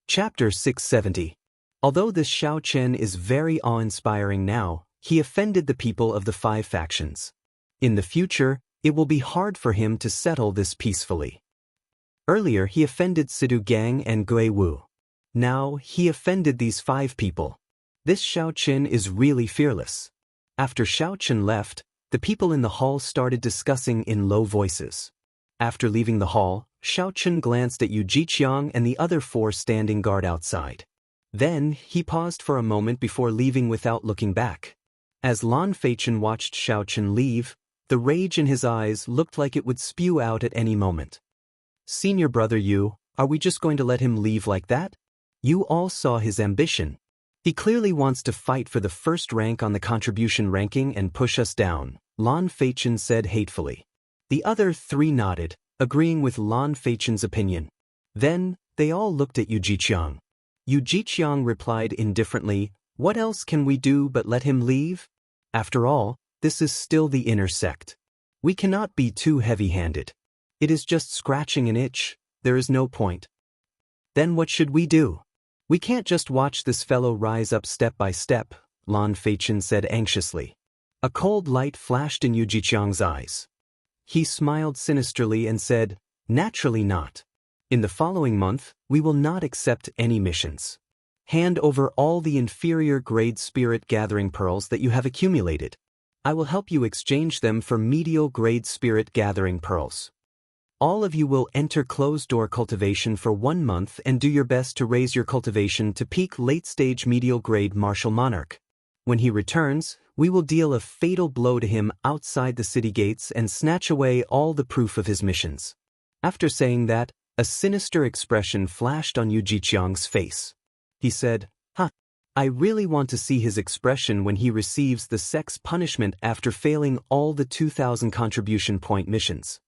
Chapter 670. Although this Xiao Chen is very awe-inspiring now, he offended the people of the 5 factions. In the future, it will be hard for him to settle this peacefully. Earlier he offended Sidu Gang and Gui Wu. Now he offended these 5 people. This Xiao Chen is really fearless. After Xiao Chen left, the people in the hall started discussing in low voices. After leaving the hall, Xiao Chen glanced at Yu Jiqiang and the other 4 standing guard outside. Then, he paused for a moment before leaving without looking back. As Lan Feichen watched Xiao Chen leave, the rage in his eyes looked like it would spew out at any moment. "Senior brother Yu, are we just going to let him leave like that? You all saw his ambition. He clearly wants to fight for the first rank on the contribution ranking and push us down," Lan Feichen said hatefully. The other 3 nodded, agreeing with Lan Feichen's opinion. Then, they all looked at Yu Jiqiang. Yu Jiqiang replied indifferently, "What else can we do but let him leave? After all, this is still the inner sect. We cannot be too heavy-handed. It is just scratching an itch, there is no point." "Then what should we do? We can't just watch this fellow rise up step by step," Lan Feichen said anxiously. A cold light flashed in Yu Jiqiang's eyes. He smiled sinisterly and said, "Naturally not. In the following month, we will not accept any missions. Hand over all the inferior grade spirit gathering pearls that you have accumulated. I will help you exchange them for medial grade spirit gathering pearls. All of you will enter closed-door cultivation for 1 month and do your best to raise your cultivation to peak late-stage medial grade martial monarch. When he returns, we will deal a fatal blow to him outside the city gates and snatch away all the proof of his missions." After saying that, a sinister expression flashed on Yu Jiqiang's face. He said, I really want to see his expression when he receives the sect's punishment after failing all the 2,000 contribution point missions."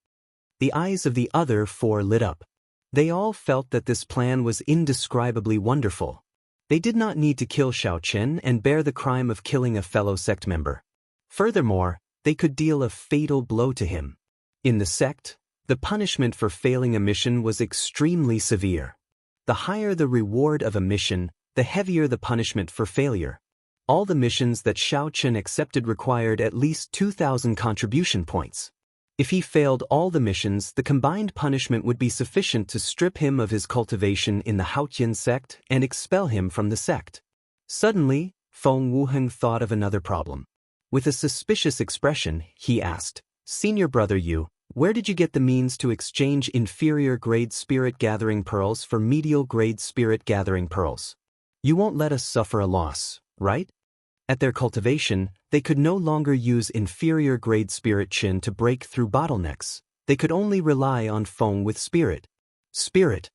The eyes of the other 4 lit up. They all felt that this plan was indescribably wonderful. They did not need to kill Xiao Chen and bear the crime of killing a fellow sect member. Furthermore, they could deal a fatal blow to him. In the sect, the punishment for failing a mission was extremely severe. The higher the reward of a mission, the heavier the punishment for failure. All the missions that Xiao Chen accepted required at least 2,000 contribution points. If he failed all the missions, the combined punishment would be sufficient to strip him of his cultivation in the Haotian sect and expel him from the sect. Suddenly, Feng Wuheng thought of another problem. With a suspicious expression, he asked, "Senior brother Yu, where did you get the means to exchange inferior grade spirit gathering pearls for medial grade spirit gathering pearls? You won't let us suffer a loss, right?" At their cultivation, they could no longer use inferior grade spirit Qin to break through bottlenecks. They could only rely on Feng with spirit. Spirit.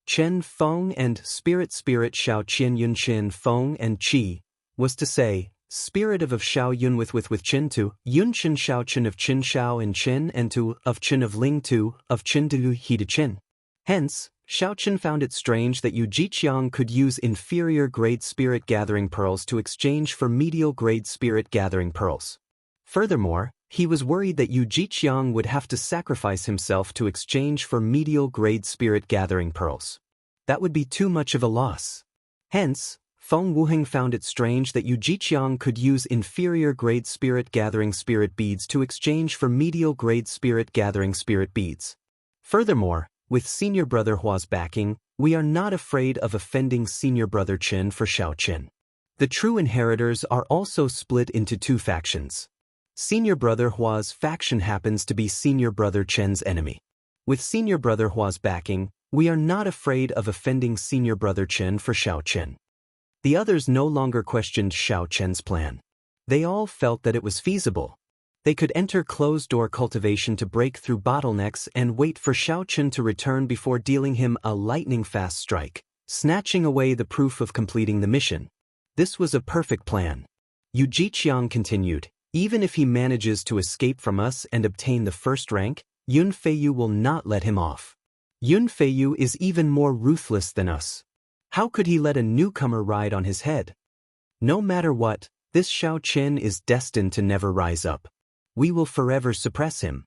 Chen Feng and spirit Xiao Qian Yun Qin Feng and Qi, was to say, spirit of Xiao Yun with Qin to Yun Qin Xiao Qin of Qin Xiao and Qin and to of Qin of Ling to of Qin to He to Qin. Hence, Xiao Chen found it strange that Yu Jiqiang could use inferior grade spirit gathering pearls to exchange for medial grade spirit gathering pearls. Furthermore, he was worried that Yu Jiqiang would have to sacrifice himself to exchange for medial grade spirit gathering pearls. That would be too much of a loss. Hence, Feng Wuheng found it strange that Yu Jiqiang could use inferior grade spirit gathering spirit beads to exchange for medial grade spirit gathering spirit beads. Furthermore, with Senior Brother Hua's backing, we are not afraid of offending Senior Brother Chen for Xiao Chen. The true inheritors are also split into 2 factions. Senior Brother Hua's faction happens to be Senior Brother Chen's enemy. With Senior Brother Hua's backing, we are not afraid of offending Senior Brother Chen for Xiao Chen. The others no longer questioned Xiao Chen's plan. They all felt that it was feasible. They could enter closed-door cultivation to break through bottlenecks and wait for Xiao Chen to return before dealing him a lightning-fast strike, snatching away the proof of completing the mission. This was a perfect plan. Yu Jiqiang continued, "Even if he manages to escape from us and obtain the first rank, Yun Feiyu will not let him off. Yun Feiyu is even more ruthless than us. How could he let a newcomer ride on his head? No matter what, this Xiao Chen is destined to never rise up. We will forever suppress him."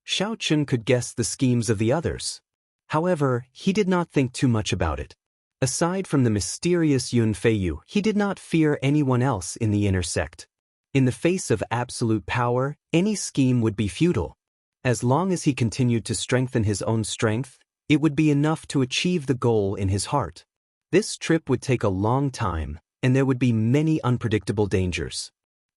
Xiao Chen could guess the schemes of the others. However, he did not think too much about it. Aside from the mysterious Yun Feiyu, he did not fear anyone else in the inner sect. In the face of absolute power, any scheme would be futile. As long as he continued to strengthen his own strength, it would be enough to achieve the goal in his heart. This trip would take a long time, and there would be many unpredictable dangers.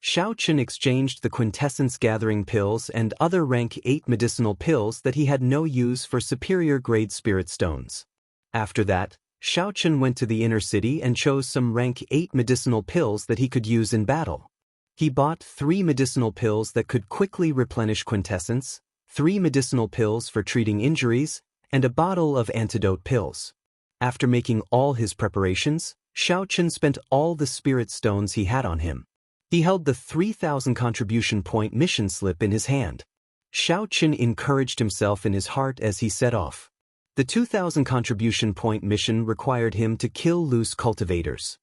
Xiao Chen exchanged the quintessence gathering pills and other rank 8 medicinal pills that he had no use for superior grade spirit stones. After that, Xiao Chen went to the inner city and chose some rank 8 medicinal pills that he could use in battle. He bought 3 medicinal pills that could quickly replenish quintessence, 3 medicinal pills for treating injuries, and a bottle of antidote pills. After making all his preparations, Xiao Chen spent all the spirit stones he had on him. He held the 3,000 contribution point mission slip in his hand. Xiao Chen encouraged himself in his heart as he set off. The 2,000 contribution point mission required him to kill loose cultivators.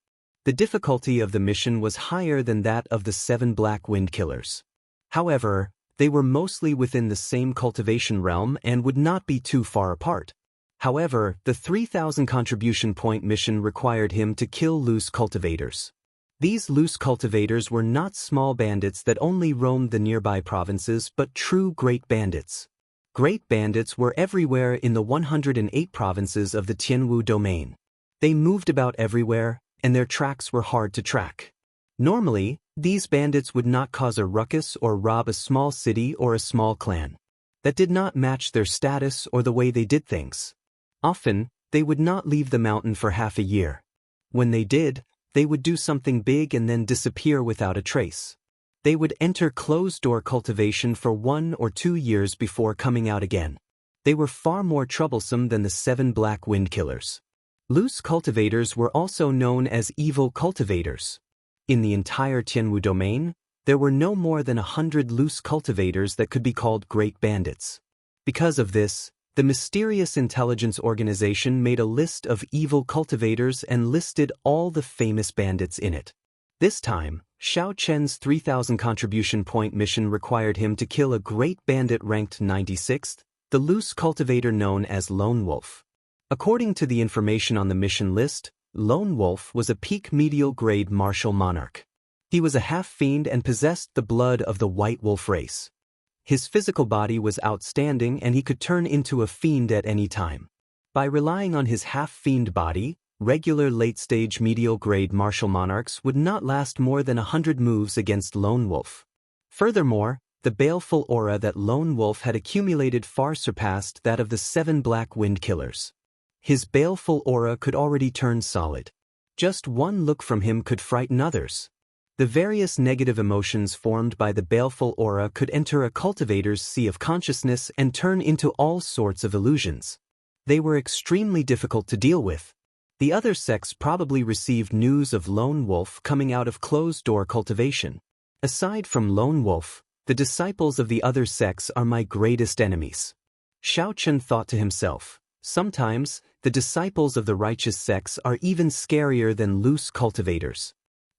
The difficulty of the mission was higher than that of the 7 Black Wind Killers. However, they were mostly within the same cultivation realm and would not be too far apart. However, the 3,000 contribution point mission required him to kill loose cultivators. These loose cultivators were not small bandits that only roamed the nearby provinces but true great bandits. Great bandits were everywhere in the 108 provinces of the Tianwu domain. They moved about everywhere, and their tracks were hard to track. Normally, these bandits would not cause a ruckus or rob a small city or a small clan. That did not match their status or the way they did things. Often, they would not leave the mountain for half a year. When they did, they would do something big and then disappear without a trace. They would enter closed-door cultivation for 1 or 2 years before coming out again. They were far more troublesome than the 7 Black Wind Killers. Loose cultivators were also known as evil cultivators. In the entire Tianwu domain, there were no more than 100 loose cultivators that could be called great bandits. Because of this, the mysterious intelligence organization made a list of evil cultivators and listed all the famous bandits in it. This time, Xiao Chen's 3,000 contribution point mission required him to kill a great bandit ranked 96th, the loose cultivator known as Lone Wolf. According to the information on the mission list, Lone Wolf was a peak medial grade martial monarch. He was a half-fiend and possessed the blood of the White Wolf race. His physical body was outstanding and he could turn into a fiend at any time. By relying on his half-fiend body, regular late-stage medial grade martial monarchs would not last more than 100 moves against Lone Wolf. Furthermore, the baleful aura that Lone Wolf had accumulated far surpassed that of the 7 Black Wind Killers. His baleful aura could already turn solid. Just one look from him could frighten others. The various negative emotions formed by the baleful aura could enter a cultivator's sea of consciousness and turn into all sorts of illusions. They were extremely difficult to deal with. The other sects probably received news of Lone Wolf coming out of closed-door cultivation. Aside from Lone Wolf, the disciples of the other sects are my greatest enemies. Xiao Chen thought to himself, sometimes, the disciples of the righteous sects are even scarier than loose cultivators.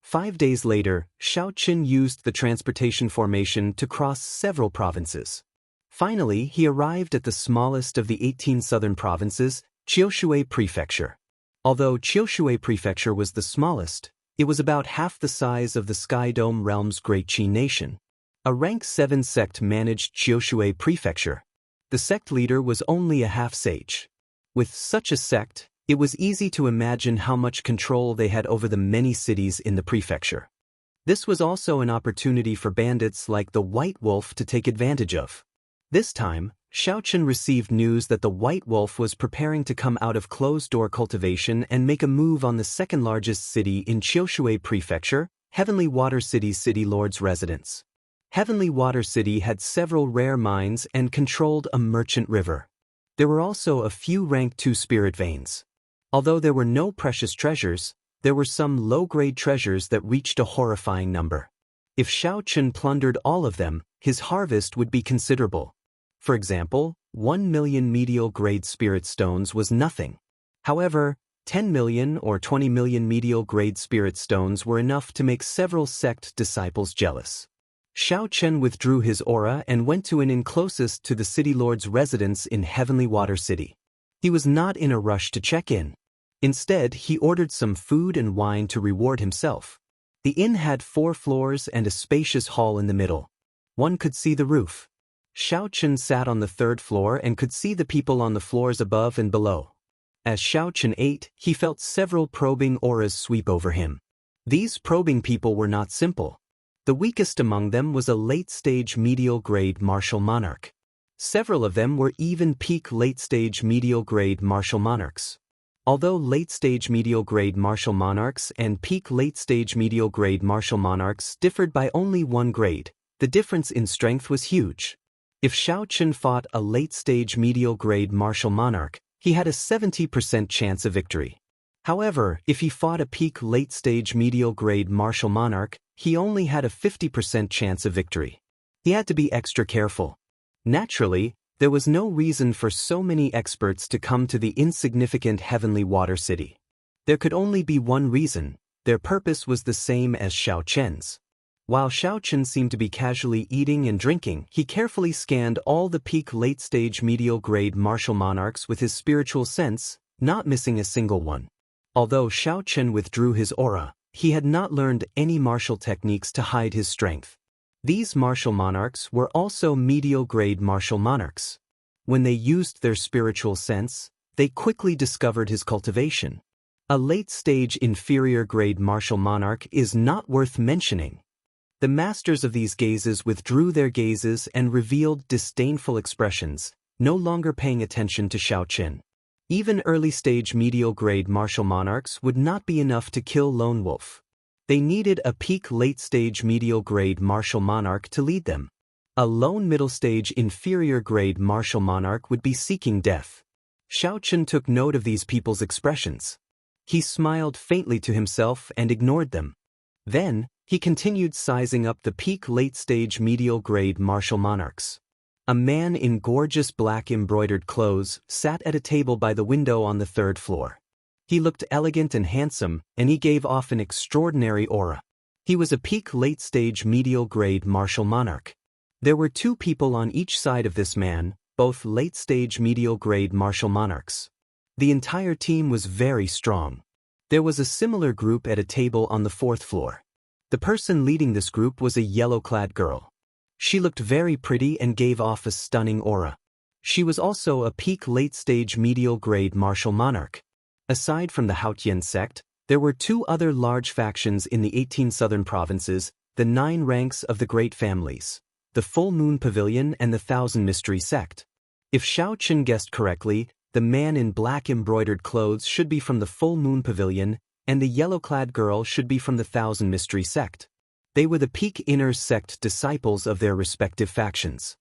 5 days later, Xiao Chen used the transportation formation to cross several provinces. Finally, he arrived at the smallest of the 18 southern provinces, Qiushui Prefecture. Although Qiushui Prefecture was the smallest, it was about half the size of the Sky Dome Realm's Great Qi Nation. A rank 7 sect managed Qiushui Prefecture. The sect leader was only a half-sage. With such a sect, it was easy to imagine how much control they had over the many cities in the prefecture. This was also an opportunity for bandits like the White Wolf to take advantage of. This time, Xiao Chen received news that the White Wolf was preparing to come out of closed-door cultivation and make a move on the second-largest city in Qiushui Prefecture, Heavenly Water City's city lord's residence. Heavenly Water City had several rare mines and controlled a merchant river. There were also a few rank 2 spirit veins. Although there were no precious treasures, there were some low-grade treasures that reached a horrifying number. If Xiao Chen plundered all of them, his harvest would be considerable. For example, 1 million medial grade spirit stones was nothing. However, 10 million or 20 million medial grade spirit stones were enough to make several sect disciples jealous. Xiao Chen withdrew his aura and went to an inn closest to the city lord's residence in Heavenly Water City. He was not in a rush to check in. Instead, he ordered some food and wine to reward himself. The inn had 4 floors and a spacious hall in the middle. One could see the roof. Xiao Chen sat on the 3rd floor and could see the people on the floors above and below. As Xiao Chen ate, he felt several probing auras sweep over him. These probing people were not simple. The weakest among them was a late-stage medial-grade martial monarch. Several of them were even peak late-stage medial-grade martial monarchs. Although late-stage medial-grade martial monarchs and peak late-stage medial-grade martial monarchs differed by only 1 grade, the difference in strength was huge. If Xiao Chen fought a late-stage medial-grade martial monarch, he had a 70% chance of victory. However, if he fought a peak late-stage medial-grade martial monarch, he only had a 50% chance of victory. He had to be extra careful. Naturally, there was no reason for so many experts to come to the insignificant Heavenly Water City. There could only be one reason: their purpose was the same as Xiao Chen's. While Xiao Chen seemed to be casually eating and drinking, he carefully scanned all the peak late-stage medial-grade martial monarchs with his spiritual sense, not missing a single one. Although Xiao Chen withdrew his aura, he had not learned any martial techniques to hide his strength. These martial monarchs were also medial-grade martial monarchs. When they used their spiritual sense, they quickly discovered his cultivation. A late-stage inferior-grade martial monarch is not worth mentioning. The masters of these gazes withdrew their gazes and revealed disdainful expressions, no longer paying attention to Xiao Chen. Even early-stage medial-grade martial monarchs would not be enough to kill Lone Wolf. They needed a peak late-stage medial-grade martial monarch to lead them. A lone middle-stage inferior-grade martial monarch would be seeking death. Xiao Chen took note of these people's expressions. He smiled faintly to himself and ignored them. Then, he continued sizing up the peak late-stage medial-grade martial monarchs. A man in gorgeous black embroidered clothes sat at a table by the window on the 3rd floor. He looked elegant and handsome, and he gave off an extraordinary aura. He was a peak late-stage medial-grade martial monarch. There were 2 people on each side of this man, both late-stage medial-grade martial monarchs. The entire team was very strong. There was a similar group at a table on the 4th floor. The person leading this group was a yellow-clad girl. She looked very pretty and gave off a stunning aura. She was also a peak late-stage medial-grade martial monarch. Aside from the Haotian sect, there were 2 other large factions in the 18 southern provinces, the 9 ranks of the Great Families, the Full Moon Pavilion and the Thousand Mystery sect. If Xiao Chen guessed correctly, the man in black embroidered clothes should be from the Full Moon Pavilion, and the yellow-clad girl should be from the Thousand Mystery sect. They were the peak inner sect disciples of their respective factions.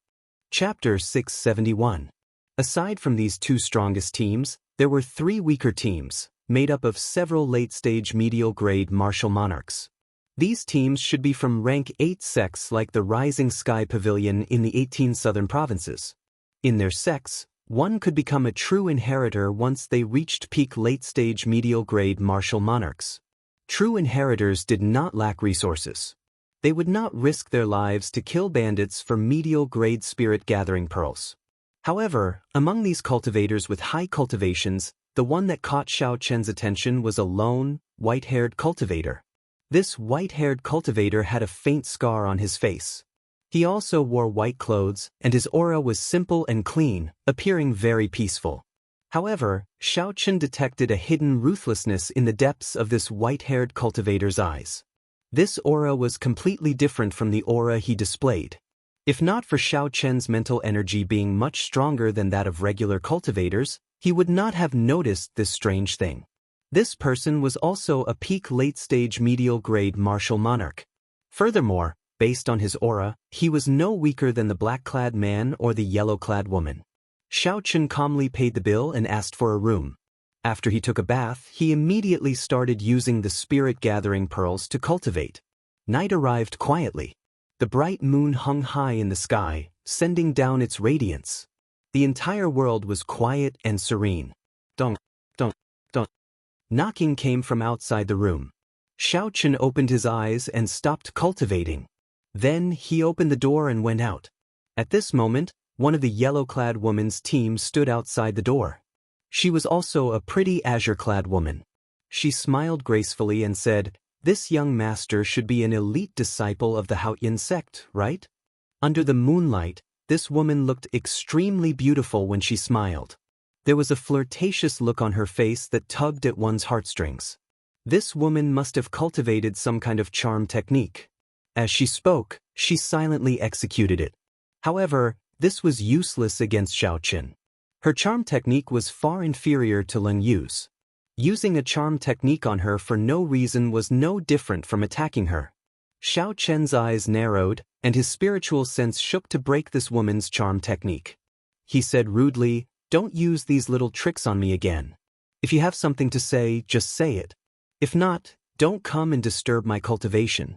Chapter 671. Aside from these 2 strongest teams, there were 3 weaker teams, made up of several late-stage medial-grade martial monarchs. These teams should be from rank 8 sects like the Rising Sky Pavilion in the 18 southern provinces. In their sects, one could become a true inheritor once they reached peak late-stage medial-grade martial monarchs. True inheritors did not lack resources. They would not risk their lives to kill bandits for medial-grade spirit-gathering pearls. However, among these cultivators with high cultivations, the one that caught Xiao Chen's attention was a lone, white-haired cultivator. This white-haired cultivator had a faint scar on his face. He also wore white clothes, and his aura was simple and clean, appearing very peaceful. However, Xiao Chen detected a hidden ruthlessness in the depths of this white-haired cultivator's eyes. This aura was completely different from the aura he displayed. If not for Xiao Chen's mental energy being much stronger than that of regular cultivators, he would not have noticed this strange thing. This person was also a peak late-stage medial-grade martial monarch. Furthermore, based on his aura, he was no weaker than the black-clad man or the yellow-clad woman. Xiao Chen calmly paid the bill and asked for a room. After he took a bath, he immediately started using the spirit-gathering pearls to cultivate. Night arrived quietly. The bright moon hung high in the sky, sending down its radiance. The entire world was quiet and serene. Dong, dong, dong. Knocking came from outside the room. Xiao Chen opened his eyes and stopped cultivating. Then he opened the door and went out. At this moment, one of the yellow-clad woman's team stood outside the door. She was also a pretty azure-clad woman. She smiled gracefully and said, "This young master should be an elite disciple of the Haotian sect, right?" Under the moonlight, this woman looked extremely beautiful when she smiled. There was a flirtatious look on her face that tugged at one's heartstrings. This woman must have cultivated some kind of charm technique. As she spoke, she silently executed it. However, this was useless against Xiao Qin. Her charm technique was far inferior to Lin Yu's. Using a charm technique on her for no reason was no different from attacking her. Xiao Qian's eyes narrowed, and his spiritual sense shook to break this woman's charm technique. He said rudely, "Don't use these little tricks on me again. If you have something to say, just say it. If not, don't come and disturb my cultivation."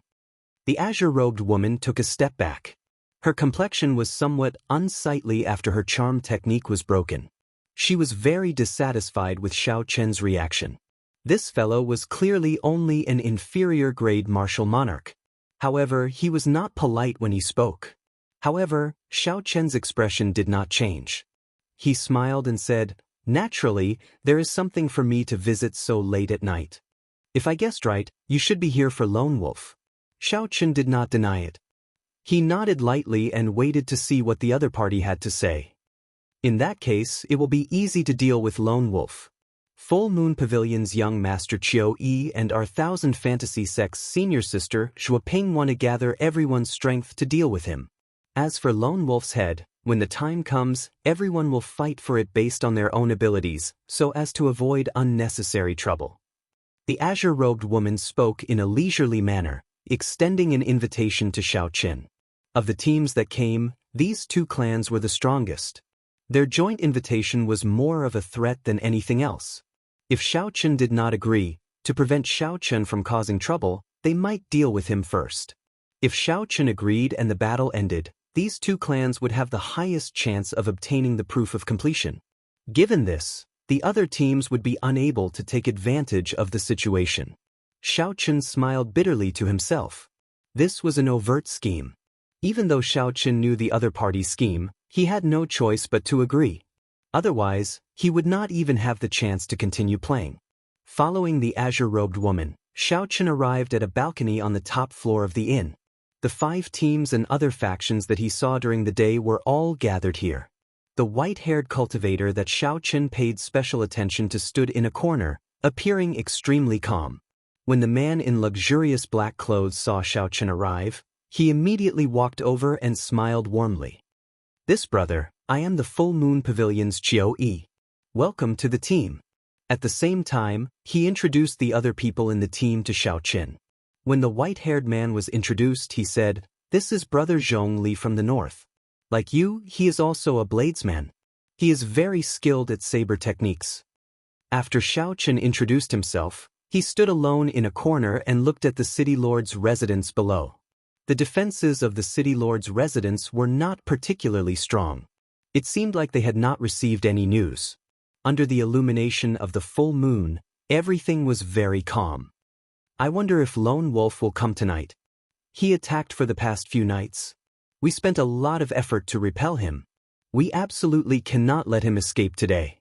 The azure-robed woman took a step back. Her complexion was somewhat unsightly after her charm technique was broken. She was very dissatisfied with Xiao Qian's reaction. This fellow was clearly only an inferior-grade martial monarch. However, he was not polite when he spoke. However, Xiao Qian's expression did not change. He smiled and said, "Naturally, there is something for me to visit so late at night. If I guessed right, you should be here for Lone Wolf." Xiao Qian did not deny it. He nodded lightly and waited to see what the other party had to say. In that case, it will be easy to deal with Lone Wolf. Full Moon Pavilion's young master Qiu Yi and our Thousand Fantasy Sect's senior sister Xue Ping want to gather everyone's strength to deal with him. As for Lone Wolf's head, when the time comes, everyone will fight for it based on their own abilities, so as to avoid unnecessary trouble. The azure-robed woman spoke in a leisurely manner, extending an invitation to Xiao Qin. Of the teams that came, these two clans were the strongest. Their joint invitation was more of a threat than anything else. If Xiao Qin did not agree, to prevent Xiao Qin from causing trouble, they might deal with him first. If Xiao Qin agreed and the battle ended, these two clans would have the highest chance of obtaining the proof of completion. Given this, the other teams would be unable to take advantage of the situation. Xiao Qin smiled bitterly to himself. This was an overt scheme. Even though Xiao Qin knew the other party's scheme, he had no choice but to agree. Otherwise, he would not even have the chance to continue playing. Following the azure-robed woman, Xiao Qin arrived at a balcony on the top floor of the inn. The 5 teams and other factions that he saw during the day were all gathered here. The white-haired cultivator that Xiao Qin paid special attention to stood in a corner, appearing extremely calm. When the man in luxurious black clothes saw Xiao Qin arrive, he immediately walked over and smiled warmly. "This brother, I am the Full Moon Pavilion's Qiu Yi. Welcome to the team." At the same time, he introduced the other people in the team to Xiao Qin. When the white-haired man was introduced, he said, "This is Brother Zhong Li from the north. Like you, he is also a bladesman. He is very skilled at saber techniques." After Xiao Qin introduced himself, he stood alone in a corner and looked at the city lord's residence below. The defenses of the city lord's residence were not particularly strong. It seemed like they had not received any news. Under the illumination of the full moon, everything was very calm. "I wonder if Lone Wolf will come tonight. He attacked for the past few nights. We spent a lot of effort to repel him. We absolutely cannot let him escape today."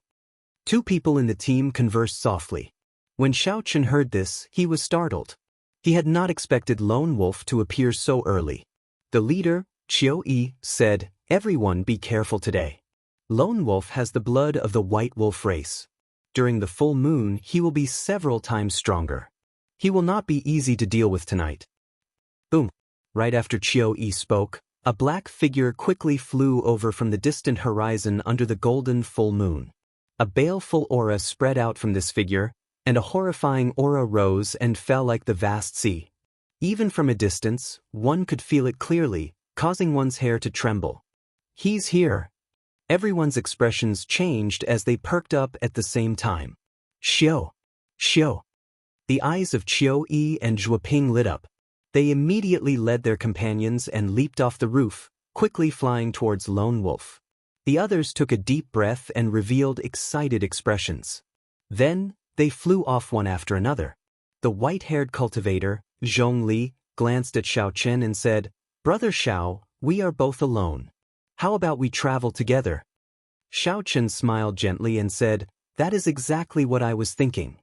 2 people in the team conversed softly. When Xiao Qin heard this, he was startled. He had not expected Lone Wolf to appear so early. The leader, Qiu Yi, said, "Everyone be careful today. Lone Wolf has the blood of the white wolf race. During the full moon, he will be several times stronger. He will not be easy to deal with tonight." Boom! Right after Qiu Yi spoke, a black figure quickly flew over from the distant horizon under the golden full moon. A baleful aura spread out from this figure, and a horrifying aura rose and fell like the vast sea. Even from a distance, one could feel it clearly, causing one's hair to tremble. "He's here." Everyone's expressions changed as they perked up at the same time. "Xiu! Xiu!" The eyes of Qiu Yi and Xue Ping lit up. They immediately led their companions and leaped off the roof, quickly flying towards Lone Wolf. The others took a deep breath and revealed excited expressions. Then, they flew off one after another. The white-haired cultivator, Zhong Li, glanced at Xiao Qin and said, "Brother Xiao, we are both alone. How about we travel together?" Xiao Qin smiled gently and said, That is exactly what I was thinking.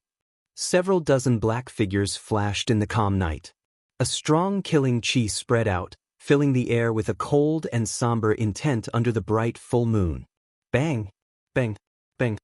Several dozen black figures flashed in the calm night. A strong killing chi spread out, filling the air with a cold and somber intent under the bright full moon. Bang! Bang! Bang!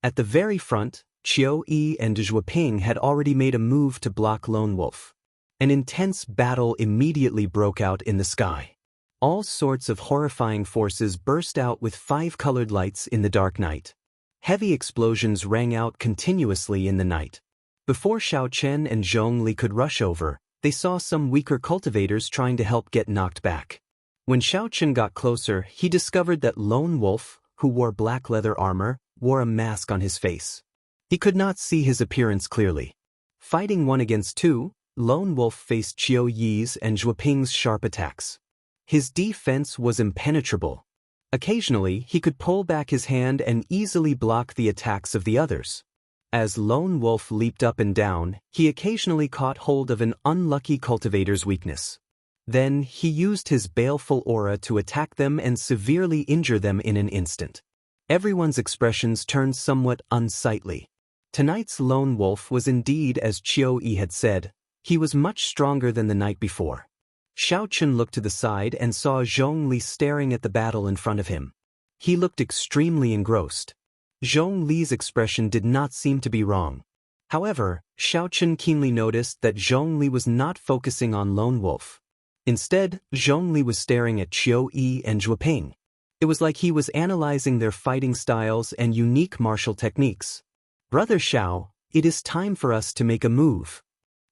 At the very front, Qiu Yi and Zhuo Ping had already made a move to block Lone Wolf. An intense battle immediately broke out in the sky. All sorts of horrifying forces burst out with 5 colored lights in the dark night. Heavy explosions rang out continuously in the night. Before Xiao Chen and Zhong Li could rush over, they saw some weaker cultivators trying to help get knocked back. When Xiao Chen got closer, he discovered that Lone Wolf, who wore black leather armor, wore a mask on his face. He could not see his appearance clearly. Fighting 1 against 2, Lone Wolf faced Qiu Yi's and Zhuo Ping's sharp attacks. His defense was impenetrable. Occasionally, he could pull back his hand and easily block the attacks of the others. As Lone Wolf leaped up and down, he occasionally caught hold of an unlucky cultivator's weakness. Then, he used his baleful aura to attack them and severely injure them in an instant. Everyone's expressions turned somewhat unsightly. Tonight's Lone Wolf was indeed as Qiu Yi had said. He was much stronger than the night before. Xiao Chen looked to the side and saw Zhong Li staring at the battle in front of him. He looked extremely engrossed. Zhong Li's expression did not seem to be wrong. However, Xiao Chen keenly noticed that Zhong Li was not focusing on Lone Wolf. Instead, Zhong Li was staring at Qiu Yi and Zhuo Ping. It was like he was analyzing their fighting styles and unique martial techniques. "Brother Xiao, it is time for us to make a move."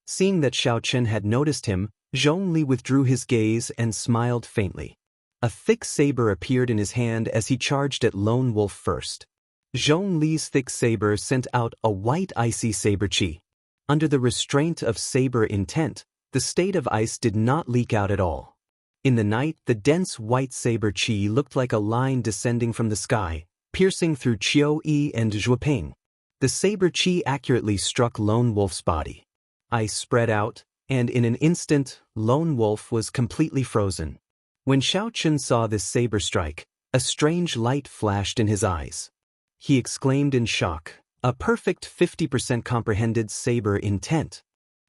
Seeing that Xiao Chen had noticed him, Zhong Li withdrew his gaze and smiled faintly. A thick saber appeared in his hand as he charged at Lone Wolf first. Zhong Li's thick saber sent out a white icy saber chi. Under the restraint of saber intent, the state of ice did not leak out at all. In the night, the dense white saber chi looked like a line descending from the sky, piercing through Qiu Yi and Zhuo Ping. The saber chi accurately struck Lone Wolf's body. Ice spread out, and in an instant, Lone Wolf was completely frozen. When Xiao Chen saw this saber strike, a strange light flashed in his eyes. He exclaimed in shock, "A perfect 50% comprehended saber intent."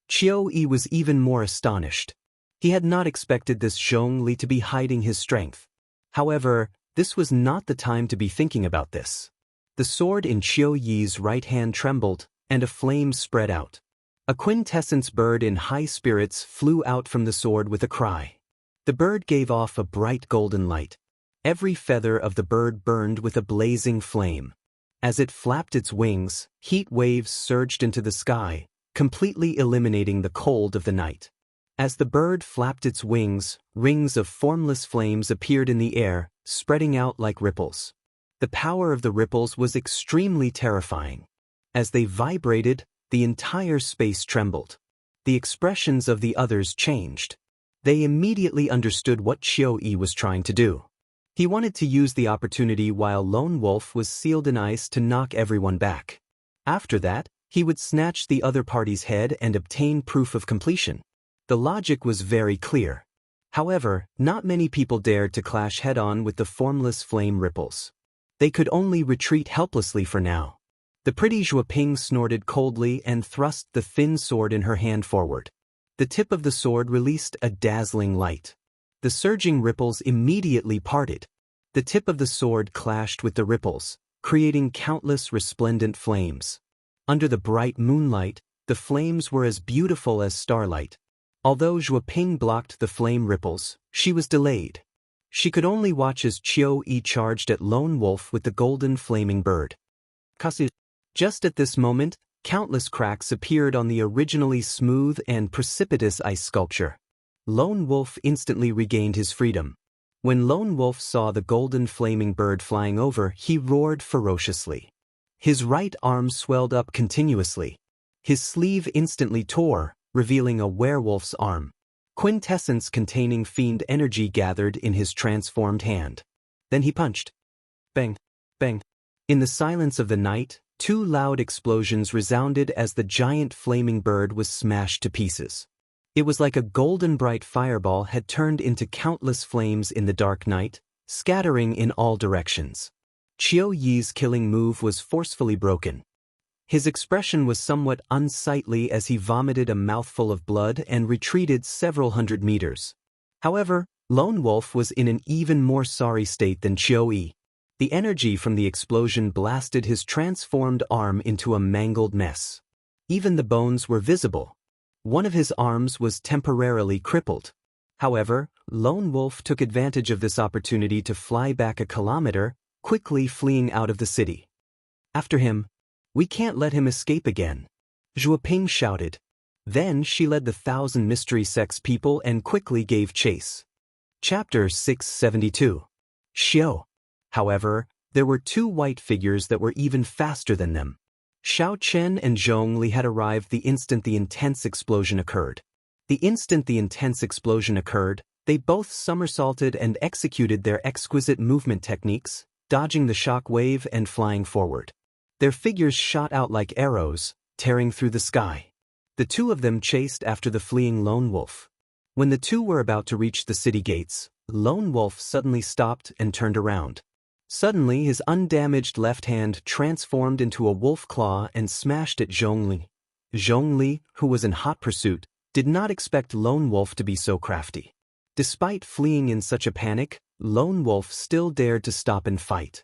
Qiu Yi was even more astonished. He had not expected this Zhong Li to be hiding his strength. However, this was not the time to be thinking about this. The sword in Qiu Yi's right hand trembled, and a flame spread out. A quintessence bird in high spirits flew out from the sword with a cry. The bird gave off a bright golden light. Every feather of the bird burned with a blazing flame. As it flapped its wings, heat waves surged into the sky, completely eliminating the cold of the night. As the bird flapped its wings, rings of formless flames appeared in the air, spreading out like ripples. The power of the ripples was extremely terrifying. As they vibrated, the entire space trembled. The expressions of the others changed. They immediately understood what Qiu Yi was trying to do. He wanted to use the opportunity while Lone Wolf was sealed in ice to knock everyone back. After that, he would snatch the other party's head and obtain proof of completion. The logic was very clear. However, not many people dared to clash head-on with the formless flame ripples. They could only retreat helplessly for now. The pretty Zhuo Ping snorted coldly and thrust the thin sword in her hand forward. The tip of the sword released a dazzling light. The surging ripples immediately parted. The tip of the sword clashed with the ripples, creating countless resplendent flames. Under the bright moonlight, the flames were as beautiful as starlight. Although Zhuo Ping blocked the flame ripples, she was delayed. She could only watch as Qiu Yi charged at Lone Wolf with the golden flaming bird. Just at this moment, countless cracks appeared on the originally smooth and precipitous ice sculpture. Lone Wolf instantly regained his freedom. When Lone Wolf saw the golden flaming bird flying over, he roared ferociously. His right arm swelled up continuously. His sleeve instantly tore, revealing a werewolf's arm. Quintessence containing fiend energy gathered in his transformed hand. Then he punched. Bang! Bang! In the silence of the night, two loud explosions resounded as the giant flaming bird was smashed to pieces. It was like a golden bright fireball had turned into countless flames in the dark night, scattering in all directions. Qiu Yi's killing move was forcefully broken. His expression was somewhat unsightly as he vomited a mouthful of blood and retreated several hundred meters. However, Lone Wolf was in an even more sorry state than Qiu Yi. The energy from the explosion blasted his transformed arm into a mangled mess. Even the bones were visible. One of his arms was temporarily crippled. However, Lone Wolf took advantage of this opportunity to fly back a kilometer, quickly fleeing out of the city. After him, "We can't let him escape again," Zhuoping shouted. Then she led the 1,000 mystery sex people and quickly gave chase. Chapter 672. Xiao. However, there were two white figures that were even faster than them. Xiao Chen and Zhongli had arrived the instant the intense explosion occurred. The instant the intense explosion occurred, they both somersaulted and executed their exquisite movement techniques, dodging the shock wave and flying forward. Their figures shot out like arrows, tearing through the sky. The two of them chased after the fleeing Lone Wolf. When the two were about to reach the city gates, Lone Wolf suddenly stopped and turned around. Suddenly his undamaged left hand transformed into a wolf claw and smashed at Zhongli. Zhongli, who was in hot pursuit, did not expect Lone Wolf to be so crafty. Despite fleeing in such a panic, Lone Wolf still dared to stop and fight.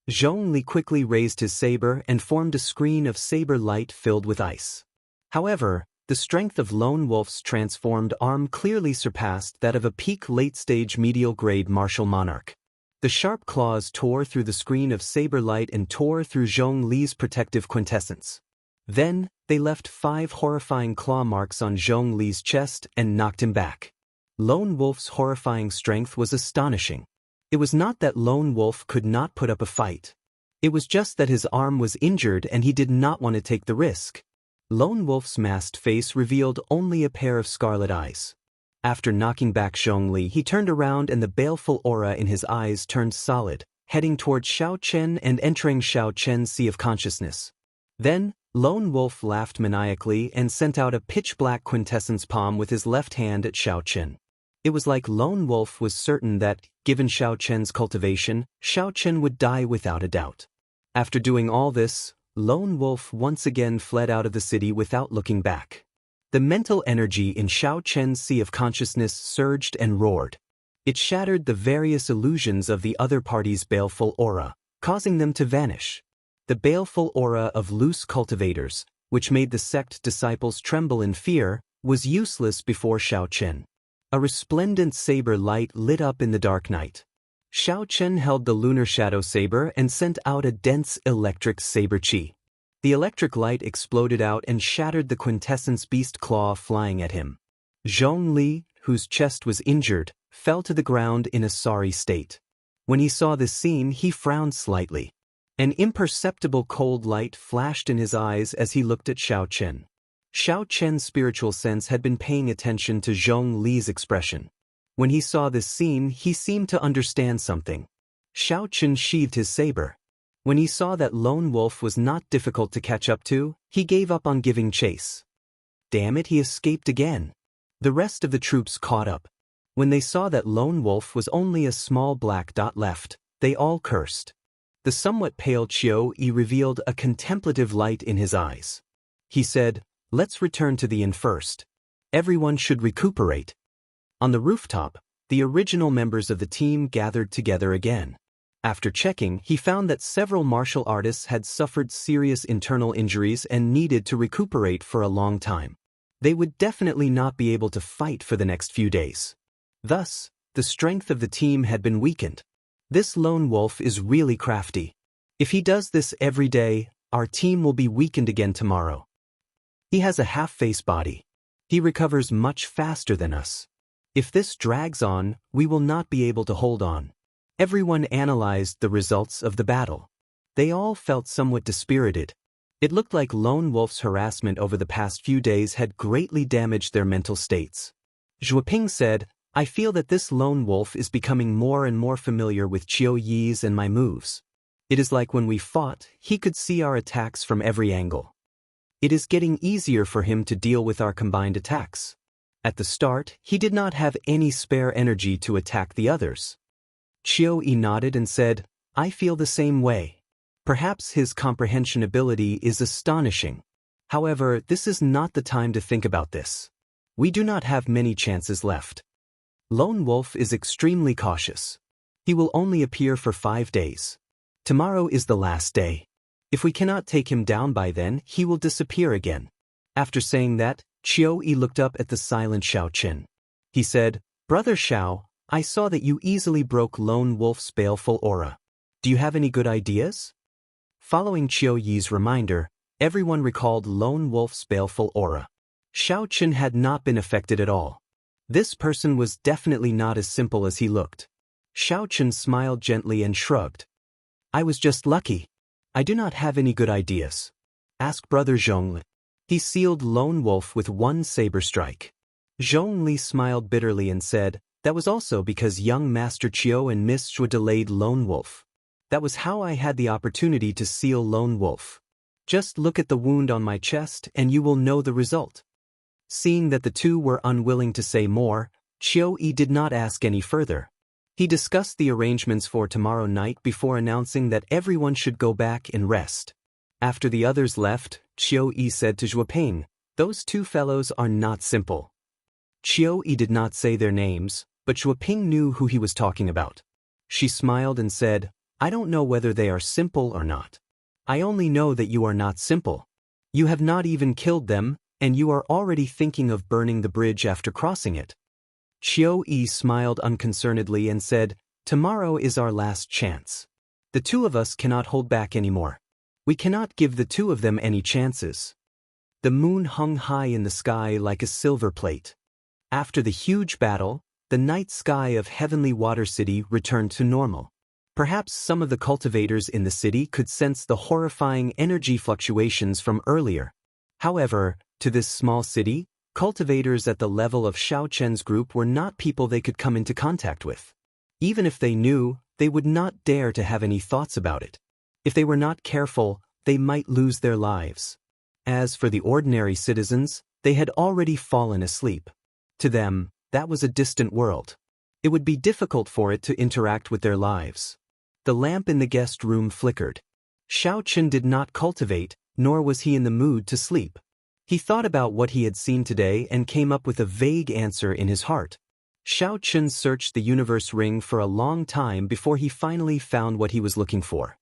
Zhongli quickly raised his saber and formed a screen of saber light filled with ice. However, the strength of Lone Wolf's transformed arm clearly surpassed that of a peak late-stage medial-grade martial monarch. The sharp claws tore through the screen of saber light and tore through Zhongli's protective quintessence. Then, they left 5 horrifying claw marks on Zhongli's chest and knocked him back. Lone Wolf's horrifying strength was astonishing. It was not that Lone Wolf could not put up a fight. It was just that his arm was injured and he did not want to take the risk. Lone Wolf's masked face revealed only a pair of scarlet eyes. After knocking back Zhongli, he turned around and the baleful aura in his eyes turned solid, heading towards Xiao Chen and entering Xiao Chen's sea of consciousness. Then, Lone Wolf laughed maniacally and sent out a pitch-black quintessence palm with his left hand at Xiao Chen. It was like Lone Wolf was certain that, given Xiao Chen's cultivation, Xiao Chen would die without a doubt. After doing all this, Lone Wolf once again fled out of the city without looking back. The mental energy in Xiao Chen's sea of consciousness surged and roared. It shattered the various illusions of the other party's baleful aura, causing them to vanish. The baleful aura of loose cultivators, which made the sect disciples tremble in fear, was useless before Xiao Chen. A resplendent saber light lit up in the dark night. Xiao Chen held the lunar shadow saber and sent out a dense electric saber chi. The electric light exploded out and shattered the quintessence beast claw flying at him. Zhongli, whose chest was injured, fell to the ground in a sorry state. When he saw this scene, he frowned slightly. An imperceptible cold light flashed in his eyes as he looked at Xiao Chen. Xiao Chen's spiritual sense had been paying attention to Zhongli's expression. When he saw this scene, he seemed to understand something. Xiao Chen sheathed his saber. When he saw that Lone Wolf was not difficult to catch up to, he gave up on giving chase. Damn it, he escaped again. The rest of the troops caught up. When they saw that Lone Wolf was only a small black dot left, they all cursed. The somewhat pale Qiu Yi revealed a contemplative light in his eyes. He said, "Let's return to the inn first. Everyone should recuperate." On the rooftop, the original members of the team gathered together again. After checking, he found that several martial artists had suffered serious internal injuries and needed to recuperate for a long time. They would definitely not be able to fight for the next few days. Thus, the strength of the team had been weakened. This Lone Wolf is really crafty. If he does this every day, our team will be weakened again tomorrow. He has a half-face body. He recovers much faster than us. If this drags on, we will not be able to hold on. Everyone analyzed the results of the battle. They all felt somewhat dispirited. It looked like Lone Wolf's harassment over the past few days had greatly damaged their mental states. Zhuoping said, "I feel that this Lone Wolf is becoming more and more familiar with Qiu Yi's and my moves. It is like when we fought, he could see our attacks from every angle. It is getting easier for him to deal with our combined attacks. At the start, he did not have any spare energy to attack the others." Qiu Yi nodded and said, I feel the same way. Perhaps his comprehension ability is astonishing. However, this is not the time to think about this. We do not have many chances left. Lone Wolf is extremely cautious. He will only appear for 5 days. Tomorrow is the last day. If we cannot take him down by then, he will disappear again. After saying that, Qiu Yi looked up at the silent Xiao Qin. He said, Brother Xiao, I saw that you easily broke Lone Wolf's baleful aura. Do you have any good ideas? Following Qiu Yi's reminder, everyone recalled Lone Wolf's baleful aura. Xiao Qin had not been affected at all. This person was definitely not as simple as he looked. Xiao Qin smiled gently and shrugged. I was just lucky. I do not have any good ideas. Ask Brother Zhongli. He sealed Lone Wolf with one saber strike. Zhongli smiled bitterly and said, that was also because young Master Qiu and Miss Xue delayed Lone Wolf. That was how I had the opportunity to seal Lone Wolf. Just look at the wound on my chest and you will know the result. Seeing that the two were unwilling to say more, Qiu Yi did not ask any further. He discussed the arrangements for tomorrow night before announcing that everyone should go back and rest. After the others left, Qiu Yi said to Zhuo Ping, those two fellows are not simple. Qiu Yi did not say their names, but Zhuo Ping knew who he was talking about. She smiled and said, I don't know whether they are simple or not. I only know that you are not simple. You have not even killed them, and you are already thinking of burning the bridge after crossing it. Qiu Yi smiled unconcernedly and said, tomorrow is our last chance. The two of us cannot hold back anymore. We cannot give the two of them any chances. The moon hung high in the sky like a silver plate. After the huge battle, the night sky of Heavenly Water City returned to normal. Perhaps some of the cultivators in the city could sense the horrifying energy fluctuations from earlier. However, to this small city, cultivators at the level of Xiao Chen's group were not people they could come into contact with. Even if they knew, they would not dare to have any thoughts about it. If they were not careful, they might lose their lives. As for the ordinary citizens, they had already fallen asleep. To them, that was a distant world. It would be difficult for it to interact with their lives. The lamp in the guest room flickered. Xiao Qin did not cultivate, nor was he in the mood to sleep. He thought about what he had seen today and came up with a vague answer in his heart. Xiao Qin searched the universe ring for a long time before he finally found what he was looking for.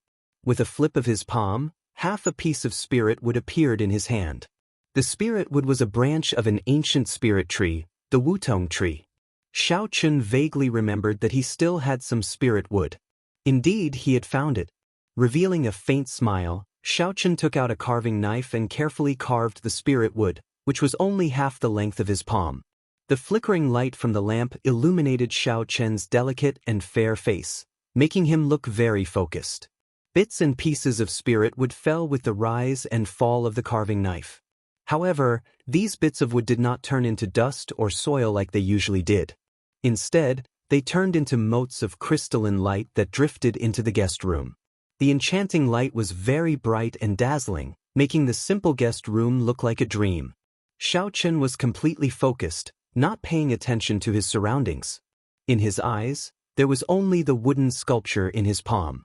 With a flip of his palm, half a piece of spirit wood appeared in his hand. The spirit wood was a branch of an ancient spirit tree, the Wutong tree. Xiao Qin vaguely remembered that he still had some spirit wood. Indeed, he had found it. Revealing a faint smile, Xiao Qin took out a carving knife and carefully carved the spirit wood, which was only half the length of his palm. The flickering light from the lamp illuminated Xiao Chen's delicate and fair face, making him look very focused. Bits and pieces of spirit wood fell with the rise and fall of the carving knife. However, these bits of wood did not turn into dust or soil like they usually did. Instead, they turned into motes of crystalline light that drifted into the guest room. The enchanting light was very bright and dazzling, making the simple guest room look like a dream. Xiao Qin was completely focused, not paying attention to his surroundings. In his eyes, there was only the wooden sculpture in his palm.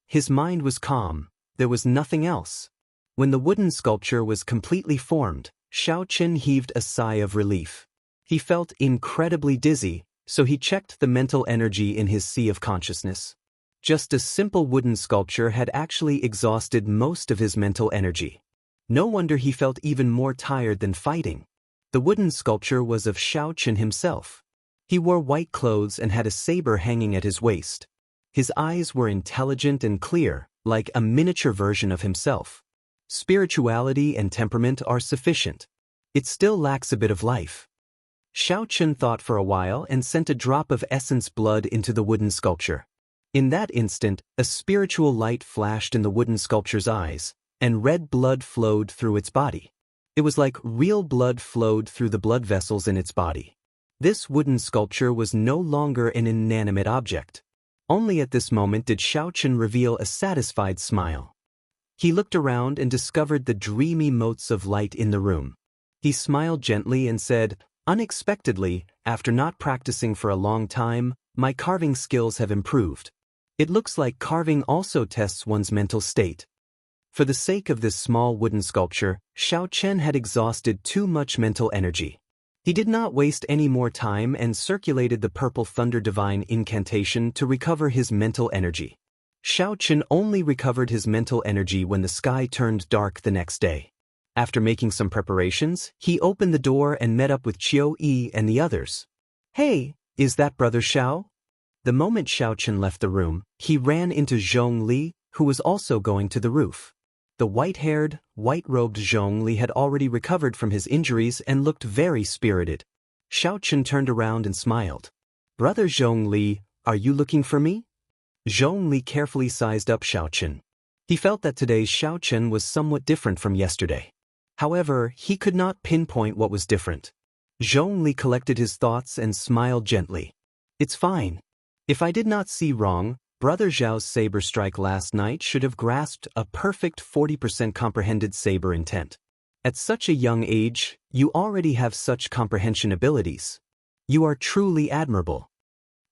His mind was calm, there was nothing else. When the wooden sculpture was completely formed, Xiao Qin heaved a sigh of relief. He felt incredibly dizzy, so he checked the mental energy in his sea of consciousness. Just a simple wooden sculpture had actually exhausted most of his mental energy. No wonder he felt even more tired than fighting. The wooden sculpture was of Xiao Qin himself. He wore white clothes and had a saber hanging at his waist. His eyes were intelligent and clear, like a miniature version of himself. Spirituality and temperament are sufficient. It still lacks a bit of life. Xiao Qin thought for a while and sent a drop of essence blood into the wooden sculpture. In that instant, a spiritual light flashed in the wooden sculpture's eyes, and red blood flowed through its body. It was like real blood flowed through the blood vessels in its body. This wooden sculpture was no longer an inanimate object. Only at this moment did Xiao Qin reveal a satisfied smile. He looked around and discovered the dreamy motes of light in the room. He smiled gently and said, unexpectedly, after not practicing for a long time, my carving skills have improved. It looks like carving also tests one's mental state. For the sake of this small wooden sculpture, Xiao Chen had exhausted too much mental energy. He did not waste any more time and circulated the purple thunder divine incantation to recover his mental energy. Xiao Chen only recovered his mental energy when the sky turned dark the next day. After making some preparations, he opened the door and met up with Qiu Yi and the others. "Hey, is that Brother Xiao?" The moment Xiao Chen left the room, he ran into Zhong Li, who was also going to the roof. The white-haired, white-robed Zhong Li had already recovered from his injuries and looked very spirited. Xiao Chen turned around and smiled. "Brother Zhong Li, are you looking for me?" Zhong Li carefully sized up Xiao Chen. He felt that today's Xiao Chen was somewhat different from yesterday. However, he could not pinpoint what was different. Zhong Li collected his thoughts and smiled gently. "It's fine. If I did not see wrong, Brother Zhao's saber strike last night should have grasped a perfect 40% comprehended saber intent. At such a young age, you already have such comprehension abilities. You are truly admirable."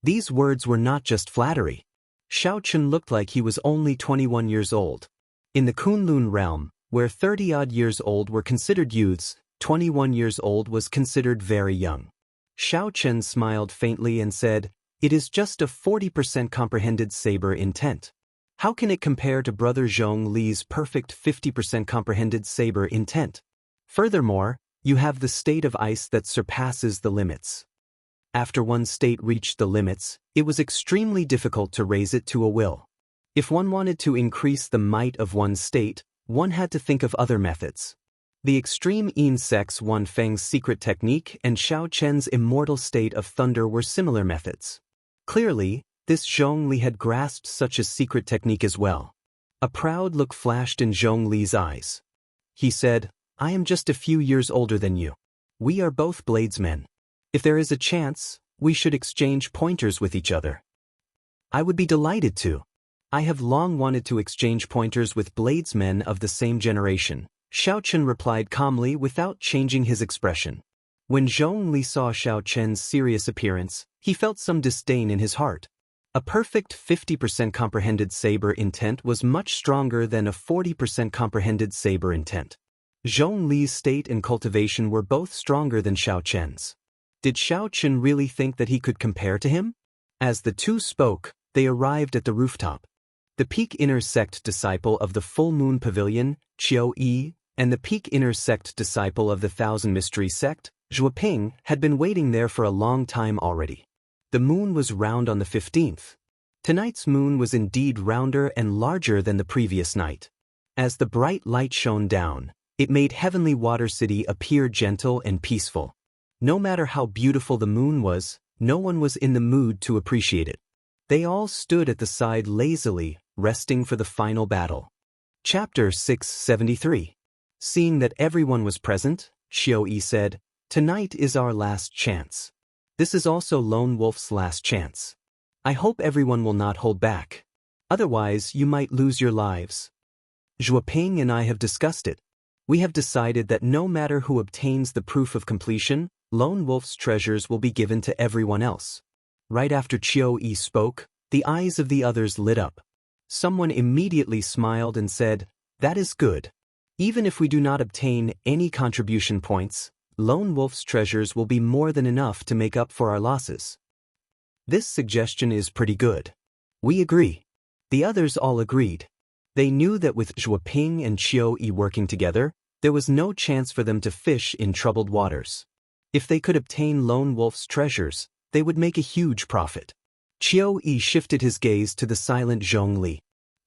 These words were not just flattery. Xiao Chen looked like he was only 21 years old. In the Kunlun realm, where 30-odd years old were considered youths, 21 years old was considered very young. Xiao Chen smiled faintly and said, "It is just a 40% comprehended saber intent. How can it compare to Brother Zhong Li's perfect 50% comprehended saber intent? Furthermore, you have the state of ice that surpasses the limits." After one state reached the limits, it was extremely difficult to raise it to a will. If one wanted to increase the might of one's state, one had to think of other methods. The extreme insects Wan Feng's secret technique and Xiao Chen's immortal state of thunder were similar methods. Clearly, this Zhong Li had grasped such a secret technique as well. A proud look flashed in Zhong Li's eyes. He said, "I am just a few years older than you. We are both bladesmen. If there is a chance, we should exchange pointers with each other." "I would be delighted to. I have long wanted to exchange pointers with bladesmen of the same generation," Xiao Chen replied calmly without changing his expression. When Zhong Li saw Xiao Chen's serious appearance, he felt some disdain in his heart. A perfect 50% comprehended saber intent was much stronger than a 40% comprehended saber intent. Zhong Li's state and cultivation were both stronger than Xiao Chen's. Did Xiao Chen really think that he could compare to him? As the two spoke, they arrived at the rooftop. The peak inner sect disciple of the Full Moon Pavilion, Qiu Yi, and the peak inner sect disciple of the Thousand Mysteries sect, Zhuoping, had been waiting there for a long time already. The moon was round on the 15th. Tonight's moon was indeed rounder and larger than the previous night. As the bright light shone down, it made Heavenly Water City appear gentle and peaceful. No matter how beautiful the moon was, no one was in the mood to appreciate it. They all stood at the side lazily, resting for the final battle. Chapter 673. Seeing that everyone was present, Qiu Yi said, "Tonight is our last chance. This is also Lone Wolf's last chance. I hope everyone will not hold back. Otherwise, you might lose your lives. Zhuoping and I have discussed it. We have decided that no matter who obtains the proof of completion, Lone Wolf's treasures will be given to everyone else." Right after Qiu Yi spoke, the eyes of the others lit up. Someone immediately smiled and said, "That is good. Even if we do not obtain any contribution points, Lone Wolf's treasures will be more than enough to make up for our losses." This suggestion is pretty good. We agree. The others all agreed. They knew that with Zhuoping and Qiu Yi working together, there was no chance for them to fish in troubled waters. If they could obtain Lone Wolf's treasures, they would make a huge profit. Qiu Yi shifted his gaze to the silent Zhong Li.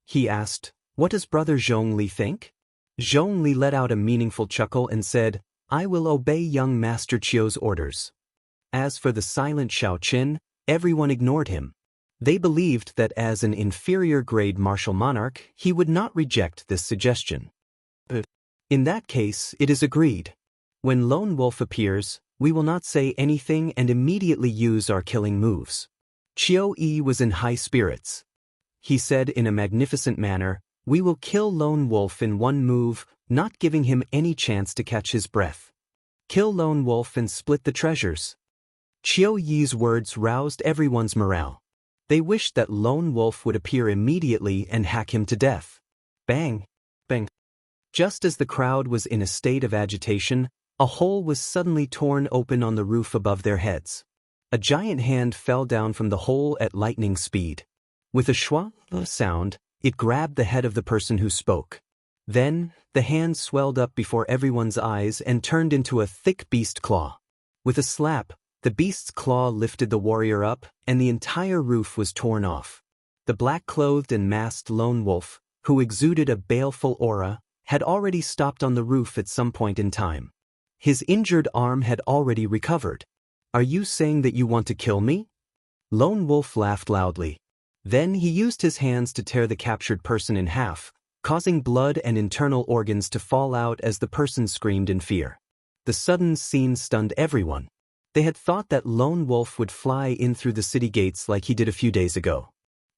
He asked, "What does Brother Zhong Li think?" Zhong Li let out a meaningful chuckle and said, "I will obey young Master Qiu's orders." As for the silent Xiao Chen, everyone ignored him. They believed that as an inferior-grade martial monarch, he would not reject this suggestion. In that case, it is agreed. When Lone Wolf appears, we will not say anything and immediately use our killing moves. Qiu Yi was in high spirits. He said in a magnificent manner, "We will kill Lone Wolf in one move, not giving him any chance to catch his breath. Kill Lone Wolf and split the treasures." Qiu Yi's words roused everyone's morale. They wished that Lone Wolf would appear immediately and hack him to death. Bang! Bang! Just as the crowd was in a state of agitation, a hole was suddenly torn open on the roof above their heads. A giant hand fell down from the hole at lightning speed. With a schwa sound, it grabbed the head of the person who spoke. Then, the hand swelled up before everyone's eyes and turned into a thick beast claw. With a slap, the beast's claw lifted the warrior up, and the entire roof was torn off. The black-clothed and masked Lone Wolf, who exuded a baleful aura, had already stopped on the roof at some point in time. His injured arm had already recovered. "Are you saying that you want to kill me?" Lone Wolf laughed loudly. Then he used his hands to tear the captured person in half, causing blood and internal organs to fall out as the person screamed in fear. The sudden scene stunned everyone. They had thought that Lone Wolf would fly in through the city gates like he did a few days ago.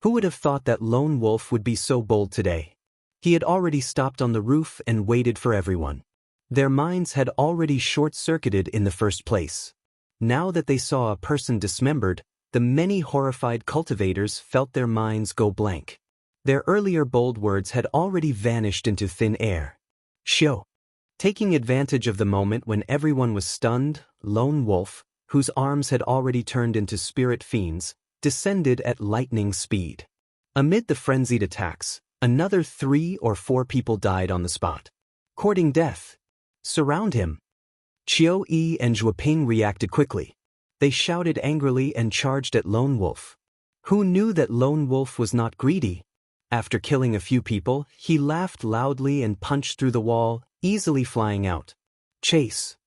Who would have thought that Lone Wolf would be so bold today? He had already stopped on the roof and waited for everyone. Their minds had already short-circuited in the first place. Now that they saw a person dismembered, the many horrified cultivators felt their minds go blank. Their earlier bold words had already vanished into thin air. Shio. Taking advantage of the moment when everyone was stunned, Lone Wolf, whose arms had already turned into spirit fiends, descended at lightning speed. Amid the frenzied attacks, another 3 or 4 people died on the spot. Courting death. Surround him. Qiu Yi and Zhuoping reacted quickly. They shouted angrily and charged at Lone Wolf. Who knew that Lone Wolf was not greedy? After killing a few people, he laughed loudly and punched through the wall, easily flying out. Chase.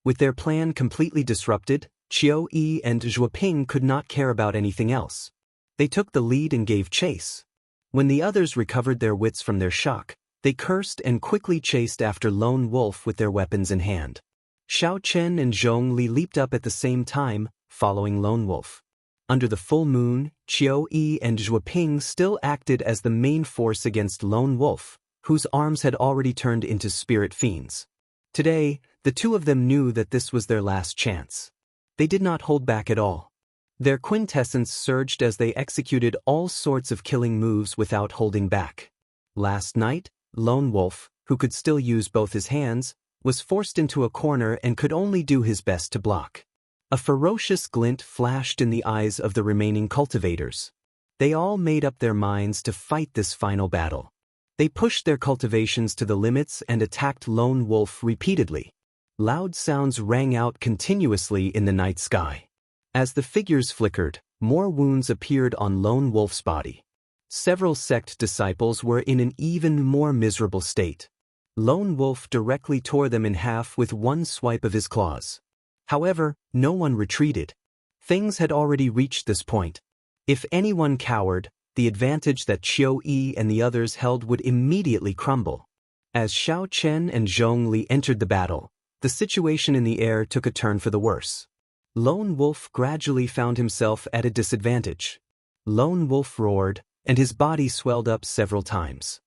With their plan completely disrupted, Qiu Yi and Zhuoping could not care about anything else. They took the lead and gave chase. When the others recovered their wits from their shock, they cursed and quickly chased after Lone Wolf with their weapons in hand. Xiao Chen and Zhong Li leaped up at the same time, following Lone Wolf. Under the full moon, Qiu Yi and Zhuoping still acted as the main force against Lone Wolf, whose arms had already turned into spirit fiends. Today, the two of them knew that this was their last chance. They did not hold back at all. Their quintessence surged as they executed all sorts of killing moves without holding back. Last night, Lone Wolf, who could still use both his hands, was forced into a corner and could only do his best to block. A ferocious glint flashed in the eyes of the remaining cultivators. They all made up their minds to fight this final battle. They pushed their cultivations to the limits and attacked Lone Wolf repeatedly. Loud sounds rang out continuously in the night sky. As the figures flickered, more wounds appeared on Lone Wolf's body. Several sect disciples were in an even more miserable state. Lone Wolf directly tore them in half with one swipe of his claws. However, no one retreated. Things had already reached this point. If anyone cowered, the advantage that Qiu Yi and the others held would immediately crumble. As Xiao Chen and Zhong Li entered the battle, the situation in the air took a turn for the worse. Lone Wolf gradually found himself at a disadvantage. Lone Wolf roared, and his body swelled up several times.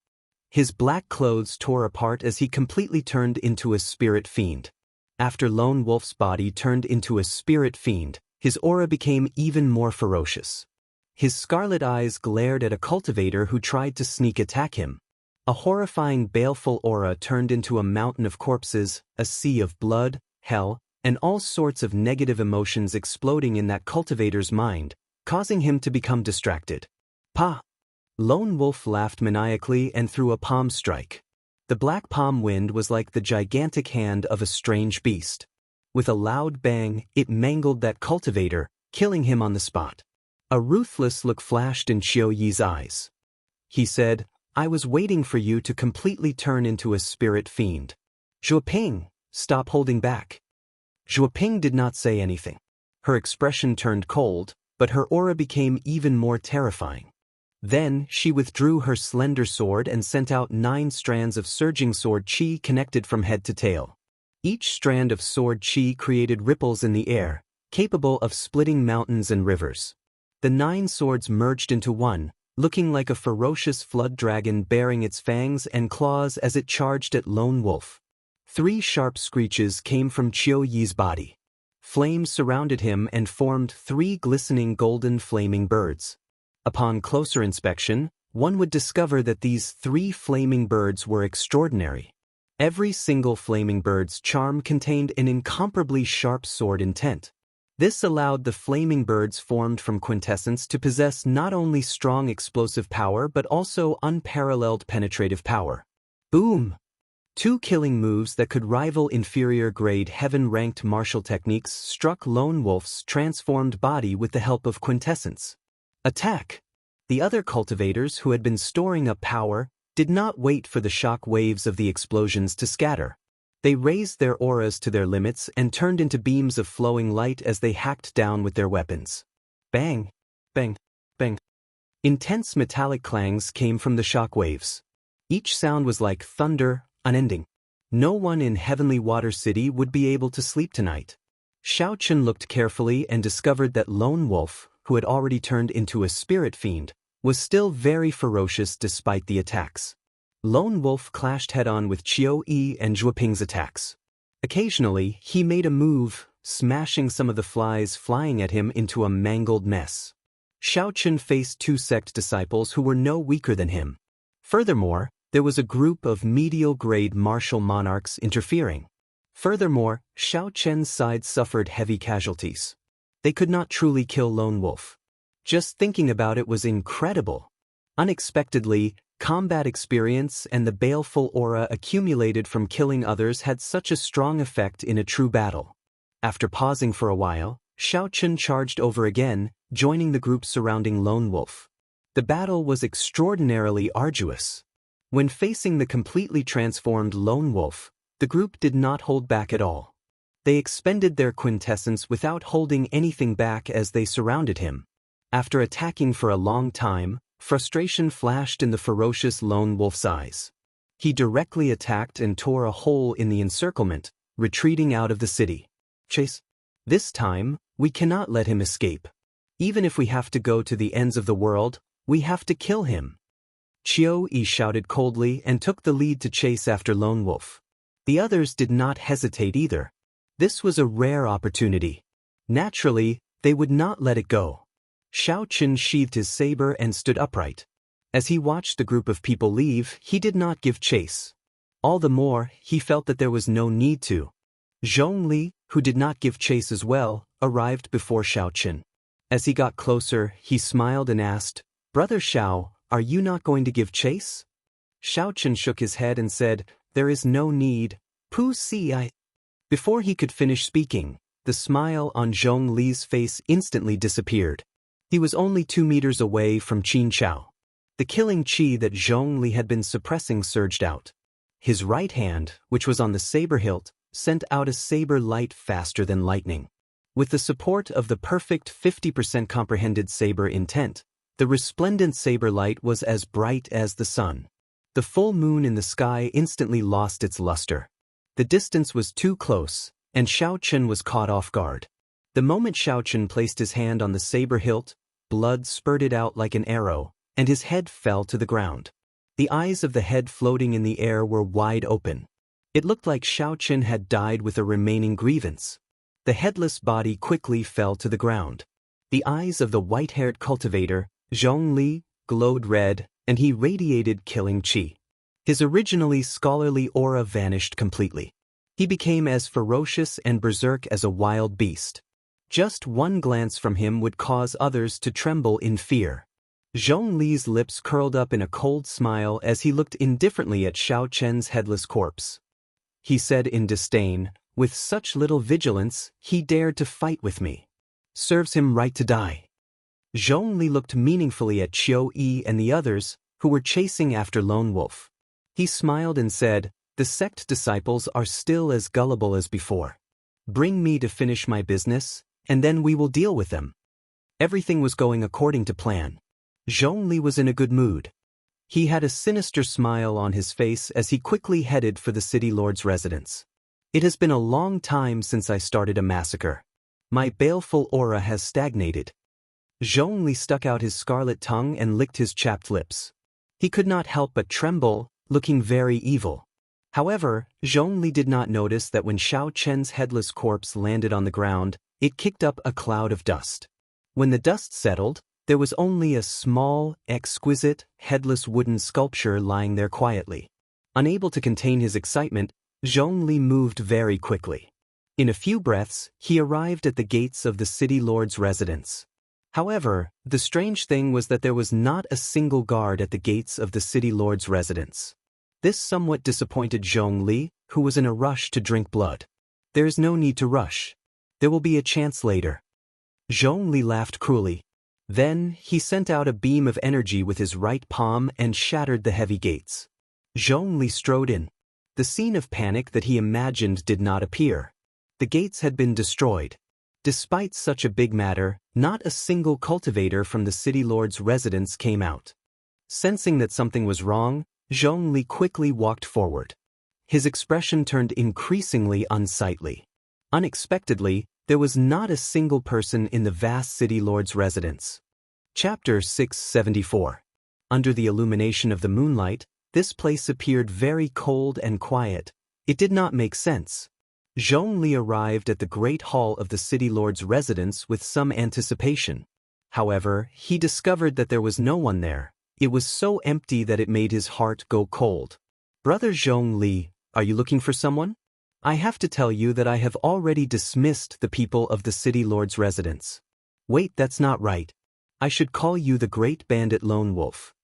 His black clothes tore apart as he completely turned into a spirit fiend. After Lone Wolf's body turned into a spirit fiend, his aura became even more ferocious. His scarlet eyes glared at a cultivator who tried to sneak attack him. A horrifying baleful aura turned into a mountain of corpses, a sea of blood, hell, and all sorts of negative emotions exploding in that cultivator's mind, causing him to become distracted. Pa! Lone Wolf laughed maniacally and threw a palm strike. The black palm wind was like the gigantic hand of a strange beast. With a loud bang, it mangled that cultivator, killing him on the spot. A ruthless look flashed in Qiu Yi's eyes. He said, "I was waiting for you to completely turn into a spirit fiend. Zhuoping, stop holding back." Zhuoping did not say anything. Her expression turned cold, but her aura became even more terrifying. Then, she withdrew her slender sword and sent out 9 strands of surging sword chi connected from head to tail. Each strand of sword chi created ripples in the air, capable of splitting mountains and rivers. The 9 swords merged into one, looking like a ferocious flood dragon bearing its fangs and claws as it charged at Lone Wolf. 3 sharp screeches came from Qiu Yi's body. Flames surrounded him and formed 3 glistening golden flaming birds. Upon closer inspection, one would discover that these 3 flaming birds were extraordinary. Every single flaming bird's charm contained an incomparably sharp sword intent. This allowed the flaming birds formed from quintessence to possess not only strong explosive power but also unparalleled penetrative power. Boom! 2 killing moves that could rival inferior-grade heaven-ranked martial techniques struck Lone Wolf's transformed body with the help of quintessence. Attack! The other cultivators who had been storing up power did not wait for the shock waves of the explosions to scatter. They raised their auras to their limits and turned into beams of flowing light as they hacked down with their weapons. Bang! Bang! Bang! Intense metallic clangs came from the shock waves. Each sound was like thunder, unending. No one in Heavenly Water City would be able to sleep tonight. Xiao Chen looked carefully and discovered that Lone Wolf, who had already turned into a spirit fiend, was still very ferocious despite the attacks. Lone Wolf clashed head-on with Qiu Yi and Zhuoping's attacks. Occasionally, he made a move, smashing some of the flies flying at him into a mangled mess. Xiao Chen faced 2 sect disciples who were no weaker than him. Furthermore, there was a group of medial-grade martial monarchs interfering. Furthermore, Xiao Chen's side suffered heavy casualties. They could not truly kill Lone Wolf. Just thinking about it was incredible. Unexpectedly, combat experience and the baleful aura accumulated from killing others had such a strong effect in a true battle. After pausing for a while, Xiao Chen charged over again, joining the group surrounding Lone Wolf. The battle was extraordinarily arduous. When facing the completely transformed Lone Wolf, the group did not hold back at all. They expended their quintessence without holding anything back as they surrounded him. After attacking for a long time, frustration flashed in the ferocious Lone Wolf's eyes. He directly attacked and tore a hole in the encirclement, retreating out of the city. Chase. This time, we cannot let him escape. Even if we have to go to the ends of the world, we have to kill him. Qiu Yi shouted coldly and took the lead to chase after Lone Wolf. The others did not hesitate either. This was a rare opportunity. Naturally, they would not let it go. Xiao Chen sheathed his saber and stood upright. As he watched the group of people leave, he did not give chase. All the more, he felt that there was no need to. Zhongli, who did not give chase as well, arrived before Xiao Chen. As he got closer, he smiled and asked, "Brother Xiao, are you not going to give chase?" Xiao Chen shook his head and said, "There is no need. Pu si I." Before he could finish speaking, the smile on Zhongli's face instantly disappeared. He was only 2 meters away from Qin Chao. The killing qi that Zhongli had been suppressing surged out. His right hand, which was on the saber hilt, sent out a saber light faster than lightning. With the support of the perfect 50% comprehended saber intent, the resplendent saber light was as bright as the sun. The full moon in the sky instantly lost its luster. The distance was too close, and Xiao Chen was caught off guard. The moment Xiao Chen placed his hand on the saber hilt, blood spurted out like an arrow, and his head fell to the ground. The eyes of the head floating in the air were wide open. It looked like Xiao Chen had died with a remaining grievance. The headless body quickly fell to the ground. The eyes of the white-haired cultivator, Zhongli, glowed red, and he radiated killing qi. His originally scholarly aura vanished completely. He became as ferocious and berserk as a wild beast. Just one glance from him would cause others to tremble in fear. Zhongli's lips curled up in a cold smile as he looked indifferently at Xiao Chen's headless corpse. He said in disdain, "With such little vigilance, he dared to fight with me. Serves him right to die." Zhongli looked meaningfully at Qiu Yi and the others, who were chasing after Lone Wolf. He smiled and said, "The sect disciples are still as gullible as before. Bring me to finish my business, and then we will deal with them." Everything was going according to plan. Zhongli was in a good mood. He had a sinister smile on his face as he quickly headed for the city lord's residence. "It has been a long time since I started a massacre. My baleful aura has stagnated." Zhongli stuck out his scarlet tongue and licked his chapped lips. He could not help but tremble, looking very evil. However, Zhongli did not notice that when Xiao Chen's headless corpse landed on the ground, it kicked up a cloud of dust. When the dust settled, There was only a small, exquisite, headless wooden sculpture lying there quietly. Unable to contain his excitement, Zhongli moved very quickly. In a few breaths, he arrived at the gates of the city lord's residence. However, the strange thing was that there was not a single guard at the gates of the city lord's residence. This somewhat disappointed Zhongli, who was in a rush to drink blood. There is no need to rush. There will be a chance later. Zhongli laughed cruelly. Then, he sent out a beam of energy with his right palm and shattered the heavy gates. Zhongli strode in. The scene of panic that he imagined did not appear. The gates had been destroyed. Despite such a big matter, not a single cultivator from the city lord's residence came out. Sensing that something was wrong, Zhongli quickly walked forward. His expression turned increasingly unsightly. Unexpectedly, there was not a single person in the vast city lord's residence. Chapter 674. Under the illumination of the moonlight, this place appeared very cold and quiet. It did not make sense. Zhongli arrived at the great hall of the city lord's residence with some anticipation. However, he discovered that there was no one there. It was so empty that it made his heart go cold. Brother Zhongli, are you looking for someone? I have to tell you that I have already dismissed the people of the city lord's residence. Wait, that's not right. I should call you the great bandit lone wolf.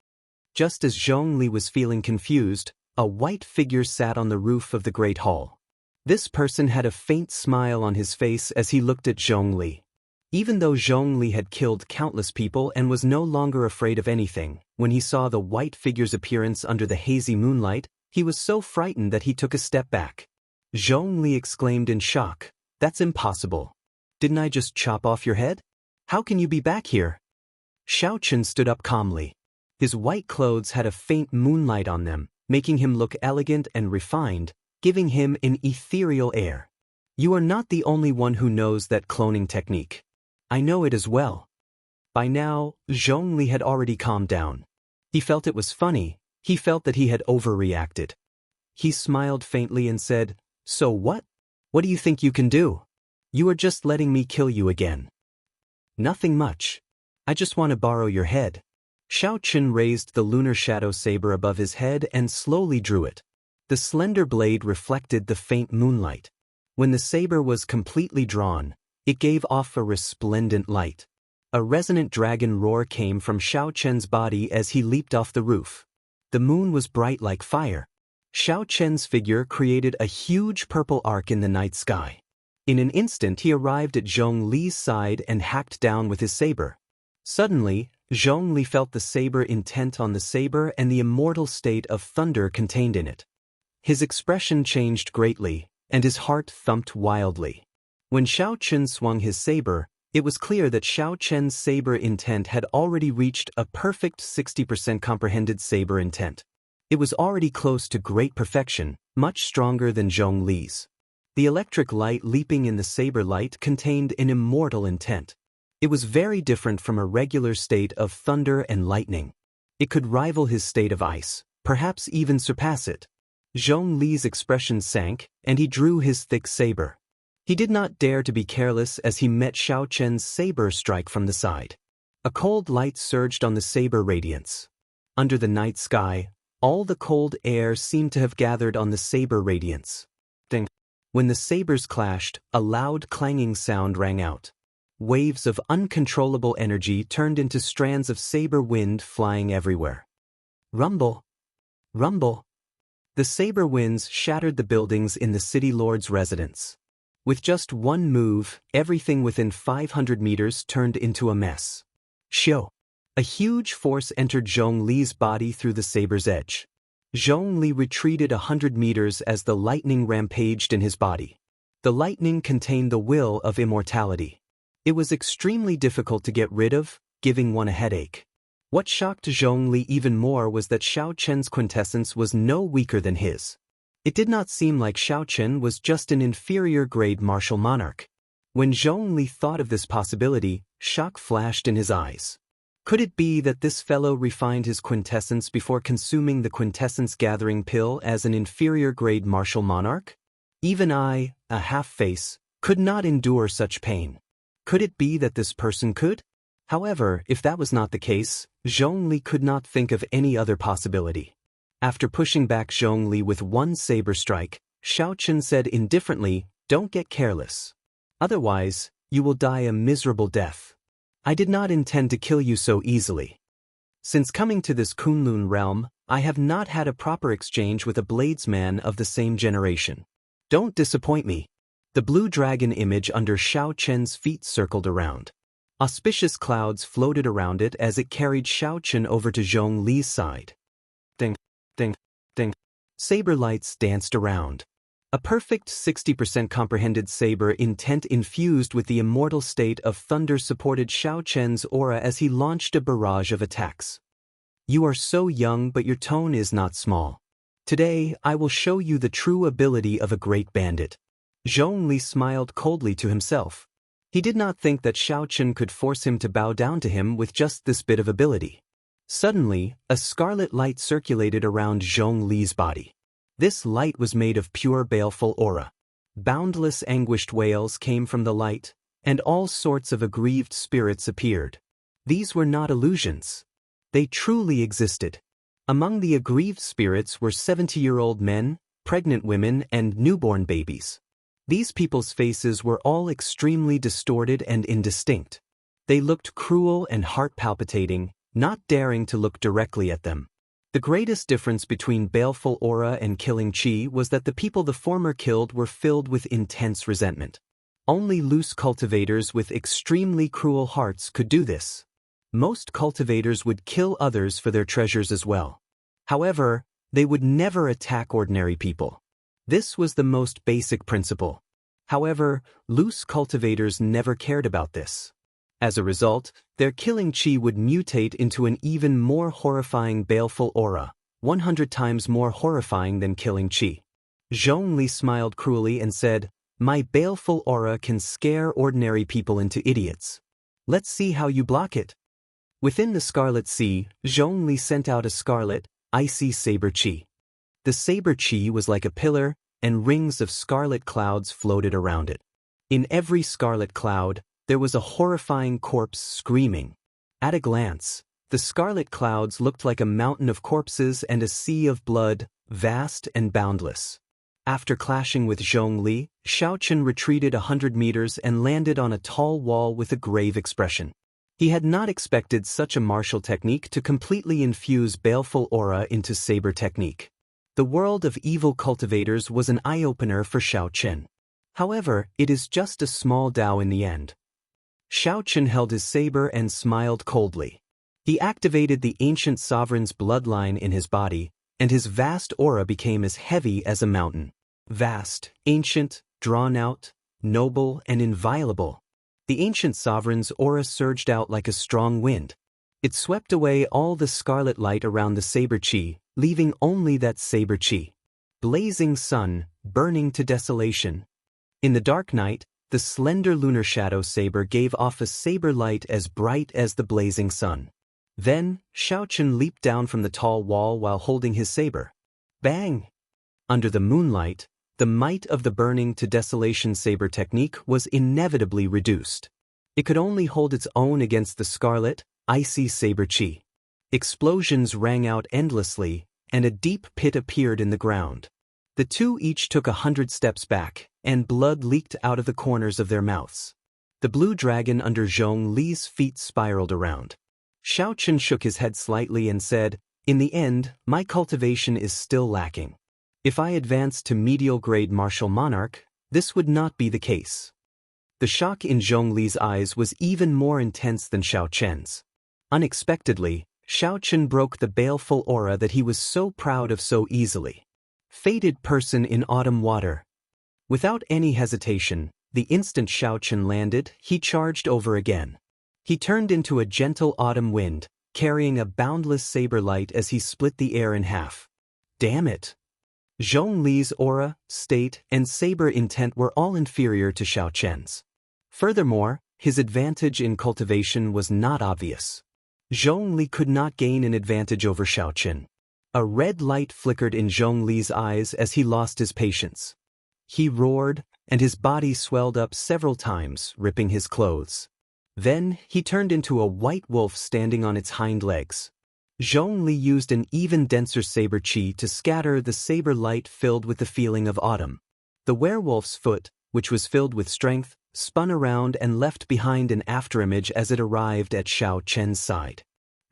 Just as Zhongli was feeling confused, a white figure sat on the roof of the great hall. This person had a faint smile on his face as he looked at Zhongli. Even though Zhongli had killed countless people and was no longer afraid of anything, when he saw the white figure's appearance under the hazy moonlight, he was so frightened that he took a step back. Zhongli exclaimed in shock, "That's impossible. Didn't I just chop off your head? How can you be back here?" Xiaochen stood up calmly. His white clothes had a faint moonlight on them, making him look elegant and refined, giving him an ethereal air. "You are not the only one who knows that cloning technique. I know it as well." By now, Zhongli had already calmed down. He felt it was funny. He felt that he had overreacted. He smiled faintly and said, "So what? What do you think you can do? You are just letting me kill you again." "Nothing much. I just want to borrow your head." Xiaochen raised the lunar shadow saber above his head and slowly drew it. The slender blade reflected the faint moonlight. When the saber was completely drawn, it gave off a resplendent light. A resonant dragon roar came from Xiaochen's body as he leaped off the roof. The moon was bright like fire. Xiaochen's figure created a huge purple arc in the night sky. In an instant he arrived at Zhongli's side and hacked down with his saber. Suddenly, Zhongli felt the saber intent on the saber and the immortal state of thunder contained in it. His expression changed greatly, and his heart thumped wildly. When Xiaochen swung his saber, it was clear that Xiaochen's saber intent had already reached a perfect 60% comprehended saber intent. It was already close to great perfection, much stronger than Zhongli's. The electric light leaping in the saber light contained an immortal intent. It was very different from a regular state of thunder and lightning. It could rival his state of ice, perhaps even surpass it. Zhongli's expression sank, and he drew his thick saber. He did not dare to be careless as he met Xiaochen's saber strike from the side. A cold light surged on the saber radiance. Under the night sky, all the cold air seemed to have gathered on the saber radiance. Ding. When the sabers clashed, a loud clanging sound rang out. Waves of uncontrollable energy turned into strands of saber wind flying everywhere. Rumble! Rumble! The saber winds shattered the buildings in the city lord's residence. With just one move, everything within 500 meters turned into a mess. Xiu! A huge force entered Zhongli's body through the saber's edge. Zhongli retreated 100 meters as the lightning rampaged in his body. The lightning contained the will of immortality. It was extremely difficult to get rid of, giving one a headache. What shocked Zhongli even more was that Xiaochen's quintessence was no weaker than his. It did not seem like Xiaochen was just an inferior-grade martial monarch. When Zhongli thought of this possibility, shock flashed in his eyes. Could it be that this fellow refined his quintessence before consuming the quintessence-gathering pill as an inferior-grade martial monarch? Even I, a half-face, could not endure such pain. Could it be that this person could? However, if that was not the case, Zhongli could not think of any other possibility. After pushing back Zhongli with one saber strike, Xiaochen said indifferently, "Don't get careless. Otherwise, you will die a miserable death. I did not intend to kill you so easily. Since coming to this Kunlun realm, I have not had a proper exchange with a bladesman of the same generation. Don't disappoint me." The blue dragon image under Xiao Chen's feet circled around. Auspicious clouds floated around it as it carried Xiao Chen over to Zhong Li's side. Ding, ding, ding. Saber lights danced around. A perfect 60% comprehended saber intent infused with the immortal state of thunder supported Xiao Chen's aura as he launched a barrage of attacks. "You are so young, but your tone is not small. Today, I will show you the true ability of a great bandit." Zhong Li smiled coldly to himself. He did not think that Xiao Chen could force him to bow down to him with just this bit of ability. Suddenly, a scarlet light circulated around Zhong Li's body. This light was made of pure baleful aura. Boundless anguished wails came from the light, and all sorts of aggrieved spirits appeared. These were not illusions. They truly existed. Among the aggrieved spirits were 70-year-old men, pregnant women, and newborn babies. These people's faces were all extremely distorted and indistinct. They looked cruel and heart-palpitating, not daring to look directly at them. The greatest difference between baleful aura and killing chi was that the people the former killed were filled with intense resentment. Only loose cultivators with extremely cruel hearts could do this. Most cultivators would kill others for their treasures as well. However, they would never attack ordinary people. This was the most basic principle. However, loose cultivators never cared about this. As a result, their killing chi would mutate into an even more horrifying baleful aura, 100 times more horrifying than killing chi. Zhong Li smiled cruelly and said, "My baleful aura can scare ordinary people into idiots. Let's see how you block it." Within the Scarlet Sea, Zhong Li sent out a scarlet, icy saber chi. The saber chi was like a pillar, and rings of scarlet clouds floated around it. In every scarlet cloud, there was a horrifying corpse screaming. At a glance, the scarlet clouds looked like a mountain of corpses and a sea of blood, vast and boundless. After clashing with Zhong Li, Xiao Chen retreated 100 meters and landed on a tall wall with a grave expression. He had not expected such a martial technique to completely infuse baleful aura into saber technique. The world of evil cultivators was an eye-opener for Xiao Chen. However, it is just a small Dao in the end. Xiao Chen held his saber and smiled coldly. He activated the ancient sovereign's bloodline in his body, and his vast aura became as heavy as a mountain. Vast, ancient, drawn out, noble, and inviolable. The ancient sovereign's aura surged out like a strong wind. It swept away all the scarlet light around the saber chi, leaving only that saber chi. Blazing sun, burning to desolation. In the dark night, the slender lunar shadow saber gave off a saber light as bright as the blazing sun. Then, Xiao Chen leaped down from the tall wall while holding his saber. Bang! Under the moonlight, the might of the burning to desolation saber technique was inevitably reduced. It could only hold its own against the scarlet, icy saber chi. Explosions rang out endlessly, and a deep pit appeared in the ground. The two each took 100 steps back, and blood leaked out of the corners of their mouths. The blue dragon under Zhong Li's feet spiraled around. Xiao Chen shook his head slightly and said, "In the end, my cultivation is still lacking. If I advanced to medial-grade martial monarch, this would not be the case." The shock in Zhong Li's eyes was even more intense than Xiao Chen's. Unexpectedly, Xiao Chen broke the baleful aura that he was so proud of so easily. Fated person in autumn water. Without any hesitation, the instant Xiao Chen landed, he charged over again. He turned into a gentle autumn wind, carrying a boundless saber light as he split the air in half. Damn it! Zhong Li's aura, state, and saber intent were all inferior to Xiao Chen's. Furthermore, his advantage in cultivation was not obvious. Zhong Li could not gain an advantage over Xiao Chen. A red light flickered in Zhong Li's eyes as he lost his patience. He roared, and his body swelled up several times, ripping his clothes. Then, he turned into a white wolf standing on its hind legs. Zhongli used an even denser saber chi to scatter the saber light filled with the feeling of autumn. The werewolf's foot, which was filled with strength, spun around and left behind an afterimage as it arrived at Xiao Chen's side.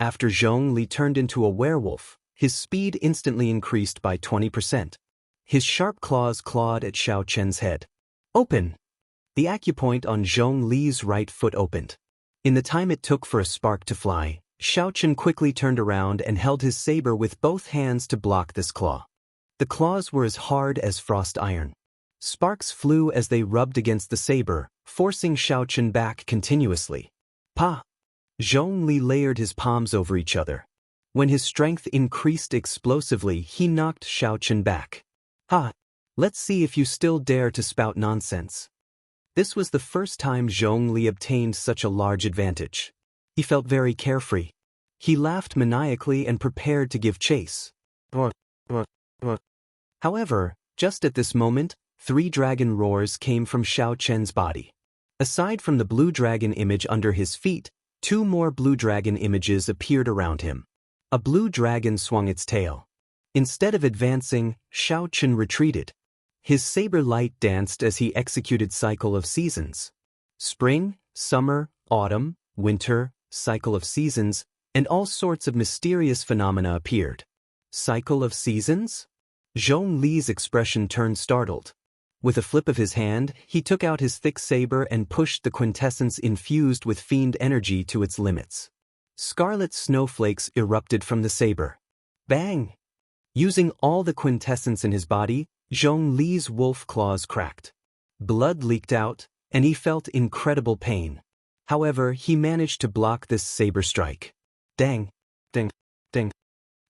After Zhongli turned into a werewolf, his speed instantly increased by 20%. His sharp claws clawed at Xiao Chen's head. Open! The acupoint on Zhongli's right foot opened. In the time it took for a spark to fly, Xiao Chen quickly turned around and held his saber with both hands to block this claw. The claws were as hard as frost iron. Sparks flew as they rubbed against the saber, forcing Xiao Chen back continuously. Pa! Zhongli layered his palms over each other. When his strength increased explosively, he knocked Xiao Chen back. Ha! Let's see if you still dare to spout nonsense. This was the first time Zhongli obtained such a large advantage. He felt very carefree. He laughed maniacally and prepared to give chase. However, just at this moment, 3 dragon roars came from Xiao Chen's body. Aside from the blue dragon image under his feet, 2 more blue dragon images appeared around him. A blue dragon swung its tail. Instead of advancing, Xiao Chen retreated. His saber light danced as he executed cycle of seasons. Spring, summer, autumn, winter, cycle of seasons, and all sorts of mysterious phenomena appeared. Cycle of seasons? Zhongli's expression turned startled. With a flip of his hand, he took out his thick saber and pushed the quintessence infused with fiend energy to its limits. Scarlet snowflakes erupted from the saber. Bang! Using all the quintessence in his body, Zhongli's wolf claws cracked. Blood leaked out, and he felt incredible pain. However, he managed to block this saber strike. Dang! Ding! Ding!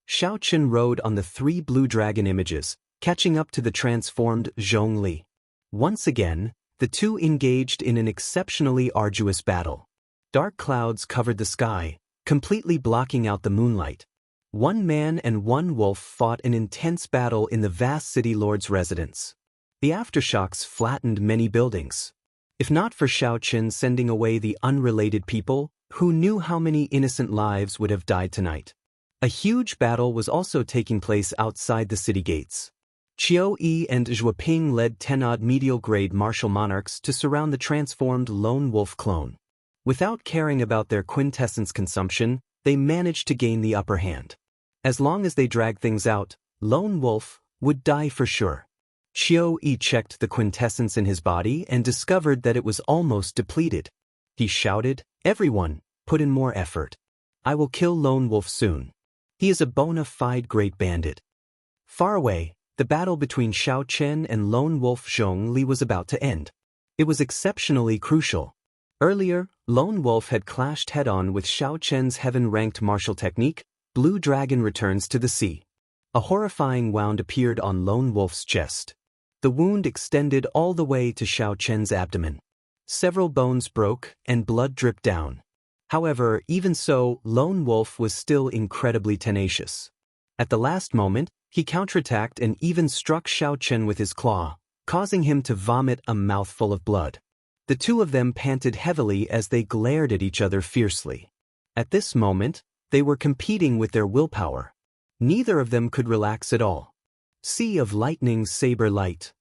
Xiao Chen rode on the 3 blue dragon images, catching up to the transformed Zhongli. Once again, the 2 engaged in an exceptionally arduous battle. Dark clouds covered the sky, completely blocking out the moonlight. 1 man and 1 wolf fought an intense battle in the vast city lord's residence. The aftershocks flattened many buildings. If not for Xiao Chen sending away the unrelated people, who knew how many innocent lives would have died tonight? A huge battle was also taking place outside the city gates. Qiu Yi and Zhuoping led 10-odd medial-grade martial monarchs to surround the transformed lone wolf clone. Without caring about their quintessence consumption, they managed to gain the upper hand. As long as they dragged things out, lone wolf would die for sure. Qiu Yi checked the quintessence in his body and discovered that it was almost depleted. He shouted, "Everyone, put in more effort. I will kill lone wolf soon. He is a bona fide great bandit." Far away, the battle between Xiao Chen and lone wolf Zhongli was about to end. It was exceptionally crucial. Earlier, lone wolf had clashed head-on with Xiao Chen's heaven-ranked martial technique, Blue Dragon Returns to the Sea. A horrifying wound appeared on lone wolf's chest. The wound extended all the way to Xiao Chen's abdomen. Several bones broke and blood dripped down. However, even so, lone wolf was still incredibly tenacious. At the last moment, he counterattacked and even struck Xiao Chen with his claw, causing him to vomit a mouthful of blood. The 2 of them panted heavily as they glared at each other fiercely. At this moment, they were competing with their willpower. Neither of them could relax at all. Sea of Lightning Saber Light.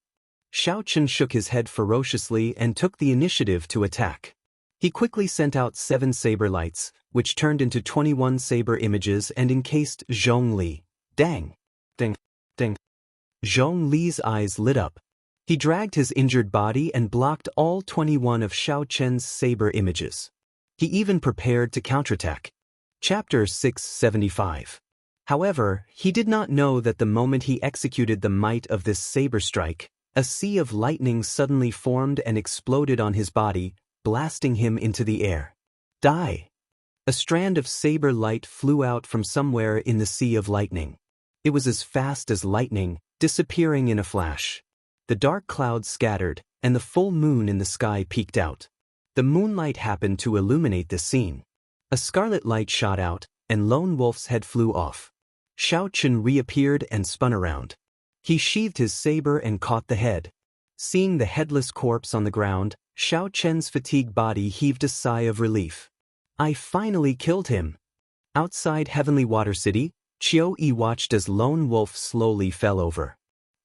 Xiao Chen shook his head ferociously and took the initiative to attack. He quickly sent out 7 saber lights, which turned into 21 saber images and encased Zhongli. Dang! Ding! Ding! Zhongli's eyes lit up. He dragged his injured body and blocked all 21 of Xiao Chen's saber images. He even prepared to counterattack. Chapter 675. However, he did not know that the moment he executed the might of this saber strike, a sea of lightning suddenly formed and exploded on his body, blasting him into the air. Die! A strand of saber light flew out from somewhere in the sea of lightning. It was as fast as lightning, disappearing in a flash. The dark clouds scattered, and the full moon in the sky peeked out. The moonlight happened to illuminate this scene. A scarlet light shot out, and lone wolf's head flew off. Xiao Chen reappeared and spun around. He sheathed his saber and caught the head. Seeing the headless corpse on the ground, Xiao Chen's fatigued body heaved a sigh of relief. I finally killed him. Outside Heavenly Water City, Qiu Yi watched as Lone Wolf slowly fell over.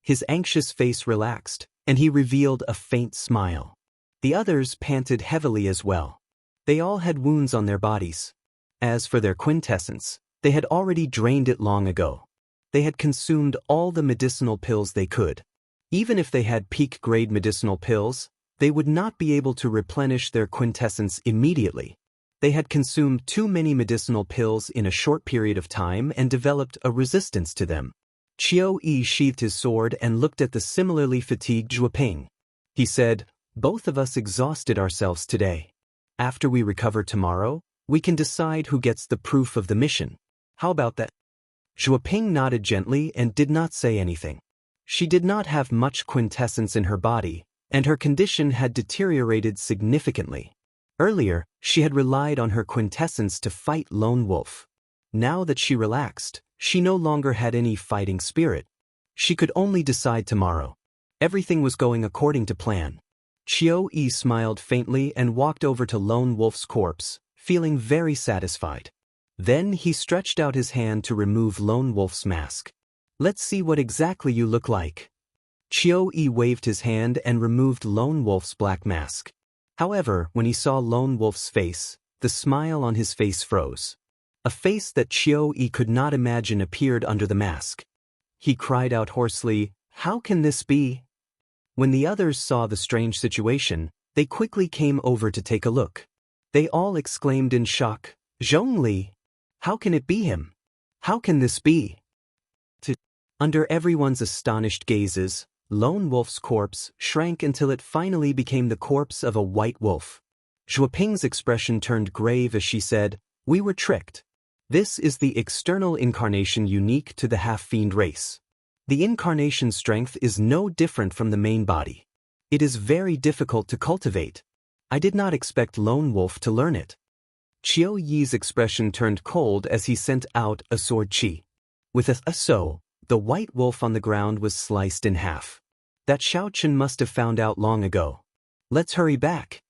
His anxious face relaxed, and he revealed a faint smile. The others panted heavily as well. They all had wounds on their bodies. As for their quintessence, they had already drained it long ago. They had consumed all the medicinal pills they could. Even if they had peak-grade medicinal pills, they would not be able to replenish their quintessence immediately. They had consumed too many medicinal pills in a short period of time and developed a resistance to them. Qiu Yi sheathed his sword and looked at the similarly fatigued Zhuo Ping. He said, "Both of us exhausted ourselves today. After we recover tomorrow, we can decide who gets the proof of the mission. How about that?" Zhuo Ping nodded gently and did not say anything. She did not have much quintessence in her body, and her condition had deteriorated significantly. Earlier, she had relied on her quintessence to fight Lone Wolf. Now that she relaxed, she no longer had any fighting spirit. She could only decide tomorrow. Everything was going according to plan. Qiu Yi smiled faintly and walked over to Lone Wolf's corpse, feeling very satisfied. Then he stretched out his hand to remove Lone Wolf's mask. "Let's see what exactly you look like." Qiu Yi waved his hand and removed Lone Wolf's black mask. However, when he saw Lone Wolf's face, the smile on his face froze. A face that Qiu Yi could not imagine appeared under the mask. He cried out hoarsely, "How can this be?" When the others saw the strange situation, they quickly came over to take a look. They all exclaimed in shock, "Zhongli! How can it be him? How can this be?" Under everyone's astonished gazes, Lone Wolf's corpse shrank until it finally became the corpse of a white wolf. Zhuo Ping's expression turned grave as she said, "We were tricked. This is the external incarnation unique to the half-fiend race. The incarnation strength is no different from the main body. It is very difficult to cultivate. I did not expect Lone Wolf to learn it." Qiu Yi's expression turned cold as he sent out a sword chi. With a so, the white wolf on the ground was sliced in half. That Xiao Chen must have found out long ago. "Let's hurry back."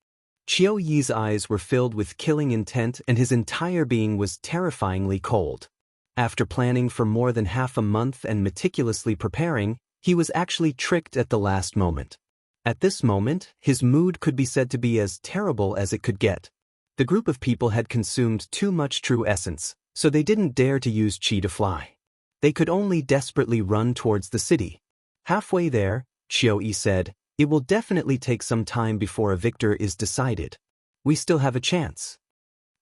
Qiu Yi's eyes were filled with killing intent and his entire being was terrifyingly cold. After planning for more than half a month and meticulously preparing, he was actually tricked at the last moment. At this moment, his mood could be said to be as terrible as it could get. The group of people had consumed too much true essence, so they didn't dare to use qi to fly. They could only desperately run towards the city. Halfway there, Qiu Yi said, "It will definitely take some time before a victor is decided. We still have a chance."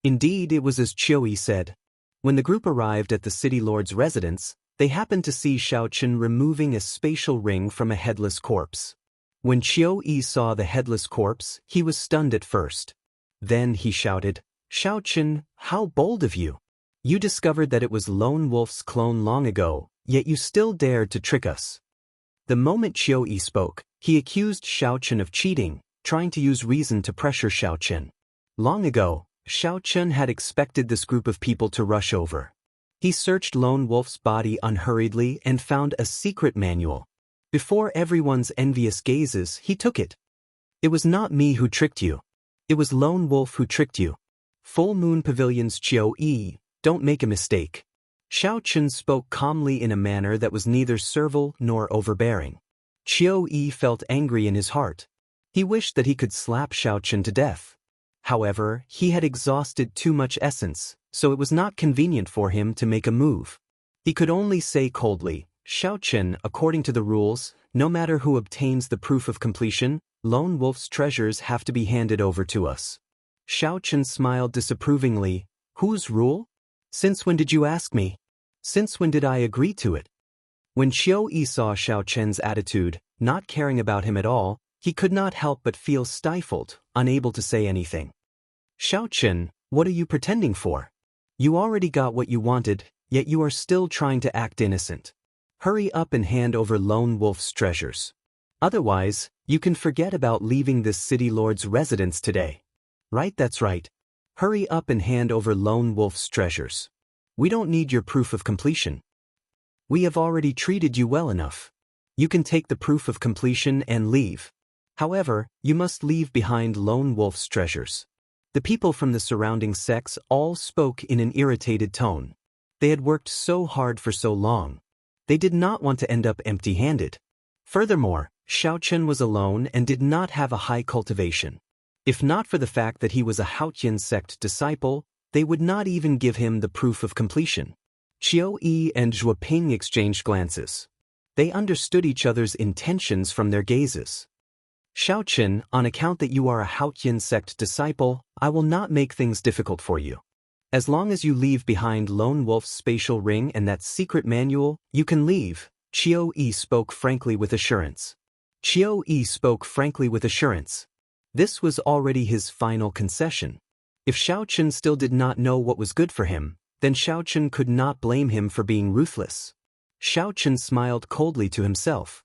Indeed, it was as Qiu Yi said. When the group arrived at the city lord's residence, they happened to see Xiao Chen removing a spatial ring from a headless corpse. When Qiu Yi saw the headless corpse, he was stunned at first. Then he shouted, "Xiao Chen, how bold of you! You discovered that it was Lone Wolf's clone long ago, yet you still dared to trick us." The moment Qiu Yi spoke, he accused Xiao Chen of cheating, trying to use reason to pressure Xiao Chen. Long ago, Xiao Chen had expected this group of people to rush over. He searched Lone Wolf's body unhurriedly and found a secret manual. Before everyone's envious gazes, he took it. "It was not me who tricked you. It was Lone Wolf who tricked you. Full Moon Pavilion's Qiu Yi, don't make a mistake." Xiao Chen spoke calmly in a manner that was neither servile nor overbearing. Qiu Yi felt angry in his heart. He wished that he could slap Xiao Chen to death. However, he had exhausted too much essence, so it was not convenient for him to make a move. He could only say coldly, "Xiao Chen, according to the rules, no matter who obtains the proof of completion, Lone Wolf's treasures have to be handed over to us." Xiao Chen smiled disapprovingly. "Whose rule? Since when did you ask me? Since when did I agree to it?" When Qiu Yi saw Xiao Chen's attitude, not caring about him at all, he could not help but feel stifled, unable to say anything. "Xiao Chen, what are you pretending for? You already got what you wanted, yet you are still trying to act innocent. Hurry up and hand over Lone Wolf's treasures. Otherwise, you can forget about leaving this city lord's residence today." "Right, that's right. Hurry up and hand over Lone Wolf's treasures. We don't need your proof of completion. We have already treated you well enough. You can take the proof of completion and leave." However, you must leave behind Lone Wolf's treasures. The people from the surrounding sects all spoke in an irritated tone. They had worked so hard for so long. They did not want to end up empty-handed. Furthermore, Xiaochen was alone and did not have a high cultivation. If not for the fact that he was a Haotian sect disciple, they would not even give him the proof of completion. Qiu Yi and Zhuo Ping exchanged glances. They understood each other's intentions from their gazes. Xiaochen, on account that you are a Haotian sect disciple, I will not make things difficult for you. As long as you leave behind Lone Wolf's spatial ring and that secret manual, you can leave. Qiu Yi spoke frankly with assurance. Qiu Yi spoke frankly with assurance. This was already his final concession. If Xiaochen still did not know what was good for him, then Xiaochen could not blame him for being ruthless. Xiaochen smiled coldly to himself.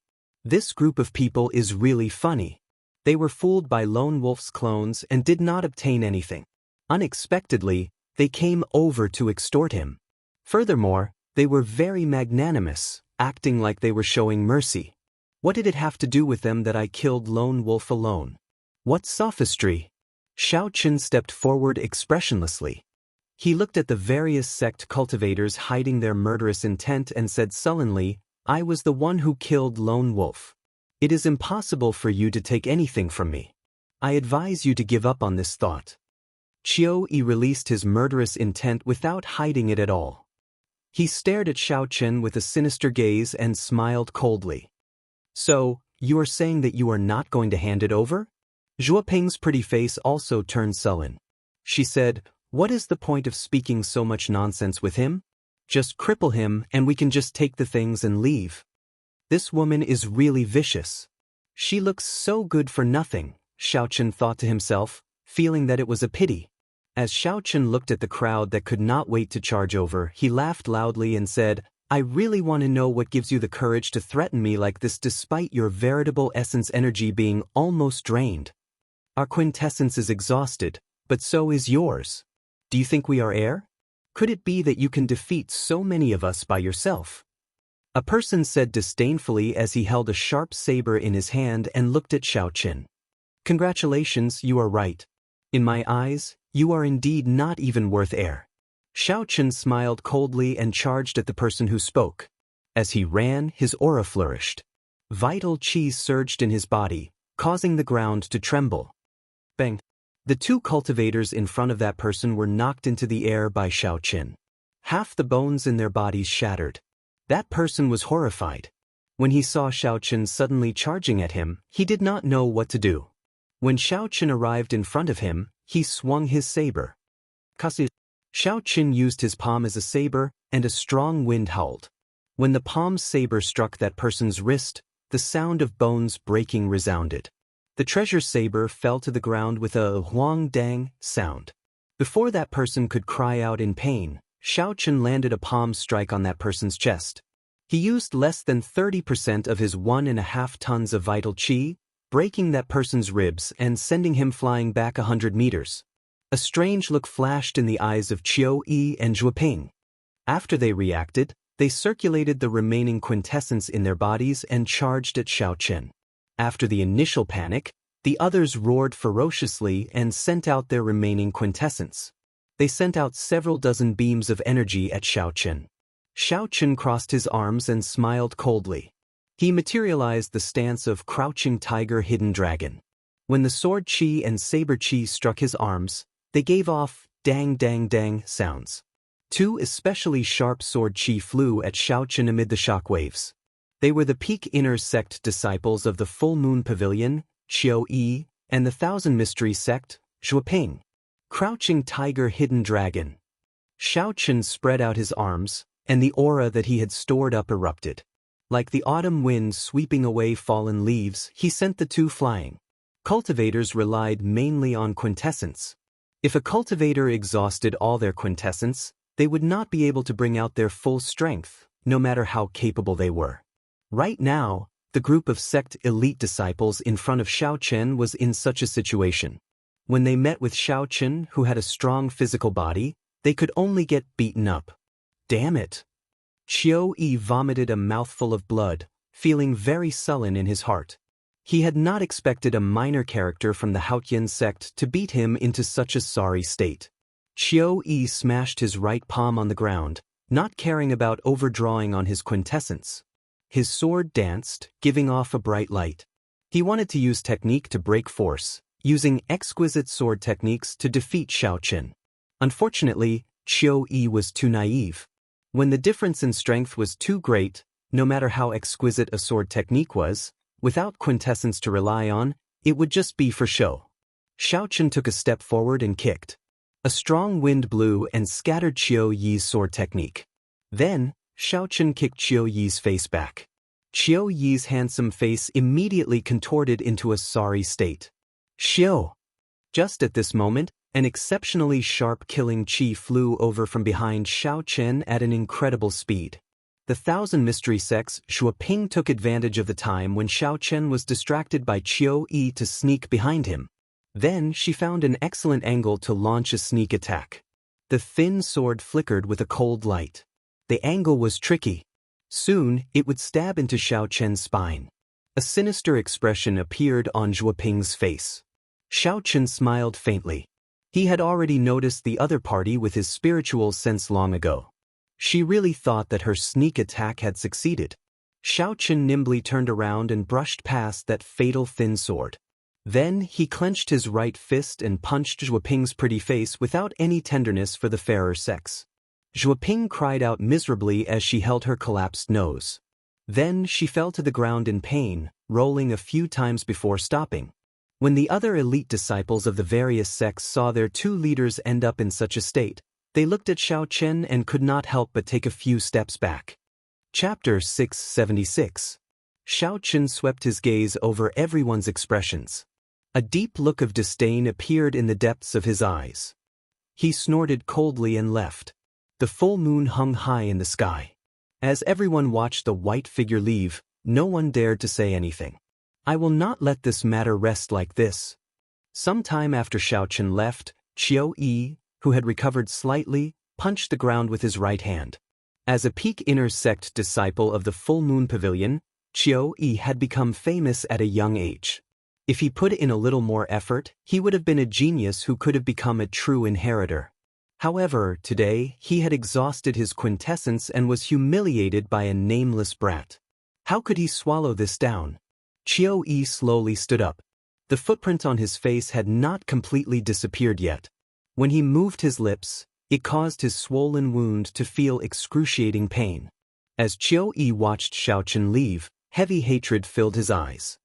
This group of people is really funny. They were fooled by Lone Wolf's clones and did not obtain anything. Unexpectedly, they came over to extort him. Furthermore, they were very magnanimous, acting like they were showing mercy. What did it have to do with them that I killed Lone Wolf alone? What sophistry? Xiaochen stepped forward expressionlessly. He looked at the various sect cultivators hiding their murderous intent and said sullenly, I was the one who killed Lone Wolf. It is impossible for you to take anything from me. I advise you to give up on this thought. Qiu Yi released his murderous intent without hiding it at all. He stared at Xiaochen with a sinister gaze and smiled coldly. So, you are saying that you are not going to hand it over? Zhuo Ping's pretty face also turned sullen. She said, what is the point of speaking so much nonsense with him? Just cripple him and we can just take the things and leave. This woman is really vicious. She looks so good for nothing, Xiaochen thought to himself, feeling that it was a pity. As Xiaochen looked at the crowd that could not wait to charge over, he laughed loudly and said, I really want to know what gives you the courage to threaten me like this despite your veritable essence energy being almost drained. Our quintessence is exhausted, but so is yours. Do you think we are air? Could it be that you can defeat so many of us by yourself? A person said disdainfully as he held a sharp saber in his hand and looked at Xiaochen. Congratulations, you are right. In my eyes, you are indeed not even worth air. Xiaochen smiled coldly and charged at the person who spoke. As he ran, his aura flourished. Vital qi surged in his body, causing the ground to tremble. Bang! The two cultivators in front of that person were knocked into the air by Xiaochen. Half the bones in their bodies shattered. That person was horrified. When he saw Xiaochen suddenly charging at him, he did not know what to do. When Xiaochen arrived in front of him, he swung his saber. Kasu. Xiaochen used his palm as a saber, and a strong wind howled. When the palm saber struck that person's wrist, the sound of bones breaking resounded. The treasure saber fell to the ground with a huang dang sound. Before that person could cry out in pain, Xiaochen landed a palm strike on that person's chest. He used less than 30% of his 1.5 tons of vital qi, breaking that person's ribs and sending him flying back 100 meters. A strange look flashed in the eyes of Qiu Yi and Zhuo Ping. After they reacted, they circulated the remaining quintessence in their bodies and charged at Xiaochen. After the initial panic, the others roared ferociously and sent out their remaining quintessence. They sent out several dozen beams of energy at Xiaochen. Xiaochen crossed his arms and smiled coldly. He materialized the stance of crouching tiger hidden dragon. When the sword qi and saber qi struck his arms, they gave off dang dang dang sounds. Two especially sharp sword qi flew at Xiaochen amid the shock waves. They were the peak inner sect disciples of the Full Moon Pavilion, Qiu Yi, and the Thousand Mystery sect, Zhuo Ping. Crouching tiger hidden dragon. Xiaochen spread out his arms, and the aura that he had stored up erupted. Like the autumn wind sweeping away fallen leaves, he sent the two flying. Cultivators relied mainly on quintessence. If a cultivator exhausted all their quintessence, they would not be able to bring out their full strength, no matter how capable they were. Right now, the group of sect elite disciples in front of Xiaochen was in such a situation. When they met with Xiaochen, who had a strong physical body, they could only get beaten up. Damn it! Qiu Yi vomited a mouthful of blood, feeling very sullen in his heart. He had not expected a minor character from the Haotian sect to beat him into such a sorry state. Qiu Yi smashed his right palm on the ground, not caring about overdrawing on his quintessence. His sword danced, giving off a bright light. He wanted to use technique to break force, using exquisite sword techniques to defeat Xiao Qin. Unfortunately, Qiu Yi was too naive. When the difference in strength was too great, no matter how exquisite a sword technique was, without quintessence to rely on, it would just be for show. Xiao Qin took a step forward and kicked. A strong wind blew and scattered Qiu Yi's sword technique. Then, Xiao Qin kicked Qiu Yi's face back. Qiu Yi's handsome face immediately contorted into a sorry state. Xiu! Just at this moment, an exceptionally sharp killing chi flew over from behind Xiao Qin at an incredible speed. The Thousand Mystery Sects Zhuoping took advantage of the time when Xiao Qin was distracted by Qiu Yi to sneak behind him. Then she found an excellent angle to launch a sneak attack. The thin sword flickered with a cold light. The angle was tricky. Soon, it would stab into Xiao Qin's spine. A sinister expression appeared on Zhuoping's face. Xiao Qin smiled faintly. He had already noticed the other party with his spiritual sense long ago. She really thought that her sneak attack had succeeded. Xiao Qin nimbly turned around and brushed past that fatal thin sword. Then he clenched his right fist and punched Zhuoping's pretty face without any tenderness for the fairer sex. Zhuoping cried out miserably as she held her collapsed nose. Then she fell to the ground in pain, rolling a few times before stopping. When the other elite disciples of the various sects saw their two leaders end up in such a state, they looked at Xiao Qin and could not help but take a few steps back. Chapter 676. Xiao Qin swept his gaze over everyone's expressions. A deep look of disdain appeared in the depths of his eyes. He snorted coldly and left. The full moon hung high in the sky. As everyone watched the white figure leave, no one dared to say anything. I will not let this matter rest like this. Some time after Xiao Qin left, Qiu Yi, who had recovered slightly, punched the ground with his right hand. As a peak inner sect disciple of the Full Moon Pavilion, Qiu Yi had become famous at a young age. If he put in a little more effort, he would have been a genius who could have become a true inheritor. However, today, he had exhausted his quintessence and was humiliated by a nameless brat. How could he swallow this down? Qiu Yi slowly stood up. The footprint on his face had not completely disappeared yet. When he moved his lips, it caused his swollen wound to feel excruciating pain. As Qiu Yi watched Xiao Qin leave, heavy hatred filled his eyes.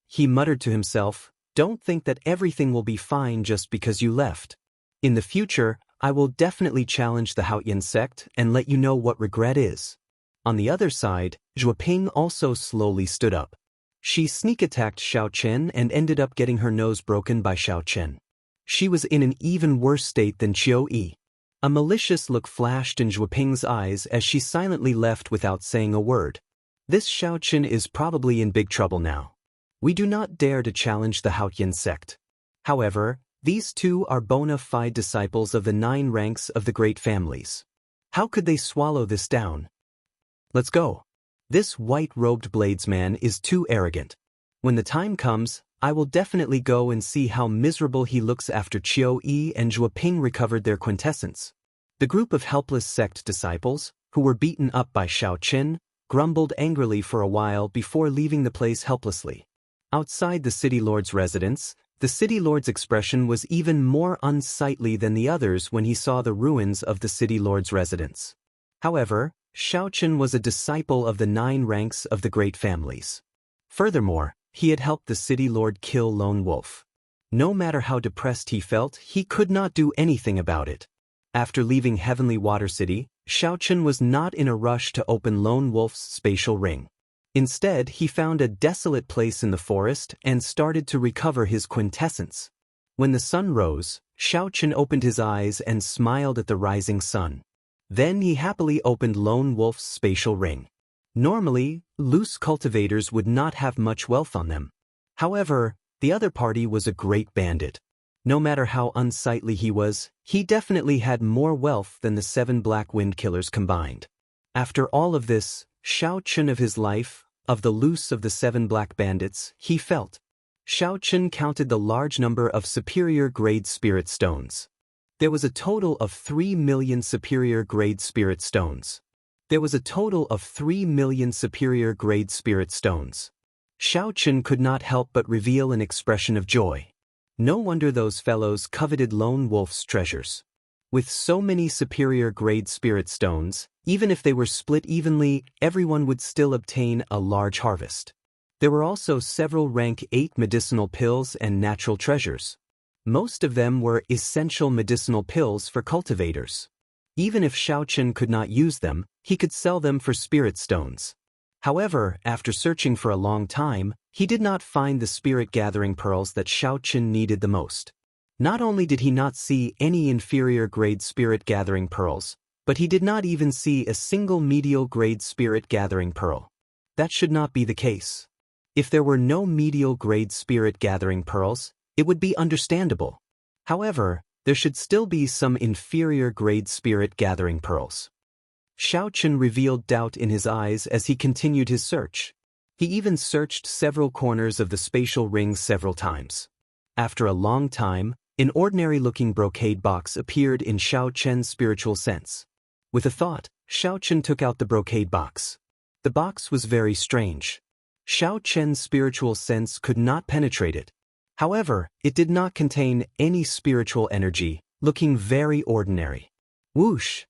He muttered to himself, "Don't think that everything will be fine just because you left. In the future, I will definitely challenge the Haotian sect and let you know what regret is." On the other side, Zhuoping also slowly stood up. She sneak-attacked Xiao Qin and ended up getting her nose broken by Xiao Qin. She was in an even worse state than Qiu Yi. A malicious look flashed in Zhuoping's eyes as she silently left without saying a word. This Xiao Qin is probably in big trouble now. We do not dare to challenge the Haotian sect. However, these two are bona fide disciples of the 9 ranks of the great families. How could they swallow this down? Let's go. This white-robed bladesman is too arrogant. When the time comes, I will definitely go and see how miserable he looks after Qiu Yi and Zhuoping recovered their quintessence. The group of helpless sect disciples, who were beaten up by Xiao Qin, grumbled angrily for a while before leaving the place helplessly. Outside the city lord's residence, the city lord's expression was even more unsightly than the others when he saw the ruins of the city lord's residence. However, Xiao Qin was a disciple of the 9 ranks of the great families. Furthermore, he had helped the city lord kill Lone Wolf. No matter how depressed he felt, he could not do anything about it. After leaving Heavenly Water City, Xiao Qin was not in a rush to open Lone Wolf's spatial ring. Instead, he found a desolate place in the forest and started to recover his quintessence. When the sun rose, Xiao Qin opened his eyes and smiled at the rising sun. Then he happily opened Lone Wolf's spatial ring. Normally, loose cultivators would not have much wealth on them. However, the other party was a great bandit. No matter how unsightly he was, he definitely had more wealth than the 7 Black Wind Killers combined. After all of this, Xiao Qin of his life, Of the loose of the 7 black bandits, he felt. Xiao Chen counted the large number of superior-grade spirit stones. There was a total of 3 million superior-grade spirit stones. There was a total of 3 million superior-grade spirit stones. Xiao Chen could not help but reveal an expression of joy. No wonder those fellows coveted Lone Wolf's treasures. With so many superior-grade spirit stones, even if they were split evenly, everyone would still obtain a large harvest. There were also several rank 8 medicinal pills and natural treasures. Most of them were essential medicinal pills for cultivators. Even if Xiao Chen could not use them, he could sell them for spirit stones. However, after searching for a long time, he did not find the spirit-gathering pearls that Xiao Chen needed the most. Not only did he not see any inferior-grade spirit-gathering pearls, but he did not even see a single medial-grade spirit-gathering pearl. That should not be the case. If there were no medial-grade spirit-gathering pearls, it would be understandable. However, there should still be some inferior-grade spirit-gathering pearls. Xiao Chen revealed doubt in his eyes as he continued his search. He even searched several corners of the spatial ring several times. After a long time, an ordinary-looking brocade box appeared in Xiao Chen's spiritual sense. With a thought, Xiao Chen took out the brocade box. The box was very strange. Xiao Chen's spiritual sense could not penetrate it. However, it did not contain any spiritual energy, looking very ordinary. Whoosh!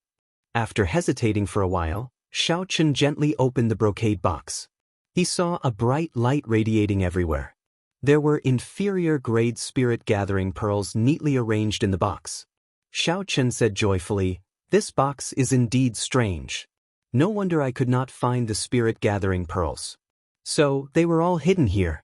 After hesitating for a while, Xiao Chen gently opened the brocade box. He saw a bright light radiating everywhere. There were inferior-grade spirit-gathering pearls neatly arranged in the box. Xiao Chen said joyfully, "This box is indeed strange. No wonder I could not find the spirit-gathering pearls. So, they were all hidden here."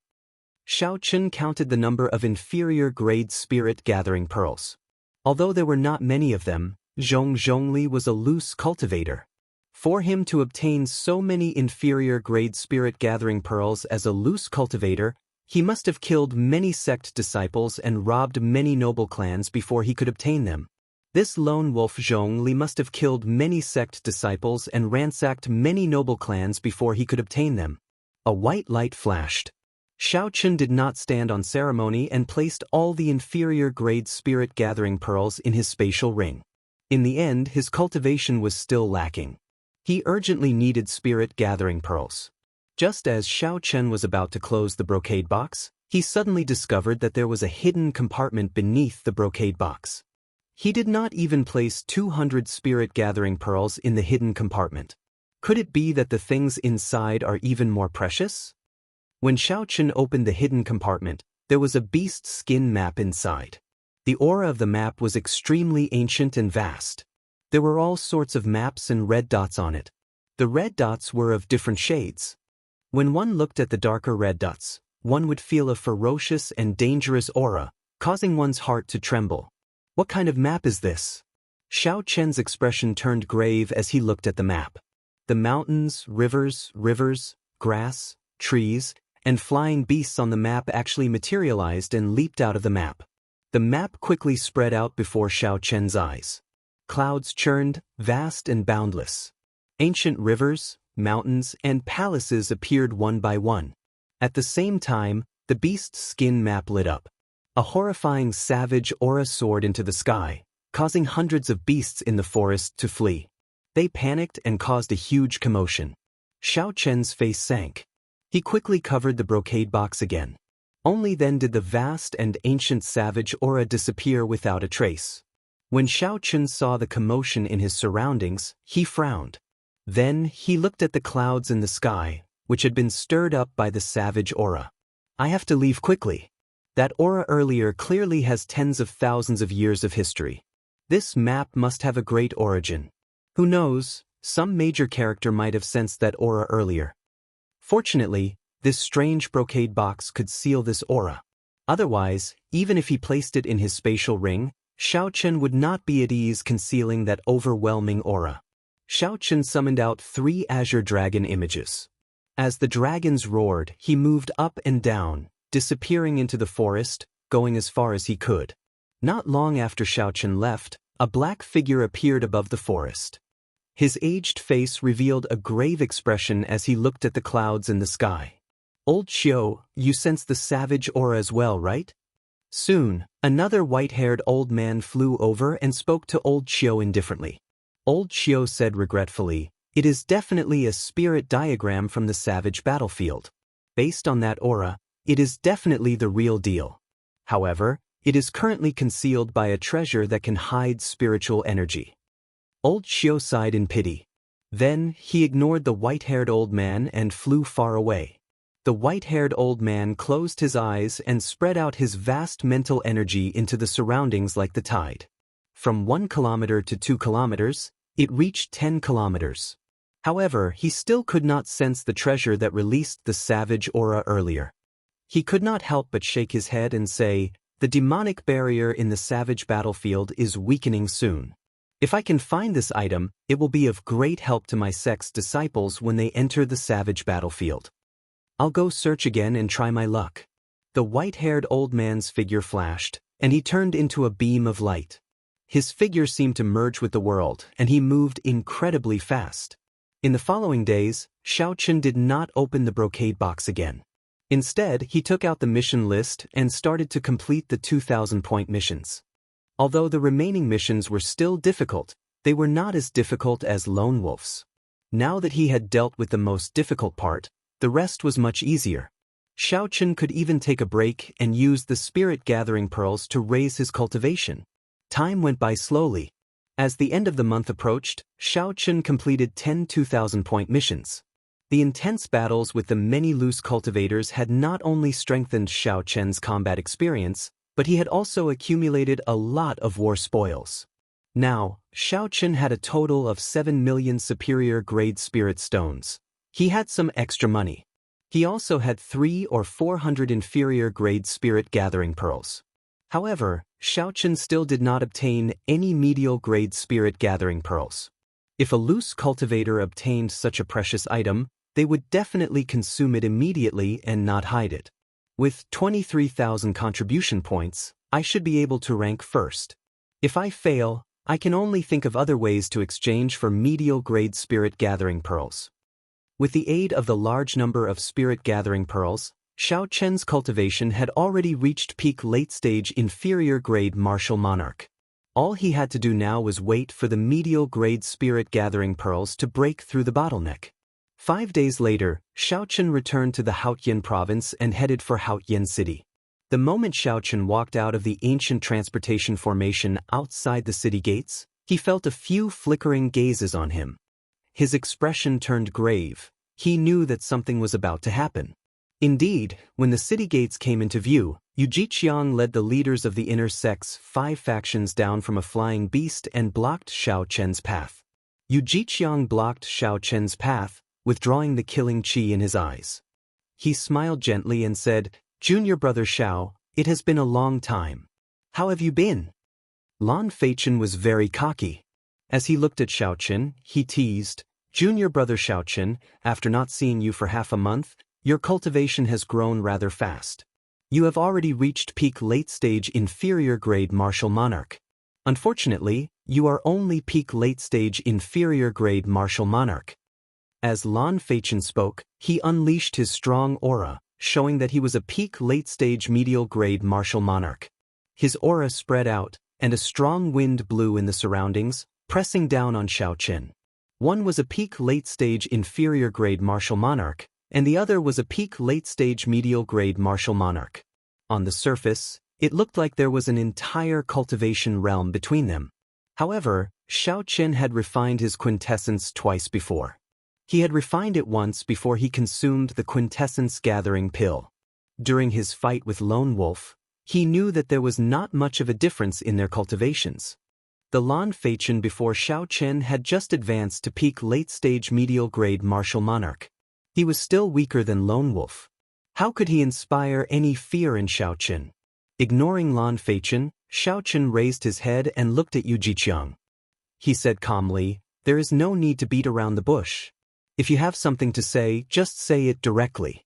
Xiao Chen counted the number of inferior-grade spirit-gathering pearls. Although there were not many of them, Zhong Zhongli was a loose cultivator. For him to obtain so many inferior-grade spirit-gathering pearls as a loose cultivator, he must have killed many sect disciples and robbed many noble clans before he could obtain them. This lone wolf Zhongli must have killed many sect disciples and ransacked many noble clans before he could obtain them. A white light flashed. Xiao Chen did not stand on ceremony and placed all the inferior-grade spirit-gathering pearls in his spatial ring. In the end, his cultivation was still lacking. He urgently needed spirit-gathering pearls. Just as Xiao Chen was about to close the brocade box, he suddenly discovered that there was a hidden compartment beneath the brocade box. He did not even place 200 spirit-gathering pearls in the hidden compartment. Could it be that the things inside are even more precious? When Xiao Chen opened the hidden compartment, there was a beast skin map inside. The aura of the map was extremely ancient and vast. There were all sorts of maps and red dots on it. The red dots were of different shades. When one looked at the darker red dots, one would feel a ferocious and dangerous aura, causing one's heart to tremble. What kind of map is this? Xiao Chen's expression turned grave as he looked at the map. The mountains, rivers, grass, trees, and flying beasts on the map actually materialized and leaped out of the map. The map quickly spread out before Xiao Chen's eyes. Clouds churned, vast and boundless. Ancient rivers, mountains, and palaces appeared one by one. At the same time, the beast skin map lit up. A horrifying savage aura soared into the sky, causing hundreds of beasts in the forest to flee. They panicked and caused a huge commotion. Xiao Chen's face sank. He quickly covered the brocade box again. Only then did the vast and ancient savage aura disappear without a trace. When Xiao Chen saw the commotion in his surroundings, he frowned. Then he looked at the clouds in the sky, which had been stirred up by the savage aura. "I have to leave quickly. That aura earlier clearly has tens of thousands of years of history. This map must have a great origin. Who knows, some major character might have sensed that aura earlier. Fortunately, this strange brocade box could seal this aura. Otherwise, even if he placed it in his spatial ring, Xiao Chen would not be at ease concealing that overwhelming aura." Xiao Chen summoned out 3 azure dragon images. As the dragons roared, he moved up and down, disappearing into the forest, going as far as he could. Not long after Xiao Chen left, a black figure appeared above the forest. His aged face revealed a grave expression as he looked at the clouds in the sky. Old Xiao, you sense the savage aura as well, right? Soon, another white-haired old man flew over and spoke to Old Xiao indifferently. Old Xiao said regretfully, "It is definitely a spirit diagram from the savage battlefield. Based on that aura, it is definitely the real deal. However, it is currently concealed by a treasure that can hide spiritual energy." Old Xiao sighed in pity. Then, he ignored the white-haired old man and flew far away. The white-haired old man closed his eyes and spread out his vast mental energy into the surroundings like the tide. From 1 kilometer to 2 kilometers, it reached 10 kilometers. However, he still could not sense the treasure that released the savage aura earlier. He could not help but shake his head and say, "The demonic barrier in the savage battlefield is weakening soon. If I can find this item, it will be of great help to my sect's disciples when they enter the savage battlefield. I'll go search again and try my luck." The white-haired old man's figure flashed, and he turned into a beam of light. His figure seemed to merge with the world, and he moved incredibly fast. In the following days, Xiaochen did not open the brocade box again. Instead, he took out the mission list and started to complete the 2,000-point missions. Although the remaining missions were still difficult, they were not as difficult as Lone Wolf's. Now that he had dealt with the most difficult part, the rest was much easier. Xiaochen could even take a break and use the spirit gathering pearls to raise his cultivation. Time went by slowly. As the end of the month approached, Xiaochen completed 10 2,000-point missions. The intense battles with the many loose cultivators had not only strengthened Xiaochen's combat experience, but he had also accumulated a lot of war spoils. Now, Xiaochen had a total of 7 million superior-grade spirit stones. He had some extra money. He also had 300 or 400 inferior-grade spirit gathering pearls. However, Xiaochen still did not obtain any medial-grade spirit gathering pearls. If a loose cultivator obtained such a precious item, they would definitely consume it immediately and not hide it. With 23,000 contribution points, I should be able to rank first. If I fail, I can only think of other ways to exchange for medial-grade spirit gathering pearls. With the aid of the large number of spirit gathering pearls, Xiaochen's cultivation had already reached peak late-stage inferior-grade martial monarch. All he had to do now was wait for the medial-grade spirit gathering pearls to break through the bottleneck. 5 days later, Xiaochen returned to the Haotian province and headed for Haotian city. The moment Xiaochen walked out of the ancient transportation formation outside the city gates, he felt a few flickering gazes on him. His expression turned grave. He knew that something was about to happen. Indeed, when the city gates came into view, Yu Jiqiang led the leaders of the inner sect's 5 factions down from a flying beast and blocked Xiaochen's path. Yu Jiqiang blocked Xiaochen's path, withdrawing the killing qi in his eyes. He smiled gently and said, "Junior brother Xiao, it has been a long time. How have you been?" Lan Feichen was very cocky. As he looked at Xiaochen, he teased, "Junior brother Xiaochen, after not seeing you for half a month, your cultivation has grown rather fast. You have already reached peak late-stage inferior-grade martial monarch. Unfortunately, you are only peak late-stage inferior-grade martial monarch." As Lan Feichen spoke, he unleashed his strong aura, showing that he was a peak late-stage medial-grade martial monarch. His aura spread out, and a strong wind blew in the surroundings, pressing down on Xiaochen. One was a peak late-stage inferior-grade martial monarch, and the other was a peak late-stage medial-grade martial monarch. On the surface, it looked like there was an entire cultivation realm between them. However, Xiaochen had refined his quintessence twice before. He had refined it once before he consumed the quintessence gathering pill. During his fight with Lone Wolf, he knew that there was not much of a difference in their cultivations. The Lan Feichen before Xiaochen had just advanced to peak late-stage medial-grade martial monarch. He was still weaker than Lone Wolf. How could he inspire any fear in Xiaochen? Ignoring Lan Feichen, Xiaochen raised his head and looked at Yu Jiqiang. He said calmly, "There is no need to beat around the bush. If you have something to say, just say it directly."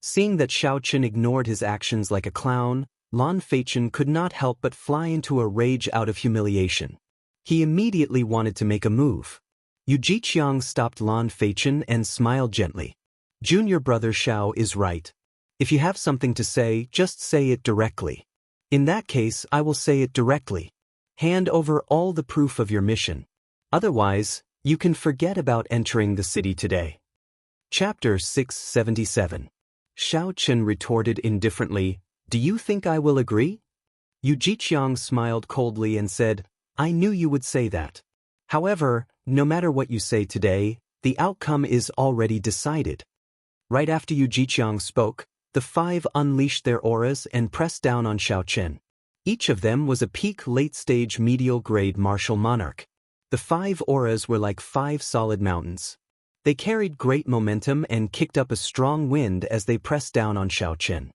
Seeing that Xiaochen ignored his actions like a clown, Lan Feichen could not help but fly into a rage out of humiliation. He immediately wanted to make a move. Yu Jiqiang stopped Lan Feichen and smiled gently. Junior brother Xiao is right. If you have something to say, just say it directly. In that case, I will say it directly. Hand over all the proof of your mission. Otherwise, you can forget about entering the city today. Chapter 677. Xiao Chen retorted indifferently, Do you think I will agree? Yu Jiqiang smiled coldly and said, I knew you would say that. However, no matter what you say today, the outcome is already decided. Right after Yu Jiqiang spoke, the five unleashed their auras and pressed down on Xiao Chen. Each of them was a peak late-stage medial-grade martial monarch. The five auras were like five solid mountains. They carried great momentum and kicked up a strong wind as they pressed down on Xiao Chen.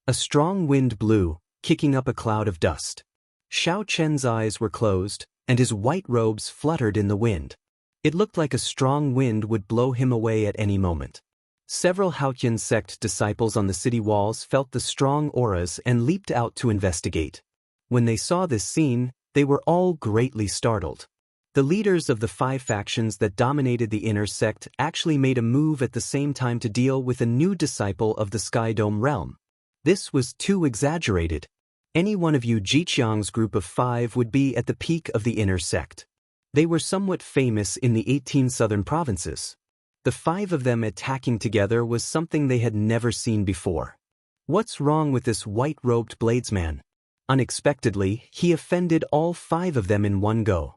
A strong wind blew, kicking up a cloud of dust. Xiao Chen's eyes were closed, and his white robes fluttered in the wind. It looked like a strong wind would blow him away at any moment. Several Haotian sect disciples on the city walls felt the strong auras and leaped out to investigate. When they saw this scene, they were all greatly startled. The leaders of the five factions that dominated the inner sect actually made a move at the same time to deal with a new disciple of the Sky Dome realm. This was too exaggerated. Any one of Yu Jiqiang's group of five would be at the peak of the inner sect. They were somewhat famous in the 18 southern provinces. The five of them attacking together was something they had never seen before. What's wrong with this white-robed bladesman? Unexpectedly, he offended all five of them in one go.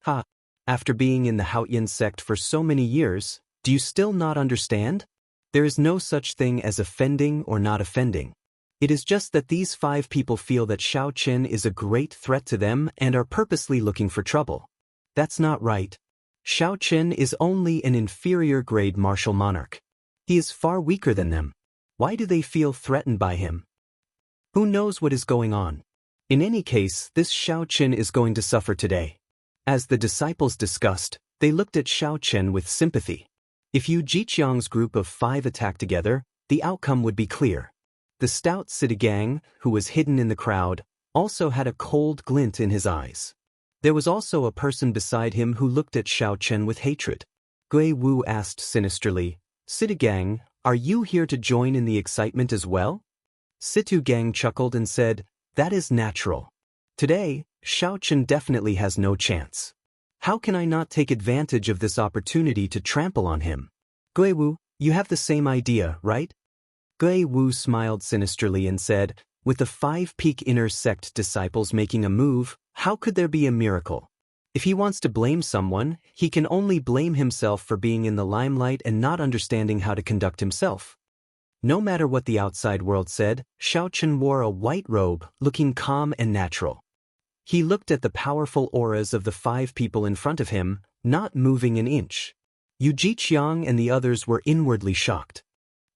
Ha! After being in the Haotian sect for so many years, do you still not understand? There is no such thing as offending or not offending. It is just that these five people feel that Xiao Chen is a great threat to them and are purposely looking for trouble. That's not right. Xiao Chen is only an inferior-grade martial monarch. He is far weaker than them. Why do they feel threatened by him? Who knows what is going on? In any case, this Xiao Chen is going to suffer today. As the disciples discussed, they looked at Xiao Chen with sympathy. If Yu Jiqiang's group of five attacked together, the outcome would be clear. The stout Sitagang, who was hidden in the crowd, also had a cold glint in his eyes. There was also a person beside him who looked at Xiao Chen with hatred. Gui Wu asked sinisterly, Sitagang, are you here to join in the excitement as well? Situgang chuckled and said, That is natural. Today, Xiao Chen definitely has no chance. How can I not take advantage of this opportunity to trample on him? Gui Wu, you have the same idea, right? Gui Wu smiled sinisterly and said, With the five peak inner sect disciples making a move, how could there be a miracle? If he wants to blame someone, he can only blame himself for being in the limelight and not understanding how to conduct himself. No matter what the outside world said, Xiao Chen wore a white robe, looking calm and natural. He looked at the powerful auras of the five people in front of him, not moving an inch. Yu Jiqiang and the others were inwardly shocked.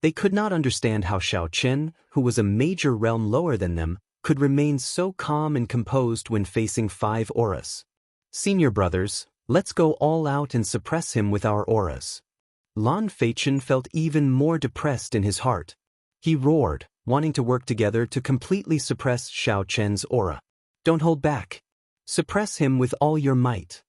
They could not understand how Xiao Chen, who was a major realm lower than them, could remain so calm and composed when facing five auras. Senior brothers, let's go all out and suppress him with our auras. Lan Feichen felt even more depressed in his heart. He roared, wanting to work together to completely suppress Xiao Chen's aura. Don't hold back. Suppress him with all your might.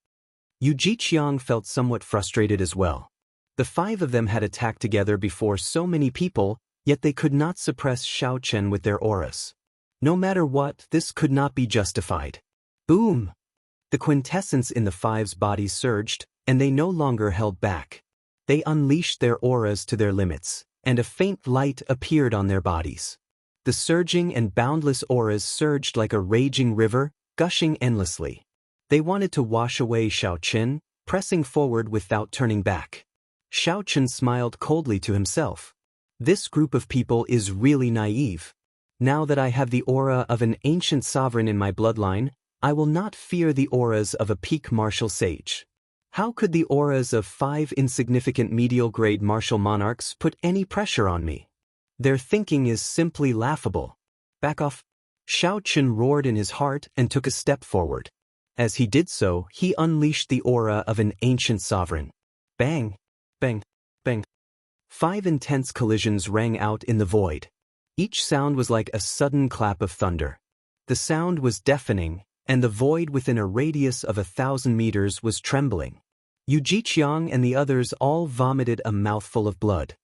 Yu Jiqiang felt somewhat frustrated as well. The five of them had attacked together before so many people, yet they could not suppress Xiao Chen with their auras. No matter what, this could not be justified. Boom! The quintessence in the five's bodies surged, and they no longer held back. They unleashed their auras to their limits, and a faint light appeared on their bodies. The surging and boundless auras surged like a raging river, gushing endlessly. They wanted to wash away Xiao Chen, pressing forward without turning back. Xiao Chen smiled coldly to himself. This group of people is really naive. Now that I have the aura of an ancient sovereign in my bloodline, I will not fear the auras of a peak martial sage. How could the auras of five insignificant medial-grade martial monarchs put any pressure on me? Their thinking is simply laughable. Back off! Xiao Chen roared in his heart and took a step forward. As he did so, he unleashed the aura of an ancient sovereign. Bang! Bang! Bang! Five intense collisions rang out in the void. Each sound was like a sudden clap of thunder. The sound was deafening, and the void within a radius of 1,000 meters was trembling. Yu Jiqiang and the others all vomited a mouthful of blood.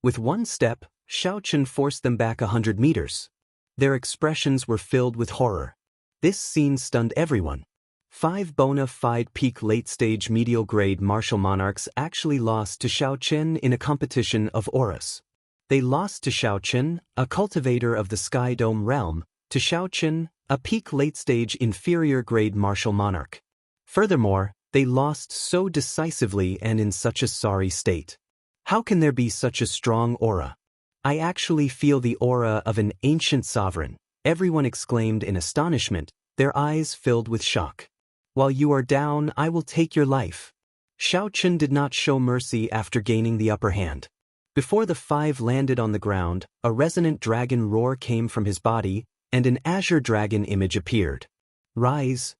With one step, Xiaochen forced them back 100 meters. Their expressions were filled with horror. This scene stunned everyone. 5 bona fide peak late-stage medial-grade martial monarchs actually lost to Xiaochen in a competition of auras. They lost to Xiaochen, a cultivator of the Sky Dome realm, to Xiaochen, a peak late-stage inferior-grade martial monarch. Furthermore, they lost so decisively and in such a sorry state. How can there be such a strong aura? I actually feel the aura of an ancient sovereign, everyone exclaimed in astonishment, their eyes filled with shock. While you are down, I will take your life. Xiaochen did not show mercy after gaining the upper hand. Before the 5 landed on the ground, a resonant dragon roar came from his body, and an azure dragon image appeared. Rise.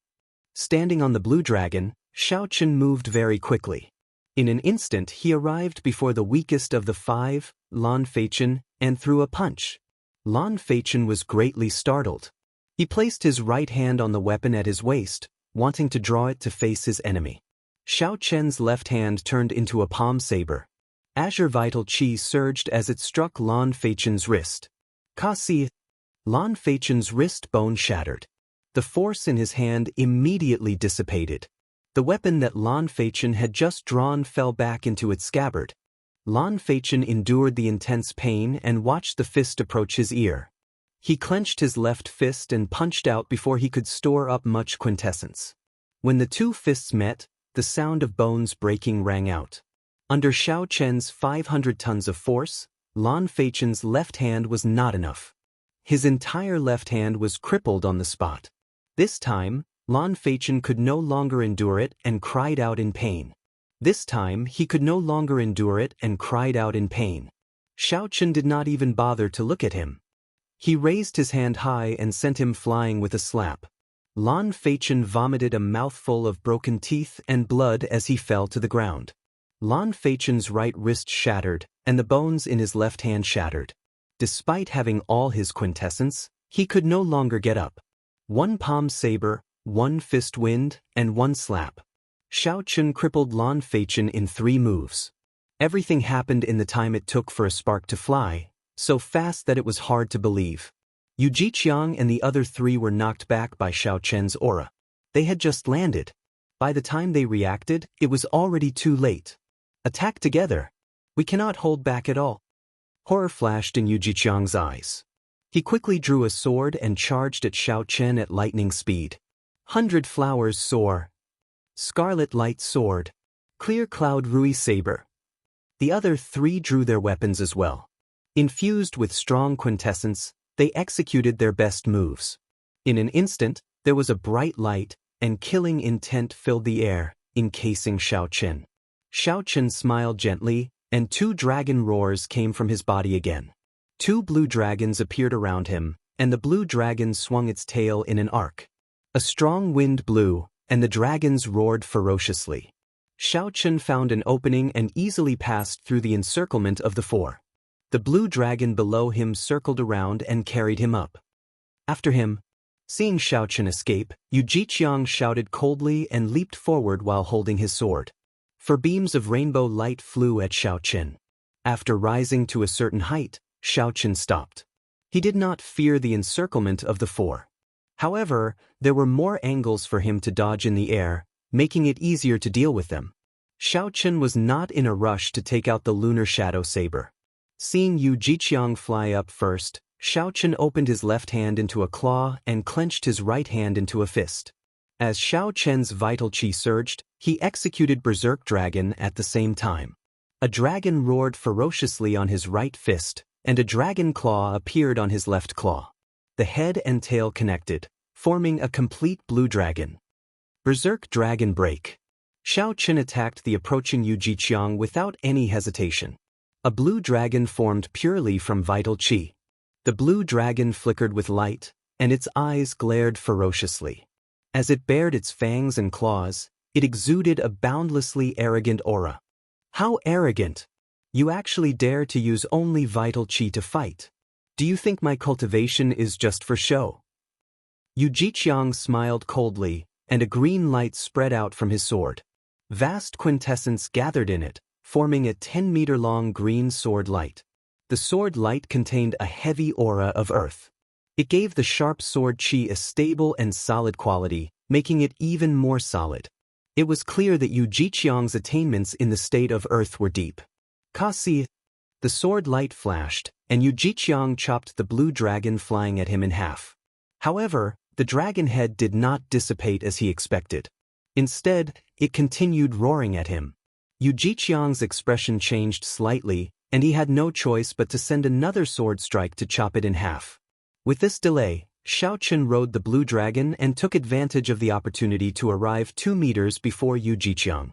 Standing on the blue dragon, Xiaochen moved very quickly. In an instant he arrived before the weakest of the 5, Lan Feichen, and threw a punch. Lan Feichen was greatly startled. He placed his right hand on the weapon at his waist, wanting to draw it to face his enemy. Xiaochen's left hand turned into a palm saber. Azure vital qi surged as it struck Lan Feichen's wrist. Kasi! Lan Feichen's wrist bone shattered. The force in his hand immediately dissipated. The weapon that Lan Feichen had just drawn fell back into its scabbard. Lan Feichen endured the intense pain and watched the fist approach his ear. He clenched his left fist and punched out before he could store up much quintessence. When the 2 fists met, the sound of bones breaking rang out. Under Xiaochen's 500 tons of force, Lan Feichen's left hand was not enough. His entire left hand was crippled on the spot. This time, Lan Feichen could no longer endure it and cried out in pain. Xiaochen did not even bother to look at him. He raised his hand high and sent him flying with a slap. Lan Feichen vomited a mouthful of broken teeth and blood as he fell to the ground. Lan Feichen's right wrist shattered, and the bones in his left hand shattered. Despite having all his quintessence, he could no longer get up. 1 palm saber, 1 fist wind, and 1 slap. Xiaochen crippled Lan Feichen in 3 moves. Everything happened in the time it took for a spark to fly, so fast that it was hard to believe. Yu Jiqiang and the other 3 were knocked back by Xiaochen's aura. They had just landed. By the time they reacted, it was already too late. Attack together. We cannot hold back at all. Horror flashed in Yu Jiqiang's eyes. He quickly drew a sword and charged at Xiaochen at lightning speed. 100 flowers soar. Scarlet light sword. Clear cloud rui saber. The other 3 drew their weapons as well. Infused with strong quintessence, they executed their best moves. In an instant, there was a bright light, and killing intent filled the air, encasing Xiaochen. Xiaochen smiled gently, and 2 dragon roars came from his body again. 2 blue dragons appeared around him, and the blue dragon swung its tail in an arc. A strong wind blew, and the dragons roared ferociously. Xiaochen found an opening and easily passed through the encirclement of the 4. The blue dragon below him circled around and carried him up. After him. Seeing Xiaochen escape, Yu Jiqiang shouted coldly and leaped forward while holding his sword. 4 beams of rainbow light flew at Xiaochen. After rising to a certain height, Xiaochen stopped. He did not fear the encirclement of the 4. However, there were more angles for him to dodge in the air, making it easier to deal with them. Xiaochen was not in a rush to take out the lunar shadow saber. Seeing Yu Jiqiang fly up first, Xiaochen opened his left hand into a claw and clenched his right hand into a fist. As Xiaochen's vital qi surged, he executed Berserk Dragon at the same time. A dragon roared ferociously on his right fist, and a dragon claw appeared on his left claw. The head and tail connected, forming a complete blue dragon. Berserk Dragon Break. Xiaochen attacked the approaching Yu Jiqiang without any hesitation. A blue dragon formed purely from vital qi. The blue dragon flickered with light, and its eyes glared ferociously. As it bared its fangs and claws, it exuded a boundlessly arrogant aura. How arrogant! You actually dare to use only vital qi to fight. Do you think my cultivation is just for show? Yu Jiqiang smiled coldly, and a green light spread out from his sword. Vast quintessence gathered in it, forming a 10-meter-long green sword light. The sword light contained a heavy aura of earth. It gave the sharp sword chi a stable and solid quality, making it even more solid. It was clear that Yu Jiqiang's attainments in the state of earth were deep. Kasi. The sword light flashed, and Yu Jiqiang chopped the blue dragon flying at him in half. However, the dragon head did not dissipate as he expected. Instead, it continued roaring at him. Yu Jiqiang's expression changed slightly, and he had no choice but to send another sword strike to chop it in half. With this delay, Xiaochen rode the blue dragon and took advantage of the opportunity to arrive 2 meters before Yu Jiqiang.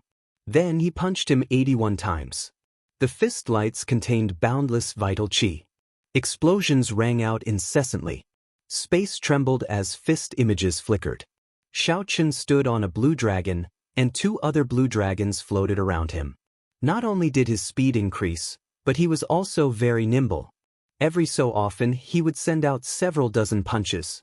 Then he punched him 81 times. The fist lights contained boundless vital qi. Explosions rang out incessantly. Space trembled as fist images flickered. Xiaochen stood on a blue dragon, and 2 other blue dragons floated around him. Not only did his speed increase, but he was also very nimble. Every so often he would send out several dozen punches.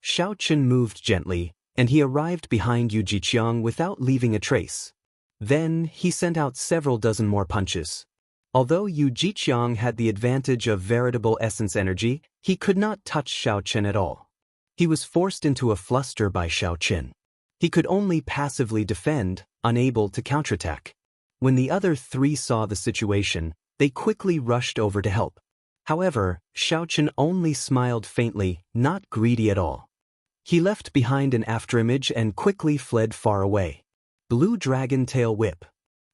Xiaochen moved gently, and he arrived behind Yu Jiqiang without leaving a trace. Then he sent out several dozen more punches. Although Yu Jiqiang had the advantage of veritable essence energy, he could not touch Xiaochen at all. He was forced into a fluster by Xiaochen. He could only passively defend, unable to counterattack. When the other 3 saw the situation, they quickly rushed over to help. However, Xiaochen only smiled faintly, not greedy at all. He left behind an afterimage and quickly fled far away. Blue Dragon Tail Whip.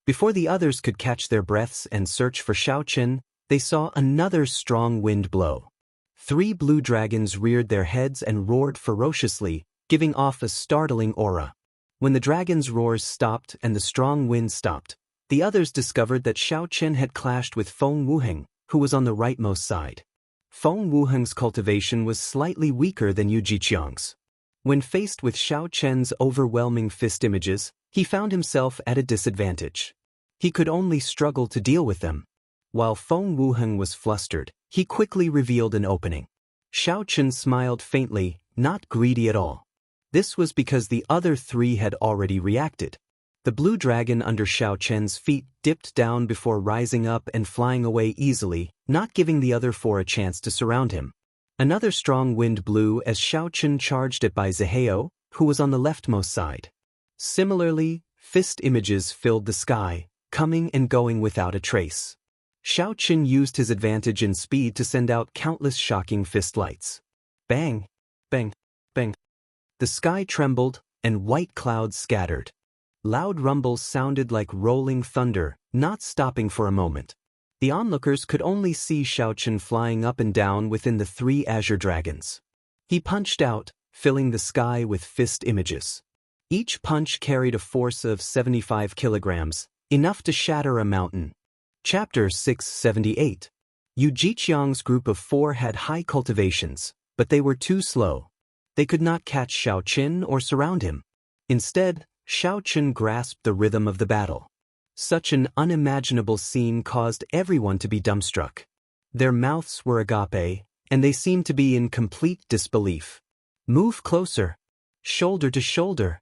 Before the others could catch their breaths and search for Xiaochen, they saw another strong wind blow. 3 blue dragons reared their heads and roared ferociously, giving off a startling aura. When the dragons' roars stopped and the strong wind stopped, the others discovered that Xiaochen had clashed with Feng Wuheng, who was on the rightmost side. Feng Wuheng's cultivation was slightly weaker than Yu Jiqiang's. When faced with Xiaochen's overwhelming fist images, he found himself at a disadvantage. He could only struggle to deal with them. While Feng Wuheng was flustered, he quickly revealed an opening. Xiaochen smiled faintly, not greedy at all. This was because the other 3 had already reacted. The blue dragon under Xiaochen's feet dipped down before rising up and flying away easily, not giving the other 4 a chance to surround him. Another strong wind blew as Xiaochen charged it by Zaheo, who was on the leftmost side. Similarly, fist images filled the sky, coming and going without a trace. Xiaochen used his advantage in speed to send out countless shocking fist lights. Bang! Bang! Bang! The sky trembled, and white clouds scattered. Loud rumbles sounded like rolling thunder, not stopping for a moment. The onlookers could only see Xiaochen flying up and down within the 3 azure dragons. He punched out, filling the sky with fist images. Each punch carried a force of 75 kilograms, enough to shatter a mountain. Chapter 678. Yu Jiqiang's group of 4 had high cultivations, but they were too slow. They could not catch Xiaochen or surround him. Instead, Xiaochen grasped the rhythm of the battle. Such an unimaginable scene caused everyone to be dumbstruck. Their mouths were agape, and they seemed to be in complete disbelief. Move closer. Shoulder to shoulder.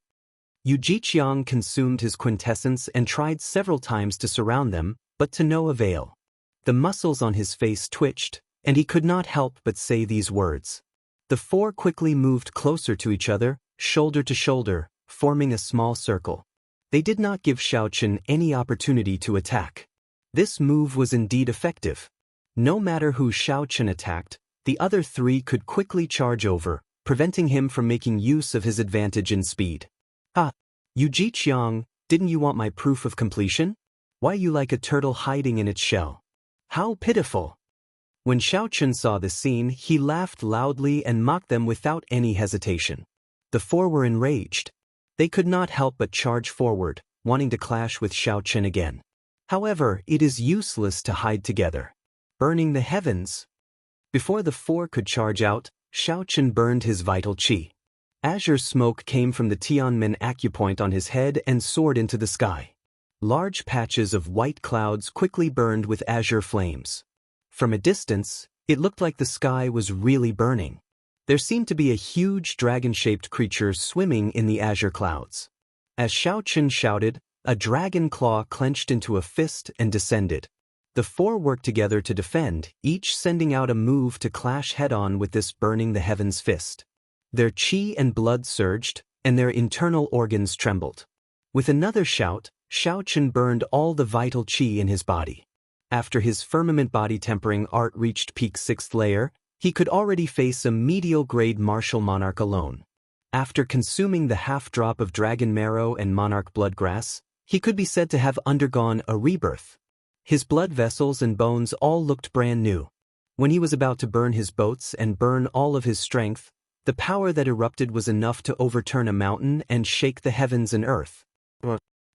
Yu Jiqiang consumed his quintessence and tried several times to surround them, but to no avail. The muscles on his face twitched, and he could not help but say these words. The 4 quickly moved closer to each other, shoulder to shoulder, forming a small circle. They did not give Xiaochen any opportunity to attack. This move was indeed effective. No matter who Xiaochen attacked, the other 3 could quickly charge over, preventing him from making use of his advantage in speed. Ah, Yu Jiqiang, didn't you want my proof of completion? Why you like a turtle hiding in its shell? How pitiful! When Xiaochen saw this scene, he laughed loudly and mocked them without any hesitation. The 4 were enraged. They could not help but charge forward, wanting to clash with Xiaochen again. However, it is useless to hide together. Burning the heavens. Before the 4 could charge out, Xiaochen burned his vital qi. Azure smoke came from the Tianmen acupoint on his head and soared into the sky. Large patches of white clouds quickly burned with azure flames. From a distance, it looked like the sky was really burning. There seemed to be a huge dragon-shaped creature swimming in the azure clouds. As Xiaochen shouted, A dragon claw clenched into a fist and descended. The four worked together to defend, each sending out a move to clash head-on with this burning the heavens fist. Their chi and blood surged, and their internal organs trembled. With another shout, Shao Chen burned all the vital chi in his body. After his firmament body tempering art reached peak 6th layer, he could already face a medial-grade martial monarch alone. After consuming the half-drop of dragon marrow and monarch bloodgrass, he could be said to have undergone a rebirth. His blood vessels and bones all looked brand new. When he was about to burn his boats and burn all of his strength, the power that erupted was enough to overturn a mountain and shake the heavens and earth.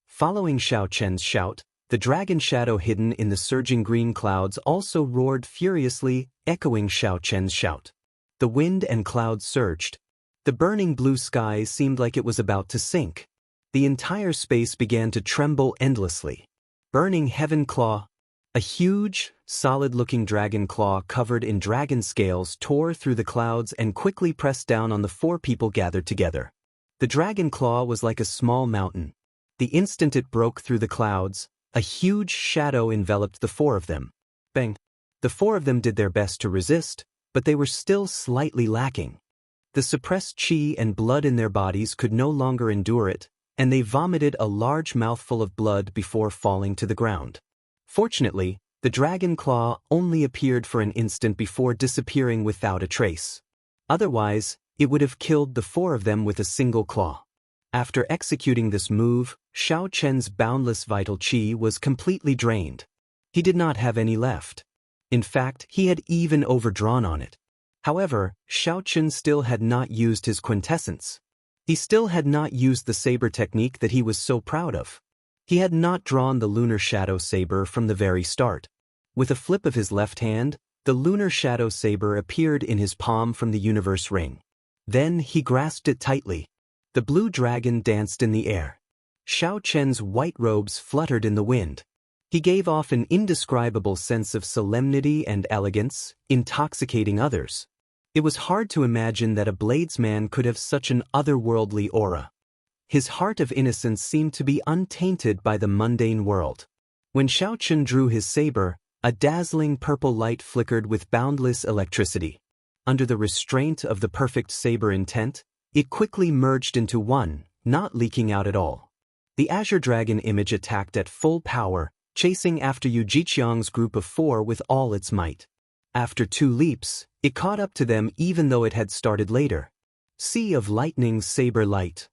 Following Shao Chen's shout, the dragon shadow hidden in the surging green clouds also roared furiously, echoing Shao Chen's shout. The wind and clouds surged. The burning blue sky seemed like it was about to sink. The entire space began to tremble endlessly. Burning Heaven Claw. A huge, solid-looking dragon claw covered in dragon scales tore through the clouds and quickly pressed down on the four people gathered together. The dragon claw was like a small mountain. The instant it broke through the clouds, a huge shadow enveloped the four of them. Bang! The four of them did their best to resist, but they were still slightly lacking. The suppressed chi and blood in their bodies could no longer endure it, and they vomited a large mouthful of blood before falling to the ground. Fortunately, the dragon claw only appeared for an instant before disappearing without a trace. Otherwise, it would have killed the four of them with a single claw. After executing this move, Shao Chen's boundless vital chi was completely drained. He did not have any left. In fact, he had even overdrawn on it. However, Shao Chen still had not used his quintessence. He still had not used the saber technique that he was so proud of. He had not drawn the lunar shadow saber from the very start. With a flip of his left hand, the lunar shadow saber appeared in his palm from the universe ring. Then he grasped it tightly. The blue dragon danced in the air. Shao Chen's white robes fluttered in the wind. He gave off an indescribable sense of solemnity and elegance, intoxicating others. It was hard to imagine that a bladesman could have such an otherworldly aura. His heart of innocence seemed to be untainted by the mundane world. When Shao Chen drew his saber, a dazzling purple light flickered with boundless electricity. Under the restraint of the perfect saber intent, it quickly merged into one, not leaking out at all. The Azure Dragon image attacked at full power, chasing after Yu Jiqiang's group of four with all its might. After 2 leaps, it caught up to them even though it had started later. Sea of Lightning's saber light.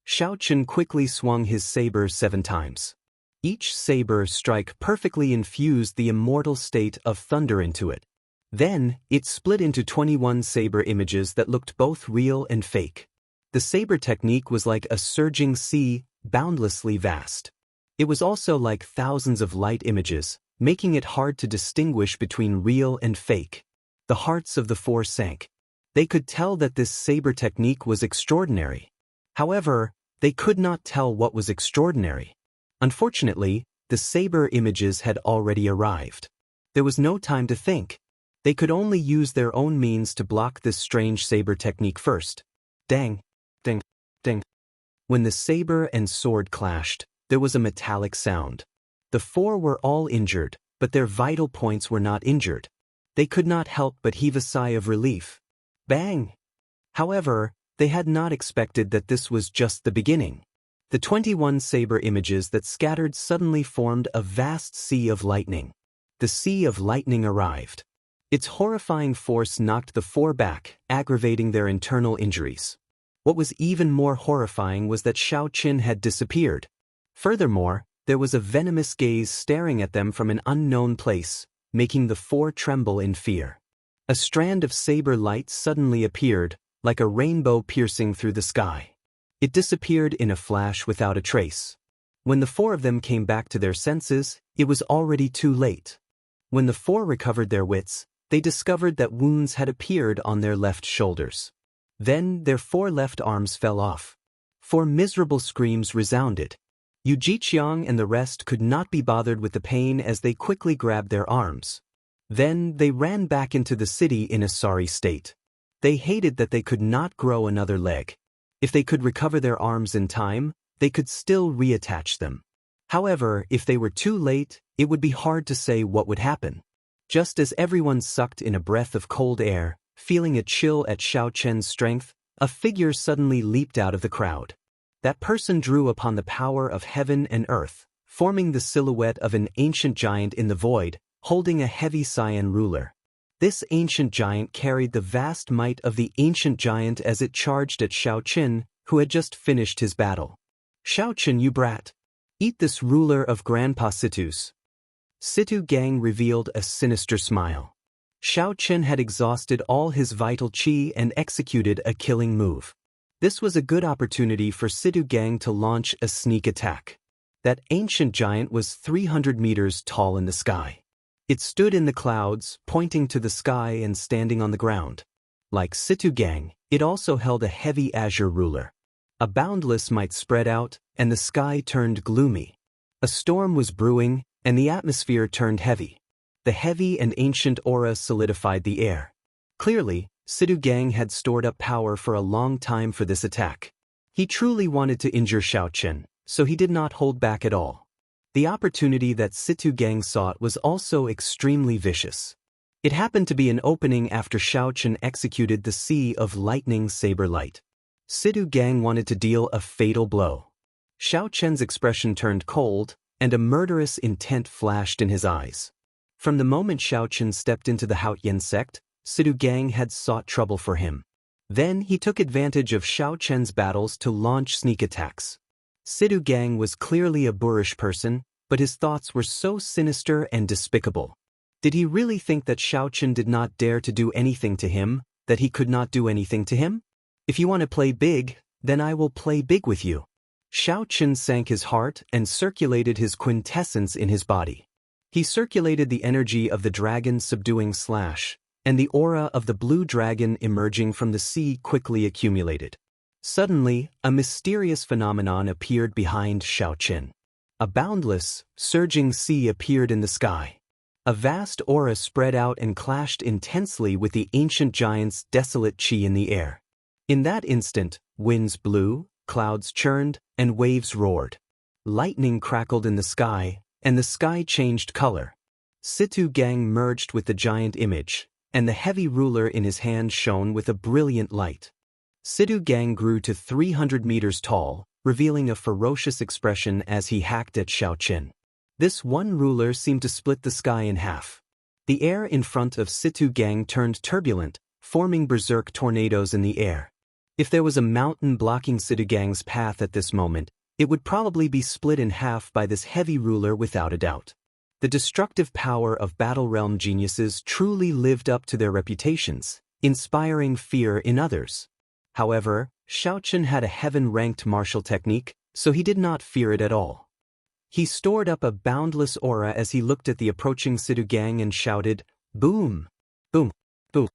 Shao Chen quickly swung his saber 7 times. Each saber strike perfectly infused the immortal state of thunder into it. Then, it split into 21 saber images that looked both real and fake. The saber technique was like a surging sea, boundlessly vast. It was also like thousands of light images, making it hard to distinguish between real and fake. The hearts of the four sank. They could tell that this saber technique was extraordinary. However, they could not tell what was extraordinary. Unfortunately, the saber images had already arrived. There was no time to think. They could only use their own means to block this strange saber technique first. Dang, ding, ding. When the saber and sword clashed, there was a metallic sound. The four were all injured, but their vital points were not injured. They could not help but heave a sigh of relief. Bang! However, they had not expected that this was just the beginning. The 21 saber images that scattered suddenly formed a vast sea of lightning. The sea of lightning arrived. Its horrifying force knocked the four back, aggravating their internal injuries. What was even more horrifying was that Shao Chen had disappeared. Furthermore, there was a venomous gaze staring at them from an unknown place, making the four tremble in fear. A strand of saber light suddenly appeared, like a rainbow piercing through the sky. It disappeared in a flash without a trace. When the four of them came back to their senses, it was already too late. When the four recovered their wits, they discovered that wounds had appeared on their left shoulders. Then their 4 left arms fell off. 4 miserable screams resounded. Yu Jiqiang and the rest could not be bothered with the pain as they quickly grabbed their arms. Then they ran back into the city in a sorry state. They hated that they could not grow another leg. If they could recover their arms in time, they could still reattach them. However, if they were too late, it would be hard to say what would happen. Just as everyone sucked in a breath of cold air, feeling a chill at Xiao Chen's strength, a figure suddenly leaped out of the crowd. That person drew upon the power of heaven and earth, forming the silhouette of an ancient giant in the void, holding a heavy cyan ruler. This ancient giant carried the vast might of the ancient giant as it charged at Xiao Qin, who had just finished his battle. "Xiao Qin, you brat! Eat this ruler of Grandpa Situ's." Situ Gang revealed a sinister smile. Xiao Qin had exhausted all his vital qi and executed a killing move. This was a good opportunity for Situ Gang to launch a sneak attack. That ancient giant was 300 meters tall in the sky. It stood in the clouds, pointing to the sky and standing on the ground. Like Situ Gang, it also held a heavy azure ruler. A boundless might spread out, and the sky turned gloomy. A storm was brewing, and the atmosphere turned heavy. The heavy and ancient aura solidified the air. Clearly, Situ Gang had stored up power for a long time for this attack. He truly wanted to injure Xiao Qin, so he did not hold back at all. The opportunity that Situ Gang sought was also extremely vicious. It happened to be an opening after Xiao Qin executed the Sea of Lightning Saber Light. Situ Gang wanted to deal a fatal blow. Xiao Qin's expression turned cold, and a murderous intent flashed in his eyes. From the moment Xiao Qin stepped into the Haotian sect, Situ Gang had sought trouble for him. Then he took advantage of Xiao Qin's battles to launch sneak attacks. Situ Gang was clearly a boorish person, but his thoughts were so sinister and despicable. Did he really think that Xiao Qin did not dare to do anything to him, that he could not do anything to him? If you want to play big, then I will play big with you. Xiao Qin sank his heart and circulated his quintessence in his body. He circulated the energy of the dragon subduing Slash, and the aura of the blue dragon emerging from the sea quickly accumulated. Suddenly, a mysterious phenomenon appeared behind Xiao Qin. A boundless, surging sea appeared in the sky. A vast aura spread out and clashed intensely with the ancient giant's desolate qi in the air. In that instant, winds blew, clouds churned, and waves roared. Lightning crackled in the sky, and the sky changed color. Situ Gang merged with the giant image, and the heavy ruler in his hand shone with a brilliant light. Situ Gang grew to 300 meters tall, revealing a ferocious expression as he hacked at Xiao Qin. This one ruler seemed to split the sky in half. The air in front of Situ Gang turned turbulent, forming berserk tornadoes in the air. If there was a mountain blocking Situ Gang's path at this moment, it would probably be split in half by this heavy ruler without a doubt. The destructive power of Battle Realm geniuses truly lived up to their reputations, inspiring fear in others. However, Xiao Qin had a heaven-ranked martial technique, so he did not fear it at all. He stored up a boundless aura as he looked at the approaching Situ Gang and shouted, "Boom! Boom! Boom!"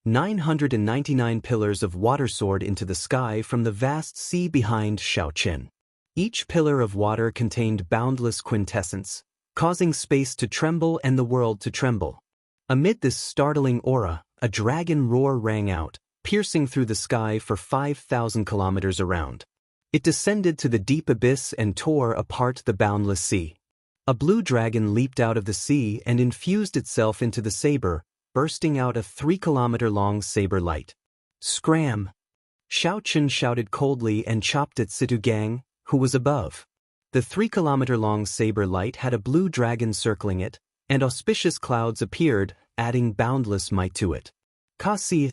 999 pillars of water soared into the sky from the vast sea behind Xiao Qin. Each pillar of water contained boundless quintessence, causing space to tremble and the world to tremble. Amid this startling aura, a dragon roar rang out, piercing through the sky for 5,000 kilometers around. It descended to the deep abyss and tore apart the boundless sea. A blue dragon leaped out of the sea and infused itself into the saber, bursting out a 3-kilometer-long saber light. "Scram!" Xiao Qin shouted coldly and chopped at Situ Gang, who was above. The 3-kilometer-long saber light had a blue dragon circling it, and auspicious clouds appeared, adding boundless might to it. Kasi.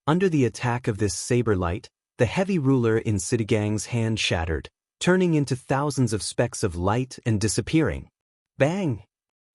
Under the attack of this saber light, the heavy ruler in Situ Gang's hand shattered, turning into thousands of specks of light and disappearing. Bang!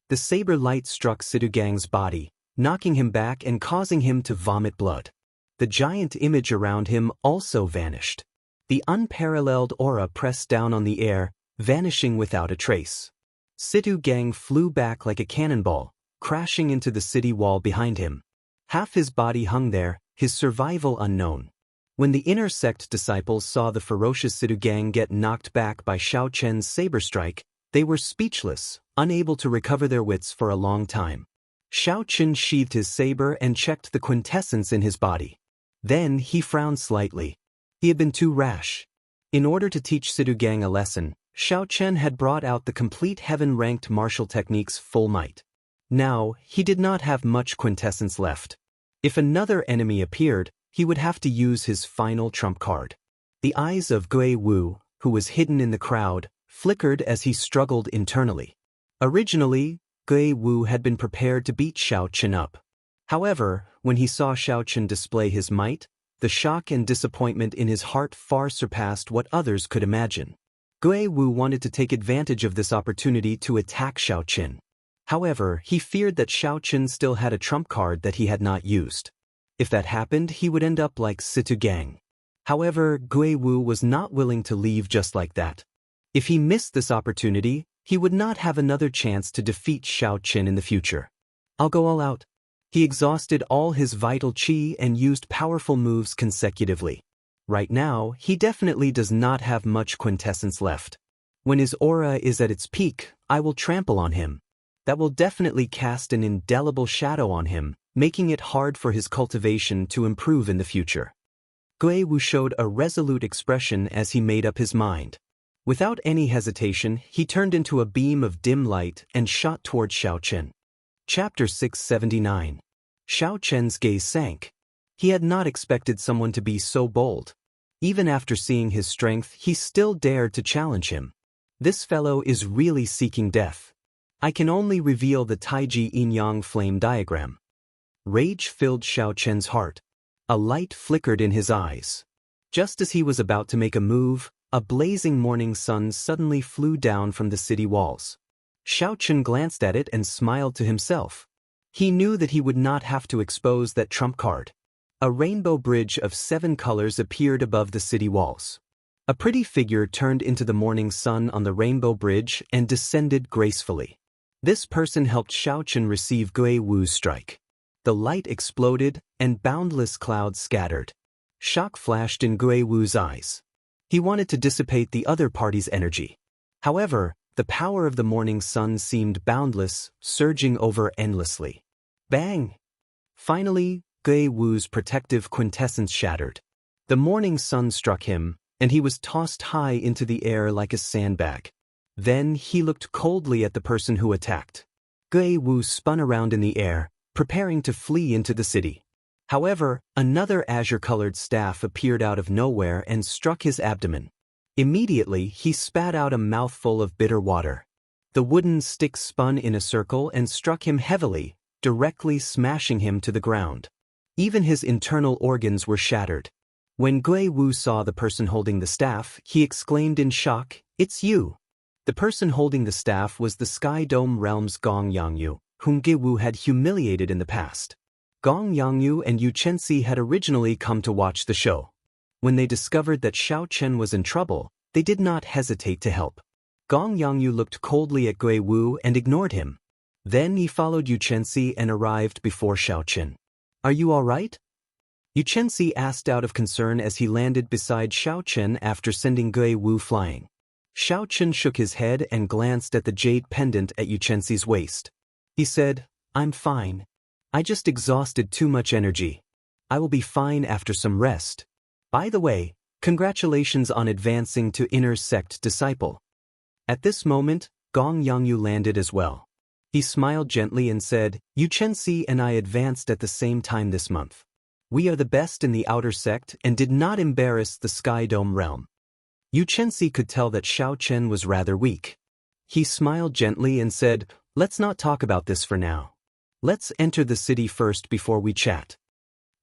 The saber light struck Situ Gang's body, knocking him back and causing him to vomit blood. The giant image around him also vanished. The unparalleled aura pressed down on the air, vanishing without a trace. Situ Gang flew back like a cannonball, crashing into the city wall behind him. Half his body hung there, his survival unknown. When the inner sect disciples saw the ferocious Situ Gang get knocked back by Xiao Chen's saber strike, they were speechless, unable to recover their wits for a long time. Xiao Qin sheathed his saber and checked the quintessence in his body. Then he frowned slightly. He had been too rash. In order to teach Situ Gang a lesson, Xiao Chen had brought out the complete heaven-ranked martial technique's full might. Now, he did not have much quintessence left. If another enemy appeared, he would have to use his final trump card. The eyes of Gui Wu, who was hidden in the crowd, flickered as he struggled internally. Originally, Gui Wu had been prepared to beat Xiao Chen up. However, when he saw Xiao Chen display his might, the shock and disappointment in his heart far surpassed what others could imagine. Gui Wu wanted to take advantage of this opportunity to attack Xiao Chen. However, he feared that Xiao Chen still had a trump card that he had not used. If that happened, he would end up like Situ Gang. However, Gui Wu was not willing to leave just like that. If he missed this opportunity, he would not have another chance to defeat Xiao Chen in the future. I'll go all out. He exhausted all his vital qi and used powerful moves consecutively. Right now, he definitely does not have much quintessence left. When his aura is at its peak, I will trample on him. That will definitely cast an indelible shadow on him, making it hard for his cultivation to improve in the future. Gui Wu showed a resolute expression as he made up his mind. Without any hesitation, he turned into a beam of dim light and shot toward Xiao Chen. Chapter 679. Xiao Chen's gaze sank. He had not expected someone to be so bold. Even after seeing his strength, he still dared to challenge him. This fellow is really seeking death. I can only reveal the Taiji Yin-Yang flame diagram. Rage filled Xiao Chen's heart. A light flickered in his eyes. Just as he was about to make a move, a blazing morning sun suddenly flew down from the city walls. Xiao Chen glanced at it and smiled to himself. He knew that he would not have to expose that trump card. A rainbow bridge of 7 colors appeared above the city walls. A pretty figure turned into the morning sun on the rainbow bridge and descended gracefully. This person helped Xiao Chen receive Gui Wu's strike. The light exploded, and boundless clouds scattered. Shock flashed in Gui Wu's eyes. He wanted to dissipate the other party's energy. However, the power of the morning sun seemed boundless, surging over endlessly. Bang! Finally, Gui Wu's protective quintessence shattered. The morning sun struck him, and he was tossed high into the air like a sandbag. Then he looked coldly at the person who attacked. Gui Wu spun around in the air, preparing to flee into the city. However, another azure-colored staff appeared out of nowhere and struck his abdomen. Immediately, he spat out a mouthful of bitter water. The wooden stick spun in a circle and struck him heavily, directly smashing him to the ground. Even his internal organs were shattered. When Gui Wu saw the person holding the staff, he exclaimed in shock, "It's you!" The person holding the staff was the Sky Dome Realm's Gong Yangyu, whom Gui Wu had humiliated in the past. Gong Yangyu and Yu Chenxi had originally come to watch the show. When they discovered that Xiao Chen was in trouble, they did not hesitate to help. Gong Yangyu looked coldly at Gui Wu and ignored him. Then he followed Yu Chenxi and arrived before Xiao Chen. "Are you all right?" Yu Chenxi asked out of concern as he landed beside Xiao Chen after sending Gui Wu flying. Xiao Chen shook his head and glanced at the jade pendant at Yu Chenxi's waist. He said, "I'm fine. I just exhausted too much energy. I will be fine after some rest. By the way, congratulations on advancing to inner sect disciple." At this moment, Gong Yangyu landed as well. He smiled gently and said, "Yu Chenxi and I advanced at the same time this month. We are the best in the outer sect and did not embarrass the Sky Dome realm." Yu Chenxi could tell that Xiao Chen was rather weak. He smiled gently and said, "Let's not talk about this for now. Let's enter the city first before we chat."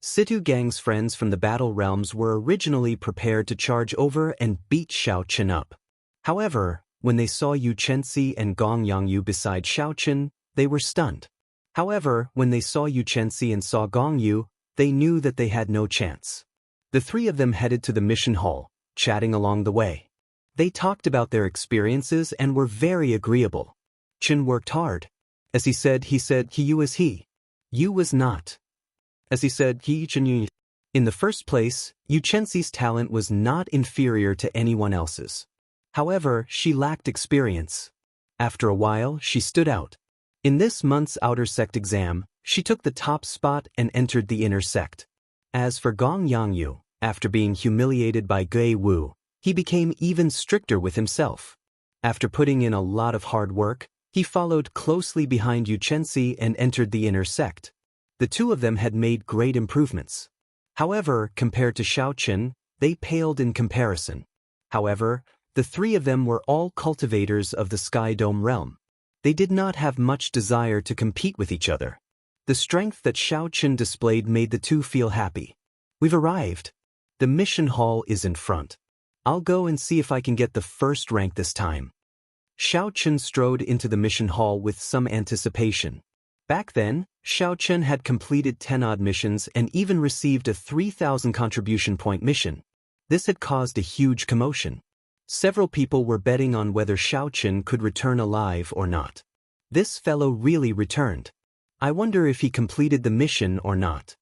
Situ Gang's friends from the battle realms were originally prepared to charge over and beat Xiao Chen up. However, when they saw Yu Chenxi and Gong Yangyu beside Xiao Chen, they were stunned. However, when they saw Yu Chenxi and saw Gong Yu, they knew that they had no chance. The three of them headed to the mission hall, chatting along the way. They talked about their experiences and were very agreeable. Chen worked hard. As he said, he was he. Yu was not. As he said, he Chen Yu. In the first place, Yu Chenxi's talent was not inferior to anyone else's. However, she lacked experience. After a while, she stood out. In this month's outer sect exam, she took the top spot and entered the inner sect. As for Gong Yangyu, after being humiliated by Gui Wu, he became even stricter with himself. After putting in a lot of hard work, he followed closely behind Yu Chenxi and entered the inner sect. The two of them had made great improvements. However, compared to Xiaoqin, they paled in comparison. However, the three of them were all cultivators of the Sky Dome realm. They did not have much desire to compete with each other. The strength that Xiaoqin displayed made the two feel happy. We've arrived. The mission hall is in front. I'll go and see if I can get the first rank this time. Xiaoqin strode into the mission hall with some anticipation. Back then, Xiaoqin had completed 10-odd missions and even received a 3,000 contribution point mission. This had caused a huge commotion. Several people were betting on whether Xiaoqin could return alive or not. This fellow really returned. I wonder if he completed the mission or not.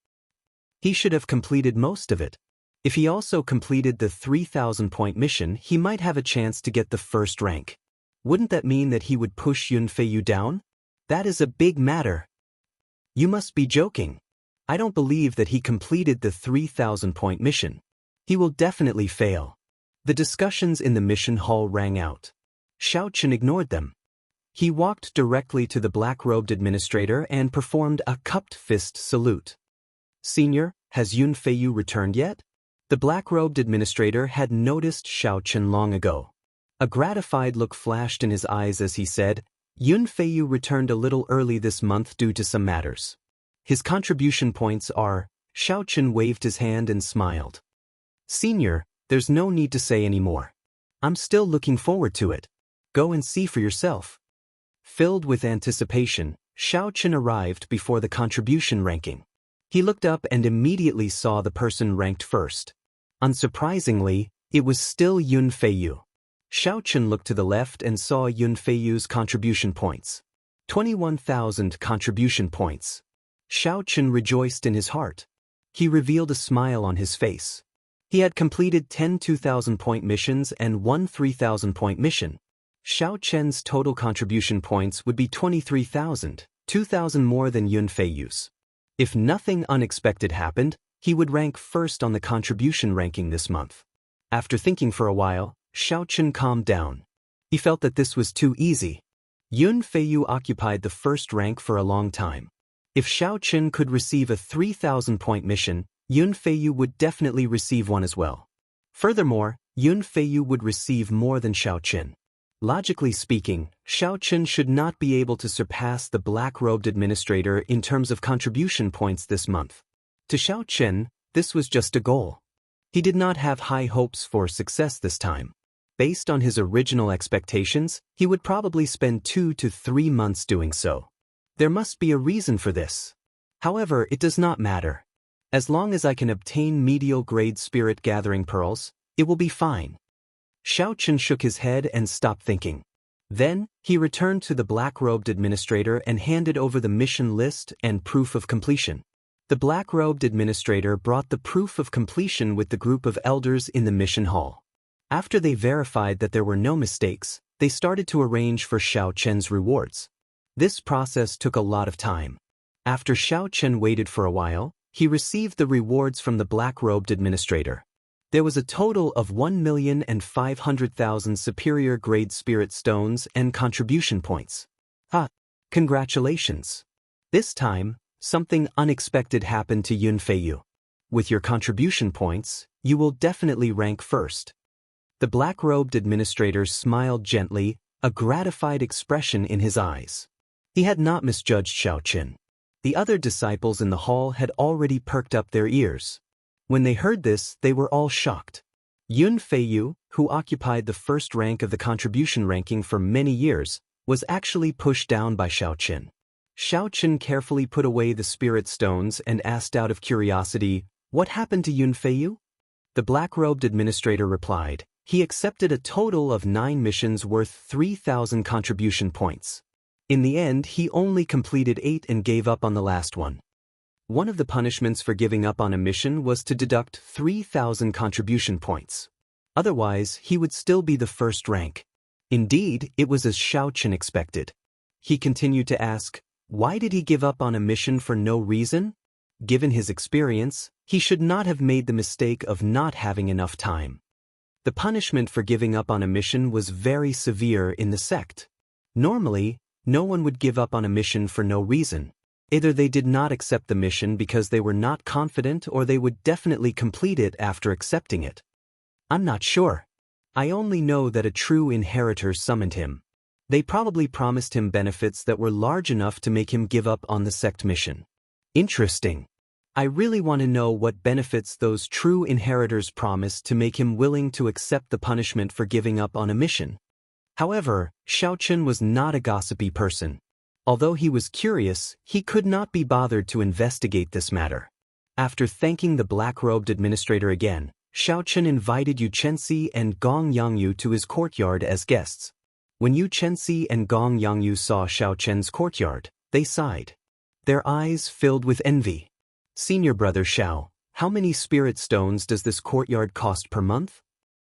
He should have completed most of it. If he also completed the 3,000-point mission, he might have a chance to get the first rank. Wouldn't that mean that he would push Yun Feiyu down? That is a big matter. You must be joking. I don't believe that he completed the 3,000-point mission. He will definitely fail. The discussions in the mission hall rang out. Xiaoqin ignored them. He walked directly to the black-robed administrator and performed a cupped fist salute. Senior, has Yun Feiyu returned yet? The black-robed administrator had noticed Xiaoqin long ago. A gratified look flashed in his eyes as he said, Yun Feiyu returned a little early this month due to some matters. His contribution points are. Xiaoqin waved his hand and smiled. Senior, there's no need to say any more. I'm still looking forward to it. Go and see for yourself. Filled with anticipation, Xiaoqin arrived before the contribution ranking. He looked up and immediately saw the person ranked first. Unsurprisingly, it was still Yun Feiyu. Xiaoqin looked to the left and saw Yun Feiyu's contribution points. 21,000 contribution points. Xiaoqin rejoiced in his heart. He revealed a smile on his face. He had completed 10 2,000-point missions and one 3,000-point mission. Xiaoqin's total contribution points would be 23,000, 2,000 more than Yun Feiyu's. If nothing unexpected happened, he would rank first on the contribution ranking this month. After thinking for a while, Xiaoqin calmed down. He felt that this was too easy. Yun Feiyu occupied the first rank for a long time. If Xiaoqin could receive a 3,000-point mission, Yun Feiyu would definitely receive one as well. Furthermore, Yun Feiyu would receive more than Xiaoqin. Logically speaking, Xiaoqin should not be able to surpass the black-robed administrator in terms of contribution points this month. To Xiaoqin, this was just a goal. He did not have high hopes for success this time. Based on his original expectations, he would probably spend 2 to 3 months doing so. There must be a reason for this. However, it does not matter. As long as I can obtain medial-grade spirit-gathering pearls, it will be fine. Xiaoqin shook his head and stopped thinking. Then, he returned to the black-robed administrator and handed over the mission list and proof of completion. The black-robed administrator brought the proof of completion with the group of elders in the mission hall. After they verified that there were no mistakes, they started to arrange for Xiaoqin's rewards. This process took a lot of time. After Xiaoqin waited for a while, he received the rewards from the black-robed administrator. There was a total of 1,500,000 superior-grade spirit stones and contribution points. Congratulations! This time, something unexpected happened to Yun Feiyu. With your contribution points, you will definitely rank first. The black-robed administrator smiled gently, a gratified expression in his eyes. He had not misjudged Xiaoqin. The other disciples in the hall had already perked up their ears. When they heard this, they were all shocked. Yun Feiyu, who occupied the first rank of the contribution ranking for many years, was actually pushed down by Xiaoqin. Xiaoqin carefully put away the spirit stones and asked out of curiosity, "What happened to Yun Feiyu?" The black-robed administrator replied, he accepted a total of 9 missions worth 3,000 contribution points. In the end, he only completed 8 and gave up on the last one. One of the punishments for giving up on a mission was to deduct 3,000 contribution points. Otherwise, he would still be the first rank. Indeed, it was as Xiaoqin expected. He continued to ask, why did he give up on a mission for no reason? Given his experience, he should not have made the mistake of not having enough time. The punishment for giving up on a mission was very severe in the sect. Normally, no one would give up on a mission for no reason. Either they did not accept the mission because they were not confident, or they would definitely complete it after accepting it. I'm not sure. I only know that a true inheritor summoned him. They probably promised him benefits that were large enough to make him give up on the sect mission. Interesting. I really want to know what benefits those true inheritors promised to make him willing to accept the punishment for giving up on a mission. However, Xiaochen was not a gossipy person. Although he was curious, he could not be bothered to investigate this matter. After thanking the black-robed administrator again, Xiaochen invited Yu Chenxi and Gong Yangyu to his courtyard as guests. When Yu Chenxi and Gong Yangyu saw Xiaochen's courtyard, they sighed. Their eyes filled with envy. "Senior brother Xiao, how many spirit stones does this courtyard cost per month?"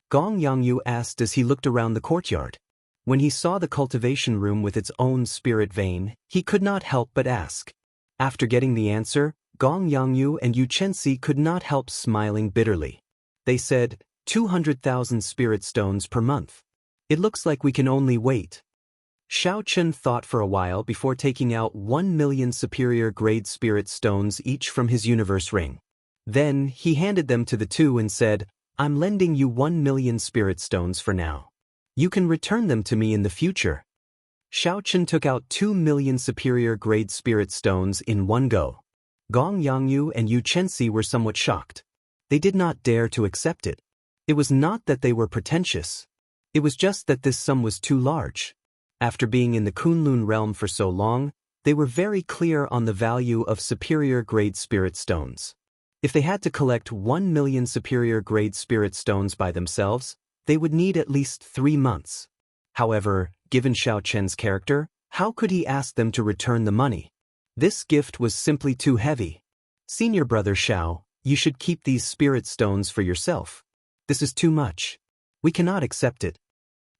Gong Yangyu asked as he looked around the courtyard. When he saw the cultivation room with its own spirit vein, he could not help but ask. After getting the answer, Gong Yangyu and Yu Chenxi could not help smiling bitterly. They said, 200,000 spirit stones per month. It looks like we can only wait. Xiaochen thought for a while before taking out 1 million superior grade spirit stones each from his universe ring. Then, he handed them to the two and said, "I'm lending you 1 million spirit stones for now. You can return them to me in the future." Xiaochen took out 2 million superior grade spirit stones in one go. Gong Yangyu and Yu Chenxi were somewhat shocked. They did not dare to accept it. It was not that they were pretentious. It was just that this sum was too large. After being in the Kunlun realm for so long, they were very clear on the value of superior grade spirit stones. If they had to collect 1 million superior grade spirit stones by themselves, they would need at least 3 months. However, given Xiaochen's character, how could he ask them to return the money? This gift was simply too heavy. "Senior brother Xiao, you should keep these spirit stones for yourself. This is too much. We cannot accept it."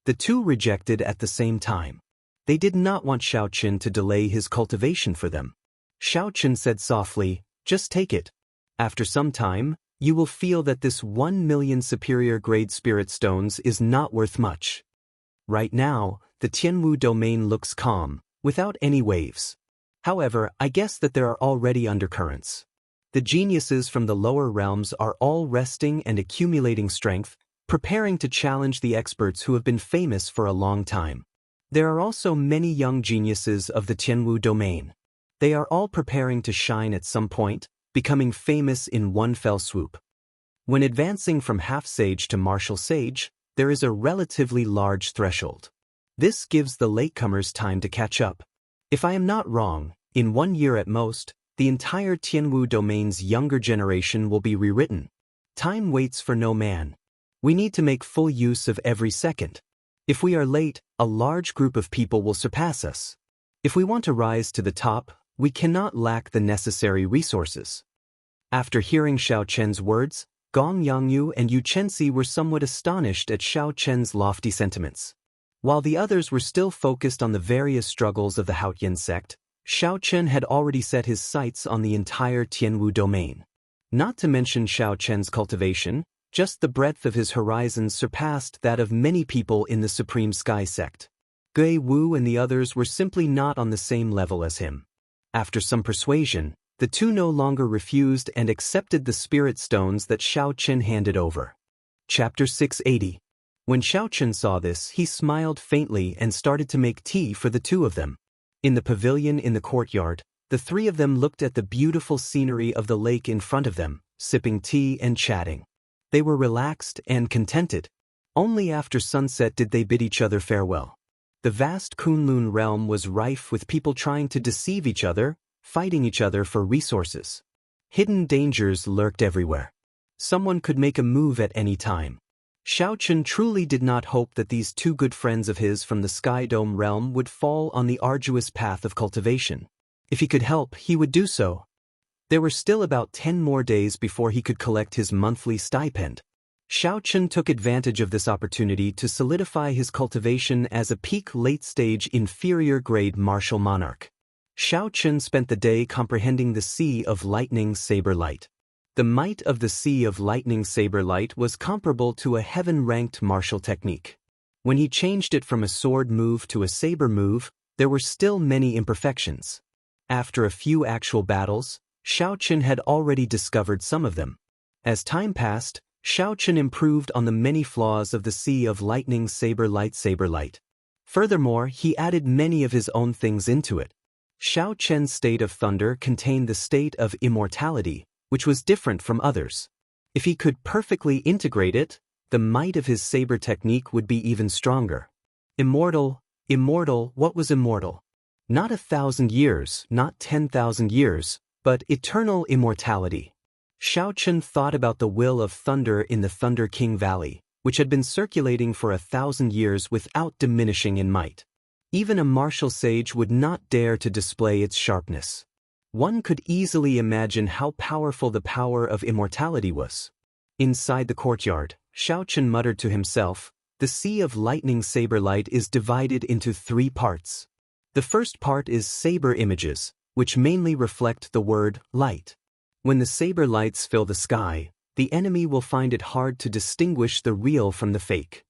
The two rejected at the same time. They did not want Xiaochen to delay his cultivation for them. Xiaochen said softly, "Just take it. After some time, you will feel that this 1 million superior grade spirit stones is not worth much." Right now, the Tianwu domain looks calm, without any waves. However, I guess that there are already undercurrents. The geniuses from the lower realms are all resting and accumulating strength, preparing to challenge the experts who have been famous for a long time. There are also many young geniuses of the Tianwu domain. They are all preparing to shine at some point, becoming famous in one fell swoop. When advancing from half-sage to martial sage, there is a relatively large threshold. This gives the latecomers time to catch up. If I am not wrong, in 1 year at most, the entire Tianwu domain's younger generation will be rewritten. Time waits for no man. We need to make full use of every second. If we are late, a large group of people will surpass us. If we want to rise to the top, we cannot lack the necessary resources. After hearing Xiaochen's words, Gong Yangyu and Yu Chenxi were somewhat astonished at Xiaochen's lofty sentiments. While the others were still focused on the various struggles of the Haotian sect, Xiaochen had already set his sights on the entire Tianwu domain. Not to mention Xiaochen's cultivation, just the breadth of his horizons surpassed that of many people in the Supreme Sky sect. Gui Wu and the others were simply not on the same level as him. After some persuasion, the two no longer refused and accepted the spirit stones that Xiaochen handed over. Chapter 680. When Xiaochen saw this, he smiled faintly and started to make tea for the two of them. In the pavilion in the courtyard, the three of them looked at the beautiful scenery of the lake in front of them, sipping tea and chatting. They were relaxed and contented. Only after sunset did they bid each other farewell. The vast Kunlun realm was rife with people trying to deceive each other, fighting each other for resources. Hidden dangers lurked everywhere. Someone could make a move at any time. Xiaochen truly did not hope that these two good friends of his from the Sky Dome realm would fall on the arduous path of cultivation. If he could help, he would do so. There were still about 10 more days before he could collect his monthly stipend. Xiaochen took advantage of this opportunity to solidify his cultivation as a peak late-stage inferior-grade martial monarch. Xiaochen spent the day comprehending the sea of lightning saber light. The might of the Sea of Lightning Saber Light was comparable to a heaven-ranked martial technique. When he changed it from a sword move to a saber move, there were still many imperfections. After a few actual battles, Xiao Qin had already discovered some of them. As time passed, Xiao Qin improved on the many flaws of the Sea of Lightning Saber Light. Furthermore, he added many of his own things into it. Xiao Qian's state of thunder contained the state of immortality, which was different from others. If he could perfectly integrate it, the might of his saber technique would be even stronger. Immortal, what was immortal? Not 1,000 years, not 10,000 years, but eternal immortality. Xiao Qin thought about the will of thunder in the Thunder King Valley, which had been circulating for 1,000 years without diminishing in might. Even a martial sage would not dare to display its sharpness. One could easily imagine how powerful the power of immortality was. Inside the courtyard, Xiao Qin muttered to himself, "The Sea of Lightning Saber Light is divided into 3 parts. The first part is saber images, which mainly reflect the word light. When the saber lights fill the sky, the enemy will find it hard to distinguish the real from the fake.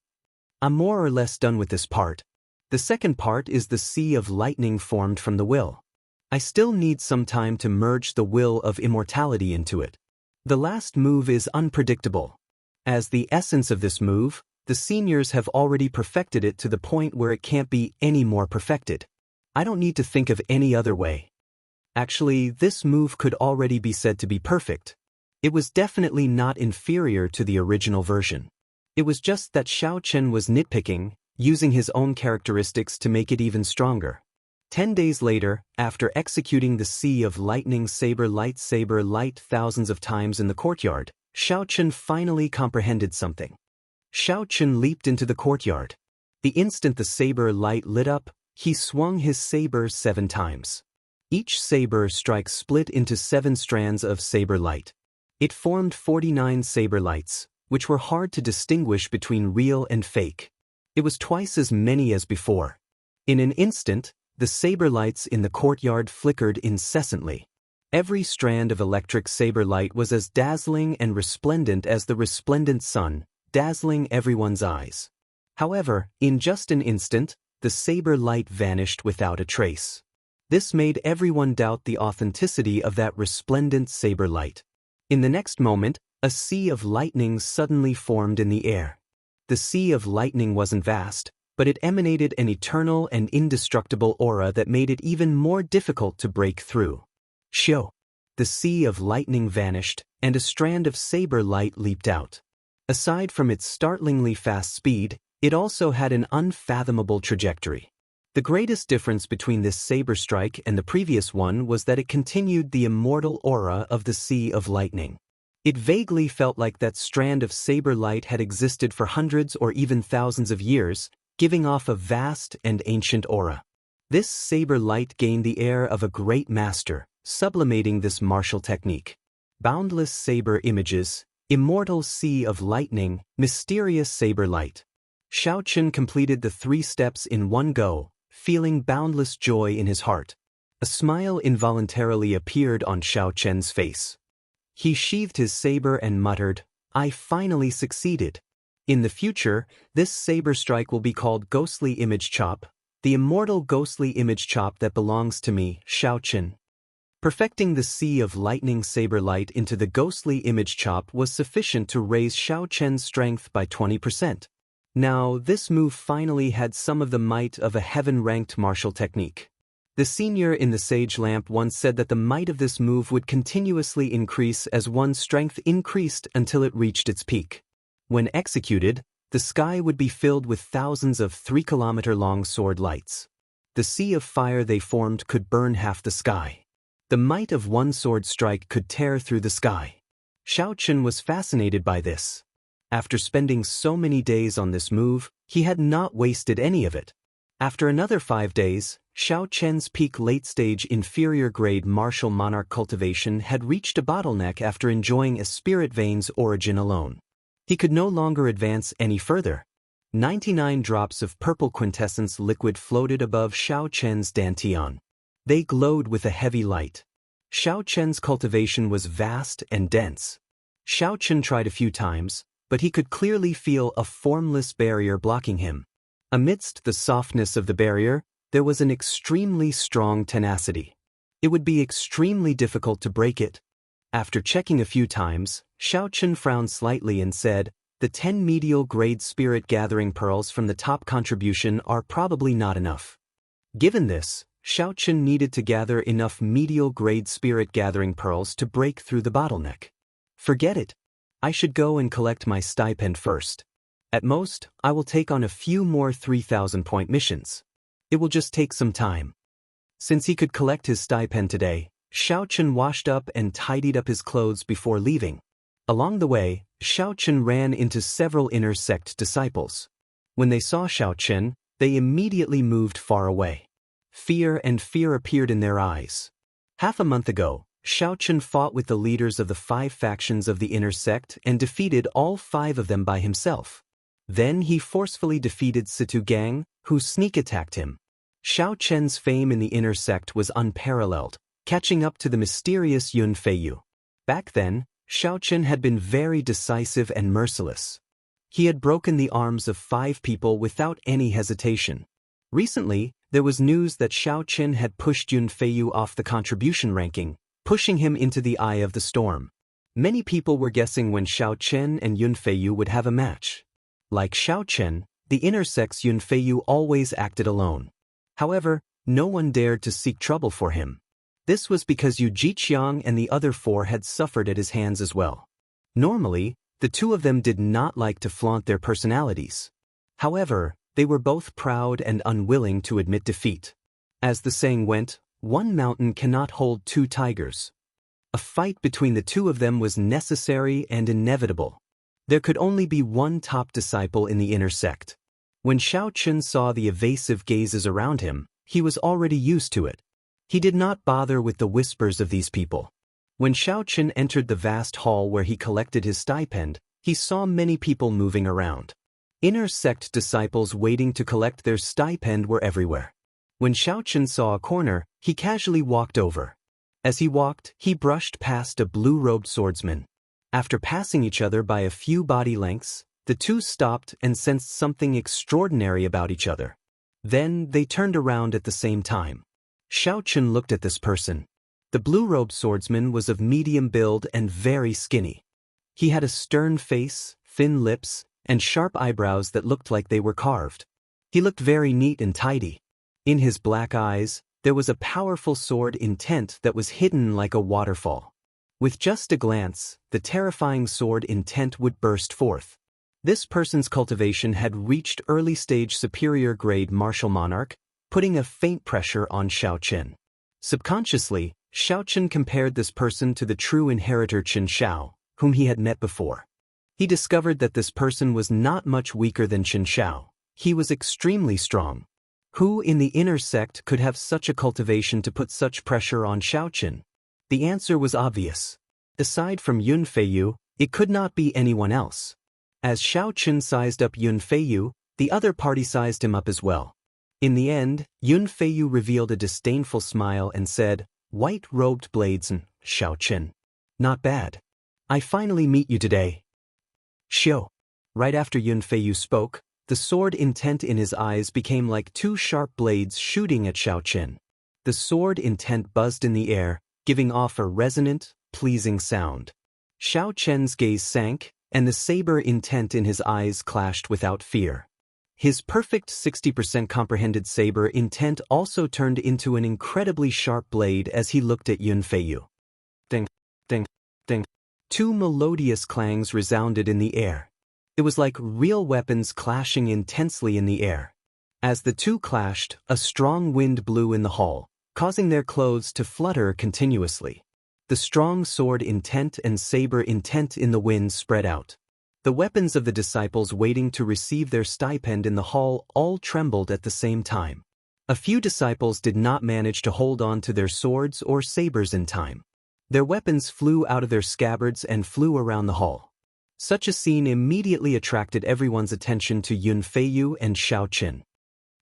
I'm more or less done with this part. The second part is the Sea of Lightning formed from the will. I still need some time to merge the will of immortality into it. The last move is unpredictable. As the essence of this move, the seniors have already perfected it to the point where it can't be any more perfected. I don't need to think of any other way. Actually, this move could already be said to be perfect. It was definitely not inferior to the original version. It was just that Xiao Qin was nitpicking, using his own characteristics to make it even stronger. 10 days later, after executing the Sea of Lightning Saber Light thousands of times in the courtyard, Xiao Qin finally comprehended something. Xiao Qin leaped into the courtyard. The instant the saber light lit up, he swung his saber 7 times. Each saber strike split into 7 strands of saber light. It formed 49 saber lights, which were hard to distinguish between real and fake. It was twice as many as before. In an instant, the saber lights in the courtyard flickered incessantly. Every strand of electric saber light was as dazzling and resplendent as the resplendent sun, dazzling everyone's eyes. However, in just an instant, the saber light vanished without a trace. This made everyone doubt the authenticity of that resplendent saber light. In the next moment, a sea of lightning suddenly formed in the air. The Sea of Lightning wasn't vast, but it emanated an eternal and indestructible aura that made it even more difficult to break through. Shio! The Sea of Lightning vanished, and a strand of saber light leaped out. Aside from its startlingly fast speed, it also had an unfathomable trajectory. The greatest difference between this saber strike and the previous one was that it continued the immortal aura of the Sea of Lightning. It vaguely felt like that strand of saber light had existed for hundreds or even thousands of years, giving off a vast and ancient aura. This saber light gained the air of a great master, sublimating this martial technique. Boundless saber images, immortal Sea of Lightning, mysterious saber light. Xiao Qin completed the 3 steps in one go, feeling boundless joy in his heart. A smile involuntarily appeared on Xiao Qian's face. He sheathed his saber and muttered, "I finally succeeded. In the future, this saber strike will be called Ghostly Image Chop, the immortal ghostly image chop that belongs to me, Xiao Qin." Perfecting the Sea of Lightning saber light into the ghostly image chop was sufficient to raise Xiao Qian's strength by 20%. Now, this move finally had some of the might of a heaven-ranked martial technique. The senior in the Sage Lamp once said that the might of this move would continuously increase as one's strength increased until it reached its peak. When executed, the sky would be filled with thousands of 3-kilometer-long sword lights. The sea of fire they formed could burn half the sky. The might of one sword strike could tear through the sky. Xiao Qin was fascinated by this. After spending so many days on this move, he had not wasted any of it. After another 5 days, Xiao Qian's peak late-stage inferior-grade martial monarch cultivation had reached a bottleneck after enjoying a spirit vein's origin alone. He could no longer advance any further. 99 drops of purple quintessence liquid floated above Xiao Qian's dantian. They glowed with a heavy light. Xiao Chen's cultivation was vast and dense. Xiao Chen tried a few times, but he could clearly feel a formless barrier blocking him. Amidst the softness of the barrier, there was an extremely strong tenacity. It would be extremely difficult to break it. After checking a few times, Xiao Chen frowned slightly and said, "The 10 medial grade spirit gathering pearls from the top contribution are probably not enough." Given this, Xiao Chen needed to gather enough medial grade spirit gathering pearls to break through the bottleneck. Forget it. I should go and collect my stipend first. At most, I will take on a few more 3,000-point missions. It will just take some time. Since he could collect his stipend today, Xiao Chen washed up and tidied up his clothes before leaving. Along the way, Xiao Chen ran into several inner sect disciples. When they saw Xiao Chen, they immediately moved far away. Fear appeared in their eyes. Half a month ago, Xiao Chen fought with the leaders of the 5 factions of the inner sect and defeated all 5 of them by himself. Then he forcefully defeated Situ Gang, who sneak attacked him. Xiao Chen's fame in the inner sect was unparalleled, catching up to the mysterious Yun Feiyu. Back then, Xiao Chen had been very decisive and merciless. He had broken the arms of 5 people without any hesitation. Recently, there was news that Xiao Chen had pushed Yun Feiyu off the contribution ranking, pushing him into the eye of the storm. Many people were guessing when Xiao Chen and Yun Feiyu would have a match. Like Xiao Chen, the inner sect's Yun Feiyu always acted alone. However, no one dared to seek trouble for him. This was because Yu Jiqiang and the other 4 had suffered at his hands as well. Normally, the 2 of them did not like to flaunt their personalities. However, they were both proud and unwilling to admit defeat. As the saying went, one mountain cannot hold 2 tigers. A fight between the 2 of them was necessary and inevitable. There could only be one top disciple in the inner sect. When Xiao Chen saw the evasive gazes around him, he was already used to it. He did not bother with the whispers of these people. When Xiao Chen entered the vast hall where he collected his stipend, he saw many people moving around. Inner sect disciples waiting to collect their stipend were everywhere. When Xiao Chen saw a corner, he casually walked over. As he walked, he brushed past a blue-robed swordsman. After passing each other by a few body lengths, the 2 stopped and sensed something extraordinary about each other. Then they turned around at the same time. Xiao Chen looked at this person. The blue-robed swordsman was of medium build and very skinny. He had a stern face, thin lips, and sharp eyebrows that looked like they were carved. He looked very neat and tidy. In his black eyes, there was a powerful sword intent that was hidden like a waterfall. With just a glance, the terrifying sword intent would burst forth. This person's cultivation had reached early-stage superior-grade martial monarch, putting a faint pressure on Xiao Chen. Subconsciously, Xiao Chen compared this person to the true inheritor Qin Shao, whom he had met before. He discovered that this person was not much weaker than Qin Shao. He was extremely strong. Who in the inner sect could have such a cultivation to put such pressure on Xiao Chen? The answer was obvious. Aside from Yun Feiyu, it could not be anyone else. As Xiao Chen sized up Yun Feiyu, the other party sized him up as well. In the end, Yun Feiyu revealed a disdainful smile and said, "White-robed blades and Xiao Chen. Not bad. I finally meet you today." Xiao. Right after Yun Feiyu spoke, the sword intent in his eyes became like 2 sharp blades shooting at Xiao Chen. The sword intent buzzed in the air, giving off a resonant, pleasing sound. Xiao Chen's gaze sank, and the saber intent in his eyes clashed without fear. His perfect 60% comprehended saber intent also turned into an incredibly sharp blade as he looked at Yun Feiyu. Ding, ding, ding. 2 melodious clangs resounded in the air. It was like real weapons clashing intensely in the air. As the 2 clashed, a strong wind blew in the hall, causing their clothes to flutter continuously. The strong sword intent and saber intent in the wind spread out. The weapons of the disciples waiting to receive their stipend in the hall all trembled at the same time. A few disciples did not manage to hold on to their swords or sabers in time. Their weapons flew out of their scabbards and flew around the hall. Such a scene immediately attracted everyone's attention to Yun Feiyu and Xiao Chen.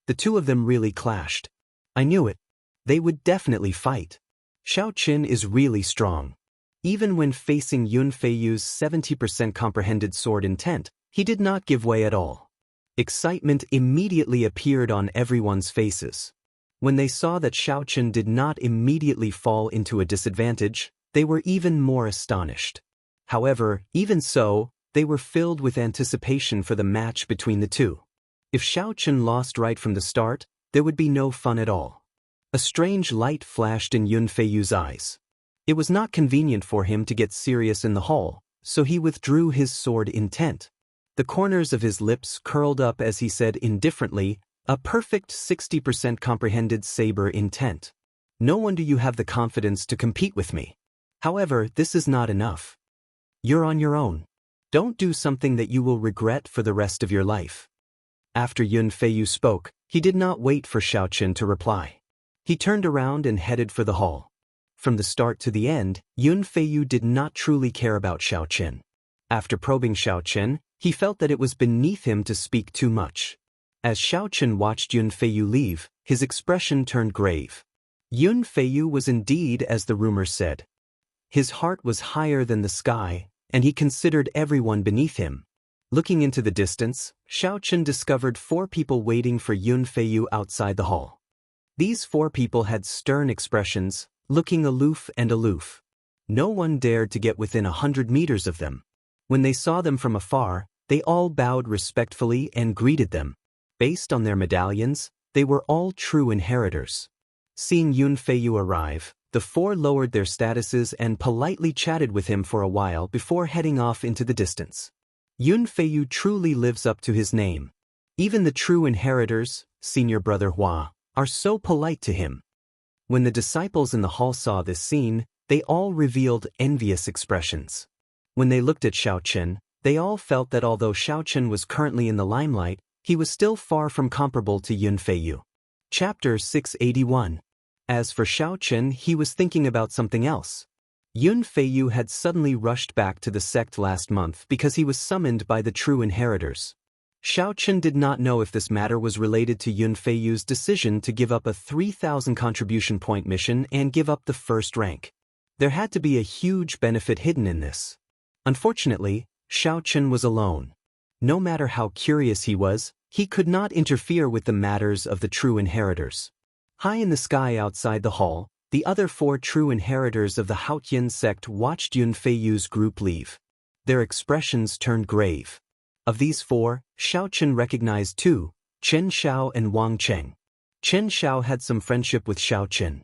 The 2 of them really clashed. I knew it. They would definitely fight. Xiao Qin is really strong. Even when facing Yun Feiyu's 70% comprehended sword intent, he did not give way at all. Excitement immediately appeared on everyone's faces. When they saw that Xiao Qin did not immediately fall into a disadvantage, they were even more astonished. However, even so, they were filled with anticipation for the match between the two. If Xiao Qin lost right from the start, there would be no fun at all. A strange light flashed in Yun Feiyu's eyes. It was not convenient for him to get serious in the hall, so he withdrew his sword intent. The corners of his lips curled up as he said indifferently, "A perfect 60% comprehended saber intent. No wonder you have the confidence to compete with me. However, this is not enough. You're on your own. Don't do something that you will regret for the rest of your life." After Yun Feiyu spoke, he did not wait for Xiao Qin to reply. He turned around and headed for the hall. From the start to the end, Yun Feiyu did not truly care about Xiao Qin. After probing Xiao Qin, he felt that it was beneath him to speak too much. As Xiao Qin watched Yun Feiyu leave, his expression turned grave. Yun Feiyu was indeed as the rumors said. His heart was higher than the sky, and he considered everyone beneath him. Looking into the distance, Xiao Qin discovered 4 people waiting for Yun Feiyu outside the hall. These 4 people had stern expressions, looking aloof and aloof. No one dared to get within 100 meters of them. When they saw them from afar, they all bowed respectfully and greeted them. Based on their medallions, they were all true inheritors. Seeing Yun Feiyu arrive, the 4 lowered their statuses and politely chatted with him for a while before heading off into the distance. Yun Feiyu truly lives up to his name. Even the true inheritors, senior brother Hua, are so polite to him. When the disciples in the hall saw this scene, they all revealed envious expressions. When they looked at Xiao Qin, they all felt that although Xiao Qin was currently in the limelight, he was still far from comparable to Yun Feiyu. Chapter 681. As for Xiao Qin, he was thinking about something else. Yun Feiyu had suddenly rushed back to the sect last month because he was summoned by the true inheritors. Xiao Qin did not know if this matter was related to Yun Feiyu's decision to give up a 3,000 contribution point mission and give up the first rank. There had to be a huge benefit hidden in this. Unfortunately, Xiao Qin was alone. No matter how curious he could not interfere with the matters of the true inheritors. High in the sky outside the hall, the other 4 true inheritors of the Haotian sect watched Yun Feiyu's group leave. Their expressions turned grave. Of these 4, Xiao Qin recognized 2, Chen Xiao and Wang Cheng. Chen Xiao had some friendship with Xiao Qin.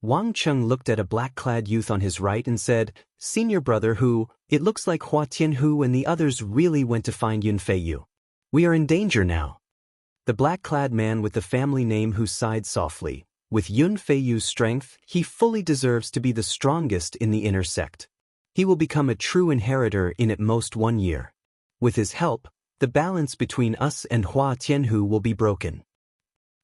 Wang Cheng looked at a black-clad youth on his right and said, "Senior brother Hu, it looks like Hua Tianhu and the others really went to find Yun Feiyu. We are in danger now." The black-clad man with the family name Hu sighed softly. With Yun Feiyu's strength, he fully deserves to be the strongest in the inner sect. He will become a true inheritor in at most 1 year. With his help, the balance between us and Hua Tianhu will be broken.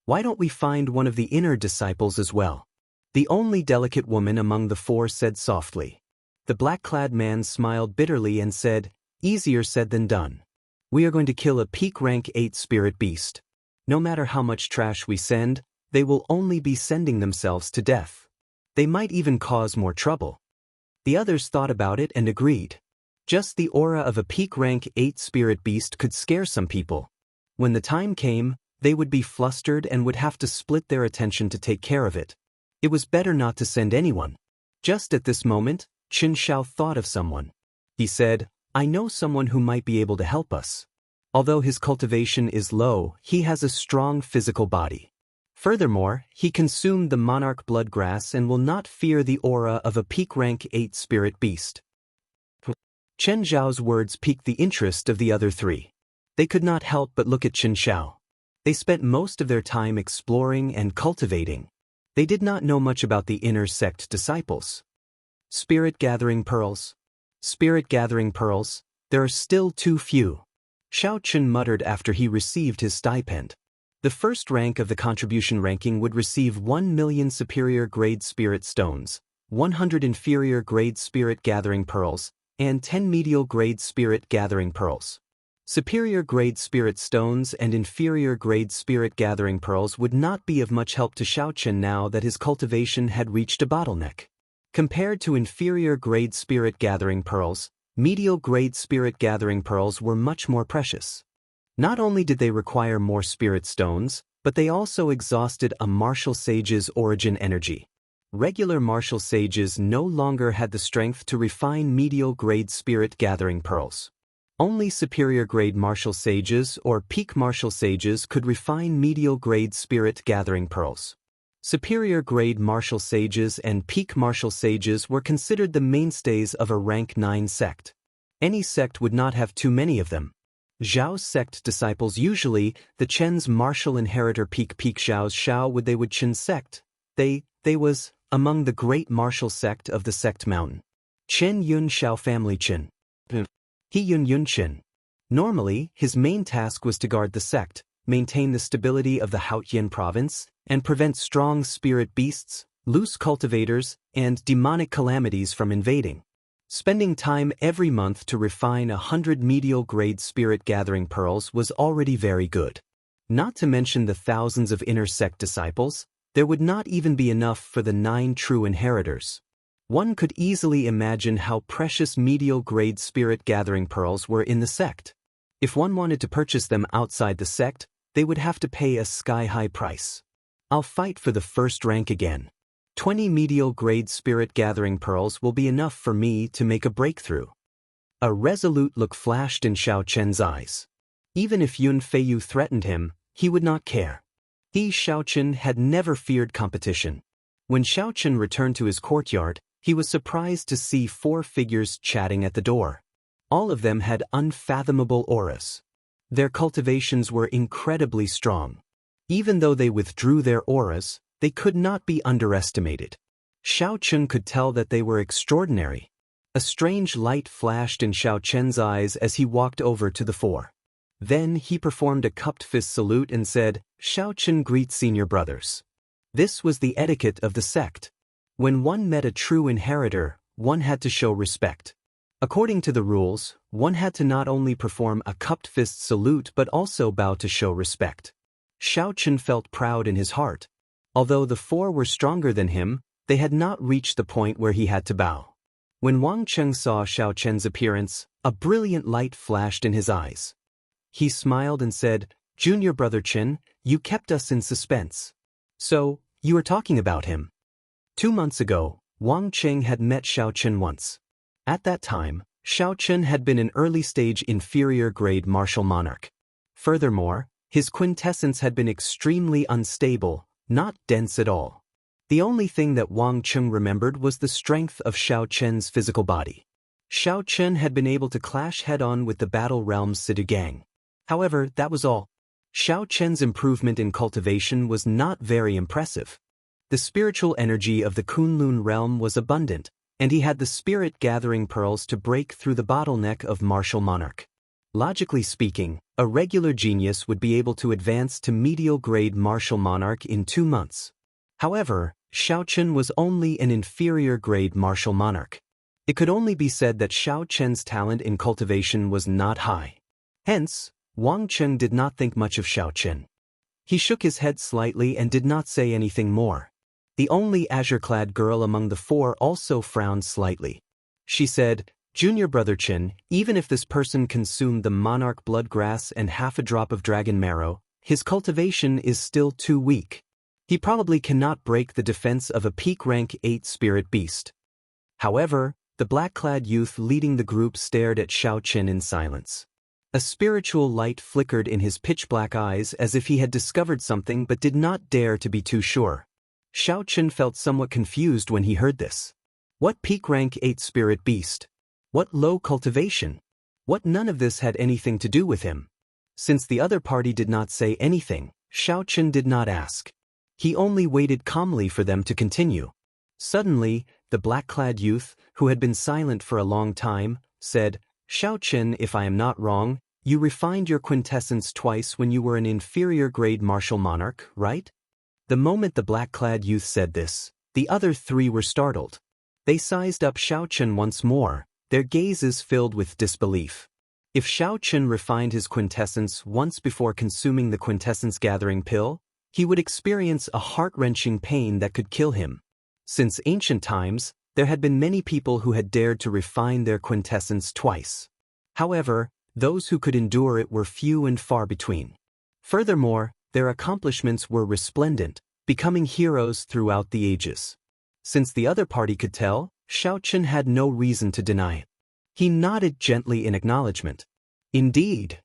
Why don't we find one of the inner disciples as well? The only delicate woman among the 4 said softly. The black-clad man smiled bitterly and said, "Easier said than done. We are going to kill a peak rank 8 spirit beast. No matter how much trash we send, they will only be sending themselves to death. They might even cause more trouble." The others thought about it and agreed. Just the aura of a peak rank 8 spirit beast could scare some people. When the time came, they would be flustered and would have to split their attention to take care of it. It was better not to send anyone. Just at this moment, Chen Xiao thought of someone. He said, "I know someone who might be able to help us. Although his cultivation is low, he has a strong physical body. Furthermore, he consumed the monarch blood grass and will not fear the aura of a peak rank 8 spirit beast." Chen Xiao's words piqued the interest of the other 3. They could not help but look at Chen Xiao. They spent most of their time exploring and cultivating. They did not know much about the inner sect disciples. Spirit gathering pearls. Spirit gathering pearls, there are still too few. Xiao Qin muttered after he received his stipend. The first rank of the contribution ranking would receive 1 million superior grade spirit stones, 100 inferior grade spirit gathering pearls, and 10 medial grade spirit gathering pearls. Superior grade spirit stones and inferior grade spirit gathering pearls would not be of much help to Xiao Qin now that his cultivation had reached a bottleneck. Compared to inferior-grade spirit-gathering pearls, medial-grade spirit-gathering pearls were much more precious. Not only did they require more spirit stones, but they also exhausted a martial sage's origin energy. Regular martial sages no longer had the strength to refine medial-grade spirit-gathering pearls. Only superior-grade martial sages or peak martial sages could refine medial-grade spirit-gathering pearls. Superior-grade martial sages and peak martial sages were considered the mainstays of a rank 9 sect. Any sect would not have too many of them. Zhao's sect disciples usually, the Chen's martial inheritor peak Zhao's Shao would Chen sect. They was among the great martial sect of the sect mountain. Chen Yun Shao family Chen. He Yun Chen. Normally, his main task was to guard the sect, maintain the stability of the Haotian province, and prevent strong spirit beasts, loose cultivators, and demonic calamities from invading. Spending time every month to refine 100 medial-grade spirit-gathering pearls was already very good. Not to mention the thousands of inner sect disciples, there would not even be enough for the 9 true inheritors. One could easily imagine how precious medial-grade spirit-gathering pearls were in the sect. If one wanted to purchase them outside the sect, they would have to pay a sky-high price. I'll fight for the first rank again. 20 medial-grade spirit-gathering pearls will be enough for me to make a breakthrough. A resolute look flashed in Xiao Chen's eyes. Even if Yun Feiyu threatened him, he would not care. He, Xiao Chen, had never feared competition. When Xiao Chen returned to his courtyard, he was surprised to see 4 figures chatting at the door. All of them had unfathomable auras. Their cultivations were incredibly strong. Even though they withdrew their auras, they could not be underestimated. Xiao Chen could tell that they were extraordinary. A strange light flashed in Xiao Chen's eyes as he walked over to the 4. Then he performed a cupped fist salute and said, "Xiao Chen greets senior brothers." This was the etiquette of the sect. When one met a true inheritor, one had to show respect. According to the rules, one had to not only perform a cupped fist salute but also bow to show respect. Xiao Chen felt proud in his heart. Although the 4 were stronger than him, they had not reached the point where he had to bow. When Wang Cheng saw Xiao Chen's appearance, a brilliant light flashed in his eyes. He smiled and said, "Junior brother Chen, you kept us in suspense. So, you are talking about him." 2 months ago, Wang Cheng had met Xiao Chen once. At that time, Xiao Chen had been an early-stage inferior-grade martial monarch. Furthermore, his quintessence had been extremely unstable, not dense at all. The only thing that Wang Cheng remembered was the strength of Xiao Chen's physical body. Xiao Chen had been able to clash head-on with the Battle Realm's Sidu Gang. However, that was all. Xiao Chen's improvement in cultivation was not very impressive. The spiritual energy of the Kunlun realm was abundant, and he had the spirit-gathering pearls to break through the bottleneck of martial monarch. Logically speaking, a regular genius would be able to advance to medial-grade martial monarch in 2 months. However, Xiao Chen was only an inferior-grade martial monarch. It could only be said that Xiao Chen's talent in cultivation was not high. Hence, Wang Cheng did not think much of Xiao Chen. He shook his head slightly and did not say anything more. The only azure-clad girl among the 4 also frowned slightly. She said, "Junior brother Chen, even if this person consumed the monarch bloodgrass and half a drop of dragon marrow, his cultivation is still too weak. He probably cannot break the defense of a peak rank 8 spirit beast." However, the black-clad youth leading the group stared at Xiao Chen in silence. A spiritual light flickered in his pitch-black eyes as if he had discovered something but did not dare to be too sure. Xiao Chen felt somewhat confused when he heard this. What peak rank 8 spirit beast? What low cultivation? What none of this had anything to do with him? Since the other party did not say anything, Xiao Chen did not ask. He only waited calmly for them to continue. Suddenly, the black-clad youth, who had been silent for a long time, said, "Xiao Chen, if I am not wrong, you refined your quintessence twice when you were an inferior-grade martial monarch, right?" The moment the black-clad youth said this, the other 3 were startled. They sized up Xiao Chen once more, their gazes filled with disbelief. If Xiao Chen refined his quintessence once before consuming the quintessence-gathering pill, he would experience a heart-wrenching pain that could kill him. Since ancient times, There had been many people who had dared to refine their quintessence twice. However, those who could endure it were few and far between. Furthermore, their accomplishments were resplendent, becoming heroes throughout the ages. Since the other party could tell, Xiaochen had no reason to deny it. He nodded gently in acknowledgement. Indeed.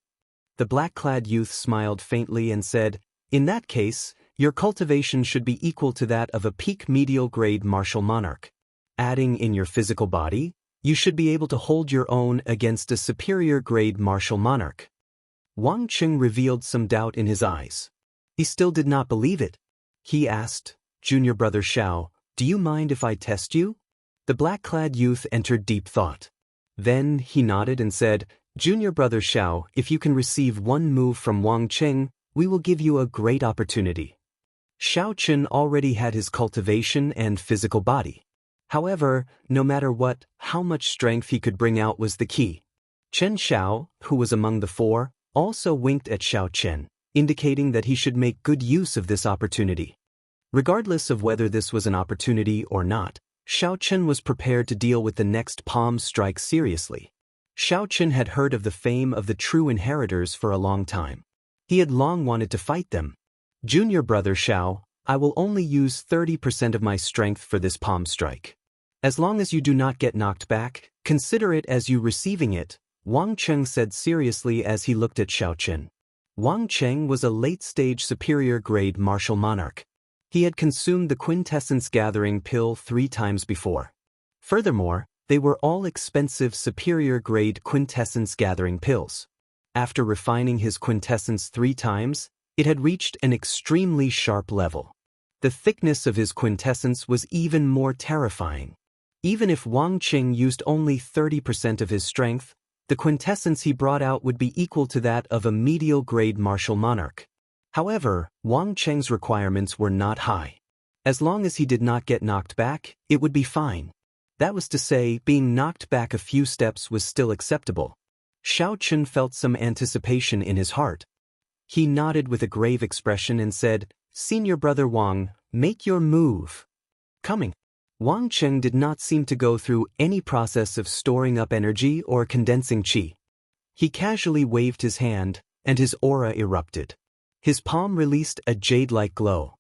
The black-clad youth smiled faintly and said, "In that case, your cultivation should be equal to that of a peak medial-grade martial monarch. Adding in your physical body, you should be able to hold your own against a superior-grade martial monarch." Wang Qing revealed some doubt in his eyes. He still did not believe it. He asked, "Junior brother Xiao, do you mind if I test you?" The black-clad youth entered deep thought. Then he nodded and said, "Junior brother Xiao, if you can receive one move from Wang Qing, we will give you a great opportunity." Xiaochen already had his cultivation and physical body. However, no matter how much strength he could bring out was the key. Chen Xiao, who was among the four, also winked at Xiaochen, indicating that he should make good use of this opportunity. Regardless of whether this was an opportunity or not, Xiaochen was prepared to deal with the next palm strike seriously. Xiaochen had heard of the fame of the true inheritors for a long time. He had long wanted to fight them. "Junior brother Xiao, I will only use 30% of my strength for this palm strike. As long as you do not get knocked back, consider it as you receiving it," Wang Cheng said seriously as he looked at Xiaochen. Wang Cheng was a late-stage superior-grade martial monarch. He had consumed the quintessence gathering pill 3 times before. Furthermore, they were all expensive superior-grade quintessence gathering pills. After refining his quintessence 3 times, it had reached an extremely sharp level. The thickness of his quintessence was even more terrifying. Even if Wang Qing used only 30% of his strength, the quintessence he brought out would be equal to that of a medial-grade martial monarch. However, Wang Cheng's requirements were not high. As long as he did not get knocked back, it would be fine. That was to say, being knocked back a few steps was still acceptable. Xiaochen felt some anticipation in his heart. He nodded with a grave expression and said, "Senior brother Wang, make your move." Coming. Wang Cheng did not seem to go through any process of storing up energy or condensing qi. He casually waved his hand, and his aura erupted. His palm released a jade-like glow.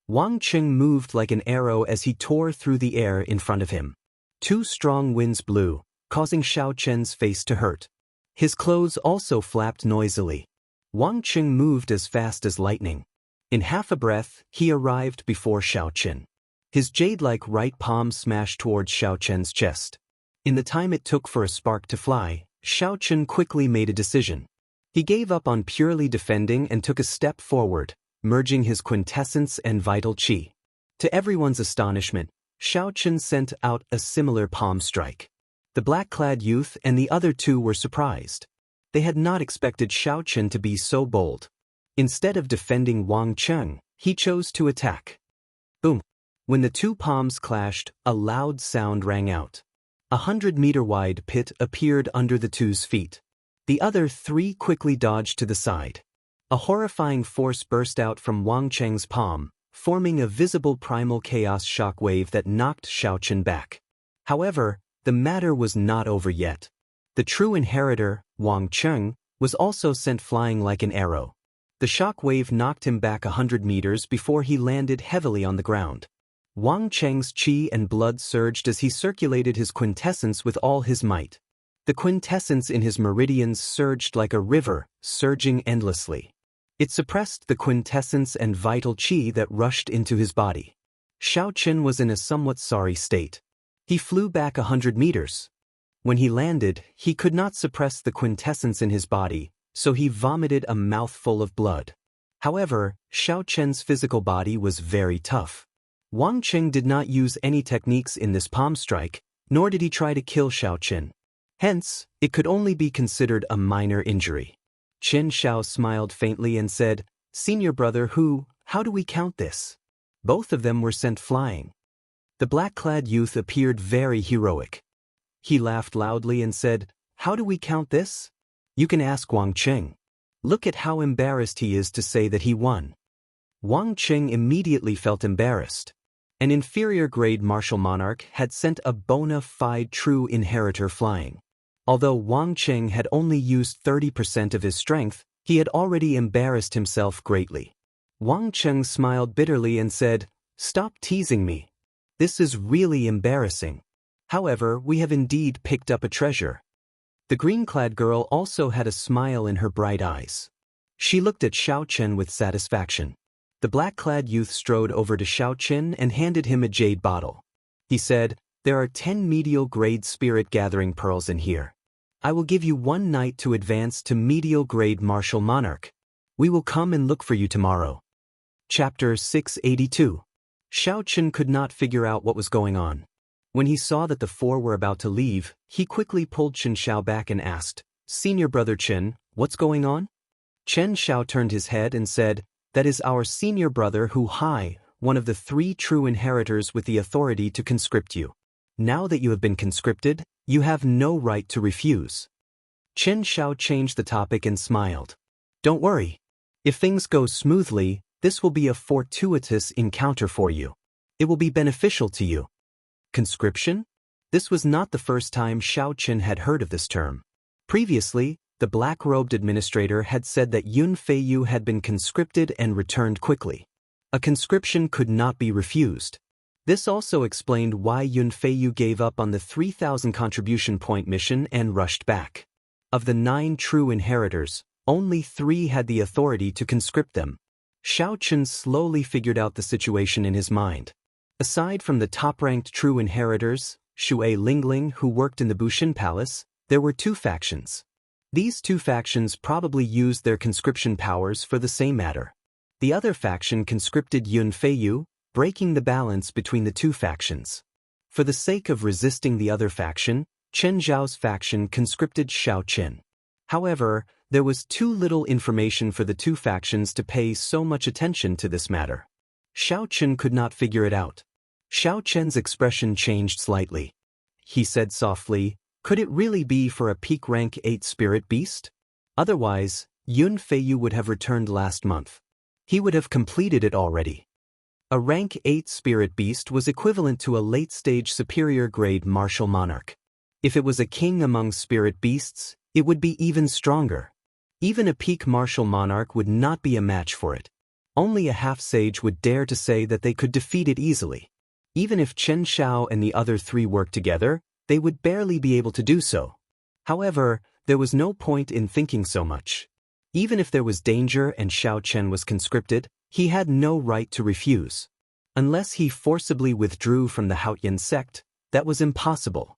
Wang Cheng moved like an arrow as he tore through the air in front of him. 2 strong winds blew, causing Xiaochen's face to hurt. His clothes also flapped noisily. Wang Cheng moved as fast as lightning. In half a breath, he arrived before Xiaochen. His jade-like right palm smashed towards Xiaochen's chest. In the time it took for a spark to fly, Xiaochen quickly made a decision. He gave up on purely defending and took a step forward, merging his quintessence and vital qi. To everyone's astonishment, Xiaochen sent out a similar palm strike. The black-clad youth and the other 2 were surprised. They had not expected Xiaochen to be so bold. Instead of defending Wang Cheng, he chose to attack. Boom! When the 2 palms clashed, a loud sound rang out. A 100-meter-wide pit appeared under the 2's feet. The other 3 quickly dodged to the side. A horrifying force burst out from Wang Cheng's palm, forming a visible primal chaos shock wave that knocked Xiaochen back. However, the matter was not over yet. The true inheritor, Wang Cheng, was also sent flying like an arrow. The shock wave knocked him back 100 meters before he landed heavily on the ground. Wang Cheng's qi and blood surged as he circulated his quintessence with all his might. The quintessence in his meridians surged like a river, surging endlessly. It suppressed the quintessence and vital qi that rushed into his body. Xiaochen was in a somewhat sorry state. He flew back 100 meters. When he landed, he could not suppress the quintessence in his body, so he vomited a mouthful of blood. However, Xiaochen's physical body was very tough. Wang Qing did not use any techniques in this palm strike, nor did he try to kill Xiaochen. Hence, it could only be considered a minor injury. Qin Xiao smiled faintly and said, "Senior brother how do we count this?" Both of them were sent flying. The black-clad youth appeared very heroic. He laughed loudly and said, "How do we count this? You can ask Wang Qing. Look at how embarrassed he is to say that he won." Wang Qing immediately felt embarrassed. An inferior-grade martial monarch had sent a bona fide true inheritor flying. Although Wang Cheng had only used 30% of his strength, he had already embarrassed himself greatly. Wang Cheng smiled bitterly and said, "Stop teasing me. This is really embarrassing. However, we have indeed picked up a treasure." The green-clad girl also had a smile in her bright eyes. She looked at Xiao Chen with satisfaction. The black-clad youth strode over to Xiao Chen and handed him a jade bottle. He said, "There are 10 medial-grade spirit-gathering pearls in here. I will give you 1 night to advance to medial-grade martial monarch. We will come and look for you tomorrow." Chapter 682. Xiao Chen could not figure out what was going on. When he saw that the 4 were about to leave, he quickly pulled Chen Xiao back and asked, "Senior brother Chen, what's going on?" Chen Xiao turned his head and said, "That is our senior brother Hu Hai, one of the 3 true inheritors with the authority to conscript you. Now that you have been conscripted, you have no right to refuse." Chen Xiao changed the topic and smiled. "Don't worry. If things go smoothly, this will be a fortuitous encounter for you. It will be beneficial to you." Conscription? This was not the first time Xiao Chen had heard of this term. Previously, the black-robed administrator had said that Yun Feiyu had been conscripted and returned quickly. A conscription could not be refused. This also explained why Yun Feiyu gave up on the 3,000 contribution point mission and rushed back. Of the 9 true inheritors, only 3 had the authority to conscript them. Xiao Chen slowly figured out the situation in his mind. Aside from the top-ranked true inheritors, Xue Lingling, who worked in the Bushin Palace, there were 2 factions. These 2 factions probably used their conscription powers for the same matter. The other faction conscripted Yun Feiyu, breaking the balance between the 2 factions. For the sake of resisting the other faction, Chen Zhao's faction conscripted Xiao Chen. However, there was too little information for the 2 factions to pay so much attention to this matter. Xiao Chen could not figure it out. Xiao Chen's expression changed slightly. He said softly, "Could it really be for a peak rank 8 spirit beast? Otherwise, Yun Feiyu would have returned last month. He would have completed it already." A rank 8 spirit beast was equivalent to a late-stage superior-grade martial monarch. If it was a king among spirit beasts, it would be even stronger. Even a peak martial monarch would not be a match for it. Only a half-sage would dare to say that they could defeat it easily. Even if Chen Xiao and the other 3 worked together, they would barely be able to do so. However, there was no point in thinking so much. Even if there was danger and Xiao Chen was conscripted, he had no right to refuse. Unless he forcibly withdrew from the Haotian sect, that was impossible.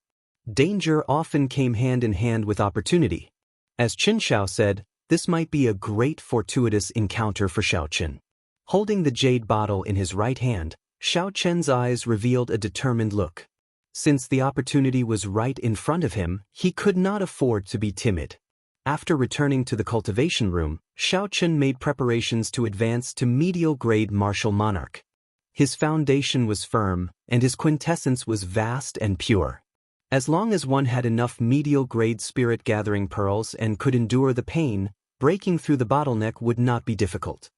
Danger often came hand in hand with opportunity. As Chen Xiao said, this might be a great fortuitous encounter for Xiao Chen. Holding the jade bottle in his right hand, Xiao Chen's eyes revealed a determined look. Since the opportunity was right in front of him, he could not afford to be timid. After returning to the cultivation room, Xiao Chen made preparations to advance to medial-grade martial monarch. His foundation was firm, and his quintessence was vast and pure. As long as one had enough medial-grade spirit-gathering pearls and could endure the pain, breaking through the bottleneck would not be difficult.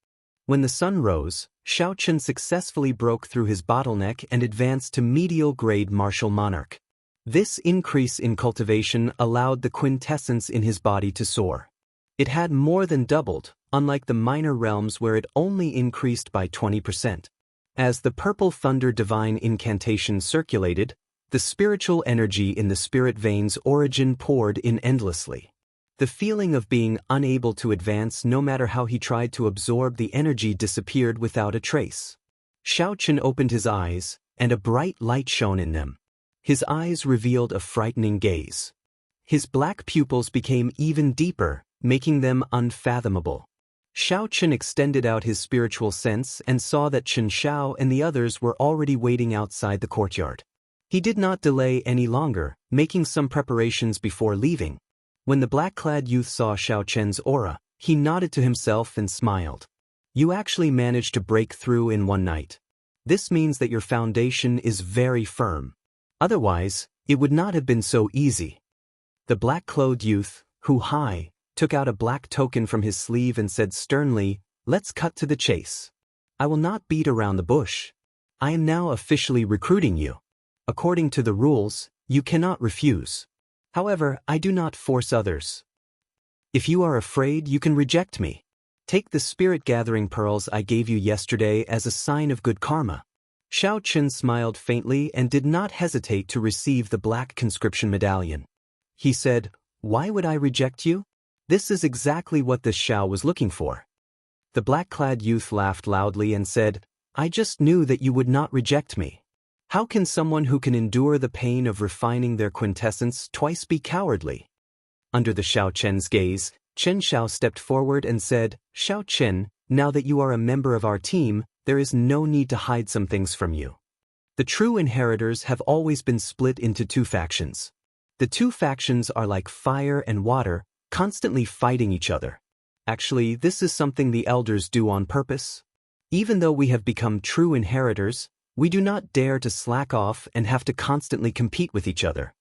When the sun rose, Xiao Chen successfully broke through his bottleneck and advanced to medial-grade martial monarch. This increase in cultivation allowed the quintessence in his body to soar. It had more than doubled, unlike the minor realms where it only increased by 20%. As the purple thunder divine incantation circulated, the spiritual energy in the spirit veins' origin poured in endlessly. The feeling of being unable to advance no matter how he tried to absorb the energy disappeared without a trace. Xiao Chen opened his eyes, and a bright light shone in them. His eyes revealed a frightening gaze. His black pupils became even deeper, making them unfathomable. Xiao Chen extended out his spiritual sense and saw that Chen Xiao and the others were already waiting outside the courtyard. He did not delay any longer, making some preparations before leaving. When the black-clad youth saw Xiao Chen's aura, he nodded to himself and smiled. "You actually managed to break through in 1 night. This means that your foundation is very firm. Otherwise, it would not have been so easy." The black-clothed youth, Hu Hai, took out a black token from his sleeve and said sternly, "Let's cut to the chase. I will not beat around the bush. I am now officially recruiting you. According to the rules, you cannot refuse. However, I do not force others. If you are afraid, you can reject me. Take the spirit-gathering pearls I gave you yesterday as a sign of good karma. Xiao Qin smiled faintly and did not hesitate to receive the black conscription medallion. He said, "Why would I reject you? This is exactly what this Xiao was looking for." The black-clad youth laughed loudly and said, "I just knew that you would not reject me. How can someone who can endure the pain of refining their quintessence twice be cowardly?" Under the Xiao Chen's gaze, Chen Xiao stepped forward and said, "Xiao Chen, now that you are a member of our team, there is no need to hide some things from you. The true inheritors have always been split into two factions. The two factions are like fire and water, constantly fighting each other. Actually, this is something the elders do on purpose. Even though we have become true inheritors, we do not dare to slack off and have to constantly compete with each other.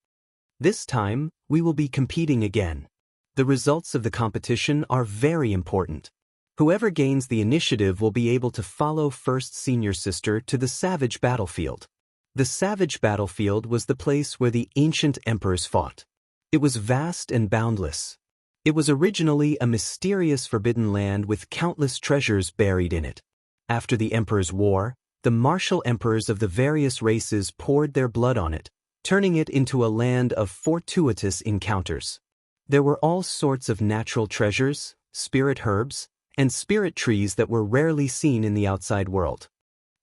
This time, we will be competing again. The results of the competition are very important. Whoever gains the initiative will be able to follow First Senior Sister to the Savage Battlefield. The Savage Battlefield was the place where the ancient emperors fought. It was vast and boundless. It was originally a mysterious forbidden land with countless treasures buried in it. After the Emperor's War, the martial emperors of the various races poured their blood on it, turning it into a land of fortuitous encounters. There were all sorts of natural treasures, spirit herbs, and spirit trees that were rarely seen in the outside world.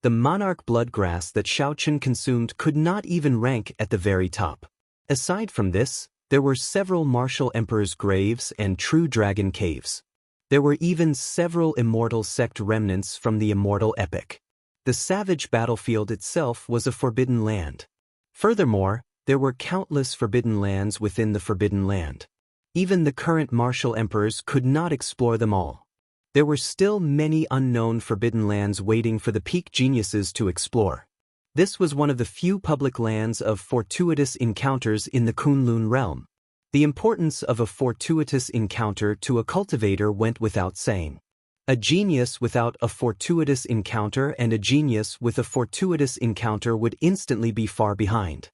The monarch bloodgrass that Xiao Qin consumed could not even rank at the very top. Aside from this, there were several martial emperors' graves and true dragon caves. There were even several immortal sect remnants from the immortal epic. The savage battlefield itself was a forbidden land. Furthermore, there were countless forbidden lands within the forbidden land. Even the current martial emperors could not explore them all. There were still many unknown forbidden lands waiting for the peak geniuses to explore. This was one of the few public lands of fortuitous encounters in the Kunlun realm. The importance of a fortuitous encounter to a cultivator went without saying. A genius without a fortuitous encounter and a genius with a fortuitous encounter would instantly be far behind.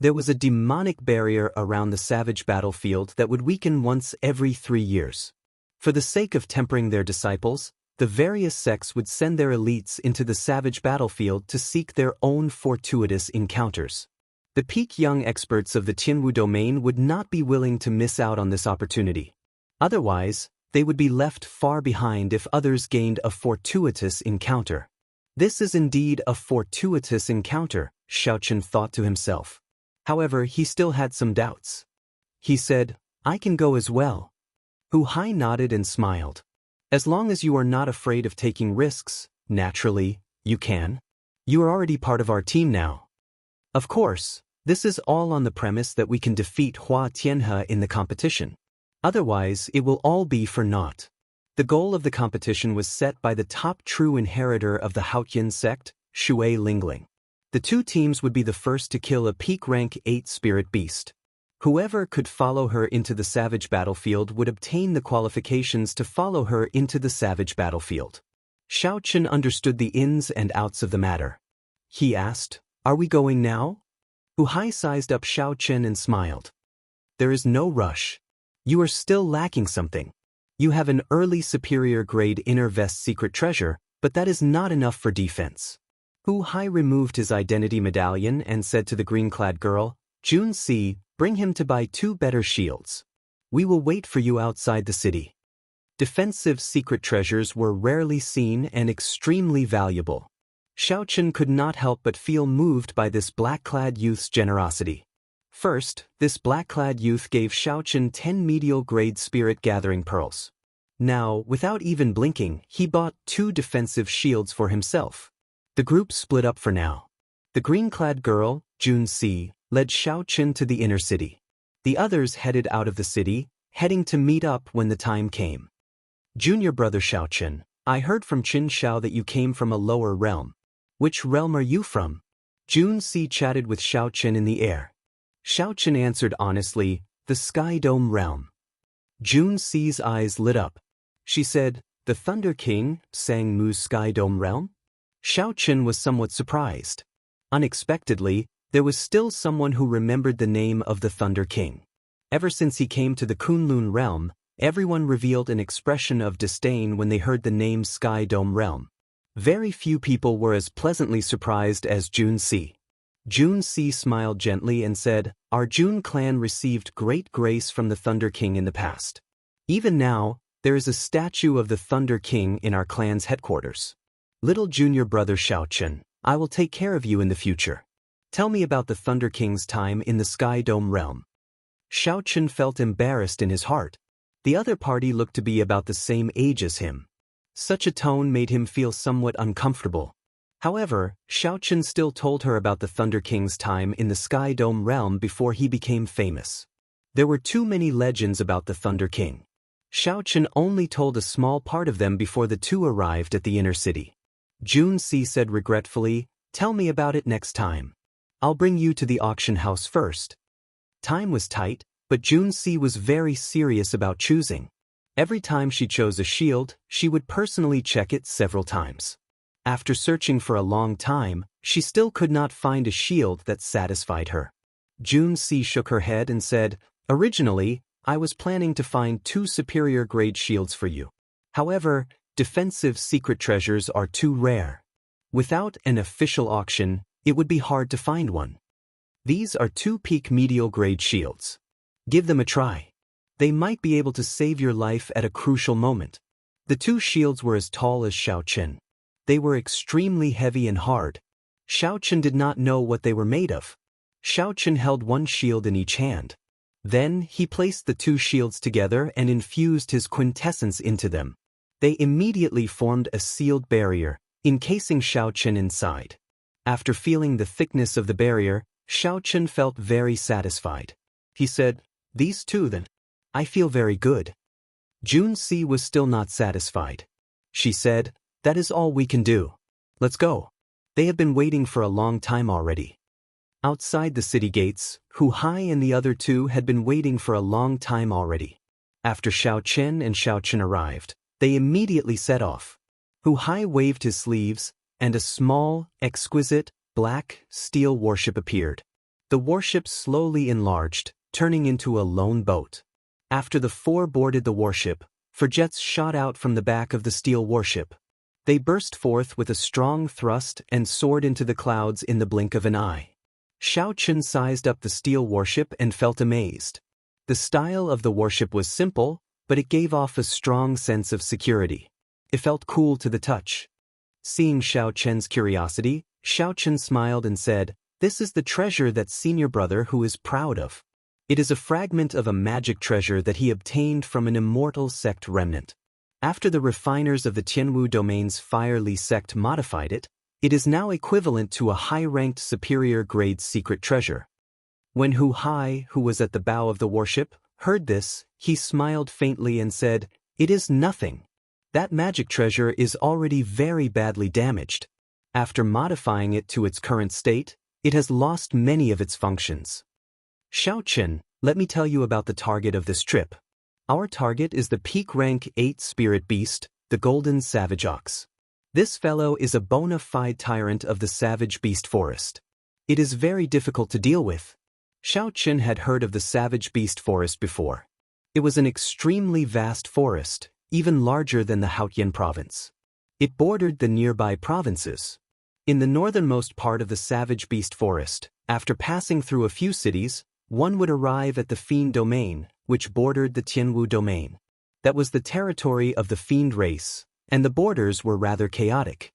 There was a demonic barrier around the savage battlefield that would weaken once every 3 years. For the sake of tempering their disciples, the various sects would send their elites into the savage battlefield to seek their own fortuitous encounters. The peak young experts of the Tianwu domain would not be willing to miss out on this opportunity. Otherwise, they would be left far behind if others gained a fortuitous encounter. This is indeed a fortuitous encounter, Xiao Qin thought to himself. However, he still had some doubts. He said, "I can go as well." Hu Hai nodded and smiled. "As long as you are not afraid of taking risks, naturally, you can. You are already part of our team now. Of course, this is all on the premise that we can defeat Hua Tianhe in the competition. Otherwise, it will all be for naught." The goal of the competition was set by the top true inheritor of the Haotian sect, Shui Lingling. The two teams would be the first to kill a peak rank 8 spirit beast. Whoever could follow her into the savage battlefield would obtain the qualifications to follow her into the savage battlefield. Xiao Qin understood the ins and outs of the matter. He asked, "Are we going now?" Hu Hai sized up Xiao Qin and smiled. "There is no rush. You are still lacking something. You have an early superior grade inner vest secret treasure, but that is not enough for defense." Hu Hai removed his identity medallion and said to the green-clad girl, "Jun Si, bring him to buy 2 better shields. We will wait for you outside the city." Defensive secret treasures were rarely seen and extremely valuable. Xiao Qin could not help but feel moved by this black-clad youth's generosity. First, this black-clad youth gave Xiao Qin 10 medial-grade spirit-gathering pearls. Now, without even blinking, he bought 2 defensive shields for himself. The group split up for now. The green-clad girl, Jun Si, led Xiao Qin to the inner city. The others headed out of the city, heading to meet up when the time came. "Junior brother Xiao Qin, I heard from Qin Xiao that you came from a lower realm. Which realm are you from?" Jun Si chatted with Xiao Qin in the air. Xiao Qin answered honestly, "The Sky Dome realm." Jun Si's eyes lit up. She said, "The Thunder King, Sang Mu's Sky Dome realm?" Xiao Chen was somewhat surprised. Unexpectedly, there was still someone who remembered the name of the Thunder King. Ever since he came to the Kunlun realm, everyone revealed an expression of disdain when they heard the name Sky Dome Realm. Very few people were as pleasantly surprised as Jun Si. Jun Si smiled gently and said, "Our Jun clan received great grace from the Thunder King in the past. Even now, there is a statue of the Thunder King in our clan's headquarters. Little junior brother Xiao Chen, I will take care of you in the future. Tell me about the Thunder King's time in the Sky Dome realm." Xiao Chen felt embarrassed in his heart. The other party looked to be about the same age as him. Such a tone made him feel somewhat uncomfortable. However, Xiao Chen still told her about the Thunder King's time in the Sky Dome realm before he became famous. There were too many legends about the Thunder King. Xiao Chen only told a small part of them before the two arrived at the inner city. Jun Si said regretfully, "Tell me about it next time. I'll bring you to the auction house first." Time was tight, but Jun Si was very serious about choosing. Every time she chose a shield, she would personally check it several times. After searching for a long time, she still could not find a shield that satisfied her. Jun Si shook her head and said, "Originally, I was planning to find 2 superior grade shields for you. However, defensive secret treasures are too rare. Without an official auction, it would be hard to find one. These are 2 peak medial grade shields. Give them a try. They might be able to save your life at a crucial moment." The 2 shields were as tall as Xiao Chen. They were extremely heavy and hard. Xiao Chen did not know what they were made of. Xiao Chen held 1 shield in each hand. Then he placed the 2 shields together and infused his quintessence into them. They immediately formed a sealed barrier, encasing Xiao Chen inside. After feeling the thickness of the barrier, Xiao Chen felt very satisfied. He said, "These 2 then. I feel very good." Jun Si was still not satisfied. She said, "That is all we can do. Let's go. They have been waiting for a long time already." Outside the city gates, Hu Hai and the other 2 had been waiting for a long time already. After Xiao Chen and Xiao Chen arrived, they immediately set off. Hu Hai waved his sleeves, and a small, exquisite, black, steel warship appeared. The warship slowly enlarged, turning into a lone boat. After the 4 boarded the warship, 4 jets shot out from the back of the steel warship. They burst forth with a strong thrust and soared into the clouds in the blink of an eye. Xiao Chen sized up the steel warship and felt amazed. The style of the warship was simple, but it gave off a strong sense of security. It felt cool to the touch. Seeing Xiao Chen's curiosity, Xiao Chen smiled and said, "This is the treasure that senior brother who is proud of. It is a fragment of a magic treasure that he obtained from an immortal sect remnant. After the refiners of the Tianwu domain's Fire Li sect modified it, it is now equivalent to a high-ranked superior-grade secret treasure." When Hu Hai, who was at the bow of the warship, heard this, he smiled faintly and said, "It is nothing. That magic treasure is already very badly damaged. After modifying it to its current state, it has lost many of its functions." "Xiao Chen, let me tell you about the target of this trip. Our target is the peak rank 8 spirit beast, the Golden Savage Ox. This fellow is a bona fide tyrant of the Savage Beast Forest. It is very difficult to deal with." Xiao Chen had heard of the Savage Beast Forest before. It was an extremely vast forest, even larger than the Haotian province. It bordered the nearby provinces. In the northernmost part of the Savage Beast Forest, after passing through a few cities, one would arrive at the Fiend Domain, which bordered the Tianwu Domain. That was the territory of the Fiend race, and the borders were rather chaotic.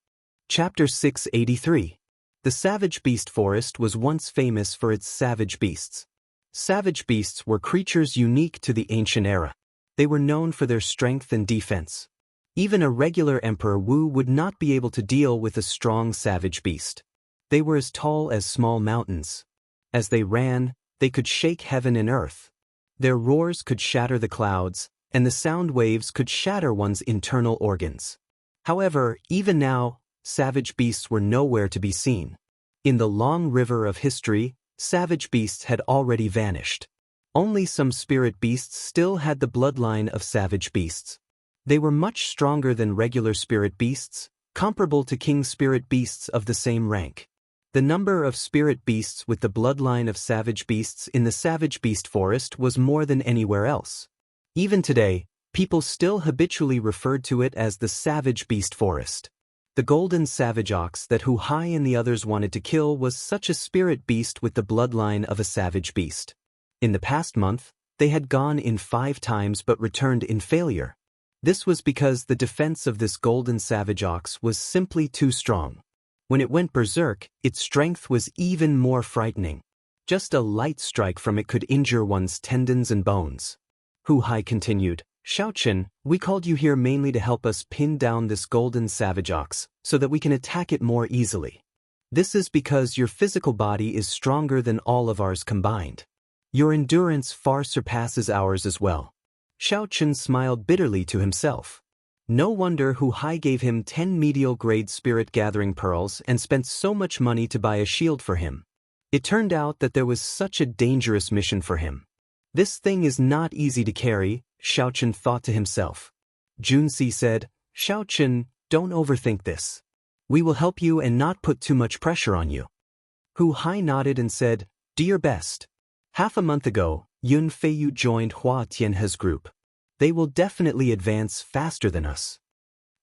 Chapter 683. The Savage Beast Forest was once famous for its savage beasts. Savage beasts were creatures unique to the ancient era. They were known for their strength and defense. Even a regular Emperor Wu would not be able to deal with a strong savage beast. They were as tall as small mountains. As they ran, they could shake heaven and earth. Their roars could shatter the clouds, and the sound waves could shatter one's internal organs. However, even now, savage beasts were nowhere to be seen. In the long river of history, savage beasts had already vanished. Only some spirit beasts still had the bloodline of savage beasts. They were much stronger than regular spirit beasts, comparable to king spirit beasts of the same rank. The number of spirit beasts with the bloodline of savage beasts in the savage beast forest was more than anywhere else. Even today, people still habitually referred to it as the savage beast forest. The golden savage ox that Hu Hai and the others wanted to kill was such a spirit beast with the bloodline of a savage beast. In the past month, they had gone in 5 times but returned in failure. This was because the defense of this golden savage ox was simply too strong. When it went berserk, its strength was even more frightening. Just a light strike from it could injure one's tendons and bones. Hu Hai continued, "Xiaochen, we called you here mainly to help us pin down this golden savage ox, so that we can attack it more easily. This is because your physical body is stronger than all of ours combined. Your endurance far surpasses ours as well." Xiaochen smiled bitterly to himself. No wonder Hu Hai gave him 10 medial-grade spirit-gathering pearls and spent so much money to buy a shield for him. It turned out that there was such a dangerous mission for him. This thing is not easy to carry, Xiaochen thought to himself. Junsi said, "Xiaochen, don't overthink this. We will help you and not put too much pressure on you." Hu Hai nodded and said, "Do your best." Half a month ago, Yun Feiyu joined Hua Tianhe's group. They will definitely advance faster than us.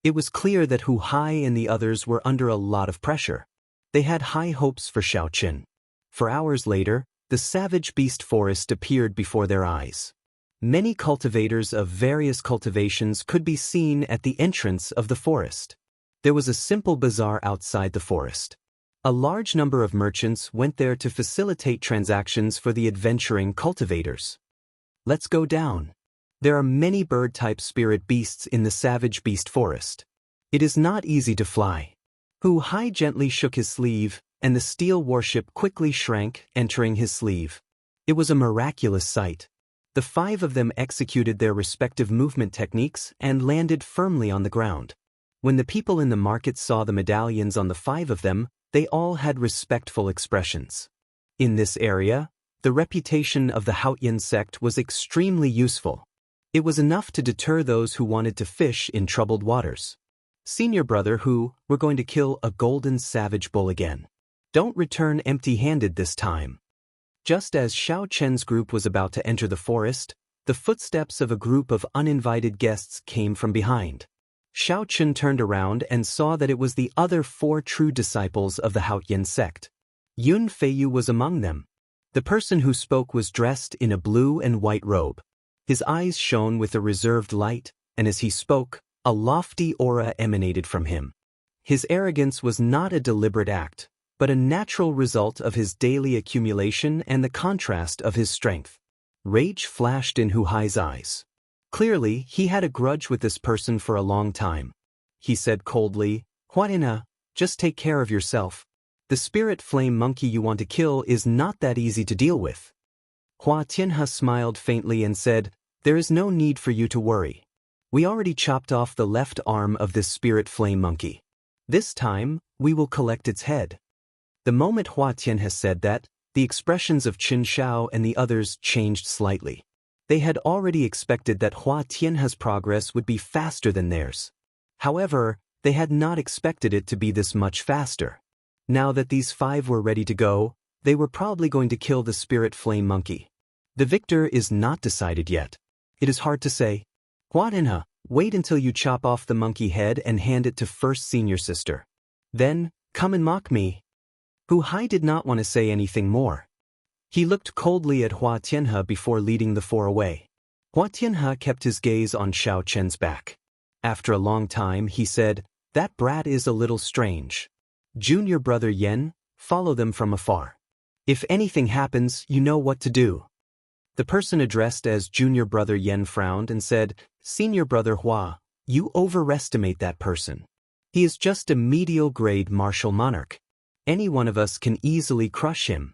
It was clear that Hu Hai and the others were under a lot of pressure. They had high hopes for Xiaochen. For hours later, the savage beast forest appeared before their eyes. Many cultivators of various cultivations could be seen at the entrance of the forest. There was a simple bazaar outside the forest. A large number of merchants went there to facilitate transactions for the adventuring cultivators. "Let's go down. There are many bird-type spirit beasts in the savage beast forest. It is not easy to fly." Hu Hai gently shook his sleeve, and the steel warship quickly shrank, entering his sleeve. It was a miraculous sight. The 5 of them executed their respective movement techniques and landed firmly on the ground. When the people in the market saw the medallions on the 5 of them, they all had respectful expressions. In this area, the reputation of the Haotian sect was extremely useful. It was enough to deter those who wanted to fish in troubled waters. "Senior brother Hu, we're going to kill a golden savage bull again. Don't return empty-handed this time." Just as Xiao Chen's group was about to enter the forest, the footsteps of a group of uninvited guests came from behind. Xiao Chen turned around and saw that it was the other 4 true disciples of the Haotian sect. Yun Feiyu was among them. The person who spoke was dressed in a blue and white robe. His eyes shone with a reserved light, and as he spoke, a lofty aura emanated from him. His arrogance was not a deliberate act, but a natural result of his daily accumulation and the contrast of his strength. Rage flashed in Hu Hai's eyes. Clearly, he had a grudge with this person for a long time. He said coldly, "Huaina, just take care of yourself. The spirit flame monkey you want to kill is not that easy to deal with." Hua Tianhe smiled faintly and said, "There is no need for you to worry. We already chopped off the left arm of this spirit flame monkey. This time, we will collect its head." The moment Hua Tianhe said that, the expressions of Qin Shao and the others changed slightly. They had already expected that Hua Tianhe's progress would be faster than theirs. However, they had not expected it to be this much faster. Now that these 5 were ready to go, they were probably going to kill the spirit flame monkey. The victor is not decided yet. It is hard to say. "Huatinha, wait until you chop off the monkey head and hand it to first senior sister. Then, come and mock me." Hu Hai did not want to say anything more. He looked coldly at Hua Tianhe before leading the 4 away. Hua Tianhe kept his gaze on Xiao Chen's back. After a long time, he said, "That brat is a little strange. Junior brother Yen, follow them from afar. If anything happens, you know what to do." The person addressed as junior brother Yen frowned and said, "Senior brother Hua, you overestimate that person. He is just a medial-grade martial monarch. Any one of us can easily crush him."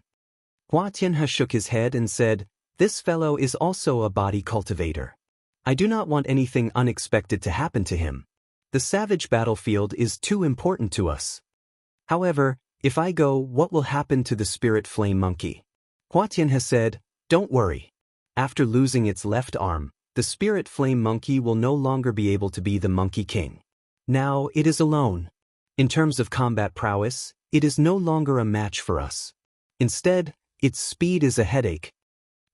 Hua Tianhe shook his head and said, "This fellow is also a body cultivator. I do not want anything unexpected to happen to him. The savage battlefield is too important to us. However, if I go, what will happen to the spirit flame monkey?" Hua Tianhe said, "Don't worry. After losing its left arm, the spirit flame monkey will no longer be able to be the Monkey King. Now it is alone. In terms of combat prowess, it is no longer a match for us. Instead, its speed is a headache.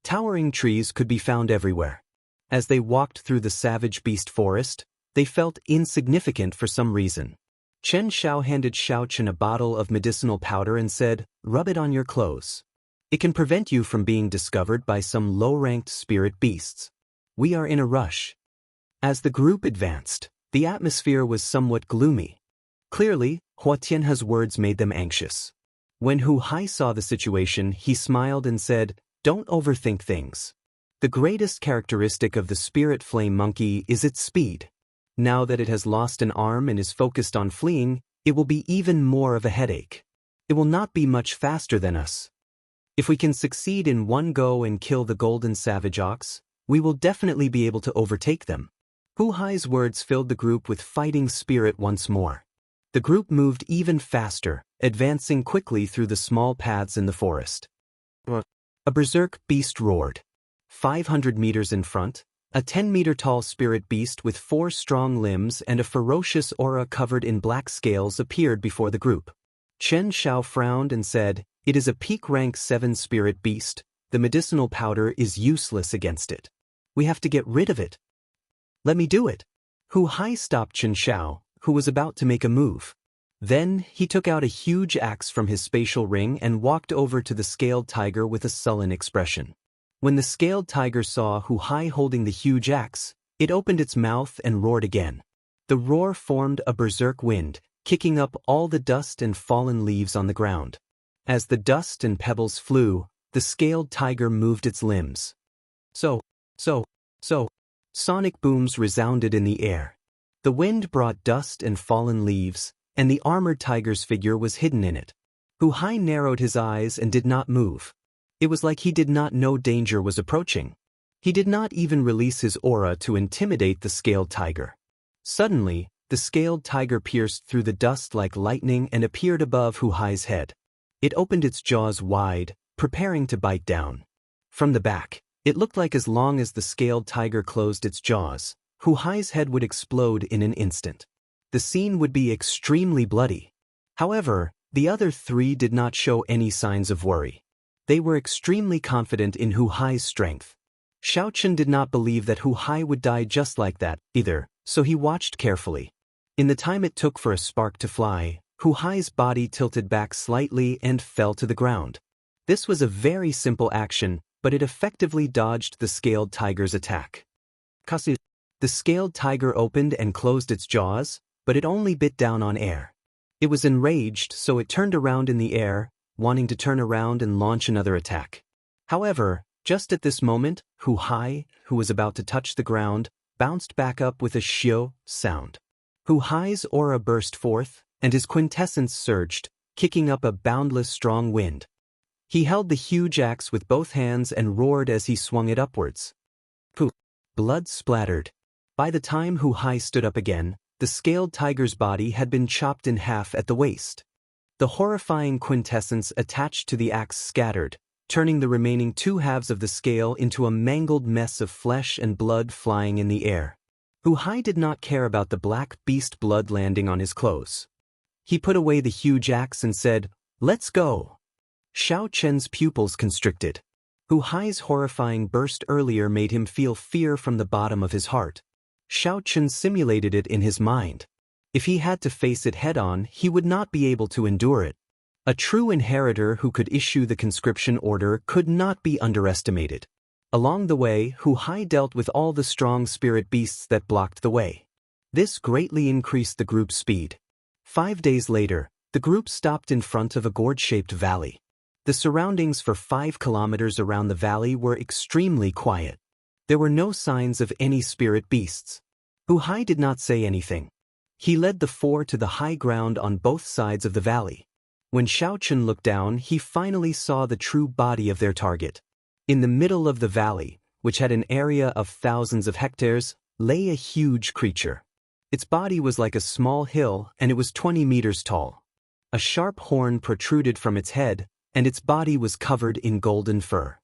Towering trees could be found everywhere. As they walked through the savage beast forest, they felt insignificant for some reason. Chen Xiao handed Xiao Chen a bottle of medicinal powder and said, "Rub it on your clothes. It can prevent you from being discovered by some low-ranked spirit beasts. We are in a rush." As the group advanced, the atmosphere was somewhat gloomy. Clearly, Hua Tianhe's words made them anxious. When Hu Hai saw the situation, he smiled and said, "Don't overthink things. The greatest characteristic of the spirit flame monkey is its speed. Now that it has lost an arm and is focused on fleeing, it will be even more of a headache. It will not be much faster than us. If we can succeed in one go and kill the golden savage ox, we will definitely be able to overtake them." Hu Hai's words filled the group with fighting spirit once more. The group moved even faster, advancing quickly through the small paths in the forest. A berserk beast roared. 500 meters in front, a 10-meter-tall spirit beast with 4 strong limbs and a ferocious aura covered in black scales appeared before the group. Chen Xiao frowned and said, "It is a peak rank 7 spirit beast. The medicinal powder is useless against it. We have to get rid of it." "Let me do it." Hu Hai stopped Chen Xiao, who was about to make a move. Then, he took out a huge axe from his spatial ring and walked over to the scaled tiger with a sullen expression. When the scaled tiger saw Hu Hai holding the huge axe, it opened its mouth and roared again. The roar formed a berserk wind, kicking up all the dust and fallen leaves on the ground. As the dust and pebbles flew, the scaled tiger moved its limbs. So. Sonic booms resounded in the air. The wind brought dust and fallen leaves, and the armored tiger's figure was hidden in it. Hu Hai narrowed his eyes and did not move. It was like he did not know danger was approaching. He did not even release his aura to intimidate the scaled tiger. Suddenly, the scaled tiger pierced through the dust like lightning and appeared above Hu Hai's head. It opened its jaws wide, preparing to bite down. From the back, it looked like as long as the scaled tiger closed its jaws, Hu Hai's head would explode in an instant. The scene would be extremely bloody. However, the other 3 did not show any signs of worry. They were extremely confident in Hu Hai's strength. Xiao Chen did not believe that Hu Hai would die just like that, either, so he watched carefully. In the time it took for a spark to fly, Hu Hai's body tilted back slightly and fell to the ground. This was a very simple action, but it effectively dodged the scaled tiger's attack. The scaled tiger opened and closed its jaws, but it only bit down on air. It was enraged, so it turned around in the air, wanting to turn around and launch another attack. However, just at this moment, Hu Hai, who was about to touch the ground, bounced back up with a shio sound. Hu Hai's aura burst forth, and his quintessence surged, kicking up a boundless strong wind. He held the huge axe with both hands and roared as he swung it upwards. Blood splattered. By the time Hu Hai stood up again, the scaled tiger's body had been chopped in half at the waist. The horrifying quintessence attached to the axe scattered, turning the remaining 2 halves of the scale into a mangled mess of flesh and blood flying in the air. Hu Hai did not care about the black beast blood landing on his clothes. He put away the huge axe and said, "Let's go." Xiao Chen's pupils constricted. Hu Hai's horrifying burst earlier made him feel fear from the bottom of his heart. Xiao Chen simulated it in his mind. If he had to face it head-on, he would not be able to endure it. A true inheritor who could issue the conscription order could not be underestimated. Along the way, Hu Hai dealt with all the strong spirit beasts that blocked the way. This greatly increased the group's speed. 5 days later, the group stopped in front of a gourd-shaped valley. The surroundings for 5 kilometers around the valley were extremely quiet. There were no signs of any spirit beasts. Hu Hai did not say anything. He led the 4 to the high ground on both sides of the valley. When Xiao Chen looked down, he finally saw the true body of their target. In the middle of the valley, which had an area of thousands of hectares, lay a huge creature. Its body was like a small hill, and it was 20 meters tall. A sharp horn protruded from its head, and its body was covered in golden fur.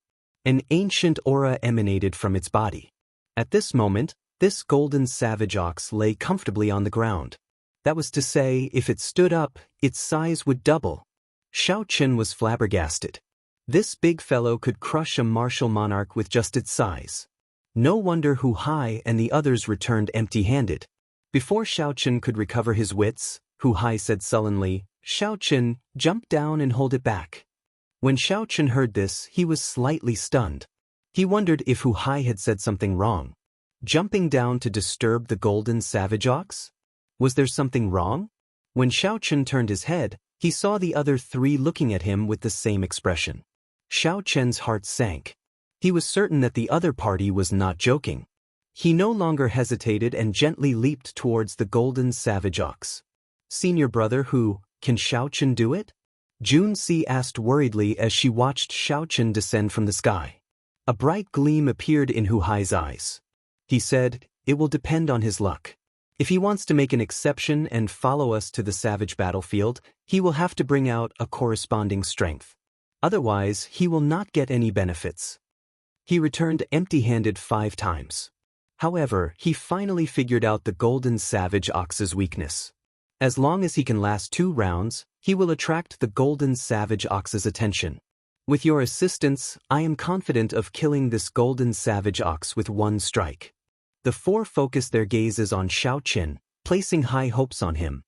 An ancient aura emanated from its body. At this moment, this golden savage ox lay comfortably on the ground. That was to say, if it stood up, its size would double. Xiao Qin was flabbergasted. This big fellow could crush a martial monarch with just its size. No wonder Hu Hai and the others returned empty-handed. Before Xiao Qin could recover his wits, Hu Hai said sullenly, "Xiao Qin, jump down and hold it back." When Xiao Qin heard this, he was slightly stunned. He wondered if Hu Hai had said something wrong. Jumping down to disturb the golden savage ox? Was there something wrong? When Xiao Qin turned his head, he saw the other three looking at him with the same expression. Xiao Qin's heart sank. He was certain that the other party was not joking. He no longer hesitated and gently leaped towards the golden savage ox. "Senior brother Hu, can Xiao Qin do it?" Jun Si asked worriedly as she watched Xiao Qin descend from the sky. A bright gleam appeared in Hu Hai's eyes. He said, "It will depend on his luck. If he wants to make an exception and follow us to the savage battlefield, he will have to bring out a corresponding strength. Otherwise, he will not get any benefits." He returned empty-handed 5 times. However, he finally figured out the golden savage ox's weakness. As long as he can last 2 rounds, he will attract the golden savage ox's attention. With your assistance, I am confident of killing this golden savage ox with 1 strike. The 4 focused their gazes on Xiao Qin, placing high hopes on him.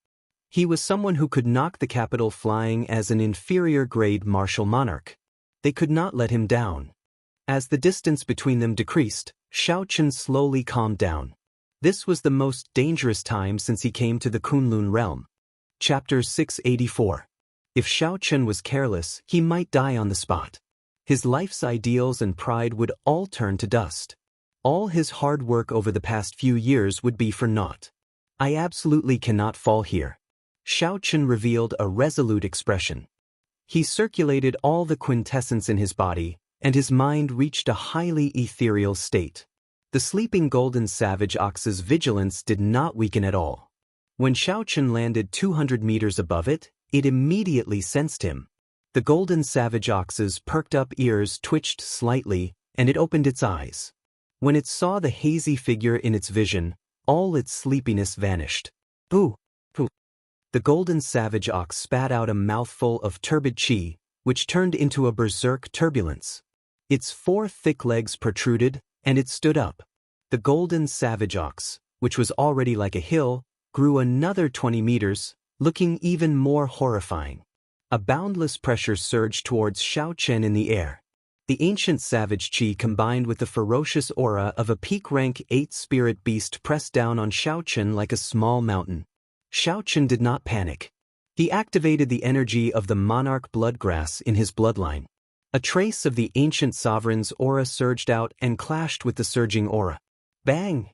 He was someone who could knock the capital flying as an inferior-grade martial monarch. They could not let him down. As the distance between them decreased, Xiao Qin slowly calmed down. This was the most dangerous time since he came to the Kunlun realm. Chapter 684. If Xiao Qin was careless, he might die on the spot. His life's ideals and pride would all turn to dust. All his hard work over the past few years would be for naught. "I absolutely cannot fall here." Xiao Qin revealed a resolute expression. He circulated all the quintessence in his body, and his mind reached a highly ethereal state. The sleeping golden savage ox's vigilance did not weaken at all. When Xiao Qin landed 200 meters above it, it immediately sensed him. The golden savage ox's perked-up ears twitched slightly, and it opened its eyes. When it saw the hazy figure in its vision, all its sleepiness vanished. "Boo! Boo!" The golden savage ox spat out a mouthful of turbid qi, which turned into a berserk turbulence. Its 4 thick legs protruded, and it stood up. The golden savage ox, which was already like a hill, grew another 20 meters, looking even more horrifying. A boundless pressure surged towards Xiao Qin in the air. The ancient savage qi combined with the ferocious aura of a peak-rank 8 spirit beast pressed down on Xiao Qin like a small mountain. Xiao Qin did not panic. He activated the energy of the monarch bloodgrass in his bloodline. A trace of the ancient sovereign's aura surged out and clashed with the surging aura. Bang!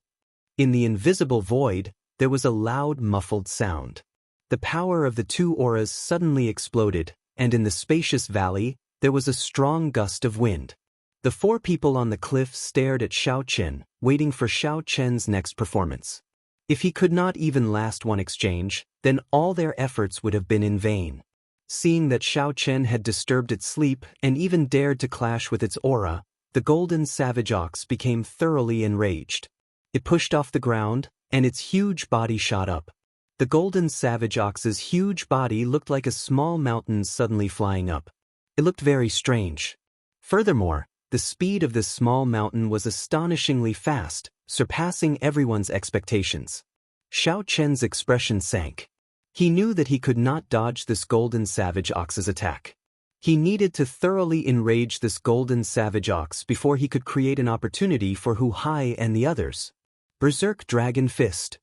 In the invisible void, there was a loud, muffled sound. The power of the 2 auras suddenly exploded, and in the spacious valley, there was a strong gust of wind. The 4 people on the cliff stared at Xiao Qin, waiting for Xiao Qin's next performance. If he could not even last one exchange, then all their efforts would have been in vain. Seeing that Xiao Qin had disturbed its sleep and even dared to clash with its aura, the golden savage ox became thoroughly enraged. It pushed off the ground, and its huge body shot up. The golden savage ox's huge body looked like a small mountain suddenly flying up. It looked very strange. Furthermore, the speed of this small mountain was astonishingly fast, surpassing everyone's expectations. Xiao Qin's expression sank. He knew that he could not dodge this golden savage ox's attack. He needed to thoroughly enrage this golden savage ox before he could create an opportunity for Hu Hai and the others. Berserk Dragon Fist.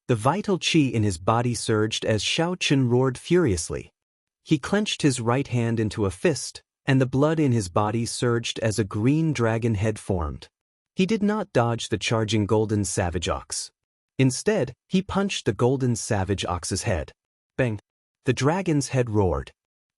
The vital qi in his body surged as Xiao Qin roared furiously. He clenched his right hand into a fist, and the blood in his body surged as a green dragon head formed. He did not dodge the charging golden savage ox. Instead, he punched the golden savage ox's head. Bang! The dragon's head roared.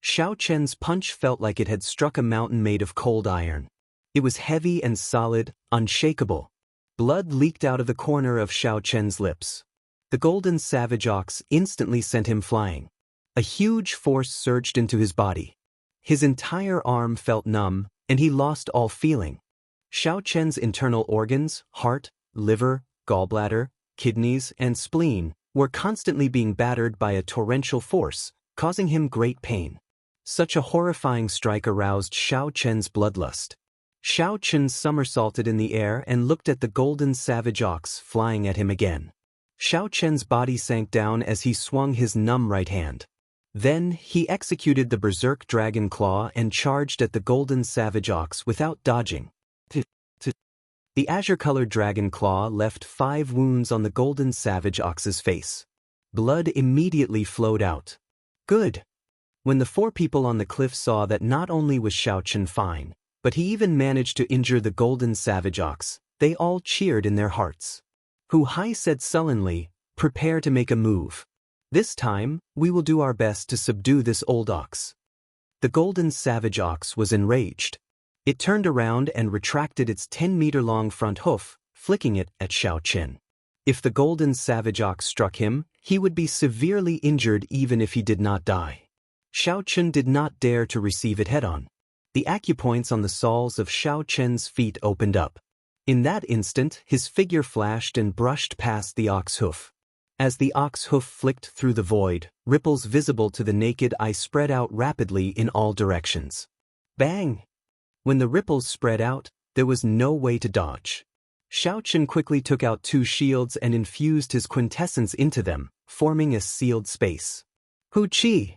Xiao Qin's punch felt like it had struck a mountain made of cold iron. It was heavy and solid, unshakable. Blood leaked out of the corner of Xiao Qin's lips. The golden savage ox instantly sent him flying. A huge force surged into his body. His entire arm felt numb, and he lost all feeling. Xiao Qin's internal organs, heart, liver, gallbladder, kidneys, and spleen, were constantly being battered by a torrential force, causing him great pain. Such a horrifying strike aroused Xiao Chen's bloodlust. Xiao Chen somersaulted in the air and looked at the golden savage ox flying at him again. Xiao Chen's body sank down as he swung his numb right hand. Then, he executed the berserk dragon claw and charged at the golden savage ox without dodging. The azure-colored dragon claw left 5 wounds on the golden savage ox's face. Blood immediately flowed out. Good. When the 4 people on the cliff saw that not only was Xiao Chen fine, but he even managed to injure the golden savage ox, they all cheered in their hearts. Hu Hai said sullenly, "Prepare to make a move. This time, we will do our best to subdue this old ox." The golden savage ox was enraged. It turned around and retracted its 10-meter-long front hoof, flicking it at Xiao Chen. If the golden savage ox struck him, he would be severely injured even if he did not die. Xiao Chen did not dare to receive it head-on. The acupoints on the soles of Xiao Chen's feet opened up. In that instant, his figure flashed and brushed past the ox hoof. As the ox hoof flicked through the void, ripples visible to the naked eye spread out rapidly in all directions. Bang! When the ripples spread out, there was no way to dodge. Xiao Chen quickly took out 2 shields and infused his quintessence into them, forming a sealed space. Hu Qi!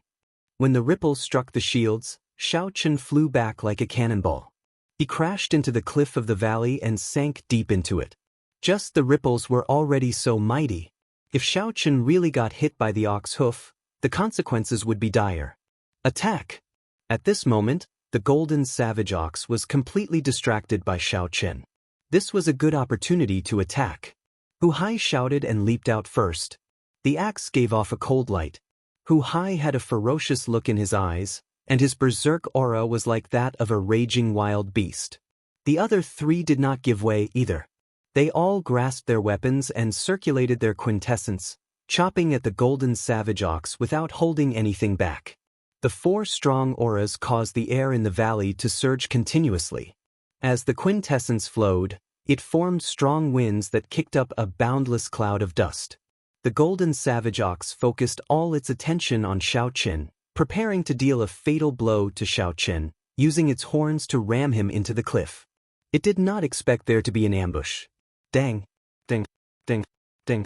When the ripples struck the shields, Xiao Chen flew back like a cannonball. He crashed into the cliff of the valley and sank deep into it. Just the ripples were already so mighty. If Xiao Chen really got hit by the ox hoof, the consequences would be dire. Attack! At this moment, the golden savage ox was completely distracted by Xiao Chen. This was a good opportunity to attack. Hu Hai shouted and leaped out first. The axe gave off a cold light. Hu Hai had a ferocious look in his eyes, and his berserk aura was like that of a raging wild beast. The other 3 did not give way either. They all grasped their weapons and circulated their quintessence, chopping at the golden savage ox without holding anything back. The 4 strong auras caused the air in the valley to surge continuously. As the quintessence flowed, it formed strong winds that kicked up a boundless cloud of dust. The golden savage ox focused all its attention on Xiao Chen, preparing to deal a fatal blow to Xiao Chen, using its horns to ram him into the cliff. It did not expect there to be an ambush. Dang! Ding! Ding! Ding!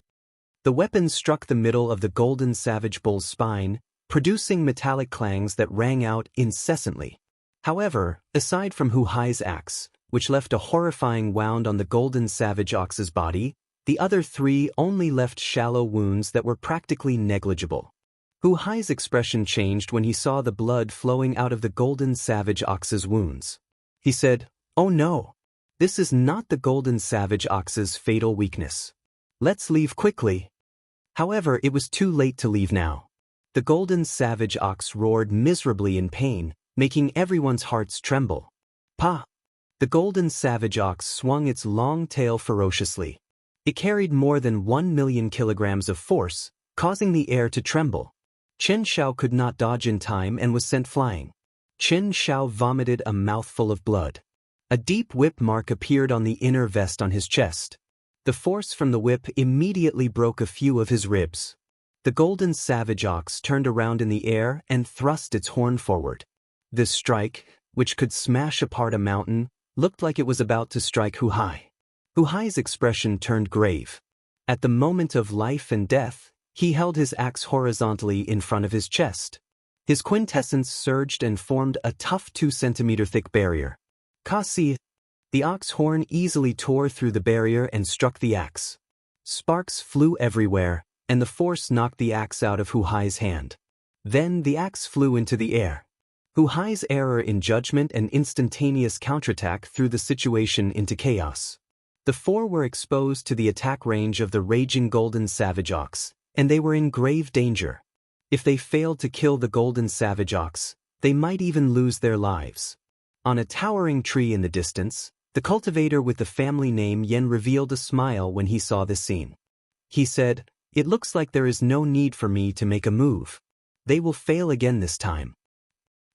The weapon struck the middle of the golden savage bull's spine, producing metallic clangs that rang out incessantly. However, aside from Hu Hai's axe, which left a horrifying wound on the golden savage ox's body, the other 3 only left shallow wounds that were practically negligible. Hu Hai's expression changed when he saw the blood flowing out of the golden savage ox's wounds. He said, "Oh no! This is not the golden savage ox's fatal weakness. Let's leave quickly." However, it was too late to leave now. The golden savage ox roared miserably in pain, making everyone's hearts tremble. Pa! The golden savage ox swung its long tail ferociously. It carried more than 1 million kilograms of force, causing the air to tremble. Chen Xiao could not dodge in time and was sent flying. Chen Xiao vomited a mouthful of blood. A deep whip mark appeared on the inner vest on his chest. The force from the whip immediately broke a few of his ribs. The golden savage ox turned around in the air and thrust its horn forward. This strike, which could smash apart a mountain, looked like it was about to strike Hu Hai. Hu Hai's expression turned grave. At the moment of life and death, he held his axe horizontally in front of his chest. His quintessence surged and formed a tough 2-centimeter thick barrier. Kasi! The ox horn easily tore through the barrier and struck the axe. Sparks flew everywhere, and the force knocked the axe out of Hu Hai's hand. Then the axe flew into the air. Hu Hai's error in judgment and instantaneous counterattack threw the situation into chaos. The 4 were exposed to the attack range of the raging golden savage ox, and they were in grave danger. If they failed to kill the golden savage ox, they might even lose their lives. On a towering tree in the distance, the cultivator with the family name Yen revealed a smile when he saw this scene. He said, "It looks like there is no need for me to make a move. They will fail again this time."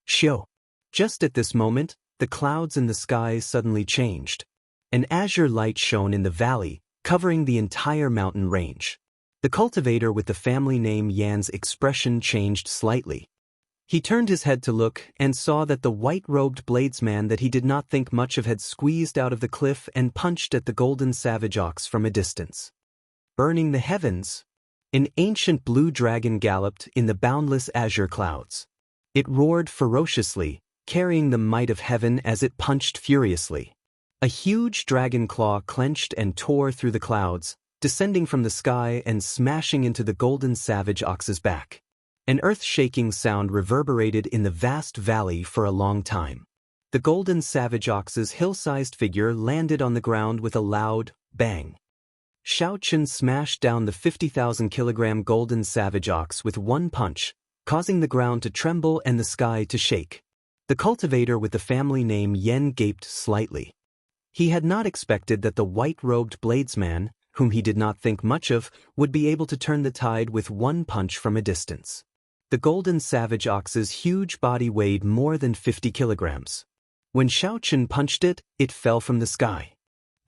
Shio. Just at this moment, the clouds in the sky suddenly changed. An azure light shone in the valley, covering the entire mountain range. The cultivator with the family name Yan's expression changed slightly. He turned his head to look and saw that the white-robed bladesman that he did not think much of had squeezed out of the cliff and punched at the golden savage ox from a distance. Burning the heavens, an ancient blue dragon galloped in the boundless azure clouds. It roared ferociously, carrying the might of heaven as it punched furiously. A huge dragon claw clenched and tore through the clouds, descending from the sky and smashing into the golden savage ox's back. An earth-shaking sound reverberated in the vast valley for a long time. The golden savage ox's hill-sized figure landed on the ground with a loud bang. Xiao Chen smashed down the 50,000-kilogram golden savage ox with one punch, causing the ground to tremble and the sky to shake. The cultivator with the family name Yen gaped slightly. He had not expected that the white-robed bladesman, whom he did not think much of, would be able to turn the tide with one punch from a distance. The golden savage ox's huge body weighed more than 50 kilograms. When Xiao Chen punched it, it fell from the sky.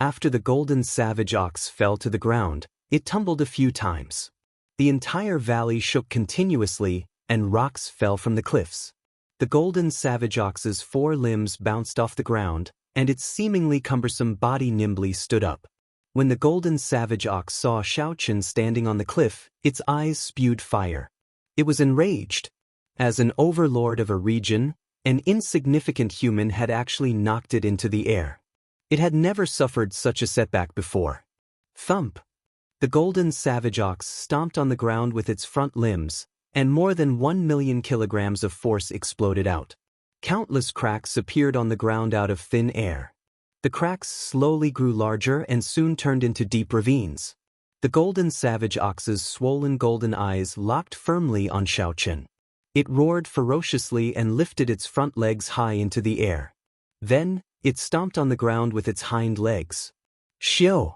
After the golden savage ox fell to the ground, it tumbled a few times. The entire valley shook continuously, and rocks fell from the cliffs. The golden savage ox's 4 limbs bounced off the ground, and its seemingly cumbersome body nimbly stood up. When the golden savage ox saw Xiao Chen standing on the cliff, its eyes spewed fire. It was enraged. As an overlord of a region, an insignificant human had actually knocked it into the air. It had never suffered such a setback before. Thump! The golden savage ox stomped on the ground with its front limbs, and more than 1 million kilograms of force exploded out. Countless cracks appeared on the ground out of thin air. The cracks slowly grew larger and soon turned into deep ravines. The golden savage ox's swollen golden eyes locked firmly on Xiao Chen. It roared ferociously and lifted its front legs high into the air. Then, it stomped on the ground with its hind legs. Xiao!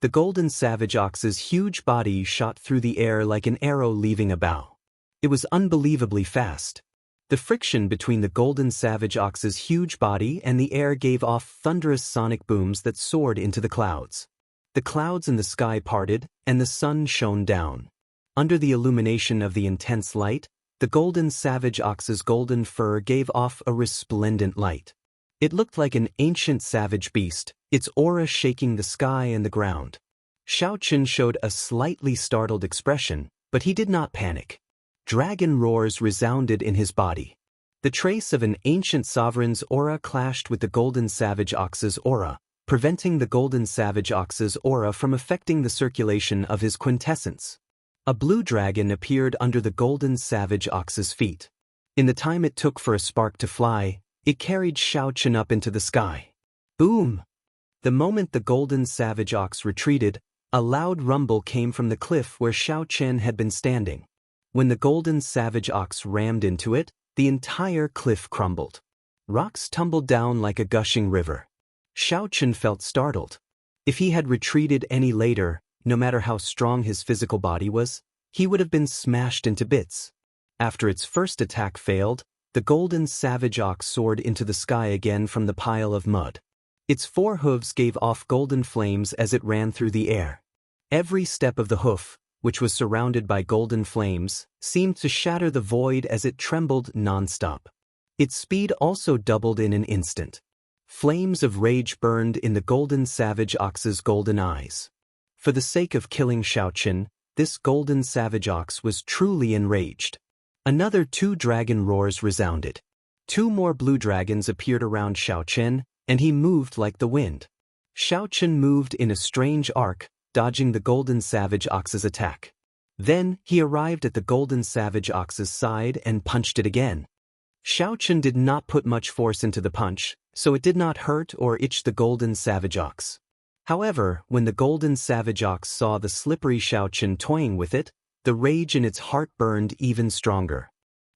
The golden savage ox's huge body shot through the air like an arrow leaving a bow. It was unbelievably fast. The friction between the golden savage ox's huge body and the air gave off thunderous sonic booms that soared into the clouds. The clouds in the sky parted, and the sun shone down. Under the illumination of the intense light, the golden savage ox's golden fur gave off a resplendent light. It looked like an ancient savage beast, its aura shaking the sky and the ground. Xiao Chen showed a slightly startled expression, but he did not panic. Dragon roars resounded in his body. The trace of an ancient sovereign's aura clashed with the golden savage ox's aura, preventing the golden savage ox's aura from affecting the circulation of his quintessence. A blue dragon appeared under the golden savage ox's feet. In the time it took for a spark to fly, it carried Xiao Chen up into the sky. Boom! The moment the golden savage ox retreated, a loud rumble came from the cliff where Xiao Chen had been standing. When the golden savage ox rammed into it, the entire cliff crumbled. Rocks tumbled down like a gushing river. Xiao Chen felt startled. If he had retreated any later, no matter how strong his physical body was, he would have been smashed into bits. After its first attack failed, the golden savage ox soared into the sky again from the pile of mud. Its 4 hooves gave off golden flames as it ran through the air. Every step of the hoof, which was surrounded by golden flames, seemed to shatter the void as it trembled non-stop. Its speed also doubled in an instant. Flames of rage burned in the golden savage ox's golden eyes. For the sake of killing Xiao Chen, this golden savage ox was truly enraged. Another 2 dragon roars resounded. 2 more blue dragons appeared around Xiao Chen, and he moved like the wind. Xiao Chen moved in a strange arc, dodging the golden savage ox's attack. Then, he arrived at the golden savage ox's side and punched it again. Xiao Chen did not put much force into the punch, so it did not hurt or itch the golden savage ox. However, when the golden savage ox saw the slippery Xiao Chen toying with it, the rage in its heart burned even stronger.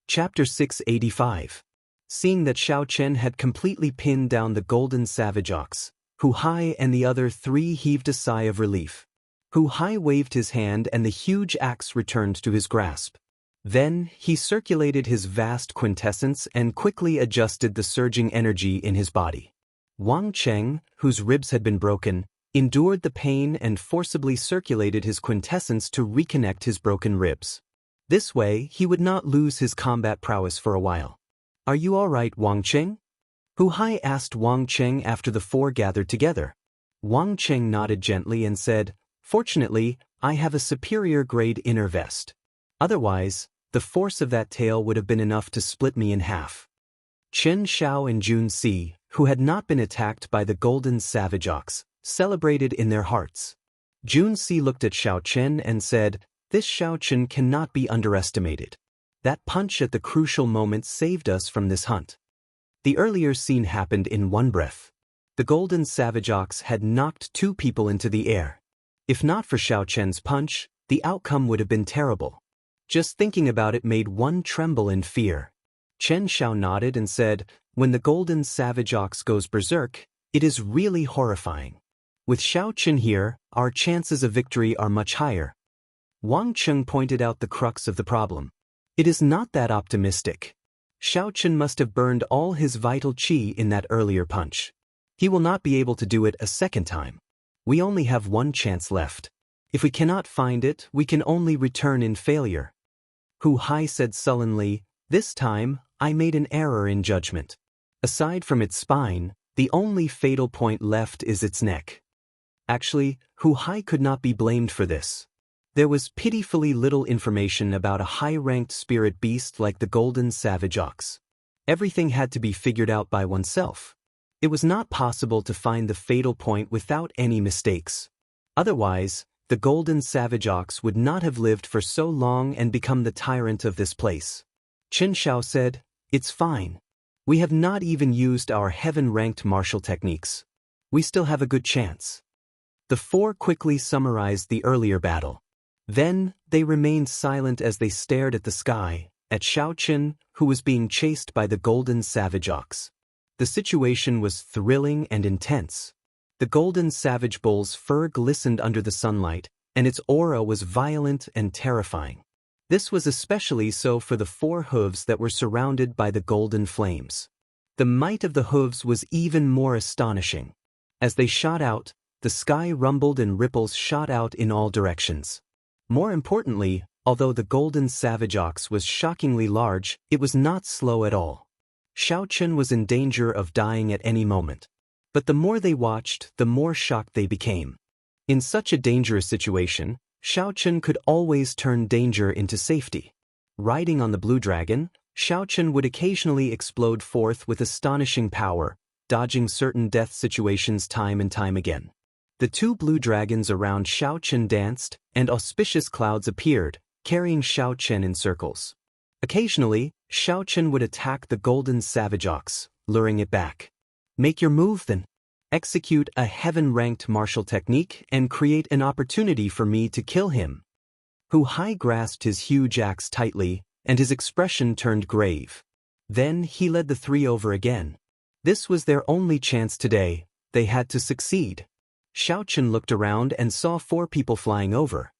Chapter 685. Seeing that Xiao Chen had completely pinned down the golden savage ox, Hu Hai and the other 3 heaved a sigh of relief. Hu Hai waved his hand and the huge axe returned to his grasp. Then, he circulated his vast quintessence and quickly adjusted the surging energy in his body. Wang Cheng, whose ribs had been broken, endured the pain and forcibly circulated his quintessence to reconnect his broken ribs. This way, he would not lose his combat prowess for a while. "Are you all right, Wang Cheng?" Hu Hai asked Wang Cheng after the four gathered together. Wang Cheng nodded gently and said, "Fortunately, I have a superior-grade inner vest. Otherwise, the force of that tail would have been enough to split me in half." Chen Xiao and Jun Si, who had not been attacked by the golden savage ox, celebrated in their hearts. Jun Si looked at Xiao Chen and said, "This Xiao Chen cannot be underestimated. That punch at the crucial moment saved us from this hunt." The earlier scene happened in one breath. The golden savage ox had knocked two people into the air. If not for Xiao Chen's punch, the outcome would have been terrible. Just thinking about it made one tremble in fear. Chen Xiao nodded and said, "When the golden savage ox goes berserk, it is really horrifying. With Xiao Chen here, our chances of victory are much higher." Wang Cheng pointed out the crux of the problem. "It is not that optimistic. Xiao Chen must have burned all his vital qi in that earlier punch. He will not be able to do it a second time. We only have one chance left. If we cannot find it, we can only return in failure." Hu Hai said sullenly, "This time, I made an error in judgment. Aside from its spine, the only fatal point left is its neck." Actually, Hu Hai could not be blamed for this. There was pitifully little information about a high-ranked spirit beast like the golden savage ox. Everything had to be figured out by oneself. It was not possible to find the fatal point without any mistakes. Otherwise, the golden savage ox would not have lived for so long and become the tyrant of this place. Chen Xiao said, "It's fine. We have not even used our heaven-ranked martial techniques. We still have a good chance." The four quickly summarized the earlier battle. Then, they remained silent as they stared at the sky, at Xiao Chen, who was being chased by the golden savage ox. The situation was thrilling and intense. The golden savage bull's fur glistened under the sunlight, and its aura was violent and terrifying. This was especially so for the four hooves that were surrounded by the golden flames. The might of the hooves was even more astonishing. As they shot out, the sky rumbled and ripples shot out in all directions. More importantly, although the golden savage ox was shockingly large, it was not slow at all. Xiao Chen was in danger of dying at any moment. But the more they watched, the more shocked they became. In such a dangerous situation, Xiao Chen could always turn danger into safety. Riding on the blue dragon, Xiao Chen would occasionally explode forth with astonishing power, dodging certain death situations time and time again. The two blue dragons around Xiao Chen danced, and auspicious clouds appeared, carrying Xiao Chen in circles. Occasionally, Xiao Chen would attack the golden savage ox, luring it back. "Make your move then. Execute a heaven-ranked martial technique and create an opportunity for me to kill him." Hu Hai grasped his huge axe tightly, and his expression turned grave. Then he led the three over again. This was their only chance today. They had to succeed. Xiao Chen looked around and saw four people flying over.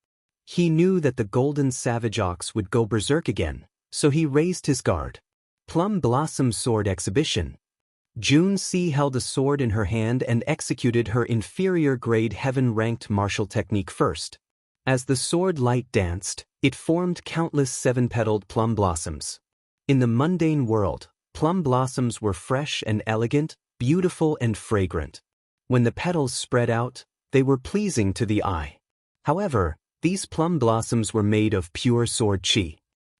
He knew that the golden savage ox would go berserk again, so he raised his guard. Plum Blossom Sword Exhibition. Jun Si held a sword in her hand and executed her inferior-grade heaven-ranked martial technique first. As the sword light danced, it formed countless seven-petaled plum blossoms. In the mundane world, plum blossoms were fresh and elegant, beautiful and fragrant. When the petals spread out, they were pleasing to the eye. However, these plum blossoms were made of pure sword qi.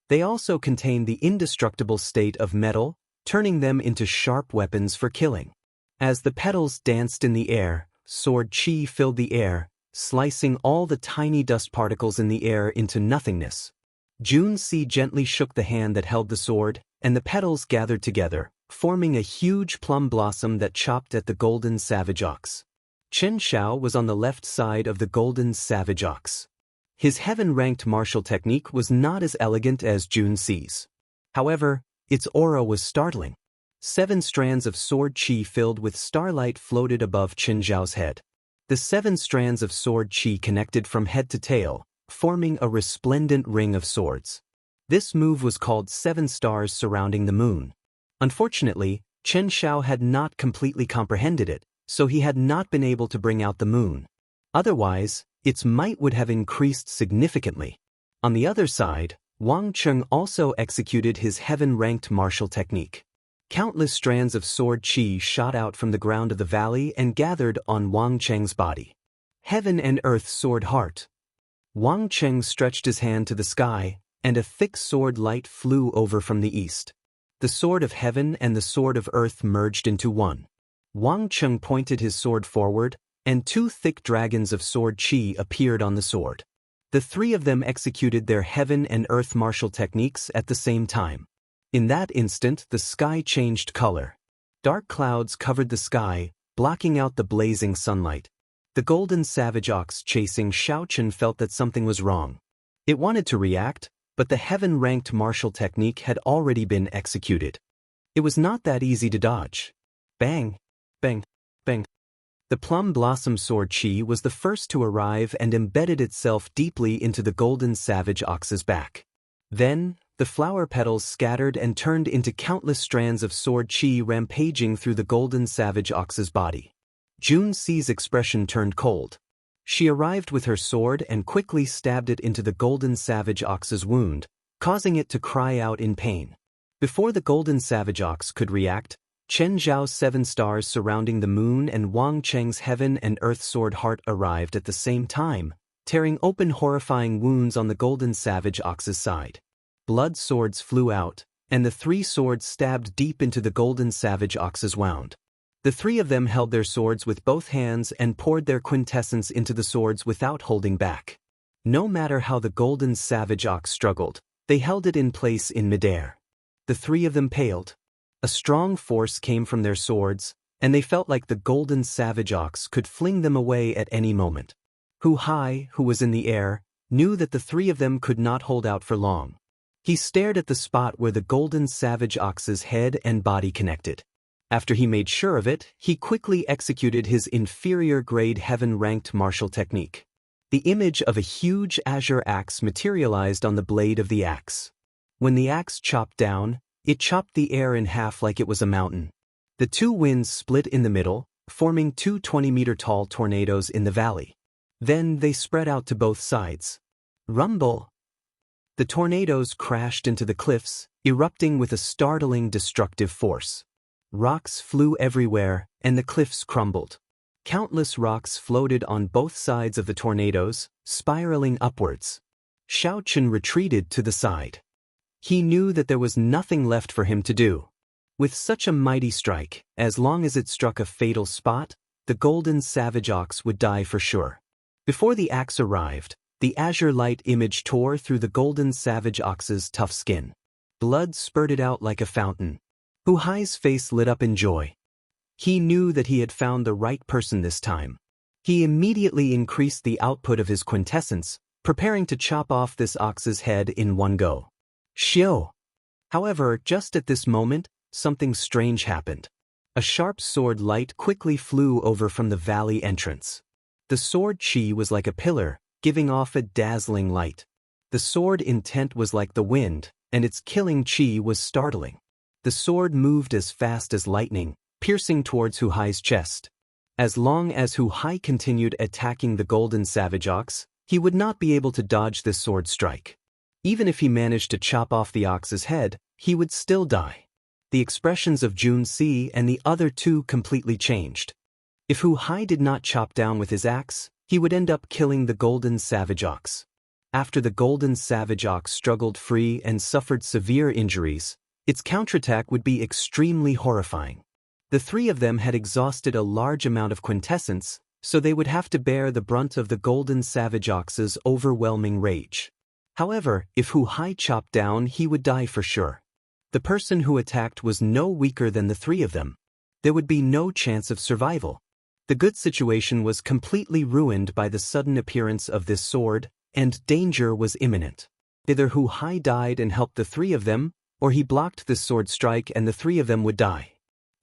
They also contained the indestructible state of metal, turning them into sharp weapons for killing. As the petals danced in the air, sword qi filled the air, slicing all the tiny dust particles in the air into nothingness. Jun Si gently shook the hand that held the sword, and the petals gathered together, forming a huge plum blossom that chopped at the golden savage ox. Chen Xiao was on the left side of the golden savage ox. His heaven-ranked martial technique was not as elegant as Jun Si's. However, its aura was startling. 7 strands of sword qi filled with starlight floated above Chen Xiao's head. The 7 strands of sword qi connected from head to tail, forming a resplendent ring of swords. This move was called 7 stars surrounding the moon. Unfortunately, Chen Xiao had not completely comprehended it, so he had not been able to bring out the moon. Otherwise, its might would have increased significantly. On the other side, Wang Cheng also executed his heaven-ranked martial technique. Countless strands of sword qi shot out from the ground of the valley and gathered on Wang Cheng's body. Heaven and Earth Sword Heart. Wang Cheng stretched his hand to the sky, and a thick sword light flew over from the east. The sword of heaven and the sword of earth merged into one. Wang Cheng pointed his sword forward, and two thick dragons of sword qi appeared on the sword. The three of them executed their heaven and earth martial techniques at the same time. In that instant, the sky changed color. Dark clouds covered the sky, blocking out the blazing sunlight. The golden savage ox chasing Xiaochen felt that something was wrong. It wanted to react, but the heaven-ranked martial technique had already been executed. It was not that easy to dodge. Bang! Bang! Bang! The plum blossom sword qi was the first to arrive and embedded itself deeply into the golden savage ox's back. Then, the flower petals scattered and turned into countless strands of sword qi rampaging through the golden savage ox's body. Jun Si's expression turned cold. She arrived with her sword and quickly stabbed it into the golden savage ox's wound, causing it to cry out in pain. Before the golden savage ox could react, Chen Zhao's 7 stars surrounding the moon and Wang Cheng's heaven and earth sword heart arrived at the same time, tearing open horrifying wounds on the golden savage ox's side. Blood swords flew out, and the 3 swords stabbed deep into the golden savage ox's wound. The 3 of them held their swords with both hands and poured their quintessence into the swords without holding back. No matter how the golden savage ox struggled, they held it in place in midair. The 3 of them paled. A strong force came from their swords, and they felt like the golden savage ox could fling them away at any moment. Hu Hai, who was in the air, knew that the 3 of them could not hold out for long. He stared at the spot where the golden savage ox's head and body connected. After he made sure of it, he quickly executed his inferior-grade heaven-ranked martial technique. The image of a huge azure axe materialized on the blade of the axe. When the axe chopped down, it chopped the air in half like it was a mountain. The 2 winds split in the middle, forming 2 20-meter-tall tornadoes in the valley. Then they spread out to both sides. Rumble! The tornadoes crashed into the cliffs, erupting with a startling destructive force. Rocks flew everywhere, and the cliffs crumbled. Countless rocks floated on both sides of the tornadoes, spiraling upwards. Xiaochen retreated to the side. He knew that there was nothing left for him to do. With such a mighty strike, as long as it struck a fatal spot, the golden savage ox would die for sure. Before the axe arrived, the azure light image tore through the golden savage ox's tough skin. Blood spurted out like a fountain. Hu Hai's face lit up in joy. He knew that he had found the right person this time. He immediately increased the output of his quintessence, preparing to chop off this ox's head in one go. Xiao! However, just at this moment, something strange happened. A sharp sword light quickly flew over from the valley entrance. The sword qi was like a pillar, giving off a dazzling light. The sword intent was like the wind, and its killing qi was startling. The sword moved as fast as lightning, piercing towards Hu Hai's chest. As long as Hu Hai continued attacking the golden savage ox, he would not be able to dodge this sword strike. Even if he managed to chop off the ox's head, he would still die. The expressions of Jun Si and the other 2 completely changed. If Hu Hai did not chop down with his axe, he would end up killing the golden savage ox. After the golden savage ox struggled free and suffered severe injuries, its counterattack would be extremely horrifying. The 3 of them had exhausted a large amount of quintessence, so they would have to bear the brunt of the golden savage ox's overwhelming rage. However, if Hu Hai chopped down, he would die for sure. The person who attacked was no weaker than the 3 of them. There would be no chance of survival. The good situation was completely ruined by the sudden appearance of this sword, and danger was imminent. Either Hu Hai died and helped the 3 of them, or he blocked this sword strike and the 3 of them would die.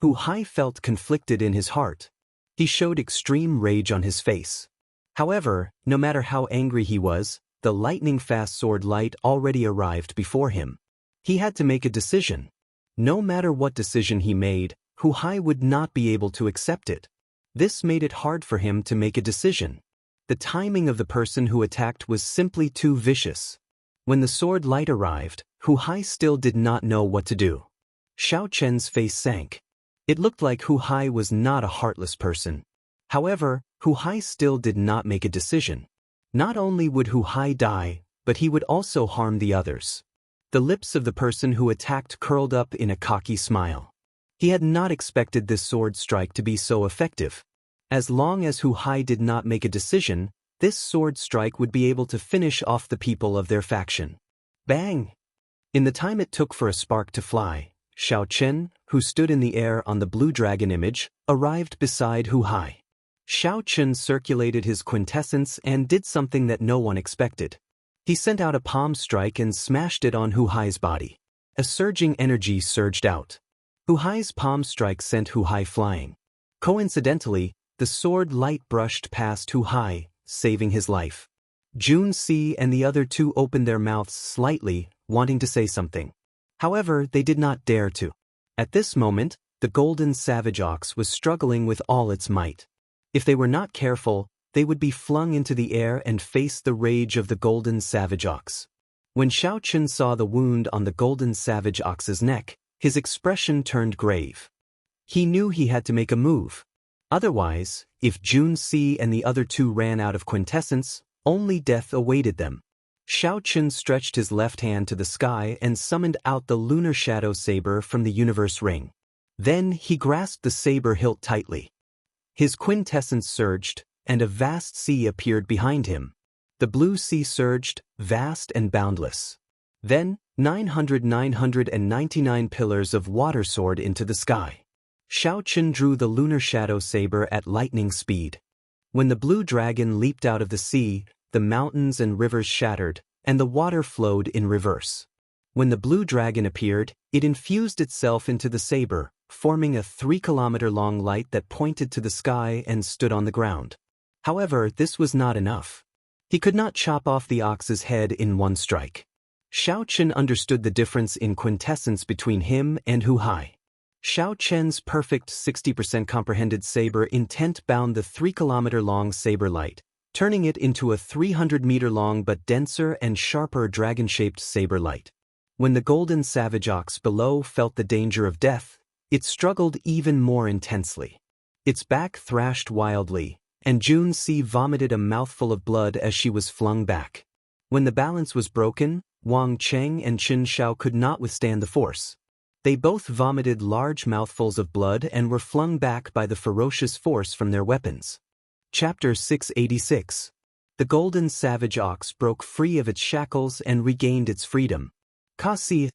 Hu Hai felt conflicted in his heart. He showed extreme rage on his face. However, no matter how angry he was, the lightning-fast sword light already arrived before him. He had to make a decision. No matter what decision he made, Hu Hai would not be able to accept it. This made it hard for him to make a decision. The timing of the person who attacked was simply too vicious. When the sword light arrived, Hu Hai still did not know what to do. Xiao Chen's face sank. It looked like Hu Hai was not a heartless person. However, Hu Hai still did not make a decision. Not only would Hu Hai die, but he would also harm the others. The lips of the person who attacked curled up in a cocky smile. He had not expected this sword strike to be so effective. As long as Hu Hai did not make a decision, this sword strike would be able to finish off the people of their faction. Bang! In the time it took for a spark to fly, Xiao Chen, who stood in the air on the blue dragon image, arrived beside Hu Hai. Xiao Chen circulated his quintessence and did something that no one expected. He sent out a palm strike and smashed it on Hu Hai's body. A surging energy surged out. Hu Hai's palm strike sent Hu Hai flying. Coincidentally, the sword light brushed past Hu Hai, saving his life. Jun Si and the other two opened their mouths slightly, wanting to say something. However, they did not dare to. At this moment, the golden savage ox was struggling with all its might. If they were not careful, they would be flung into the air and face the rage of the golden savage ox. When Xiao Chen saw the wound on the golden savage ox's neck, his expression turned grave. He knew he had to make a move. Otherwise, if Jun Si and the other two ran out of quintessence, only death awaited them. Xiao Chen stretched his left hand to the sky and summoned out the lunar shadow saber from the universe ring. Then he grasped the saber hilt tightly. His quintessence surged, and a vast sea appeared behind him. The blue sea surged, vast and boundless. Then, 999 pillars of water soared into the sky. Xiao Chen drew the lunar shadow saber at lightning speed. When the blue dragon leaped out of the sea, the mountains and rivers shattered, and the water flowed in reverse. When the blue dragon appeared, it infused itself into the saber, forming a 3-kilometer-long light that pointed to the sky and stood on the ground. However, this was not enough. He could not chop off the ox's head in one strike. Xiao Chen understood the difference in quintessence between him and Hu Hai. Xiao Chen's perfect 60% comprehended saber intent bound the 3-kilometer-long saber light, turning it into a 300-meter-long but denser and sharper dragon-shaped saber light. When the golden savage ox below felt the danger of death, it struggled even more intensely. Its back thrashed wildly, and Jun Si vomited a mouthful of blood as she was flung back. When the balance was broken, Wang Cheng and Qin Shao could not withstand the force. They both vomited large mouthfuls of blood and were flung back by the ferocious force from their weapons. Chapter 686. The golden savage ox broke free of its shackles and regained its freedom. Kasi.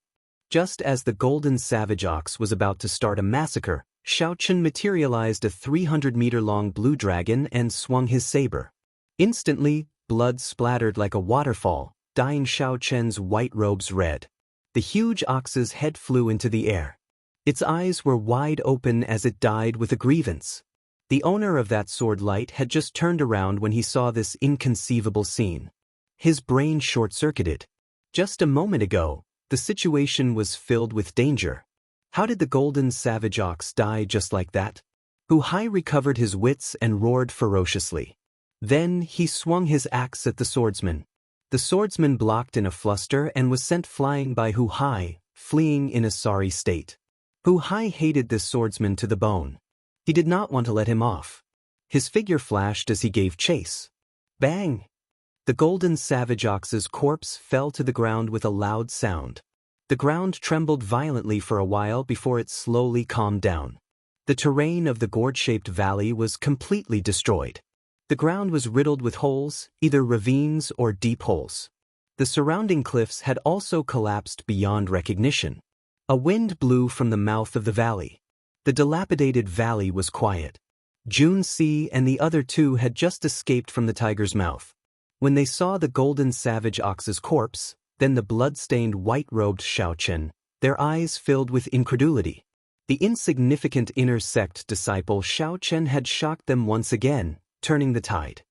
Just as the golden savage ox was about to start a massacre, Xiao Chen materialized a 300-meter-long blue dragon and swung his saber. Instantly, blood splattered like a waterfall, dyeing Xiao Chen's white robes red. The huge ox's head flew into the air. Its eyes were wide open as it died with a grievance. The owner of that sword light had just turned around when he saw this inconceivable scene. His brain short-circuited. Just a moment ago, the situation was filled with danger. How did the golden savage ox die just like that? Hu Hai recovered his wits and roared ferociously. Then he swung his axe at the swordsman. The swordsman blocked in a fluster and was sent flying by Hu Hai, fleeing in a sorry state. Hu Hai hated this swordsman to the bone. He did not want to let him off. His figure flashed as he gave chase. Bang! The golden savage ox's corpse fell to the ground with a loud sound. The ground trembled violently for a while before it slowly calmed down. The terrain of the gourd-shaped valley was completely destroyed. The ground was riddled with holes, either ravines or deep holes. The surrounding cliffs had also collapsed beyond recognition. A wind blew from the mouth of the valley. The dilapidated valley was quiet. Jun Si and the other two had just escaped from the tiger's mouth. When they saw the golden savage ox's corpse, then the blood-stained white-robed Xiao Chen, their eyes filled with incredulity. The insignificant inner sect disciple Xiao Chen had shocked them once again, turning the tide.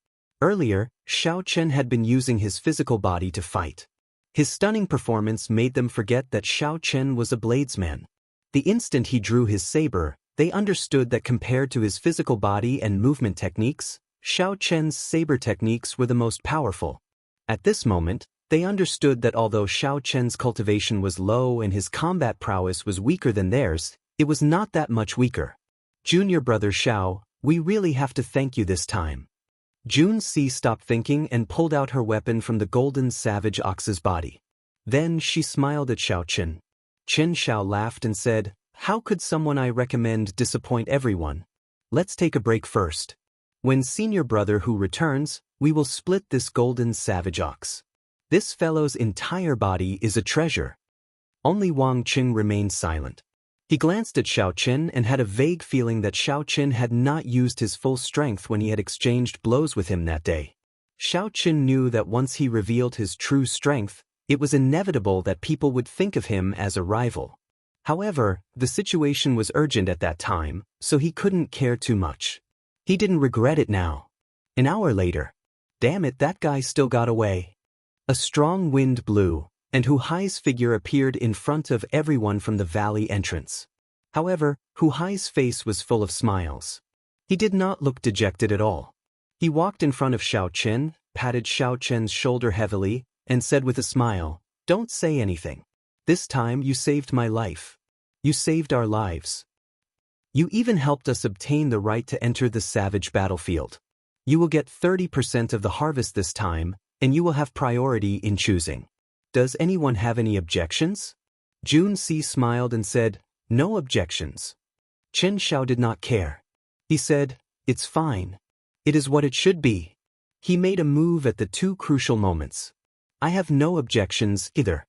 Earlier, Xiao Chen had been using his physical body to fight. His stunning performance made them forget that Xiao Chen was a bladesman. The instant he drew his saber, They understood that compared to his physical body and movement techniques, Xiao Chen's saber techniques were the most powerful. At this moment, they understood that although Xiao Chen's cultivation was low and his combat prowess was weaker than theirs, it was not that much weaker. Junior brother Xiao, we really have to thank you this time. Jun Si stopped thinking and pulled out her weapon from the golden savage ox's body. Then she smiled at Xiao Chen. Chen Xiao laughed and said, "How could someone I recommend disappoint everyone? Let's take a break first. When senior brother Hu returns, we will split this golden savage ox. This fellow's entire body is a treasure." Only Wang Qing remained silent. He glanced at Xiao Chen and had a vague feeling that Xiao Chen had not used his full strength when he had exchanged blows with him that day. Xiao Chen knew that once he revealed his true strength, it was inevitable that people would think of him as a rival. However, the situation was urgent at that time, so he couldn't care too much. He didn't regret it now. An hour later. Damn it, that guy still got away. A strong wind blew, and Hu Hai's figure appeared in front of everyone from the valley entrance. However, Hu Hai's face was full of smiles. He did not look dejected at all. He walked in front of Xiao Chen, patted Xiao Chen's shoulder heavily, and said with a smile, "Don't say anything. This time you saved my life. You saved our lives. You even helped us obtain the right to enter the savage battlefield. You will get 30% of the harvest this time, and you will have priority in choosing. Does anyone have any objections?" Jun Si smiled and said, "No objections." Chen Xiao did not care. He said, "It's fine. It is what it should be." He made a move at the two crucial moments. "I have no objections either."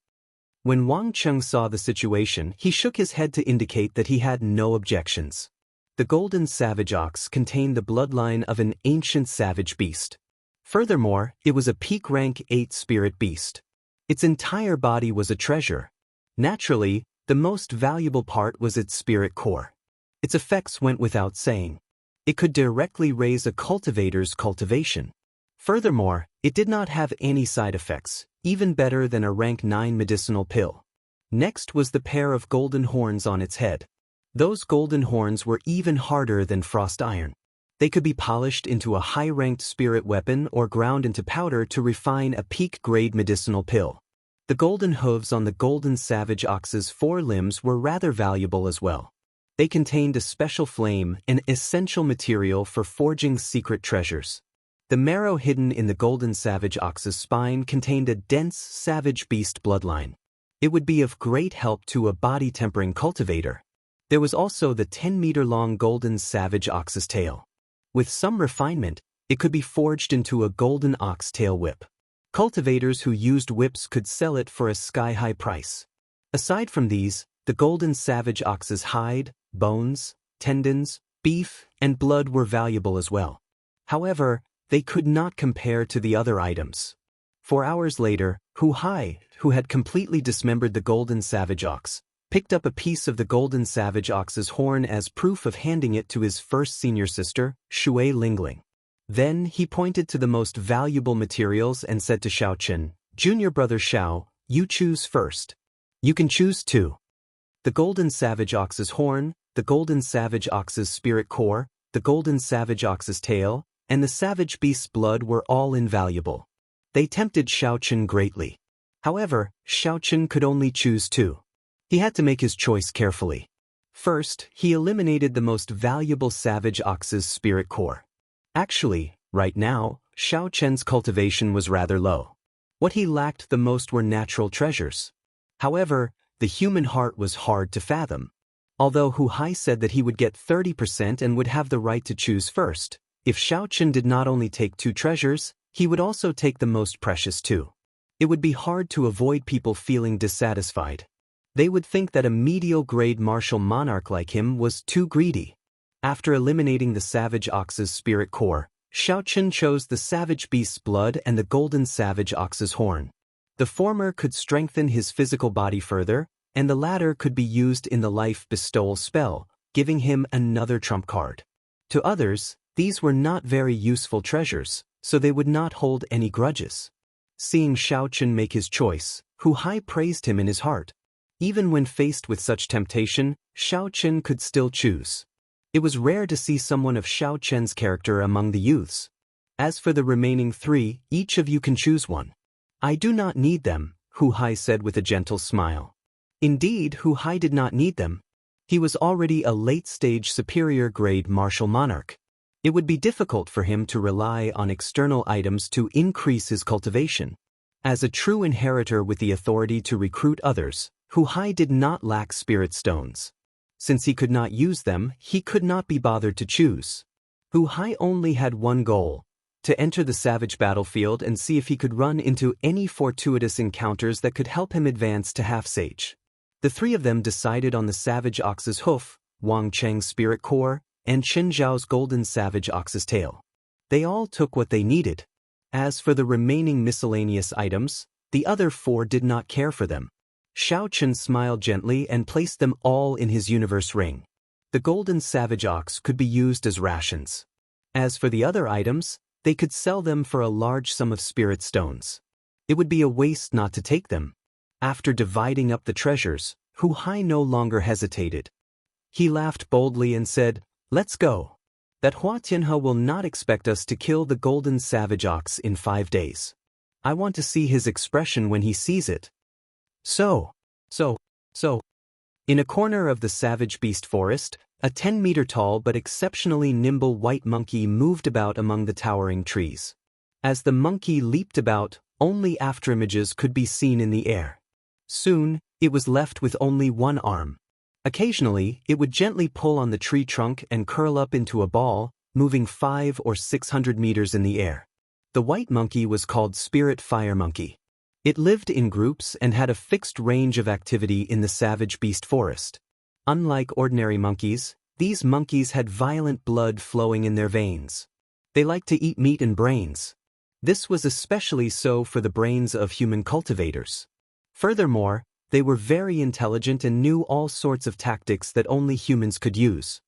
When Wang Cheng saw the situation, he shook his head to indicate that he had no objections. The golden savage ox contained the bloodline of an ancient savage beast. Furthermore, it was a peak rank 8 spirit beast. Its entire body was a treasure. Naturally, the most valuable part was its spirit core. Its effects went without saying. It could directly raise a cultivator's cultivation. Furthermore, it did not have any side effects, even better than a rank 9 medicinal pill. Next was the pair of golden horns on its head. Those golden horns were even harder than frost iron. They could be polished into a high-ranked spirit weapon or ground into powder to refine a peak-grade medicinal pill. The golden hooves on the golden savage ox's 4 limbs were rather valuable as well. They contained a special flame, an essential material for forging secret treasures. The marrow hidden in the golden savage ox's spine contained a dense savage beast bloodline. It would be of great help to a body-tempering cultivator. There was also the 10-meter-long golden savage ox's tail. With some refinement, it could be forged into a golden ox tail whip. Cultivators who used whips could sell it for a sky-high price. Aside from these, the golden savage ox's hide, bones, tendons, beef, and blood were valuable as well. However, they could not compare to the other items. 4 hours later, Hu Hai, who had completely dismembered the golden savage ox, picked up a piece of the golden savage ox's horn as proof of handing it to his first senior sister, Shui Lingling. Then he pointed to the most valuable materials and said to Xiao Chen, "Junior brother Xiao, you choose first. You can choose too." The golden savage ox's horn, the golden savage ox's spirit core, the golden savage ox's tail, and the savage beast's blood were all invaluable. They tempted Xiao Chen greatly. However, Xiao Chen could only choose 2. He had to make his choice carefully. First, he eliminated the most valuable savage ox's spirit core. Actually, right now, Xiao Chen's cultivation was rather low. What he lacked the most were natural treasures. However, the human heart was hard to fathom. Although Hu Hai said that he would get 30% and would have the right to choose first, if Xiao Chen did not only take 2 treasures, he would also take the most precious too. It would be hard to avoid people feeling dissatisfied. They would think that a medial-grade martial monarch like him was too greedy. After eliminating the savage ox's spirit core, Xiao Chen chose the savage beast's blood and the golden savage ox's horn. The former could strengthen his physical body further, and the latter could be used in the life bestowal spell, giving him another trump card. To others, these were not very useful treasures, so they would not hold any grudges. Seeing Xiao Chen make his choice, Hu Hai praised him in his heart. Even when faced with such temptation, Xiao Chen could still choose. It was rare to see someone of Xiao Chen's character among the youths. As for the remaining 3, each of you can choose one. I do not need them, Hu Hai said with a gentle smile. Indeed, Hu Hai did not need them. He was already a late-stage superior-grade martial monarch. It would be difficult for him to rely on external items to increase his cultivation. As a true inheritor with the authority to recruit others, Hu Hai did not lack spirit stones. Since he could not use them, he could not be bothered to choose. Hu Hai only had one goal: to enter the savage battlefield and see if he could run into any fortuitous encounters that could help him advance to half-sage. The 3 of them decided on the savage ox's hoof, Wang Cheng's spirit core, and Chen Zhao's golden savage ox's tail. They all took what they needed. As for the remaining miscellaneous items, the other 4 did not care for them. Xiao Chen smiled gently and placed them all in his universe ring. The golden savage ox could be used as rations. As for the other items, they could sell them for a large sum of spirit stones. It would be a waste not to take them. After dividing up the treasures, Hu Hai no longer hesitated. He laughed boldly and said, "Let's go. That Hua Tianhe will not expect us to kill the golden savage ox in 5 days. I want to see his expression when he sees it." So. In a corner of the savage beast forest, a 10-meter-tall but exceptionally nimble white monkey moved about among the towering trees. As the monkey leaped about, only afterimages could be seen in the air. Soon, it was left with only one arm. Occasionally, it would gently pull on the tree trunk and curl up into a ball, moving 500 or 600 meters in the air. The white monkey was called Spirit Fire Monkey. It lived in groups and had a fixed range of activity in the savage beast forest. Unlike ordinary monkeys, these monkeys had violent blood flowing in their veins. They liked to eat meat and brains. This was especially so for the brains of human cultivators. Furthermore, they were very intelligent and knew all sorts of tactics that only humans could use.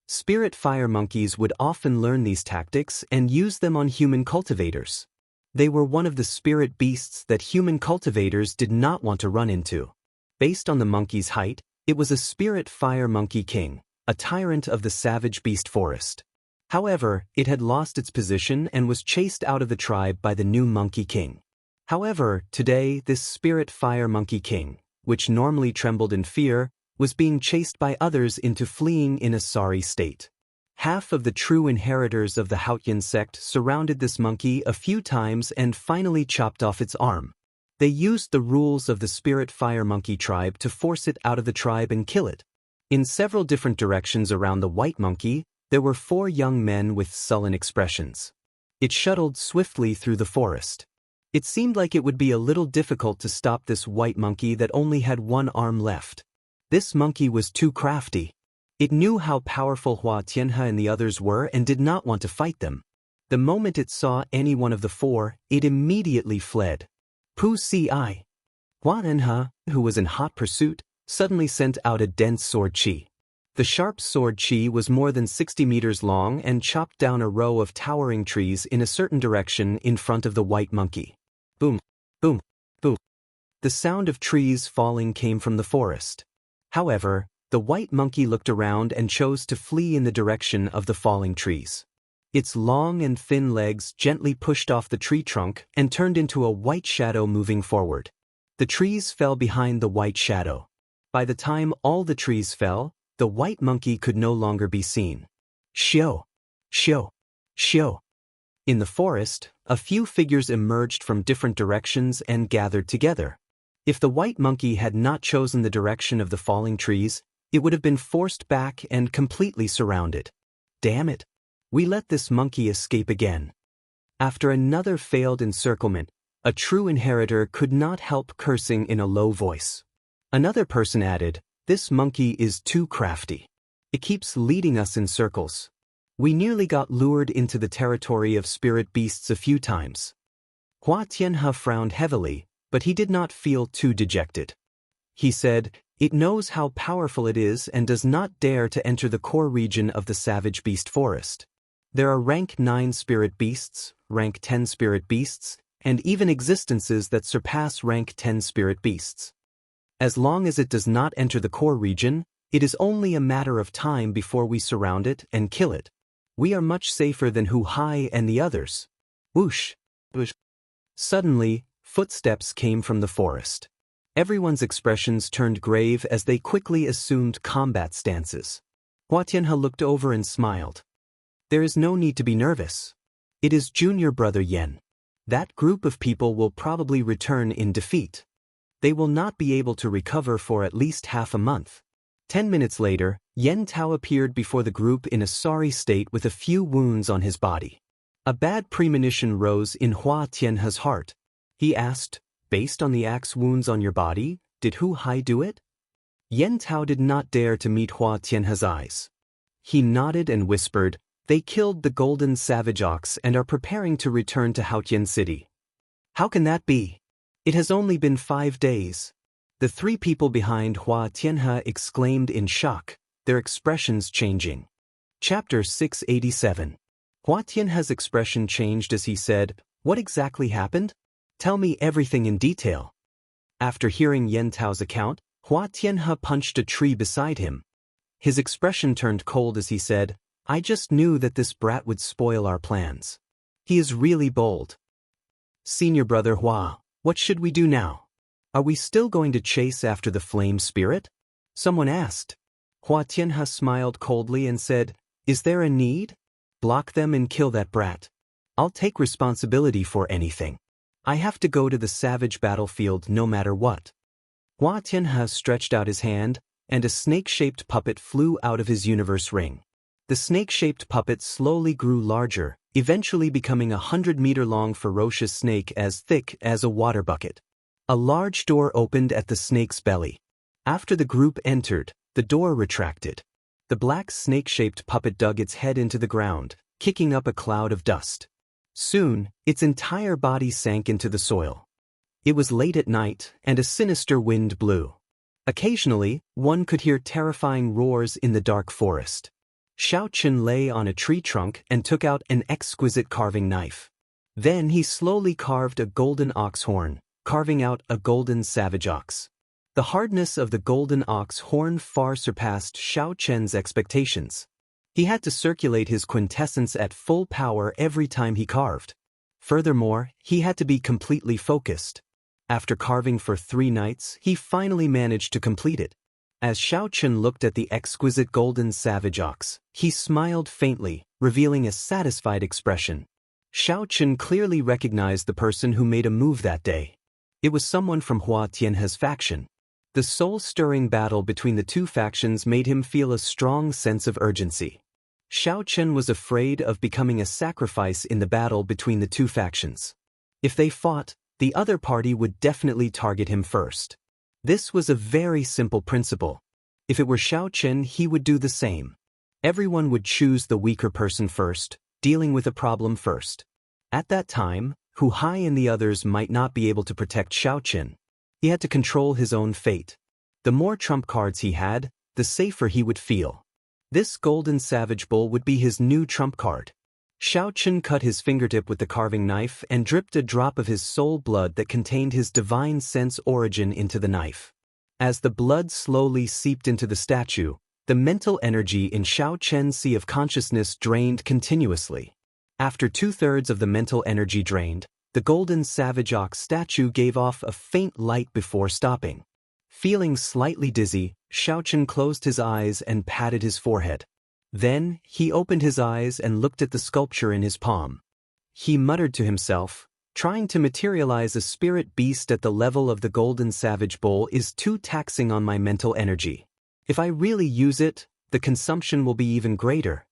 Spirit fire monkeys would often learn these tactics and use them on human cultivators. They were one of the spirit beasts that human cultivators did not want to run into. Based on the monkey's height, it was a spirit fire monkey king, a tyrant of the savage beast forest. However, it had lost its position and was chased out of the tribe by the new monkey king. However, today this spirit fire monkey king, which normally trembled in fear, was being chased by others into fleeing in a sorry state. Half of the true inheritors of the Haotian sect surrounded this monkey a few times and finally chopped off its arm. They used the rules of the Spirit Fire Monkey tribe to force it out of the tribe and kill it. In several different directions around the white monkey, there were 4 young men with sullen expressions. It shuttled swiftly through the forest. It seemed like it would be a little difficult to stop this white monkey that only had one arm left. This monkey was too crafty. It knew how powerful Hua Tianhe and the others were and did not want to fight them. The moment it saw any one of the 4, it immediately fled. Pu Si. Hua Tianhe, who was in hot pursuit, suddenly sent out a dense sword qi. The sharp sword qi was more than 60 meters long and chopped down a row of towering trees in a certain direction in front of the white monkey. Boom, boom, boom. The sound of trees falling came from the forest. However, the white monkey looked around and chose to flee in the direction of the falling trees. Its long and thin legs gently pushed off the tree trunk and turned into a white shadow moving forward. The trees fell behind the white shadow. By the time all the trees fell, the white monkey could no longer be seen. Xiao! Xiao! Xiao! In the forest, a few figures emerged from different directions and gathered together. If the white monkey had not chosen the direction of the falling trees, it would have been forced back and completely surrounded. Damn it! We let this monkey escape again. After another failed encirclement, a true inheritor could not help cursing in a low voice. Another person added, "This monkey is too crafty. It keeps leading us in circles. We nearly got lured into the territory of spirit beasts a few times." Hua Tianhe frowned heavily, but he did not feel too dejected. He said, "It knows how powerful it is and does not dare to enter the core region of the savage beast forest. There are rank 9 spirit beasts, rank 10 spirit beasts, and even existences that surpass rank 10 spirit beasts. As long as it does not enter the core region, It is only a matter of time before we surround it and kill it. We are much safer than Hu Hai and the others. Whoosh! Whoosh! Suddenly, footsteps came from the forest. Everyone's expressions turned grave as they quickly assumed combat stances. Hua Tianhe looked over and smiled. There is no need to be nervous. It is junior brother Yen. That group of people will probably return in defeat. They will not be able to recover for at least half a month. 10 minutes later, Yen Tao appeared before the group in a sorry state with a few wounds on his body. A bad premonition rose in Hua Tianhe's heart. He asked, "Based on the axe wounds on your body, did Hu Hai do it?" Yen Tao did not dare to meet Hua Tianhe's eyes. He nodded and whispered, "They killed the golden savage ox and are preparing to return to Haotian City." "How can that be? It has only been 5 days." The 3 people behind Hua Tianhe exclaimed in shock, their expressions changing. Chapter 687. Hua Tianhe's expression changed as he said, "What exactly happened? Tell me everything in detail." After hearing Yen Tao's account, Hua Tianhe punched a tree beside him. His expression turned cold as he said, "I just knew that this brat would spoil our plans. He is really bold." "Senior brother Hua, what should we do now? Are we still going to chase after the flame spirit?" someone asked. Hua Tianhe smiled coldly and said, "Is there a need? Block them and kill that brat. I'll take responsibility for anything. I have to go to the savage battlefield no matter what." Hua Tianhe stretched out his hand, and a snake-shaped puppet flew out of his universe ring. The snake-shaped puppet slowly grew larger, eventually becoming a 100-meter-long ferocious snake as thick as a water bucket. A large door opened at the snake's belly. After the group entered, the door retracted. The black snake-shaped puppet dug its head into the ground, kicking up a cloud of dust. Soon, its entire body sank into the soil. It was late at night, and a sinister wind blew. Occasionally, one could hear terrifying roars in the dark forest. Xiao Qin lay on a tree trunk and took out an exquisite carving knife. Then he slowly carved a golden ox horn, carving out a golden savage ox. The hardness of the golden ox horn far surpassed Xiao Chen's expectations. He had to circulate his quintessence at full power every time he carved. Furthermore, he had to be completely focused. After carving for 3 nights, he finally managed to complete it. As Xiao Chen looked at the exquisite golden savage ox, he smiled faintly, revealing a satisfied expression. Xiao Chen clearly recognized the person who made a move that day. It was someone from Hua Tianhe's faction. The soul-stirring battle between the 2 factions made him feel a strong sense of urgency. Xiao Chen was afraid of becoming a sacrifice in the battle between the 2 factions. If they fought, the other party would definitely target him first. This was a very simple principle. If it were Xiao Chen, he would do the same. Everyone would choose the weaker person first, dealing with a problem first. At that time, Hu Hai and the others might not be able to protect Xiao Chen. He had to control his own fate. The more trump cards he had, the safer he would feel. This golden savage bull would be his new trump card. Xiao Chen cut his fingertip with the carving knife and dripped a drop of his soul blood that contained his divine sense origin into the knife. As the blood slowly seeped into the statue, the mental energy in Xiao Chen's sea of consciousness drained continuously. After 2/3 of the mental energy drained, the golden savage ox statue gave off a faint light before stopping. Feeling slightly dizzy, Xiao Chen closed his eyes and patted his forehead. Then, he opened his eyes and looked at the sculpture in his palm. He muttered to himself, "Trying to materialize a spirit beast at the level of the golden savage bull is too taxing on my mental energy. If I really use it, the consumption will be even greater."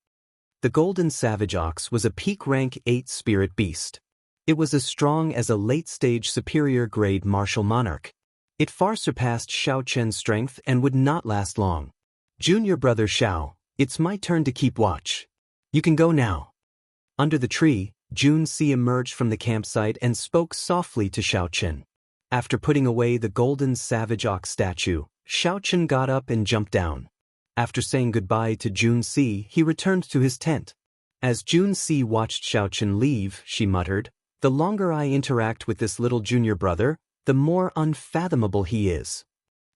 The golden savage ox was a peak rank 8 spirit beast. It was as strong as a late-stage superior-grade martial monarch. It far surpassed Xiao Chen's strength and would not last long. "Junior brother Xiao, it's my turn to keep watch. You can go now." Under the tree, Jun Si emerged from the campsite and spoke softly to Xiao Chen. After putting away the golden savage ox statue, Xiao Chen got up and jumped down. After saying goodbye to Jun Si, he returned to his tent. As Jun Si watched Xiao Chen leave, she muttered, "The longer I interact with this little junior brother, the more unfathomable he is."